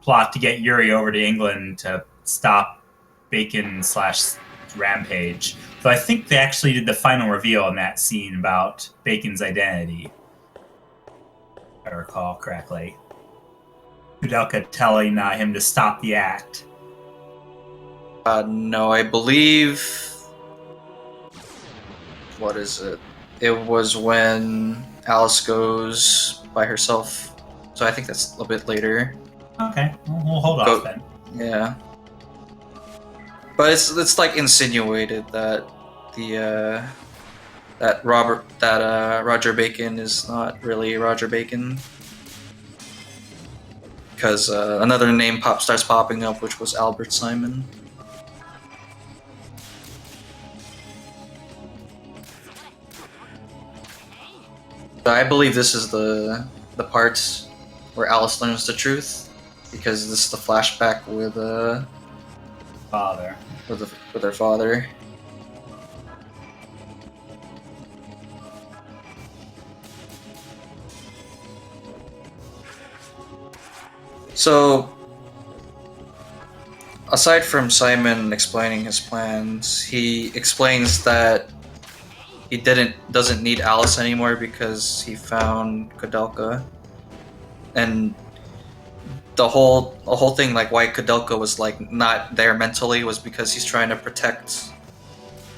plot to get Yuri over to England to stop Bacon/Rampage. So I think they actually did the final reveal in that scene about Bacon's identity, if I recall correctly. Kudelka telling him to stop the act. No, I believe... What is it? It was when Alice goes by herself. So I think that's a bit later. Okay, we'll hold Go- off then. Yeah. But it's like insinuated that that Roger Bacon is not really Roger Bacon. Because another name starts popping up, which was Albert Simon. So I believe this is the part where Alice learns the truth, because this is the flashback with Father. with her father. So, aside from Simon explaining his plans, he explains that he doesn't need Alice anymore because he found Kudelka, and the whole thing, like why Kudelka was like not there mentally, was because he's trying to protect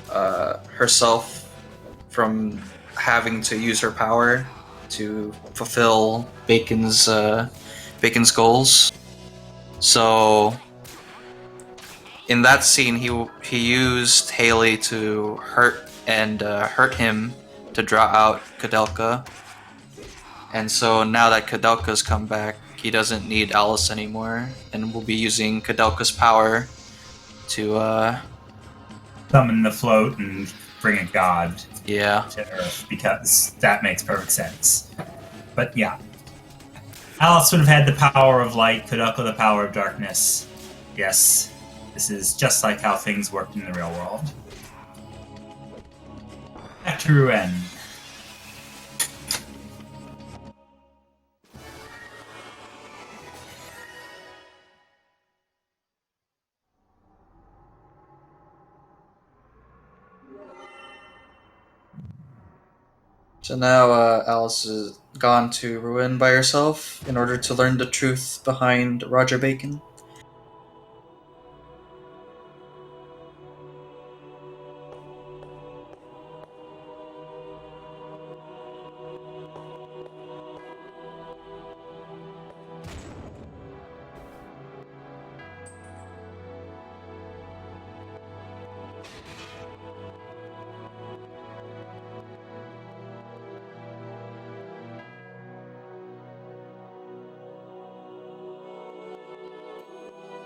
herself from having to use her power to fulfill Bacon's goals. So in that scene, he used Haley to hurt him to draw out Kudelka. And so now that Kudelka's come back, he doesn't need Alice anymore, and will be using Kudelka's power to Summon the float and bring a god yeah. to Earth, because that makes perfect sense. But yeah, Alice would have had the power of light, Kudelka the power of darkness. Yes, this is just like how things worked in the real world. Back to Rouen. So now Alice is gone to Rouen by herself in order to learn the truth behind Roger Bacon.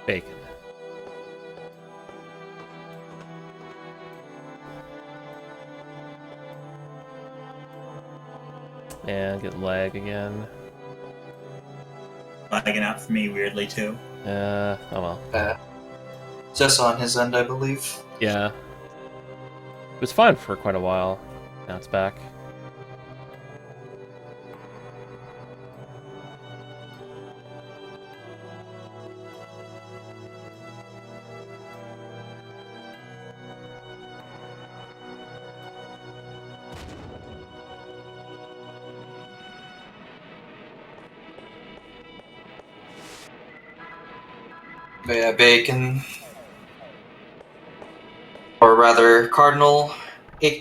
Bacon. And get lag again. Lagging out for me weirdly too. Oh well. Just on his end, I believe. Yeah. It was fine for quite a while. Now it's back. But yeah, Bacon, or rather, Cardinal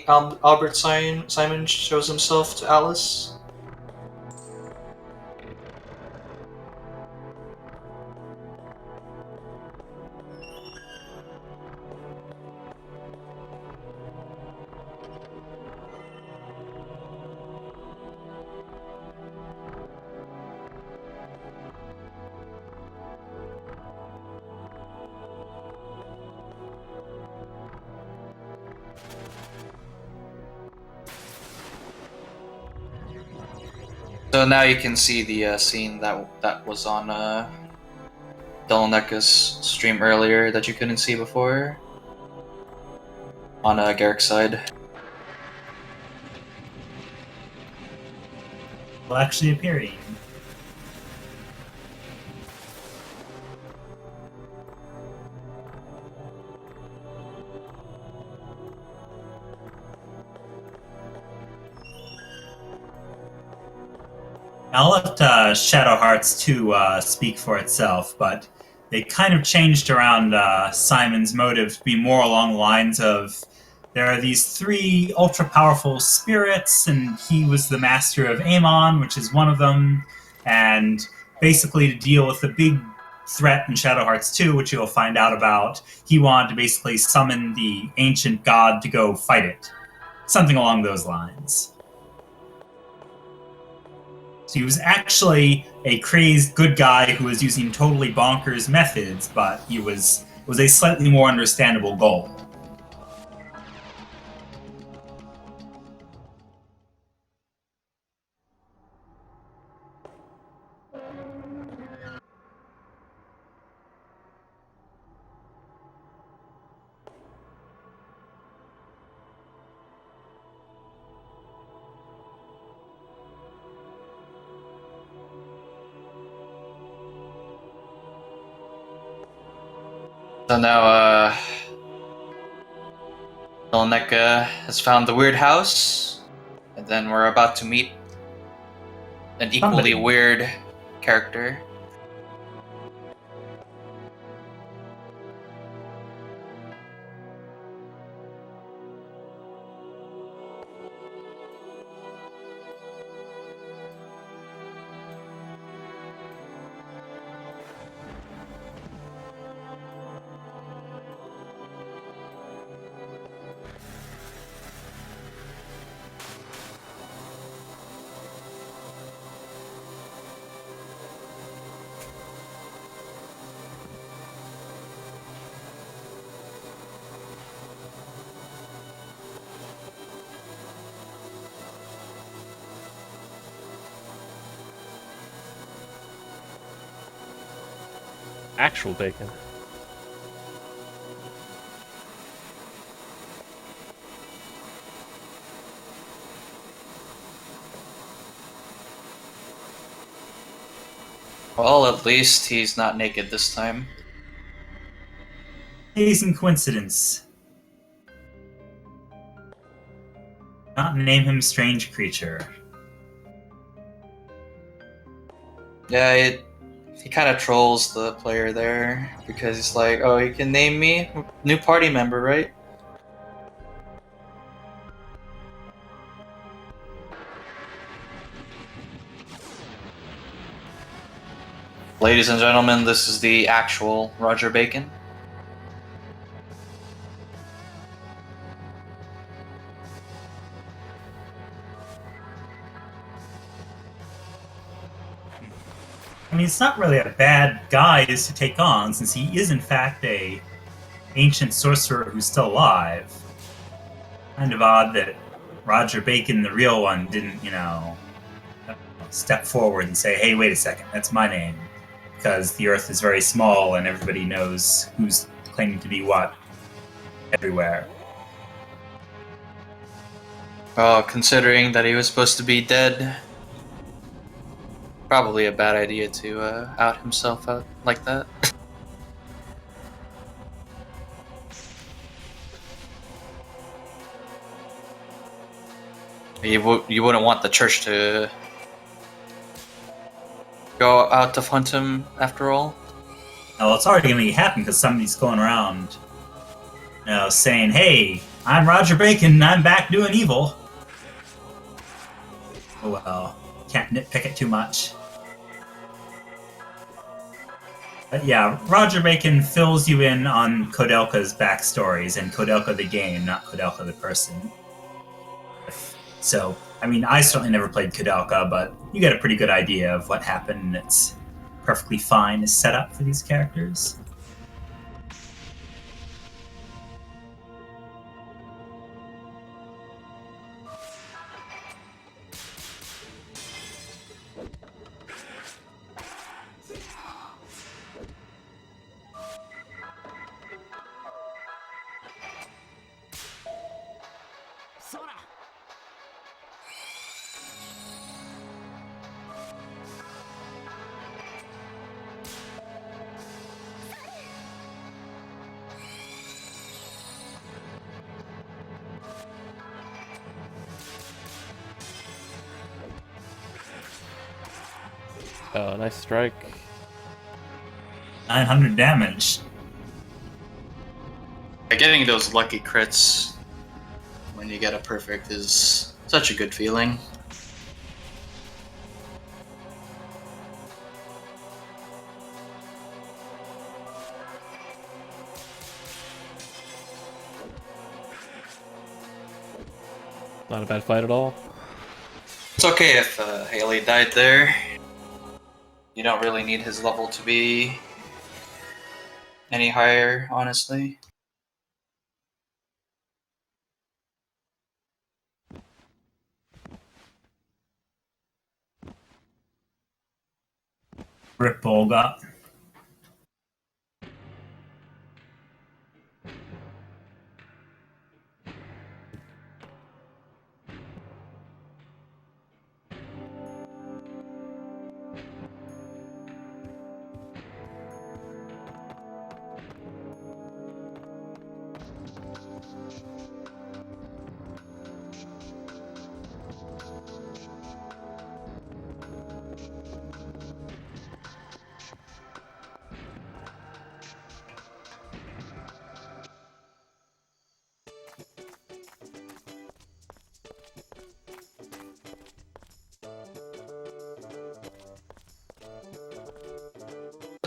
Albert Simon shows himself to Alice. So now you can see the scene that was on Dylaneka's stream earlier that you couldn't see before. On Garrick's side. Will actually appearing. I'll let Shadow Hearts 2 speak for itself, but they kind of changed around Simon's motive to be more along the lines of there are these three ultra-powerful spirits, and he was the master of Amon, which is one of them, and basically to deal with the big threat in Shadow Hearts 2, which you'll find out about, he wanted to basically summon the ancient god to go fight it. Something along those lines. So he was actually a crazed good guy who was using totally bonkers methods, but it was a slightly more understandable goal. So now Dylaneka has found the weird house, and then we're about to meet an equally Somebody. weird character. Actual bacon. Well, at least he's not naked this time. Amazing coincidence. Not name him strange creature. Yeah, he kind of trolls the player there because he's like, "Oh, you can name me new party member, right?" Ladies and gentlemen, this is the actual Roger Bacon. I mean, it's not really a bad guy to take on, since he is in fact a ancient sorcerer who's still alive. Kind of odd that Roger Bacon, the real one, didn't, step forward and say, "Hey, wait a second, that's my name," because the Earth is very small and everybody knows who's claiming to be what everywhere. Oh, considering that he was supposed to be dead, probably a bad idea to out himself out like that. You wouldn't want the church to go out to hunt him after all. Well, it's already going to happen because somebody's going around, saying, "Hey, I'm Roger Bacon and I'm back doing evil." Oh well, can't nitpick it too much. But yeah, Roger Bacon fills you in on Kodelka's backstories, and Kodelka the game, not Kodelka the person. So, I mean, I certainly never played Kodelka, but you get a pretty good idea of what happened, and it's perfectly fine as setup for these characters. Oh, nice strike. 900 damage. Getting those lucky crits when you get a perfect is such a good feeling. Not a bad fight at all. It's okay if Haley died there. You don't really need his level to be any higher, honestly. Rip Bolga.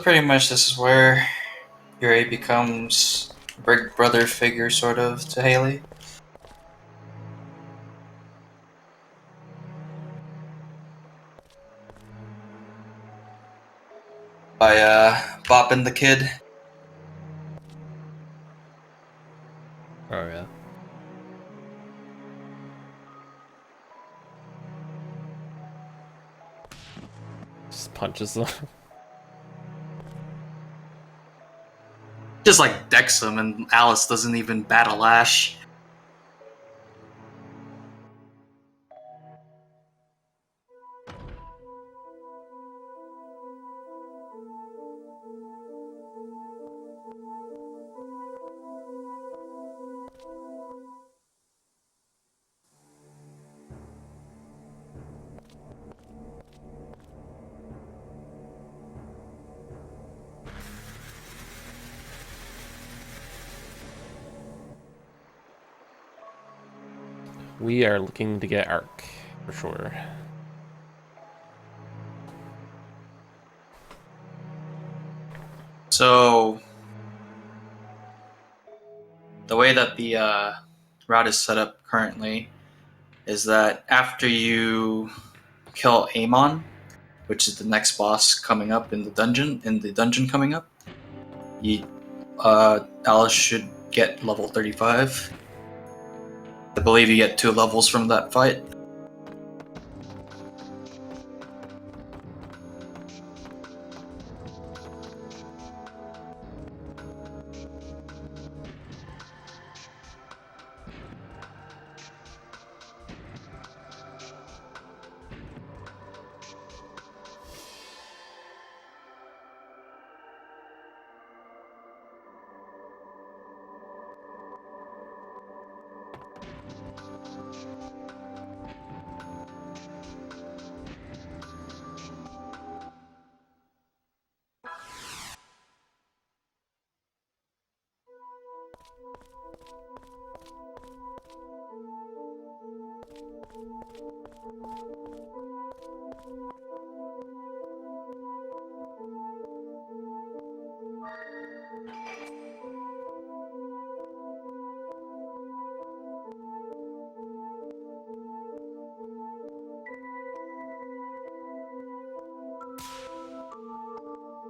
pretty much this is where Yuri becomes big brother figure, sort of, to Haley. By bopping the kid. Oh yeah. Just punches them. Just like decks him, and Alice doesn't even bat a lash. We are looking to get Arc for sure. So, the way that the route is set up currently is that after you kill Amon, which is the next boss coming up in the dungeon coming up, you Alice should get level 35. I believe you get 2 levels from that fight.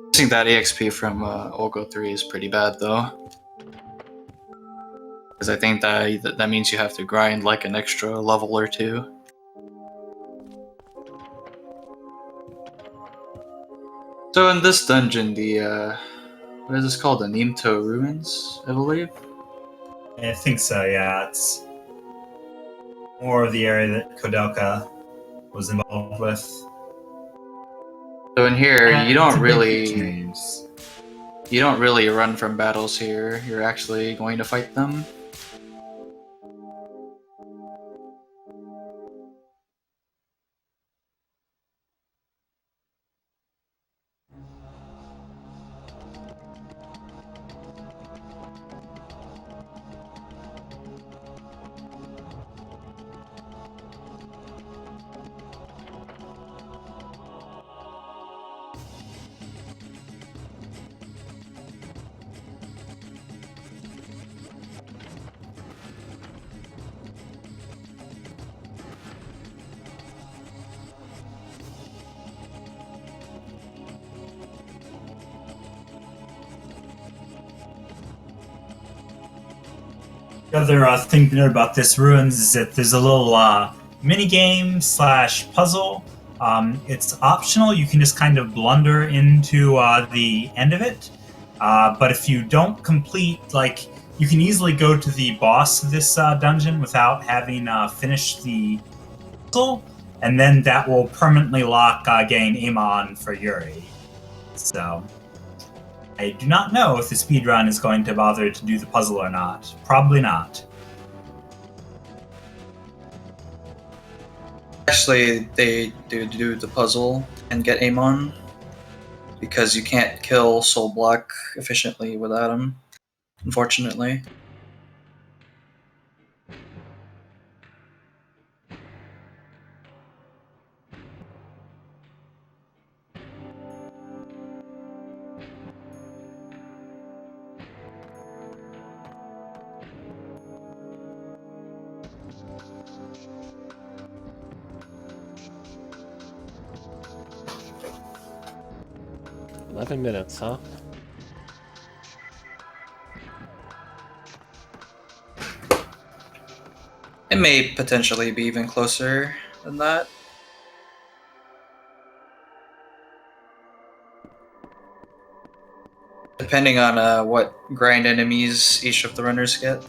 I think that EXP from Olgo 3 is pretty bad though. Because I think that means you have to grind like an extra level or 2. So in this dungeon, the what is this called? The Nimto Ruins, I believe. I think so, yeah. It's more of the area that Kodelka was involved with. So in here, And you it's don't a big really change. run from battles here. You're actually going to fight them. The other thing to note about this ruins is that there's a little mini game slash puzzle. It's optional. You can just kind of blunder into the end of it. But if you don't complete, like, you can easily go to the boss of this dungeon without having finished the puzzle, and then that will permanently lock getting Amon for Yuri. So I do not know if the speedrun is going to bother to do the puzzle or not. Probably not. Actually, they do the puzzle and get Amon, because you can't kill Soul Block efficiently without him, unfortunately. 11 minutes, huh? It may potentially be even closer than that. Depending on what grind enemies each of the runners get.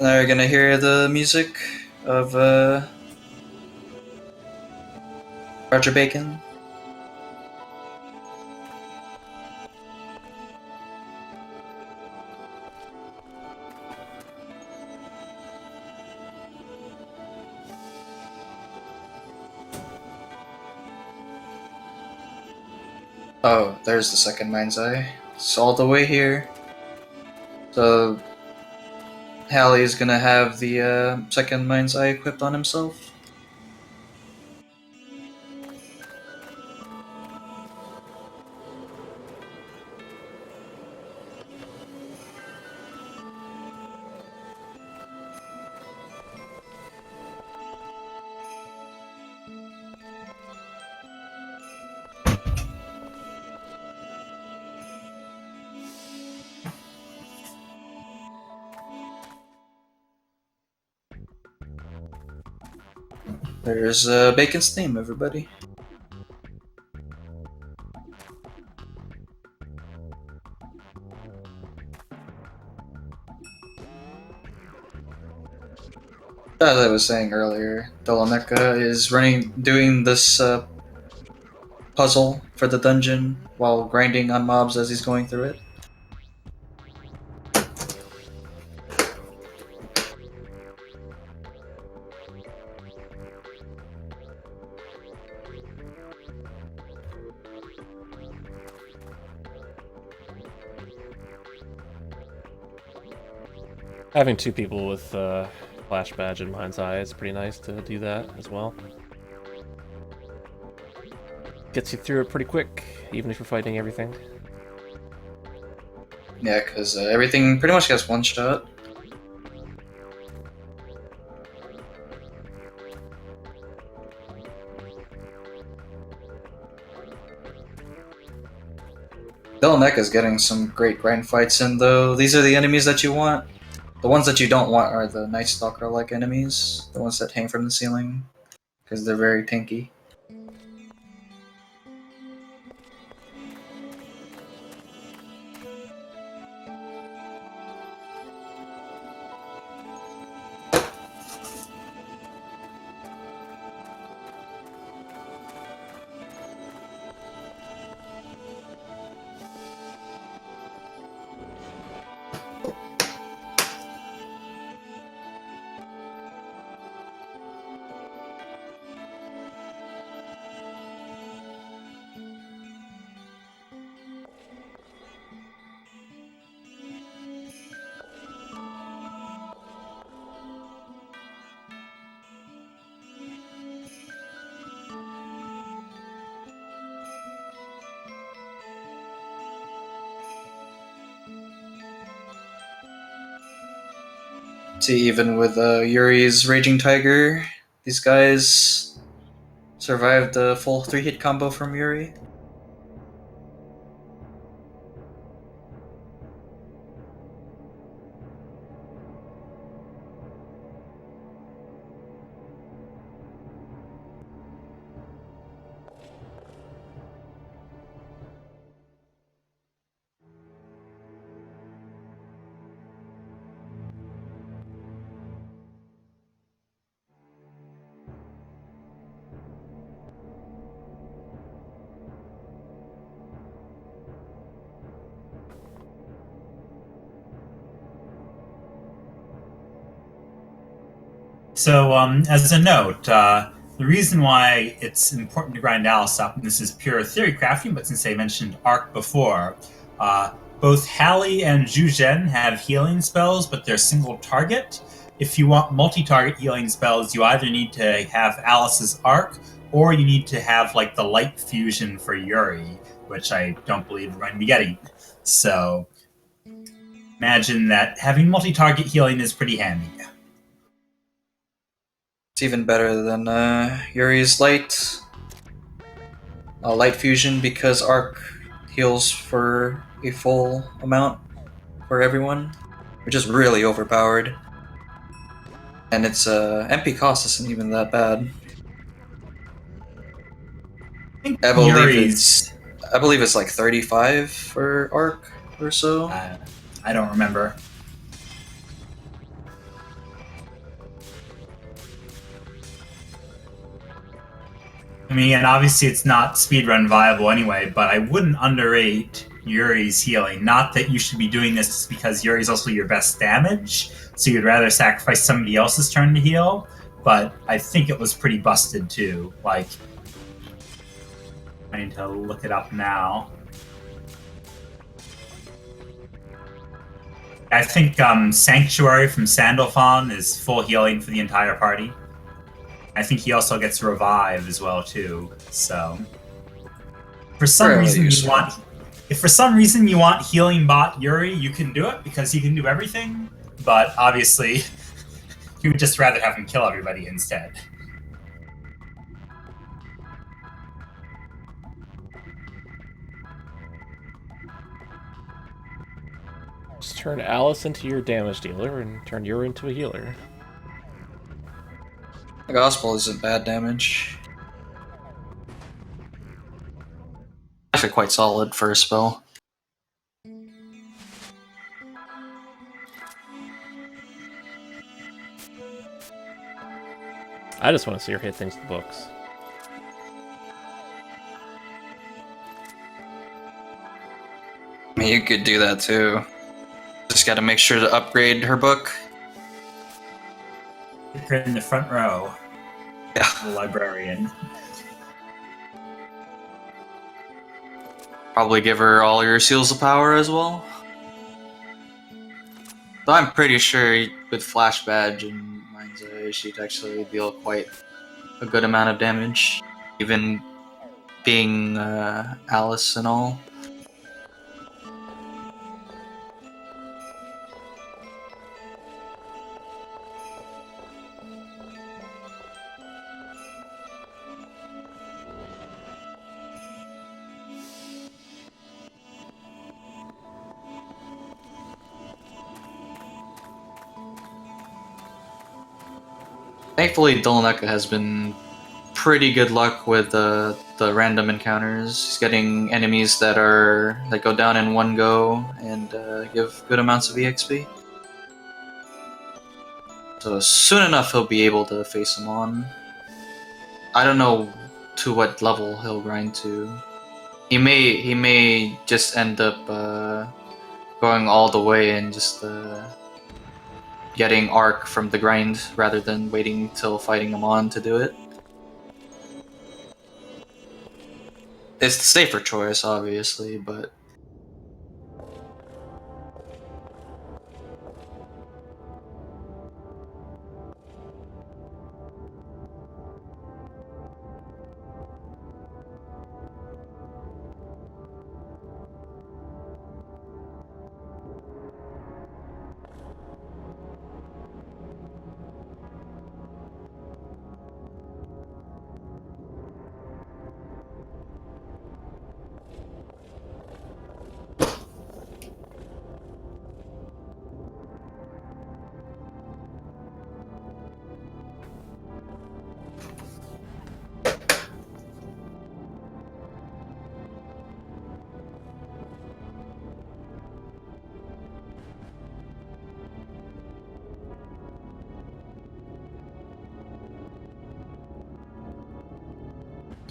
Now you're gonna hear the music of Roger Bacon. Oh, there's the second mind's eye. It's all the way here. So Hallie is gonna have the second mind's eye equipped on himself. There's Bacon's name, everybody. As I was saying earlier, Dylaneka is doing this puzzle for the dungeon while grinding on mobs as he's going through it. Having two people with Flash Badge and Mind's Eye is pretty nice to do that as well. Gets you through it pretty quick, even if you're fighting everything. Yeah, because everything pretty much gets one shot. Dylaneka is getting some great grind fights in, though. These are the enemies that you want. The ones that you don't want are the Night Stalker-like enemies, the ones that hang from the ceiling, because they're very tanky. See, even with Yuri's Raging Tiger, these guys survived the full 3-hit combo from Yuri. So, as a note, the reason why it's important to grind Alice up, and this is pure theory crafting, but since I mentioned Arc before, both Hallie and Zhuzhen have healing spells, but they're single target. If you want multi-target healing spells, you either need to have Alice's Arc, or you need to have like the light fusion for Yuri, which I don't believe we're going to be getting. So, imagine that having multi-target healing is pretty handy. It's even better than Yuri's light fusion because Arc heals for a full amount for everyone, which is really overpowered. And its MP cost isn't even that bad. I believe it's like 35 for Arc or so. I don't remember. I mean, and obviously it's not speedrun viable anyway, but I wouldn't underrate Yuri's healing. Not that you should be doing this just because Yuri's also your best damage, so you'd rather sacrifice somebody else's turn to heal, but I think it was pretty busted too. Like, I need to look it up now. I think Sanctuary from Sandalphon is full healing for the entire party. I think he also gets Revive as well too. So, for some reason if for some reason you want healing bot Yuri, you can do it because he can do everything. But obviously, you would just rather have him kill everybody instead. Just turn Alice into your damage dealer and turn Yuri into a healer. The Gospel isn't bad damage. Actually quite solid for a spell. I just want to see her hit things with books. I mean, you could do that too. Just gotta make sure to upgrade her book. You're in the front row. Yeah. The librarian. Probably give her all your seals of power as well. Though I'm pretty sure with Flash Badge and Mind's Eye, she'd actually deal quite a good amount of damage, even being Alice and all. Thankfully, Dylaneka has been pretty good luck with the random encounters. He's getting enemies that go down in one go and give good amounts of EXP. So soon enough, he'll be able to face them on. I don't know to what level he'll grind to. He may just end up going all the way and just getting Arc from the grind rather than waiting till fighting him on to do it. It's the safer choice, obviously, but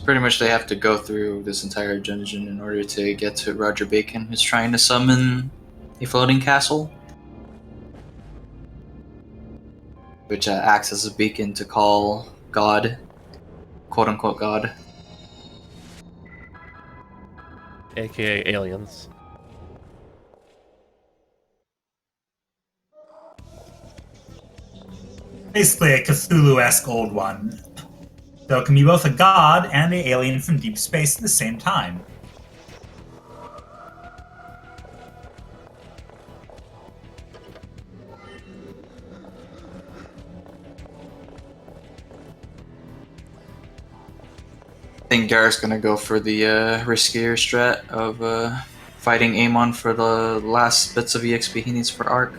pretty much they have to go through this entire dungeon in order to get to Roger Bacon, who's trying to summon a floating castle. which acts as a beacon to call God, quote unquote God. AKA aliens. Basically a Cthulhu-esque old one. So it can be both a god and an alien from deep space at the same time. I think Garrett's gonna go for the riskier strat of fighting Amon for the last bits of EXP he needs for Arc.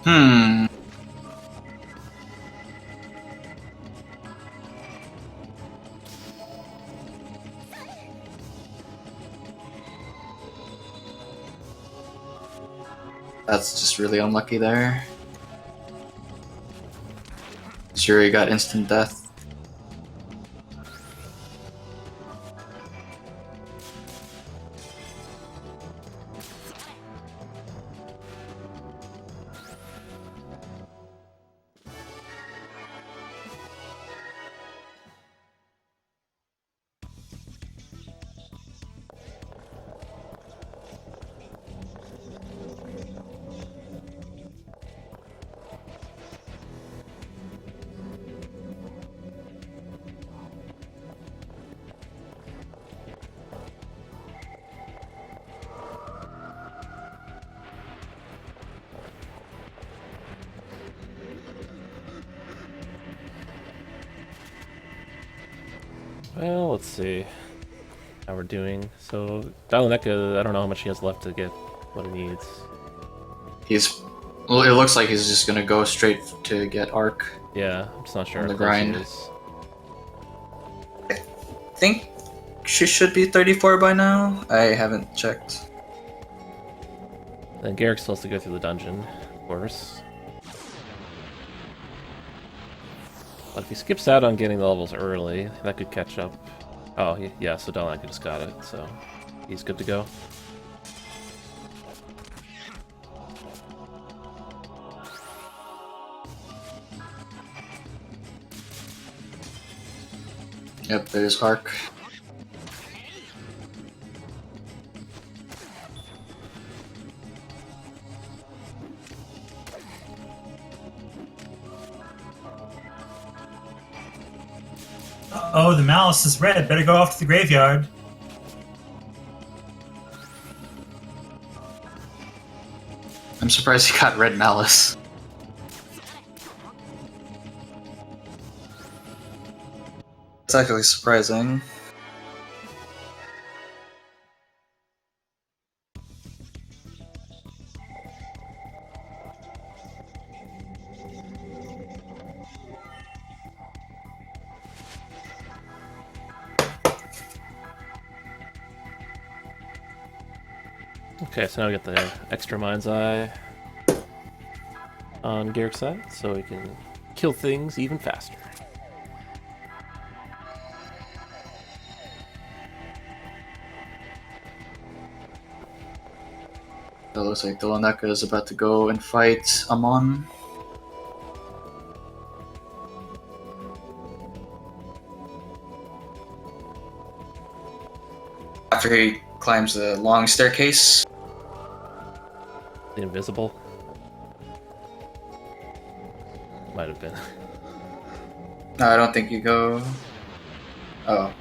Hmm. That's just really unlucky there. Zuri got instant death. Well, let's see how we're doing. So Dylaneka, I don't know how much he has left to get what he needs. Well, it looks like he's just gonna go straight to get Arc. Yeah, I'm just not sure On how the close he grind. is. I think she should be 34 by now. I haven't checked. Then Garrick still has to go through the dungeon, of course. But if he skips out on getting the levels early, that could catch up. Oh, yeah, so Dylaneka just got it, so he's good to go. Yep, there's Arc. Oh, the malice is red. Better go off to the graveyard. I'm surprised he got Red Malice. It's actually surprising. Okay, so now we get the extra Mind's Eye on Garrick's side, so we can kill things even faster. It looks like Dylaneka is about to go and fight Amon. After he climbs the long staircase. The invisible? Might have been. No, I don't think you go. Oh.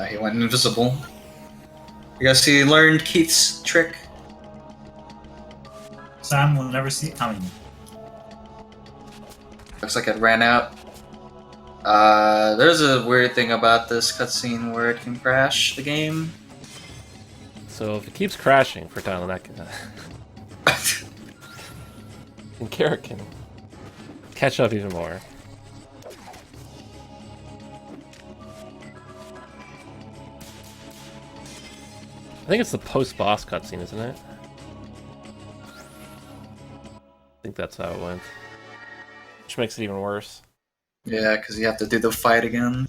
He went invisible. I guess he learned Keith's trick. Sam will never see it coming. Looks like it ran out. There's a weird thing about this cutscene where it can crash the game. So if it keeps crashing for Dylaneka, and Carrot can catch up even more. I think it's the post-boss cutscene, isn't it? I think that's how it went. Which makes it even worse. Yeah, because you have to do the fight again.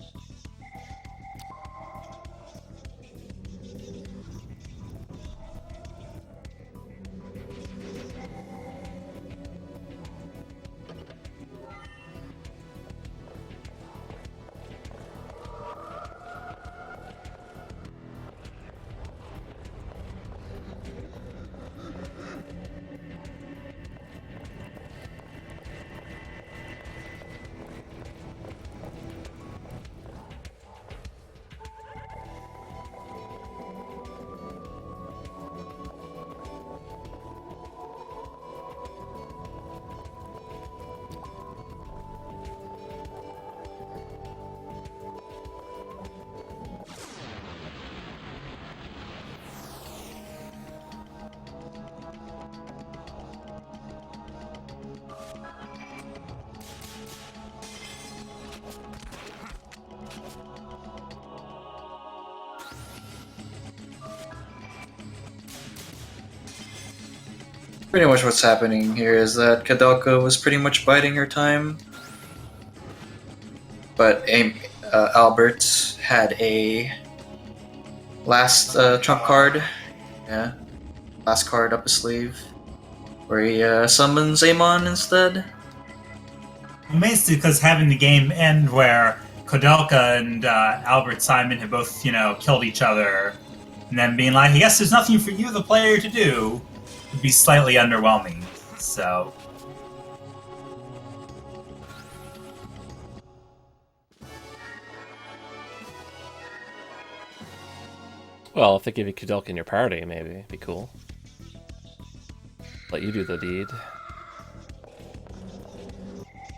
Pretty much what's happening here is that Kadelka was pretty much biding her time, but Albert had a last trump card, last card up his sleeve, where he summons Amon instead. Mostly because having the game end where Kodelka and Albert Simon have both, killed each other, and then being like, I guess there's nothing for you, the player, to do, would be slightly underwhelming. So. Well, if they give you Kudelka in your party, maybe it'd be cool. Let you do the deed.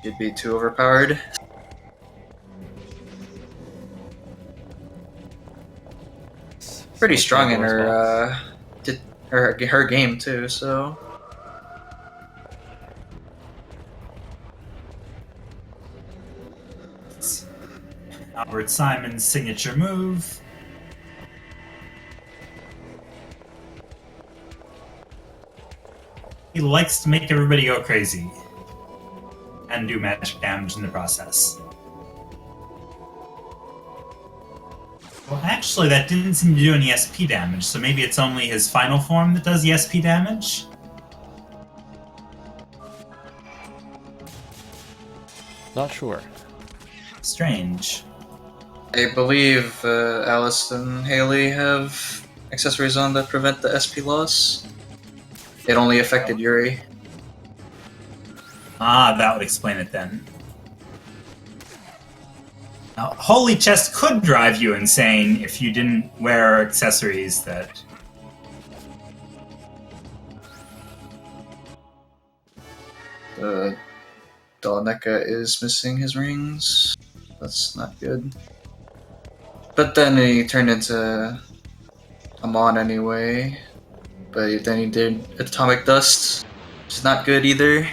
You'd be too overpowered. Pretty strong in her her game too, so. Albert Simon's signature move. He likes to make everybody go crazy and do magic damage in the process. Well, actually, that didn't seem to do any SP damage, so maybe it's only his final form that does the SP damage? Not sure. Strange. I believe Alice and Haley have accessories on that prevent the SP loss. It only affected Yuri. Ah, that would explain it then. Now, Holy Chest could drive you insane if you didn't wear accessories that... Dylaneka is missing his rings. That's not good. But then he turned into Amon anyway. But then he did Atomic Dust, which is not good either.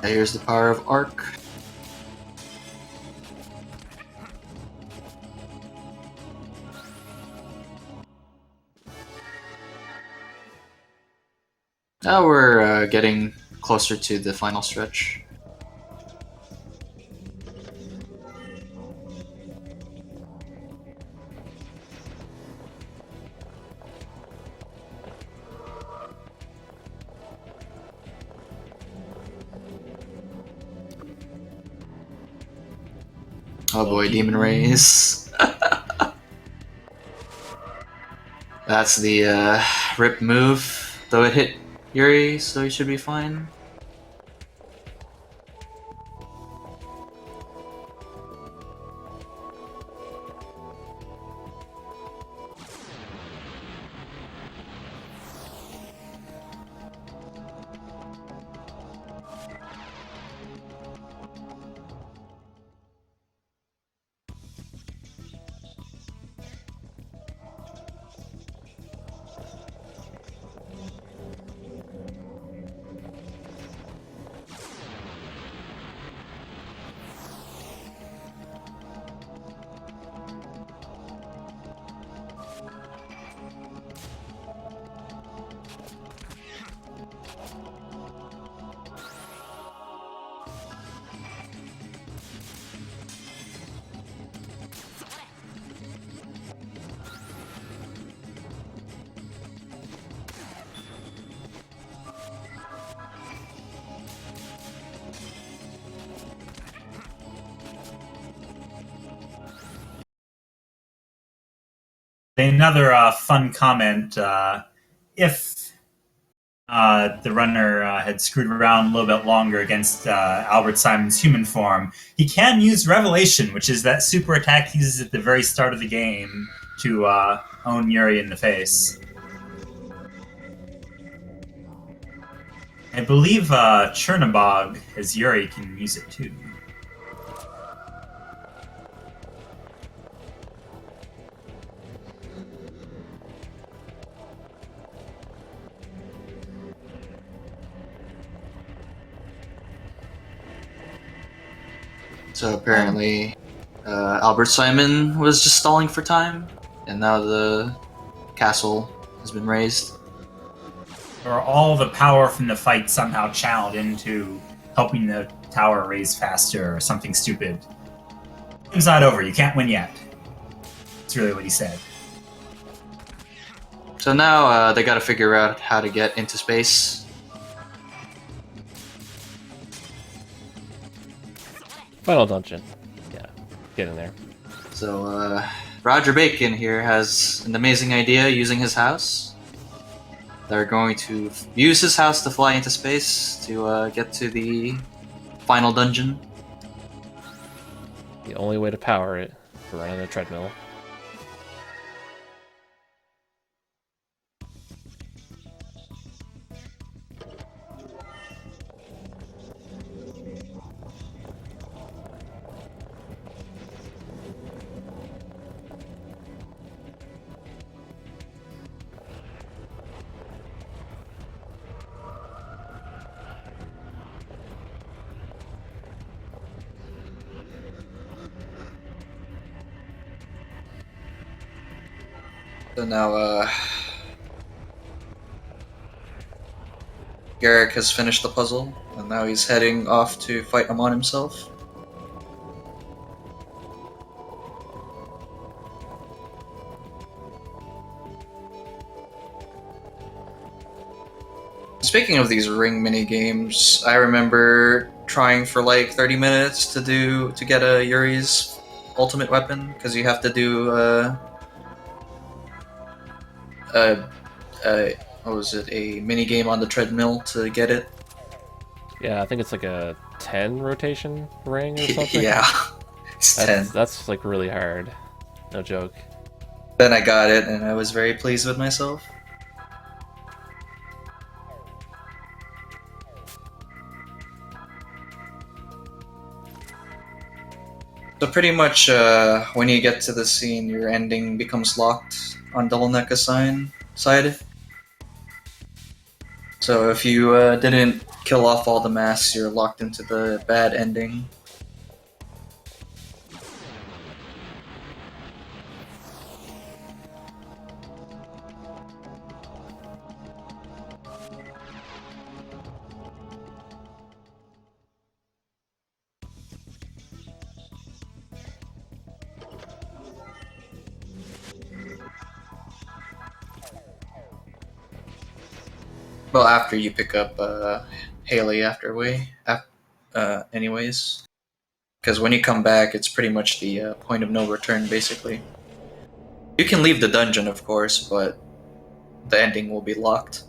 Here's the power of Arc. Now we're getting closer to the final stretch. Oh boy, Demon Rays. That's the rip move. Though it hit Yuri, so he should be fine. Another fun comment: if the runner had screwed around a little bit longer against Albert Simon's human form, he can use Revelation, which is that super attack he uses at the very start of the game to own Yuri in the face. I believe Chernobog, as Yuri, can use it too. So apparently, Albert Simon was just stalling for time, and now the castle has been raised. Or all the power from the fight somehow channeled into helping the tower raise faster or something stupid. Game's not over, you can't win yet. That's really what he said. So now they gotta figure out how to get into space. Final dungeon. Yeah, get in there. So Roger Bacon here has an amazing idea using his house. They're going to use his house to fly into space to get to the final dungeon. The only way to power it is to run on a treadmill. So now Garrick has finished the puzzle, and now he's heading off to fight Amon himself. Speaking of these ring mini games, I remember trying for like 30 minutes to get a Yuri's ultimate weapon, because you have to do what was it, a mini game on the treadmill to get it. Yeah, I think it's like a 10 rotation ring or something. Yeah, it's 10. That's like really hard. No joke. Then I got it, and I was very pleased with myself. So pretty much, when you get to the scene, your ending becomes locked on Dylaneka's side. So if you didn't kill off all the masks, you're locked into the bad ending. Well, after you pick up Haley anyways. Because when you come back, it's pretty much the point of no return, basically. You can leave the dungeon, of course, but the ending will be locked.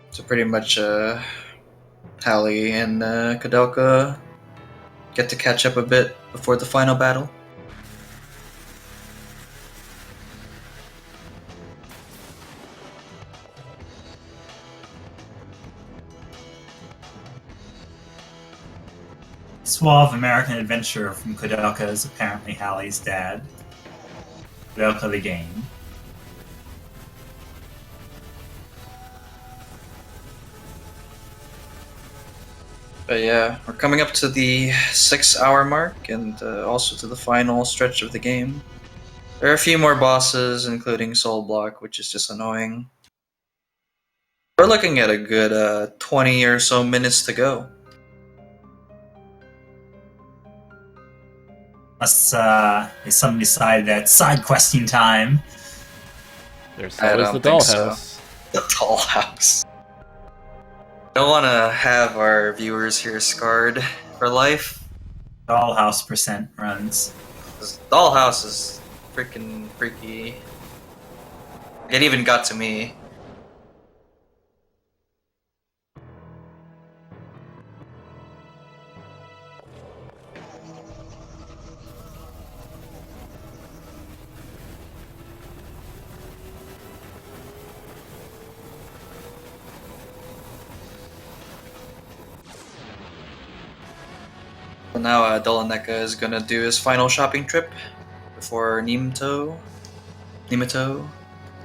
So pretty much, Hallie and Kadelka get to catch up a bit before the final battle. Suave American adventurer from Kudelka is apparently Hallie's dad. Kudelka the game. But yeah, we're coming up to the 6-hour mark and also to the final stretch of the game. There are a few more bosses, including Soul Block, which is just annoying. We're looking at a good 20 or so minutes to go. Unless somebody decided that side questing time. There's I always the don't think so. dollhouse. The dollhouse. Don't want to have our viewers here scarred for life. Dollhouse percent runs. This dollhouse is freaking freaky. It even got to me. So now Dylaneka is gonna do his final shopping trip before Nemeto,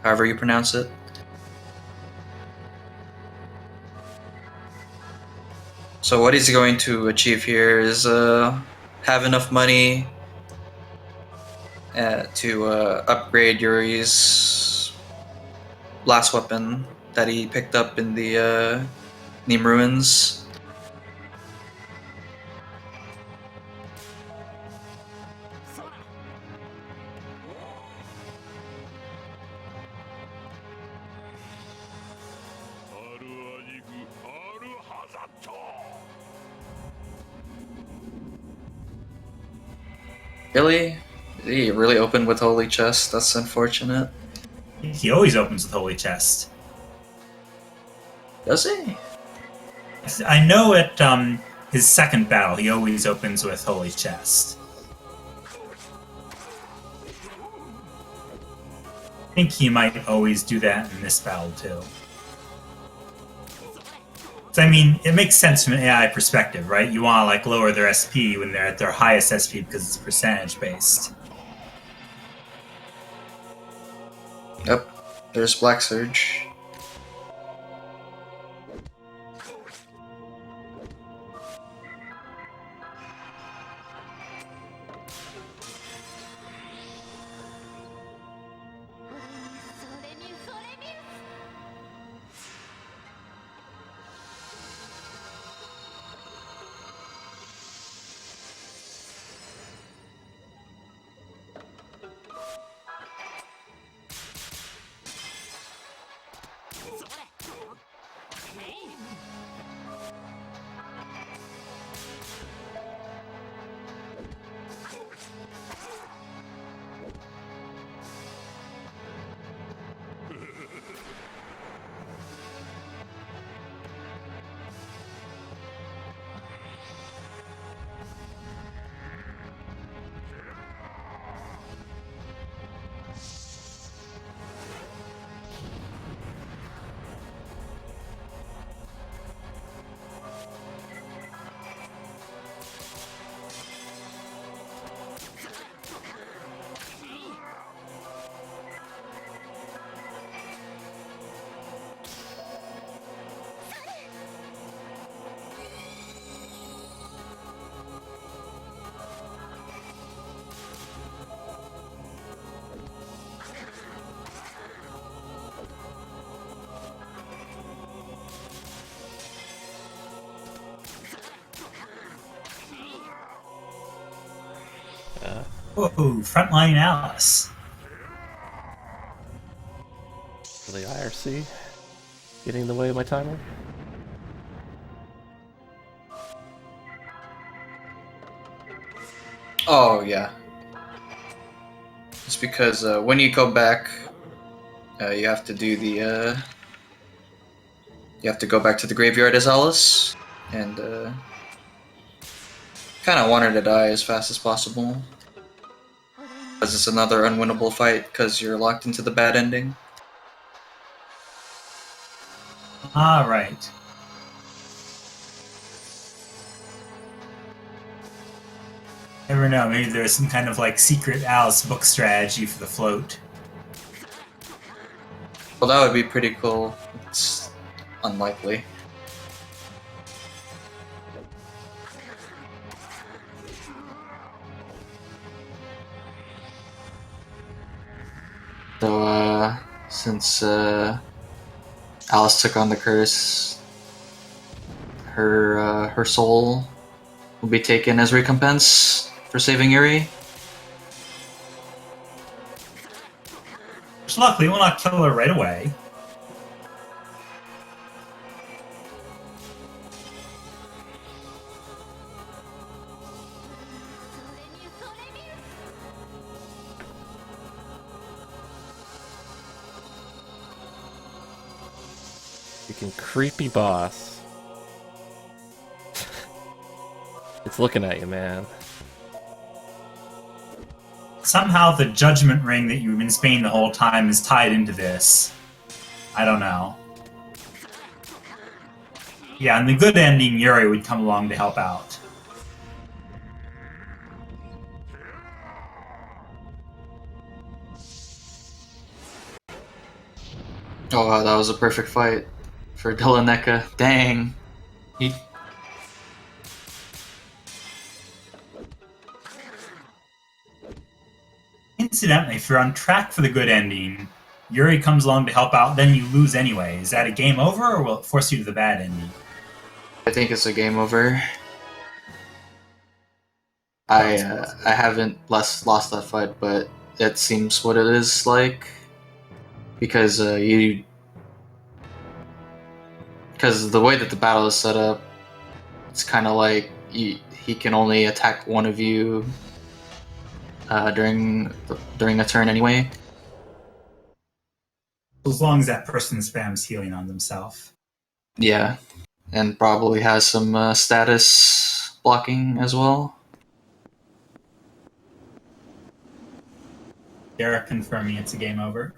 however you pronounce it. So what he's going to achieve here is have enough money to upgrade Yuri's last weapon that he picked up in the Neem ruins. Really? He really opened with Holy Chest? That's unfortunate. He always opens with Holy Chest. Does he? I know at his second battle, he always opens with Holy Chest. I think he might always do that in this battle too. So, I mean, it makes sense from an AI perspective, right? You want to like lower their SP when they're at their highest SP because it's percentage based. Yep. There's Black Surge. Whoa, frontline Alice. For the IRC getting in the way of my timer. Oh yeah. It's because when you go back, you have to do the. You have to go back to the graveyard as Alice, and kind of want her to die as fast as possible. Because it's another unwinnable fight because you're locked into the bad ending. Ah, right. Never know, maybe there's some kind of like secret Alice book strategy for the float. Well, that would be pretty cool. It's unlikely. So, since Alice took on the curse, her soul will be taken as recompense for saving Yuri. Which luckily will not kill her right away. Freaking creepy boss. It's looking at you, man. Somehow the judgment ring that you've been spinning the whole time is tied into this. I don't know. Yeah, in the good ending, Yuri would come along to help out. Oh wow, that was a perfect fight for Dylaneka. Dang. He Incidentally, if you're on track for the good ending, Yuri comes along to help out, then you lose anyway. Is that a game over, or will it force you to the bad ending? I think it's a game over. I haven't lost that fight, but it seems what it is like because because the way that the battle is set up, it's kind of like he can only attack one of you during a turn anyway. As long as that person spams healing on themselves. Yeah, and probably has some status blocking as well. Derek confirming it's a game over.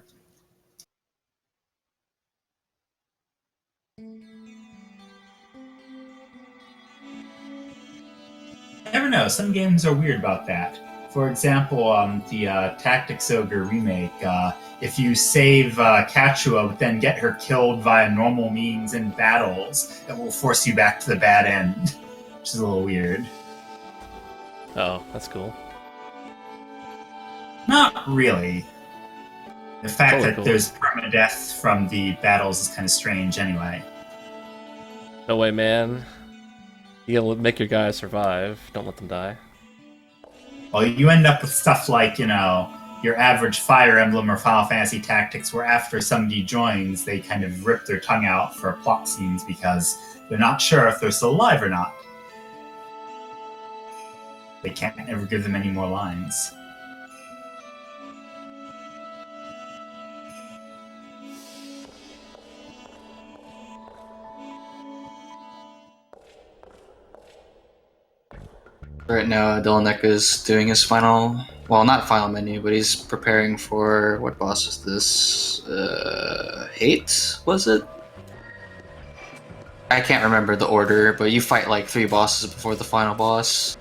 I never know. Some games are weird about that. For example, the Tactics Ogre remake, if you save Kachua but then get her killed via normal means in battles, it will force you back to the bad end, which is a little weird. Oh, that's cool. Not really. The fact Totally that cool. there's permadeath from the battles is kind of strange anyway. No way, man. You gotta make your guys survive. Don't let them die. Well, you end up with stuff like, your average Fire Emblem or Final Fantasy Tactics, where after somebody joins, they kind of rip their tongue out for plot scenes because they're not sure if they're still alive or not. They can't ever give them any more lines. Right now, Dylaneka is doing his final, well, not final menu, but he's preparing for, what boss is this? Hate, was it? I can't remember the order, but you fight like 3 bosses before the final boss.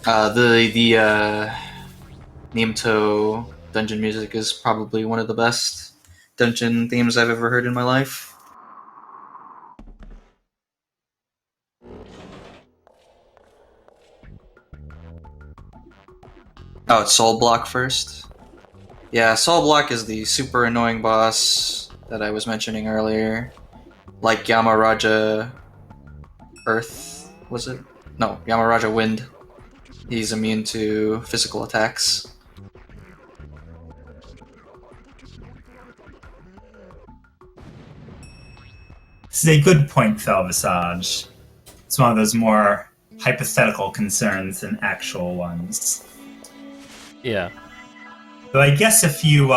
The Nimto dungeon music is probably one of the best dungeon themes I've ever heard in my life. Oh, it's Soul Block first? Yeah, Soul Block is the super annoying boss that I was mentioning earlier. like Yamaraja Earth, was it? No, Yamaraja Wind. He's immune to physical attacks. This is a good point, Fel Visage. It's one of those more hypothetical concerns than actual ones. Yeah. So I guess if you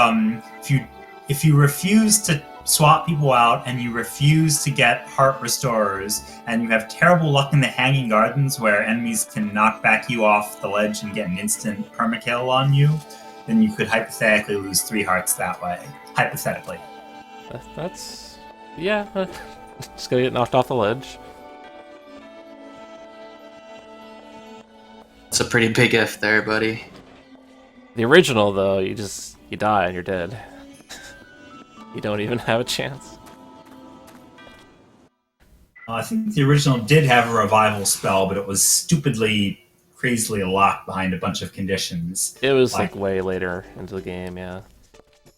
refuse to swap people out and you refuse to get heart restorers and you have terrible luck in the Hanging Gardens where enemies can knock back you off the ledge and get an instant permakill on you, then you could hypothetically lose 3 hearts that way. Hypothetically. That's... Yeah. Just gonna get knocked off the ledge. It's a pretty big if there, buddy. The original, though, you die and you're dead. You don't even have a chance. I think the original did have a revival spell, but it was stupidly, crazily locked behind a bunch of conditions. It was like way later into the game, yeah.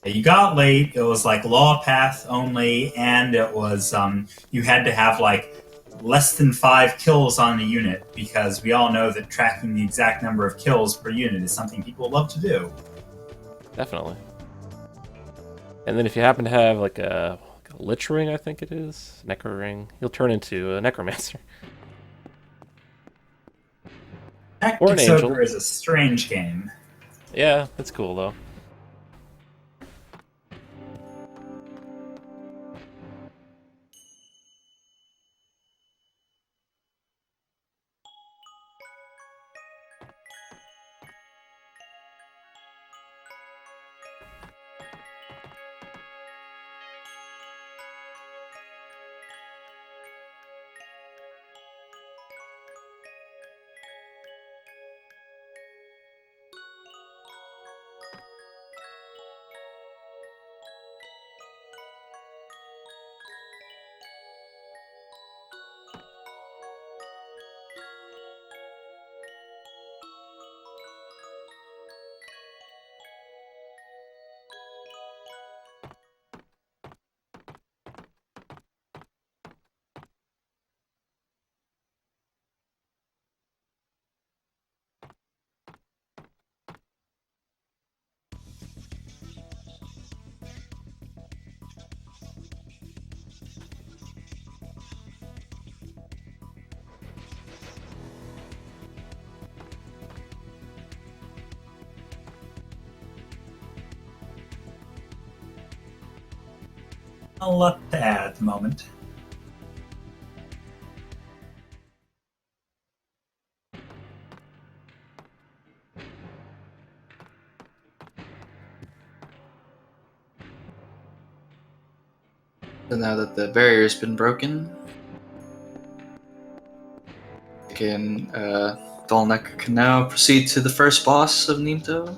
You got late, it was like law path only, and it was, you had to have like less than 5 kills on the unit, because we all know that tracking the exact number of kills per unit is something people love to do. Definitely. And then if you happen to have like a lich ring, I think it is, necro ring, you'll turn into a necromancer. Or an Tactics angel. Ogre is a strange game. Yeah, it's cool though. A lot to add at the moment. So now that the barrier's been broken, Dylaneka can now proceed to the first boss of Nimto.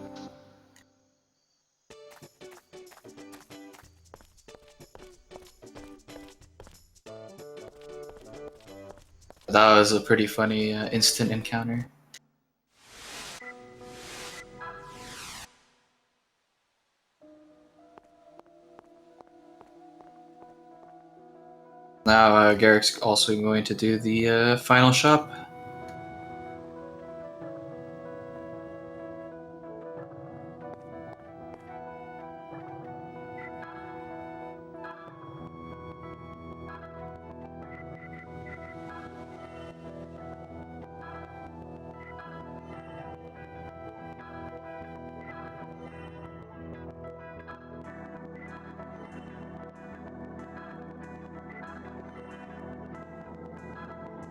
That was a pretty funny instant encounter. Now Garrick's also going to do the final shop.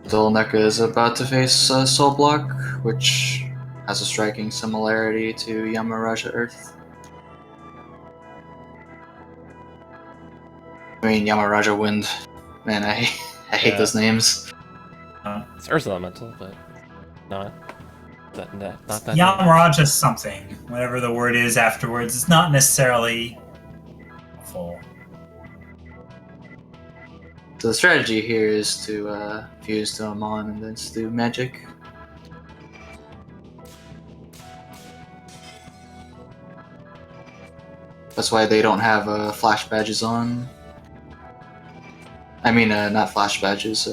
Dylaneka is about to face Soul Block, which has a striking similarity to Yamaraja Earth. I mean, Yamaraja Wind. Man, I hate those names. It's Earth Elemental, but not that Yamaraja something, whatever the word is afterwards. It's not necessarily full. So the strategy here is to fuse to Amon and then do magic. That's why they don't have flash badges on. I mean, not flash badges.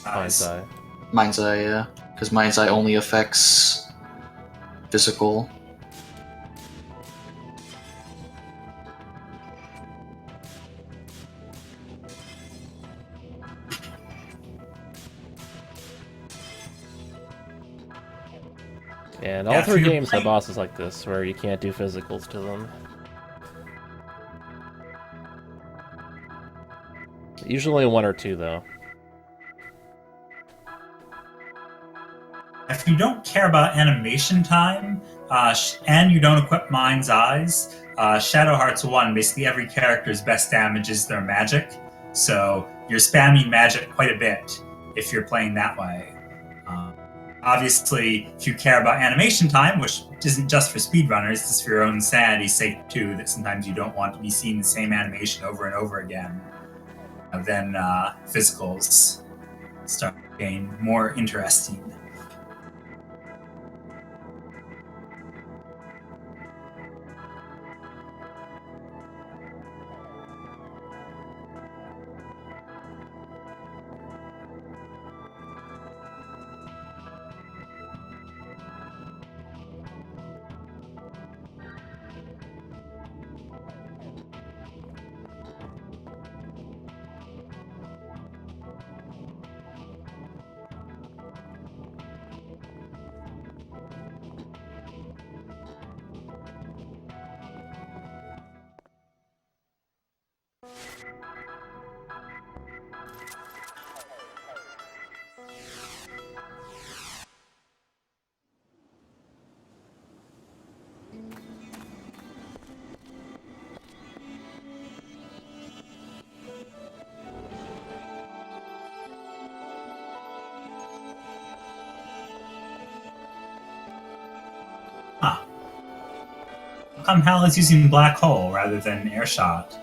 Mind's Eye. Mind's Eye, yeah. Because Mind's Eye only affects physical. And Yeah, all if 3 you're games have playing- bosses like this, where you can't do physicals to them. Usually 1 or 2, though. If you don't care about animation time, and you don't equip Mind's Eyes, Shadow Hearts 1, basically every character's best damage is their magic. So you're spamming magic quite a bit if you're playing that way. Obviously, if you care about animation time, which isn't just for speedrunners, it's for your own sanity's sake too, that sometimes you don't want to be seeing the same animation over and over again, then physicals start getting more interesting. Huh. How come Hal is using Black Hole rather than Airshot?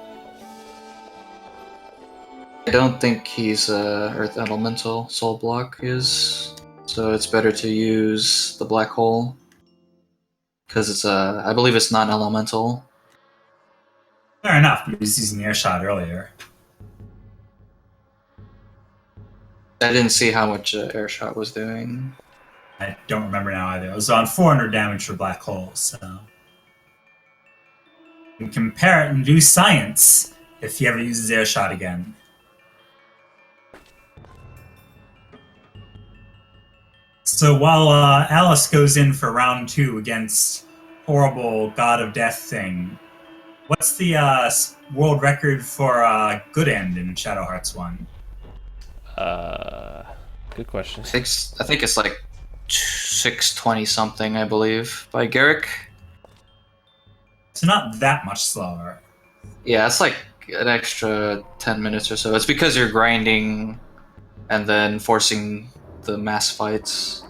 I don't think he's Earth Elemental. Soul Block is, so it's better to use the Black Hole because it's I believe it's non-elemental. Fair enough, he was using Airshot earlier. I didn't see how much Airshot was doing. I don't remember now either. It was on 400 damage for Black Hole, so... You can compare it and do science if he ever uses Airshot again. So while Alice goes in for round 2 against horrible God of Death thing, what's the world record for Good End in Shadow Hearts 1? Good question. I think it's like 620 something, I believe, by Garrick. So not that much slower. Yeah, it's like an extra 10 minutes or so. It's because you're grinding and then forcing the mass fights.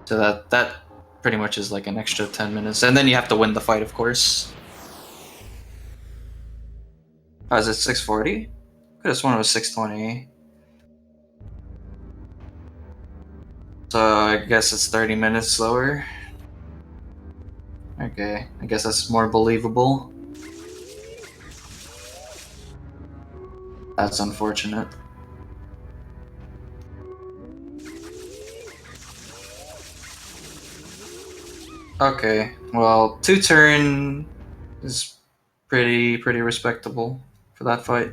So that pretty much is like an extra 10 minutes. And then you have to win the fight, of course. Oh, is it 640? Could have sworn it was 620. So I guess it's 30 minutes slower. Okay, I guess that's more believable. That's unfortunate. Okay, well, 2-turn is pretty respectable for that fight.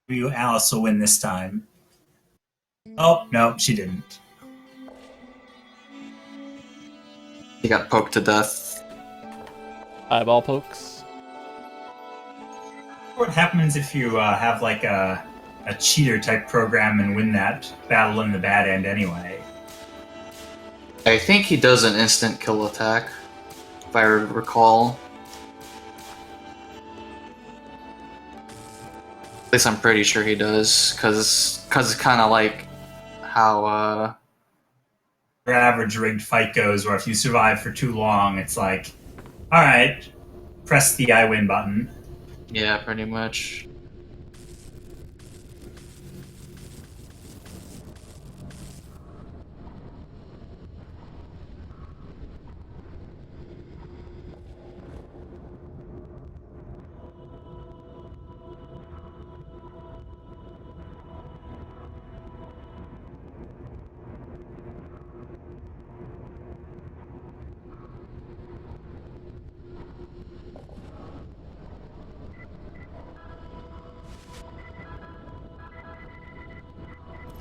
Maybe Alice will win this time. Oh, no, she didn't. He got poked to death. Eyeball pokes. What happens if you have like a cheater type program and win that battle in the bad end anyway? I think he does an instant kill attack, if I recall. At least I'm pretty sure he does, because it's kind of like how Your average rigged fight goes, where if you survive for too long, it's like, all right, press the I win button. yeah, pretty much.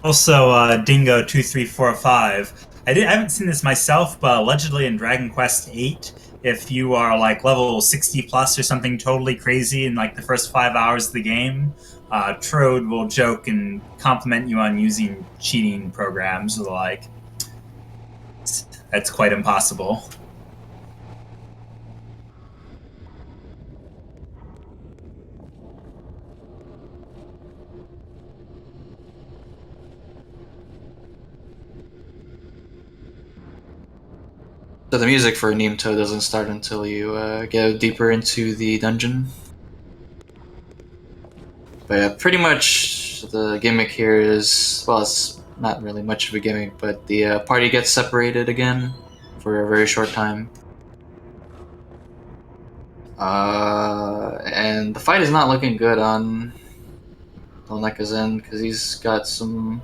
Also, Dingo2345. I haven't seen this myself, but allegedly in Dragon Quest VIII, if you are like level 60 plus or something totally crazy in like the first 5 hours of the game, Trode will joke and compliment you on using cheating programs or the like. That's quite impossible. So the music for Neemto doesn't start until you go deeper into the dungeon. But yeah, pretty much the gimmick here is, well, it's not really much of a gimmick, but the party gets separated again for a very short time. And the fight is not looking good on Dylaneka's end because he's got to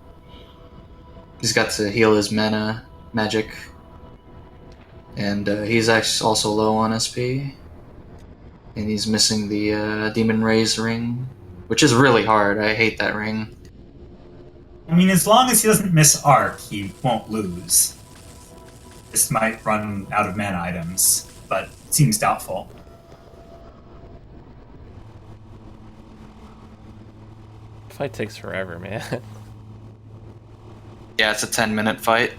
heal his mana magic, and he's actually also low on SP, and he's missing the Demon Rays ring, which is really hard. I hate that ring. I mean, as long as he doesn't miss Arc, he won't lose. This might run out of mana items, but it seems doubtful. Fight takes forever, man. Yeah, it's a 10-minute fight.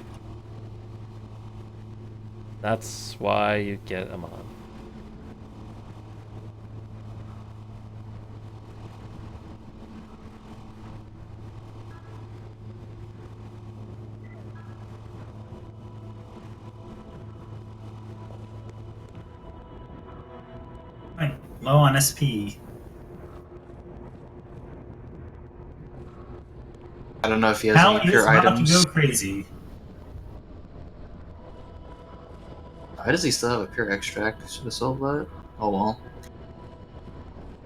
That's why you get them on. Right, low on SP. I don't know if he has How any is pure about items. to go crazy? Why does he still have a pure extract? Should have sold that. Oh well.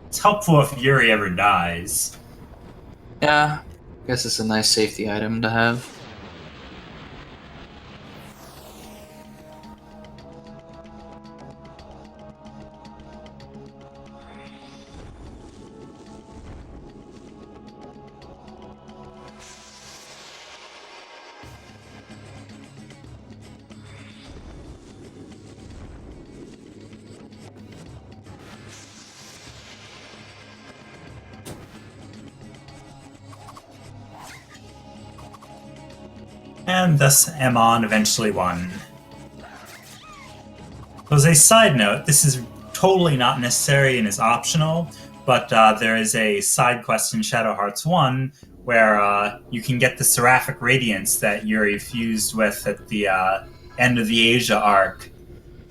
It's helpful if Yuri ever dies. Yeah, I guess it's a nice safety item to have. And thus Amon eventually won. As a side note, this is totally not necessary and is optional, but there is a side quest in Shadow Hearts 1 where you can get the Seraphic Radiance that Yuri fused with at the end of the Asia arc,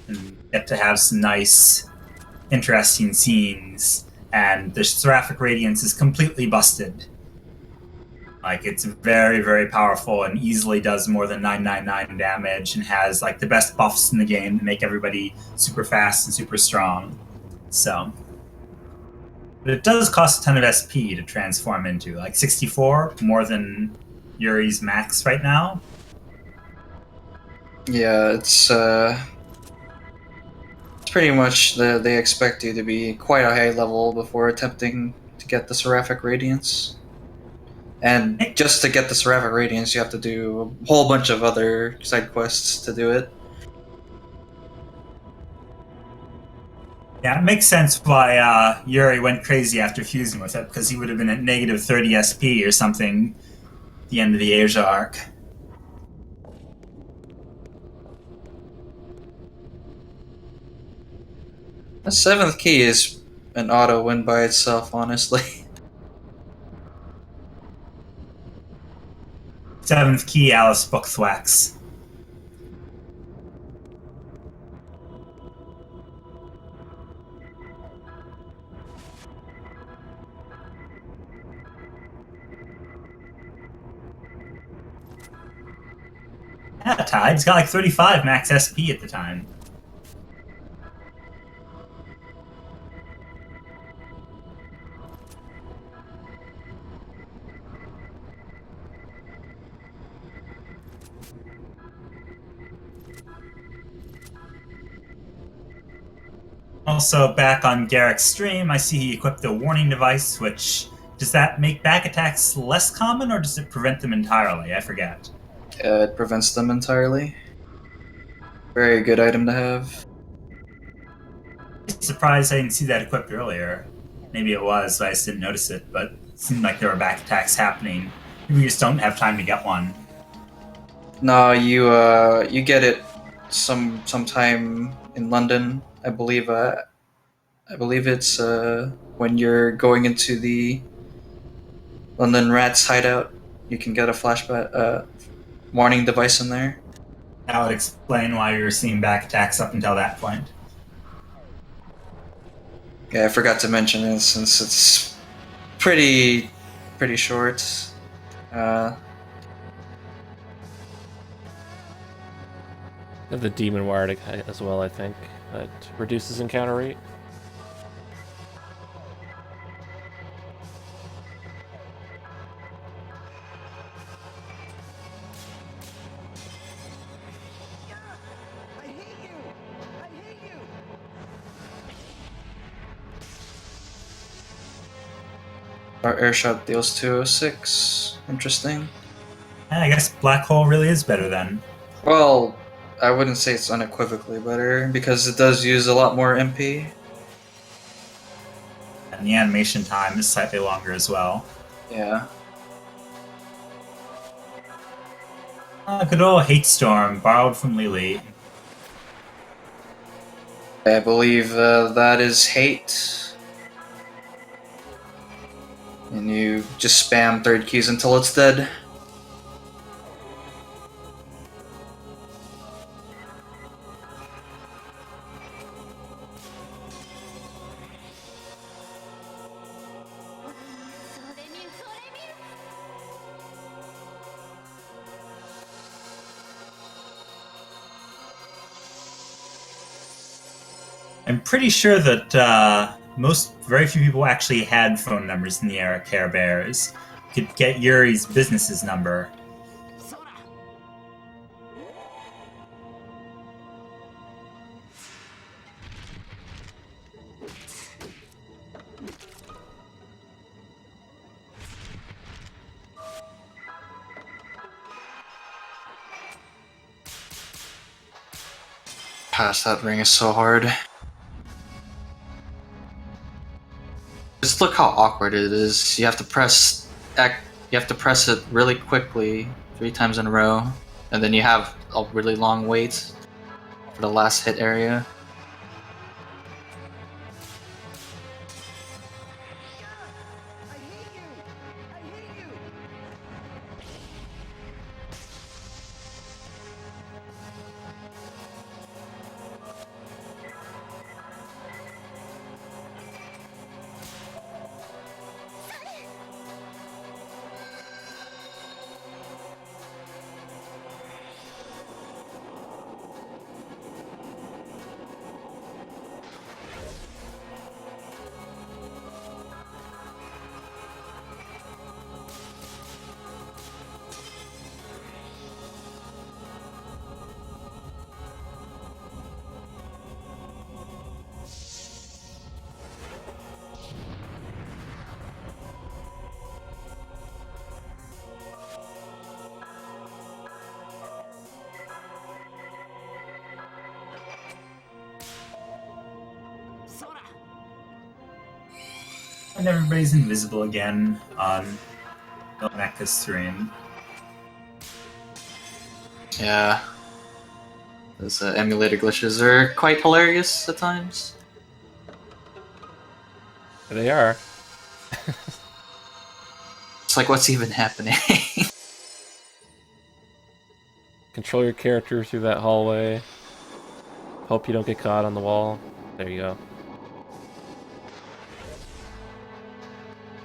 and get to have some nice, interesting scenes. And the Seraphic Radiance is completely busted. Like, it's very, very powerful and easily does more than 999 damage and has, like, the best buffs in the game to make everybody super fast and super strong. So. But it does cost a ton of SP to transform into. Like, 64, more than Yuri's max right now. Yeah, it's pretty much they expect you to be quite a high level before attempting to get the Seraphic Radiance. And just to get the Seraphic Radiance, you have to do a whole bunch of other side quests to do it. Yeah, it makes sense why Yuri went crazy after fusing with it, because he would have been at negative 30 SP or something at the end of the Asia arc. The 7th key is an auto win by itself, honestly. 7th key, Alice Bookthwax. Yeah, Tide's got like 35 max SP at the time. Also, back on Garrick's stream, I see he equipped the warning device, which Does that make back attacks less common, or does it prevent them entirely? I forget. It prevents them entirely. Very good item to have. Surprised I didn't see that equipped earlier. Maybe it was, but I just didn't notice it. But it seemed like there were back attacks happening. Maybe we just don't have time to get one. No, you get it sometime in London, I believe. I believe it's when you're going into the London Rats hideout. You can get a flashback warning device in there. That would explain why we were seeing back attacks up until that point. Yeah, I forgot to mention it since it's pretty short. Have the demon wire as well, I think. That reduces encounter rate. Our airshot deals 206. Interesting. Yeah, I guess Black Hole really is better then. Well, I wouldn't say it's unequivocally better because it does use a lot more MP. And the animation time is slightly longer as well. Yeah. Good old Hate Storm, borrowed from Lily. I believe that is hate. And you just spam third keys until it's dead. I'm pretty sure that very few people actually had phone numbers in the era of Care Bears. Could get Yuri's business's number. Pass that ring is so hard. Just look how awkward it is. You have to press it really quickly 3 times in a row, and then you have a really long wait for the last hit area. And everybody's invisible again on Dylaneka's stream. Yeah. Those emulator glitches are quite hilarious at times. They are. It's like, what's even happening? Control your character through that hallway. Hope you don't get caught on the wall. There you go.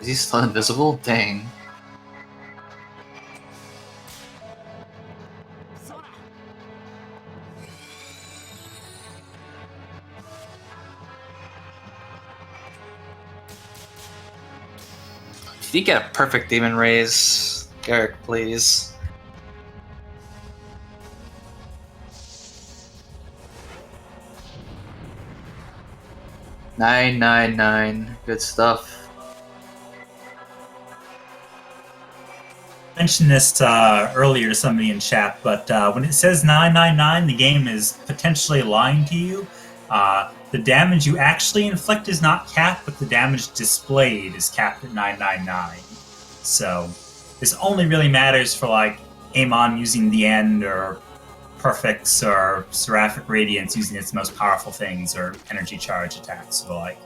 Is he still invisible? Dang. Did you get a perfect demon raise? Garrick, please. Nine. Good stuff. mentioned this earlier to somebody in chat, but when it says 999, the game is potentially lying to you. The damage you actually inflict is not capped, but the damage displayed is capped at 999. So this only really matters for like Amon using the end, or Perfects, or Seraphic Radiance using its most powerful things, or energy charge attacks, or the like.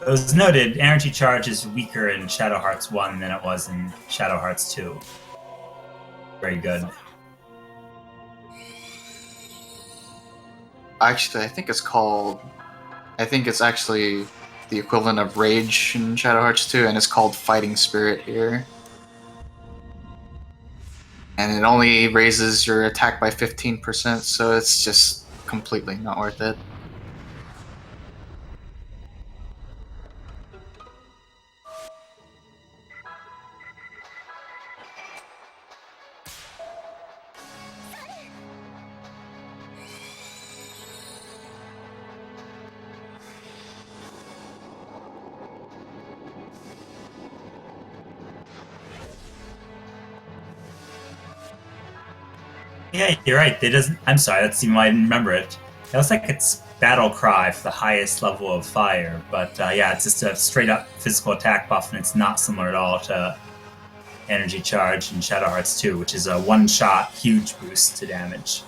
As noted, energy charge is weaker in Shadow Hearts 1 than it was in Shadow Hearts 2. Very good. Actually, I think it's actually the equivalent of Rage in Shadow Hearts 2, and it's called Fighting Spirit here. And it only raises your attack by 15%, so it's just completely not worth it. Yeah, you're right. It doesn't. I'm sorry. That's even why I didn't remember it. It looks like it's Battle Cry for the highest level of fire, but yeah, it's just a straight up physical attack buff, and it's not similar at all to Energy Charge in Shadow Hearts 2, which is a one-shot huge boost to damage.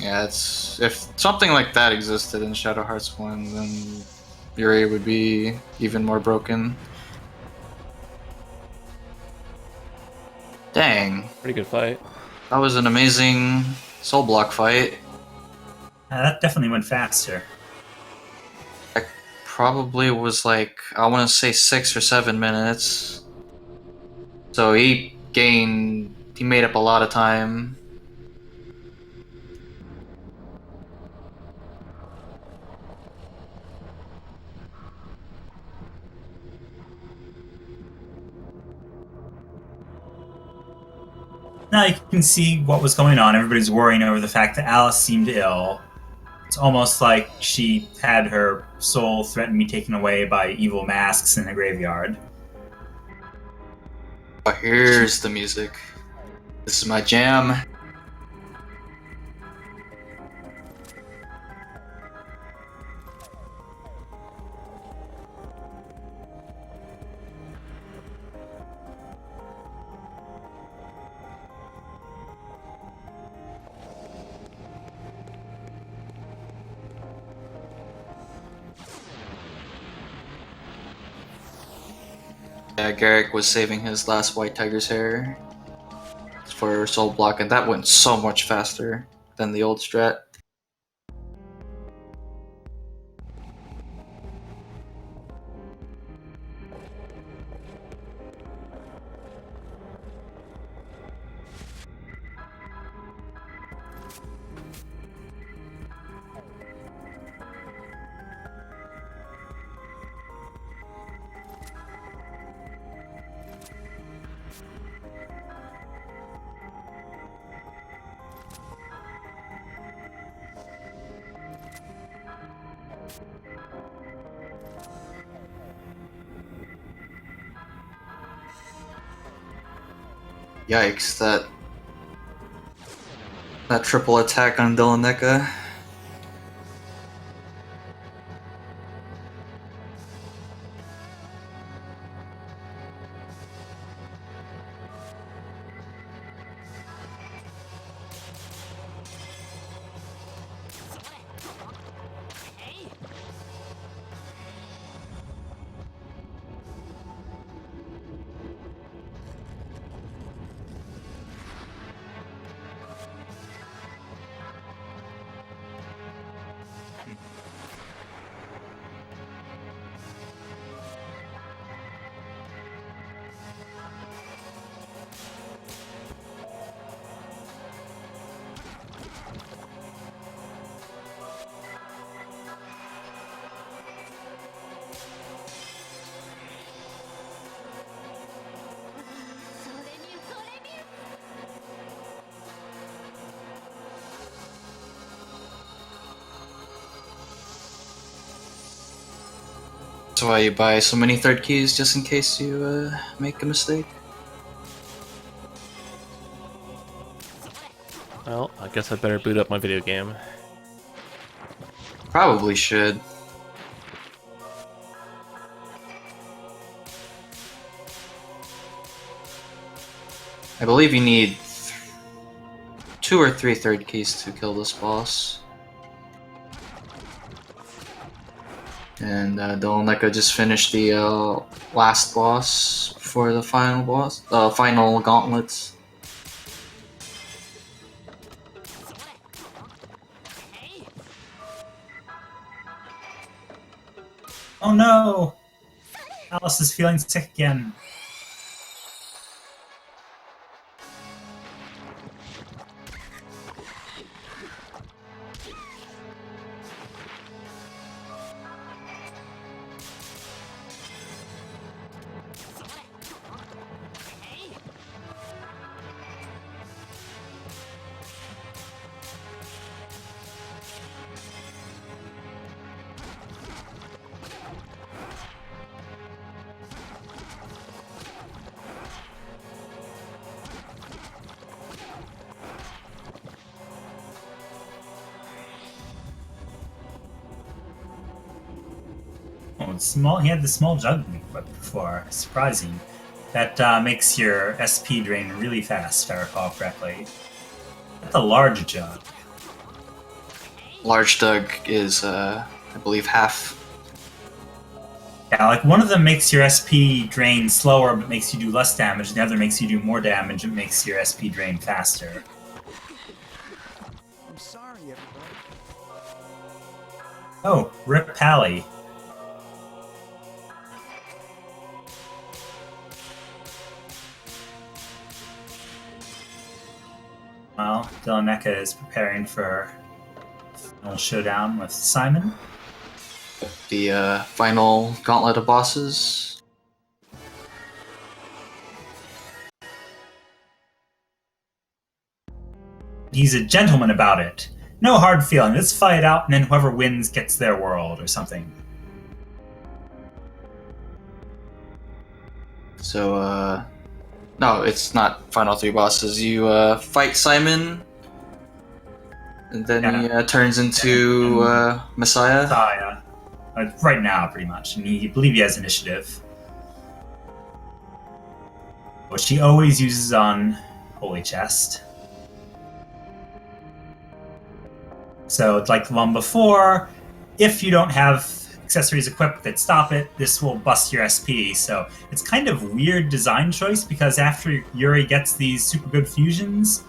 Yeah, it's if something like that existed in Shadow Hearts 1, then Yuri would be even more broken. Dang, Pretty good fight. that was an amazing soul block fight. That definitely went faster. Probably was like, I want to say 6 or 7 minutes. So he made up a lot of time. Now you can see what was going on. Everybody's worrying over the fact that Alice seemed ill. It's almost like she had her soul threatened to be taken away by evil masks in the graveyard. Oh, here's the music. This is my jam. Yeah, Garrick was saving his last White Tiger's hair for soul block, and that went so much faster than the old strat. Yikes, that triple attack on Dylaneka. why you buy so many third keys, just in case you make a mistake. Well, I guess I better boot up my video game. Probably should. I believe you need 2 or 3 third keys to kill this boss. And Dylaneka just finished the last boss before the final boss, final gauntlets. Oh no! Alice is feeling sick again. Oh, small. He had the small juggling equipped before. Surprising. That makes your SP drain really fast, if I recall correctly. That's a large jug. Large Doug is, I believe, half. Yeah, like one of them makes your SP drain slower, but makes you do less damage. And the other makes you do more damage and makes your SP drain faster. I'm sorry, everybody. Oh, Rip Pally. Well, Dylaneka is preparing for a final showdown with Simon. The final gauntlet of bosses. He's a gentleman about it. No hard feeling. Let's fight it out, and then whoever wins gets their world or something. So, no, it's not final 3 bosses. You fight Simon, and then he turns into Messiah. Messiah. Right now, pretty much. And I believe he has initiative. Which he always uses on Holy Chest. So, it's like the one before, if you don't have accessories equipped that stop it, this will bust your SP. So, it's kind of weird design choice, because after Yuri gets these super good fusions,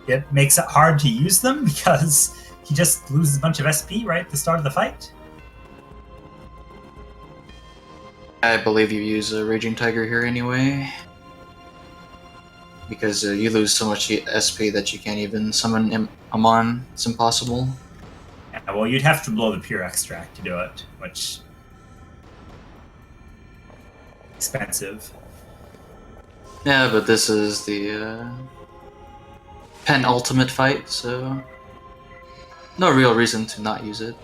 it makes it hard to use them, because he just loses a bunch of SP right at the start of the fight. I believe you use a Raging Tiger here anyway. Because you lose so much SP that you can't even summon Amon. It's impossible. Yeah, well, you'd have to blow the pure extract to do it, which... expensive. Yeah, but this is the penultimate fight, so... no real reason to not use it,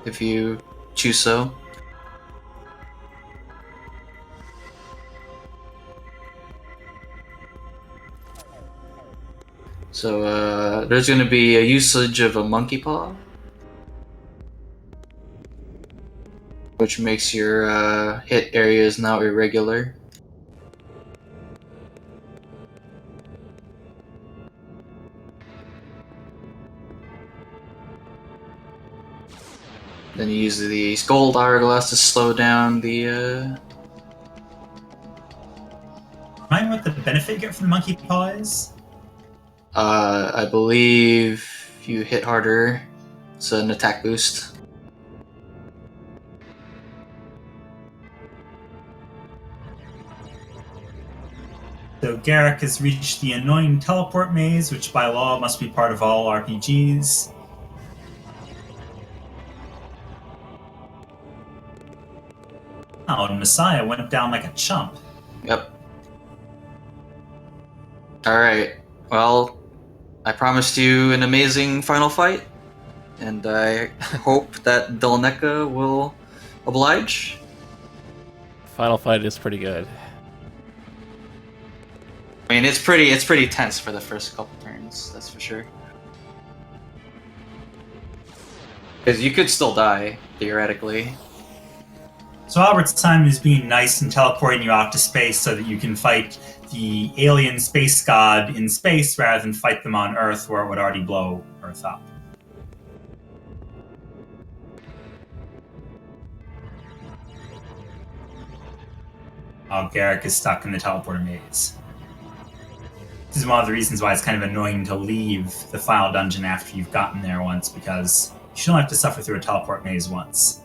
if you choose so. So, there's going to be a usage of a Monkey Paw, which makes your hit areas now irregular. Then you use the Gold Hourglass to slow down the... Remind me what the benefit you get from the Monkey Paw is? I believe you hit harder. It's an attack boost. So Garrick has reached the annoying teleport maze, which by law must be part of all RPGs. Oh, and Messiah went down like a chump. Yep. Alright, well, I promised you an amazing final fight, and I hope that Dylaneka will oblige. Final fight is pretty good. I mean, it's pretty tense for the first couple turns, that's for sure. Because you could still die, theoretically. So Albert's time is being nice and teleporting you out to space so that you can fight the alien space god in space rather than fight them on Earth where it would already blow Earth up. Oh, Garrick is stuck in the teleporter maze. This is one of the reasons why it's kind of annoying to leave the final dungeon after you've gotten there once, because you shouldn't have to suffer through a teleport maze once.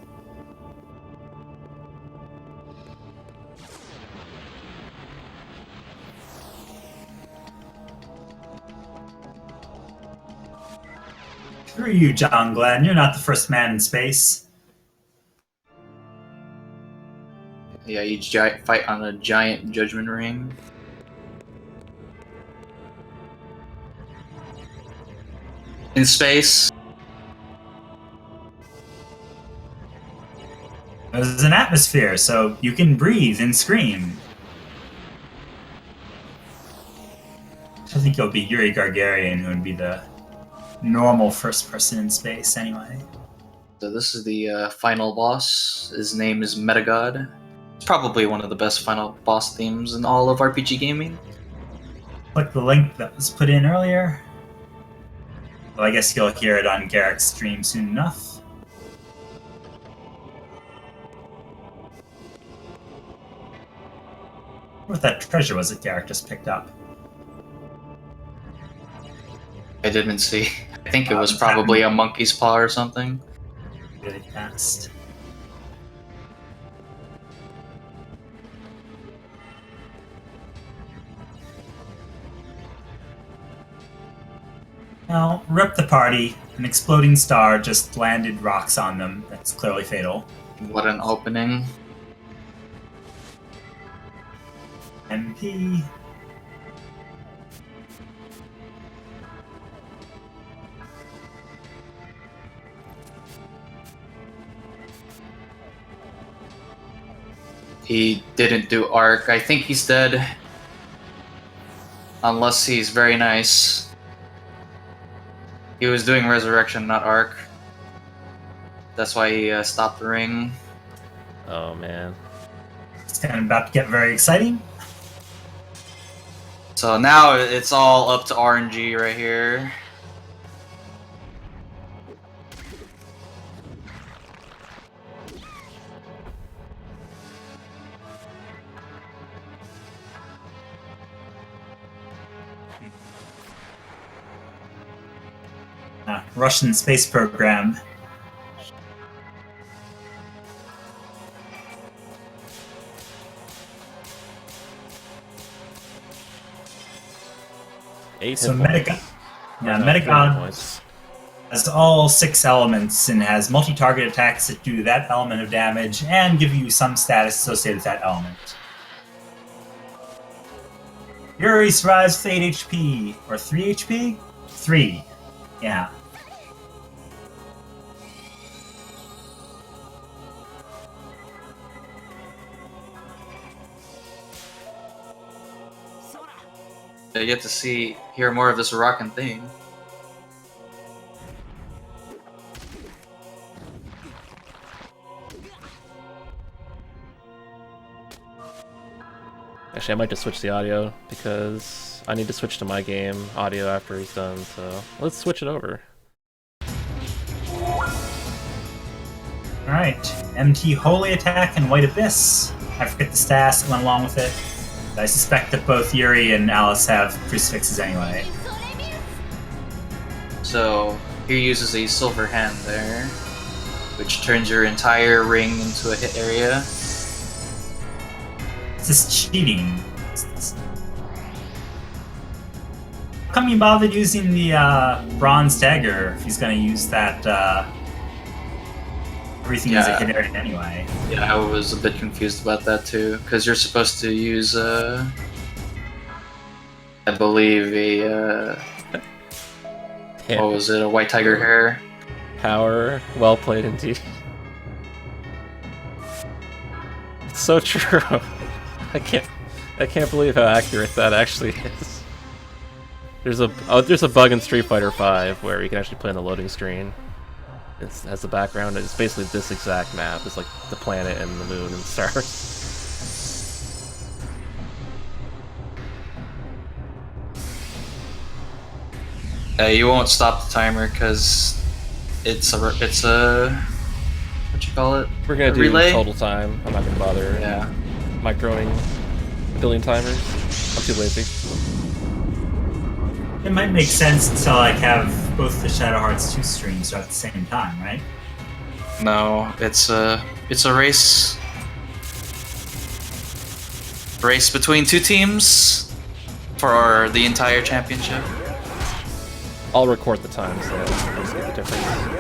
Screw you, John Glenn. You're not the first man in space. Yeah, you fight on a giant judgment ring. In space. There's an atmosphere, so you can breathe and scream. I think it'll be Yuri Gargarian who would be the normal first person in space anyway. So this is the final boss. His name is Metagod. It's probably one of the best final boss themes in all of RPG gaming. Click the link that was put in earlier. Well, I guess you'll hear it on Garrick's stream soon enough. What that treasure was that Garrick just picked up? I didn't see. I think it was probably a monkey's paw or something. Really fast. Now, rip the party. An exploding star just landed rocks on them. That's clearly fatal. What an opening. MP. He didn't do arc. I think he's dead. Unless he's very nice. He was doing resurrection, not arc. That's why he stopped the ring. Oh man. It's kind of about to get very exciting. So now it's all up to RNG right here. Russian space program. So Metagod has all 6 elements and has multi-target attacks that do that element of damage and give you some status associated with that element. Yuri survives with 8 HP. Or 3 HP? 3. Yeah. You get to hear more of this rockin' thing. Actually, I might just switch the audio because I need to switch to my game audio after he's done, so let's switch it over. Alright, MT Holy Attack and White Abyss. I forget the stats that went along with it. I suspect that both Yuri and Alice have crucifixes anyway. So he uses a silver hand there, which turns your entire ring into a hit area. This is cheating. How come you bothered using the bronze dagger if he's going to use that everything as a hit area anyway? Yeah, I was a bit confused about that too, because you're supposed to use, I believe, what was it, a white tiger hair? Power, well played indeed. so true. I can't believe how accurate that actually is. There's a bug in Street Fighter V where you can actually play on the loading screen. It has the background. It's basically this exact map. It's like the planet and the moon and stars. You won't stop the timer because it's a what you call it? We're gonna do relay? total time. I'm not gonna bother Yeah. microing billion timers. I'm too lazy. It might make sense to like have both the Shadow Hearts 2 streams at the same time, right? No, it's a race between two teams for the entire championship. I'll record the times though. Just get the difference.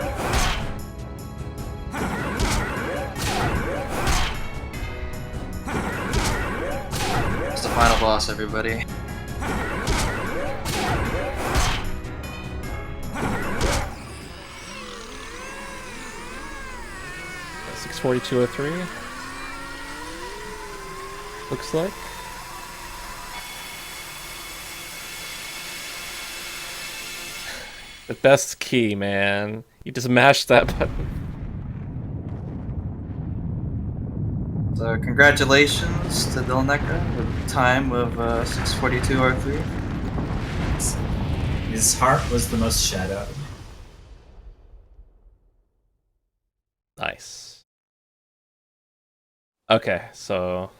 It's the final boss, everybody. $642.03. Looks like. The best key, man. You just mash that button. So congratulations to Dylaneka with a time of 6:42:03. His heart was the most shadowed. Nice. Okay, so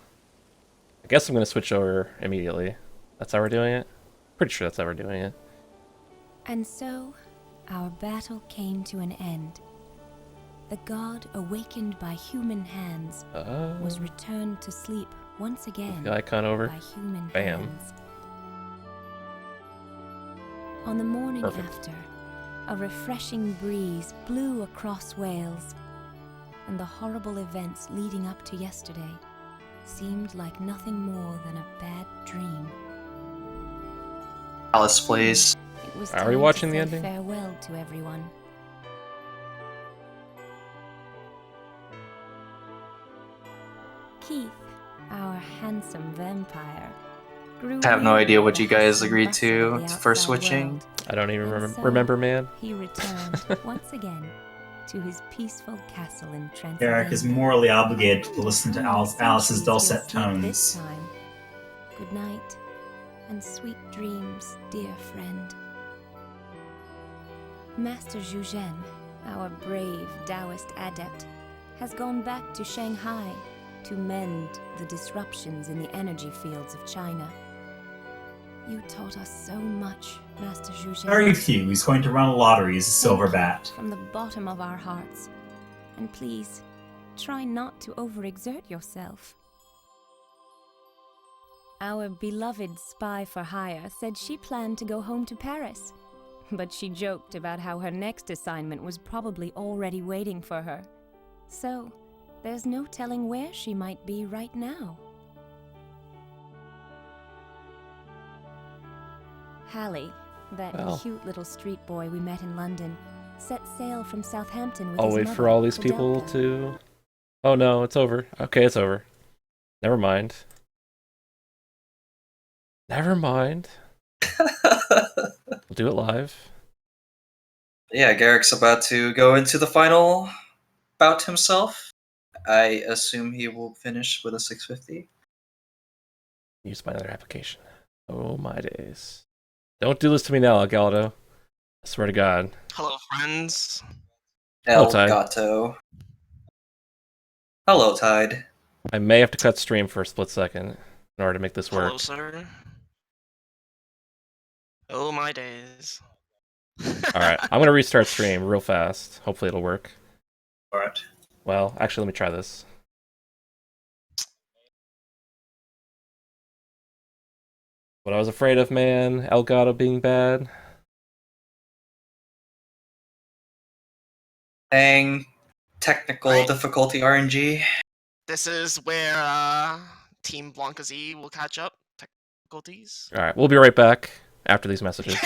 I guess I'm gonna switch over immediately. That's how we're doing it? Pretty sure that's how we're doing it. And so, our battle came to an end. The god, awakened by human hands, was returned to sleep once again the icon over. by human Bam. hands. On the morning Perfect. after, a refreshing breeze blew across Wales, and the horrible events leading up to yesterday seemed like nothing more than a bad dream. Alice plays. It was Are we time watching to the say ending? farewell to everyone. Keith, our handsome vampire, grew I have no weary idea of what the you guys hustle and agreed bustle to of the for outside switching. world, I don't even and so remember, man. he returned once again to his peaceful castle in Transylvania. Eric is morally obligated to listen to Alice's dulcet This tones. time. Good night, and sweet dreams, dear friend. Master Zhuzhen, our brave Taoist adept, has gone back to Shanghai to mend the disruptions in the energy fields of China. You taught us so much, Master Zhuzhen. Very few. He's going to run a lottery as a silver Thank you bat. from the bottom of our hearts. And please, try not to overexert yourself. Our beloved spy for hire said she planned to go home to Paris, but she joked about how her next assignment was probably already waiting for her. So, there's no telling where she might be right now. Hallie, that Well. cute little street boy we met in London, set sail from Southampton with I'll his wait mother, for all these people Fidelka. to... Oh no, it's over. Okay, it's over. Never mind. Never mind. We'll do it live. Yeah, Garrick's about to go into the final bout himself. I assume he will finish with a 650. Use my other application. Oh my days. Don't do this to me now, Galdo. I swear to God. Hello, friends. Hello, El Tide. Gato. Hello, Tide. I may have to cut stream for a split second in order to make this work. Hello, sir. Oh, my days. Alright, I'm gonna restart stream real fast. Hopefully it'll work. Alright. Well, actually, let me try this. What I was afraid of, man. Elgato being bad. Dang. Technical Right. difficulty RNG. This is where Team Blanca Z will catch up. Difficulties. Alright, we'll be right back after these messages.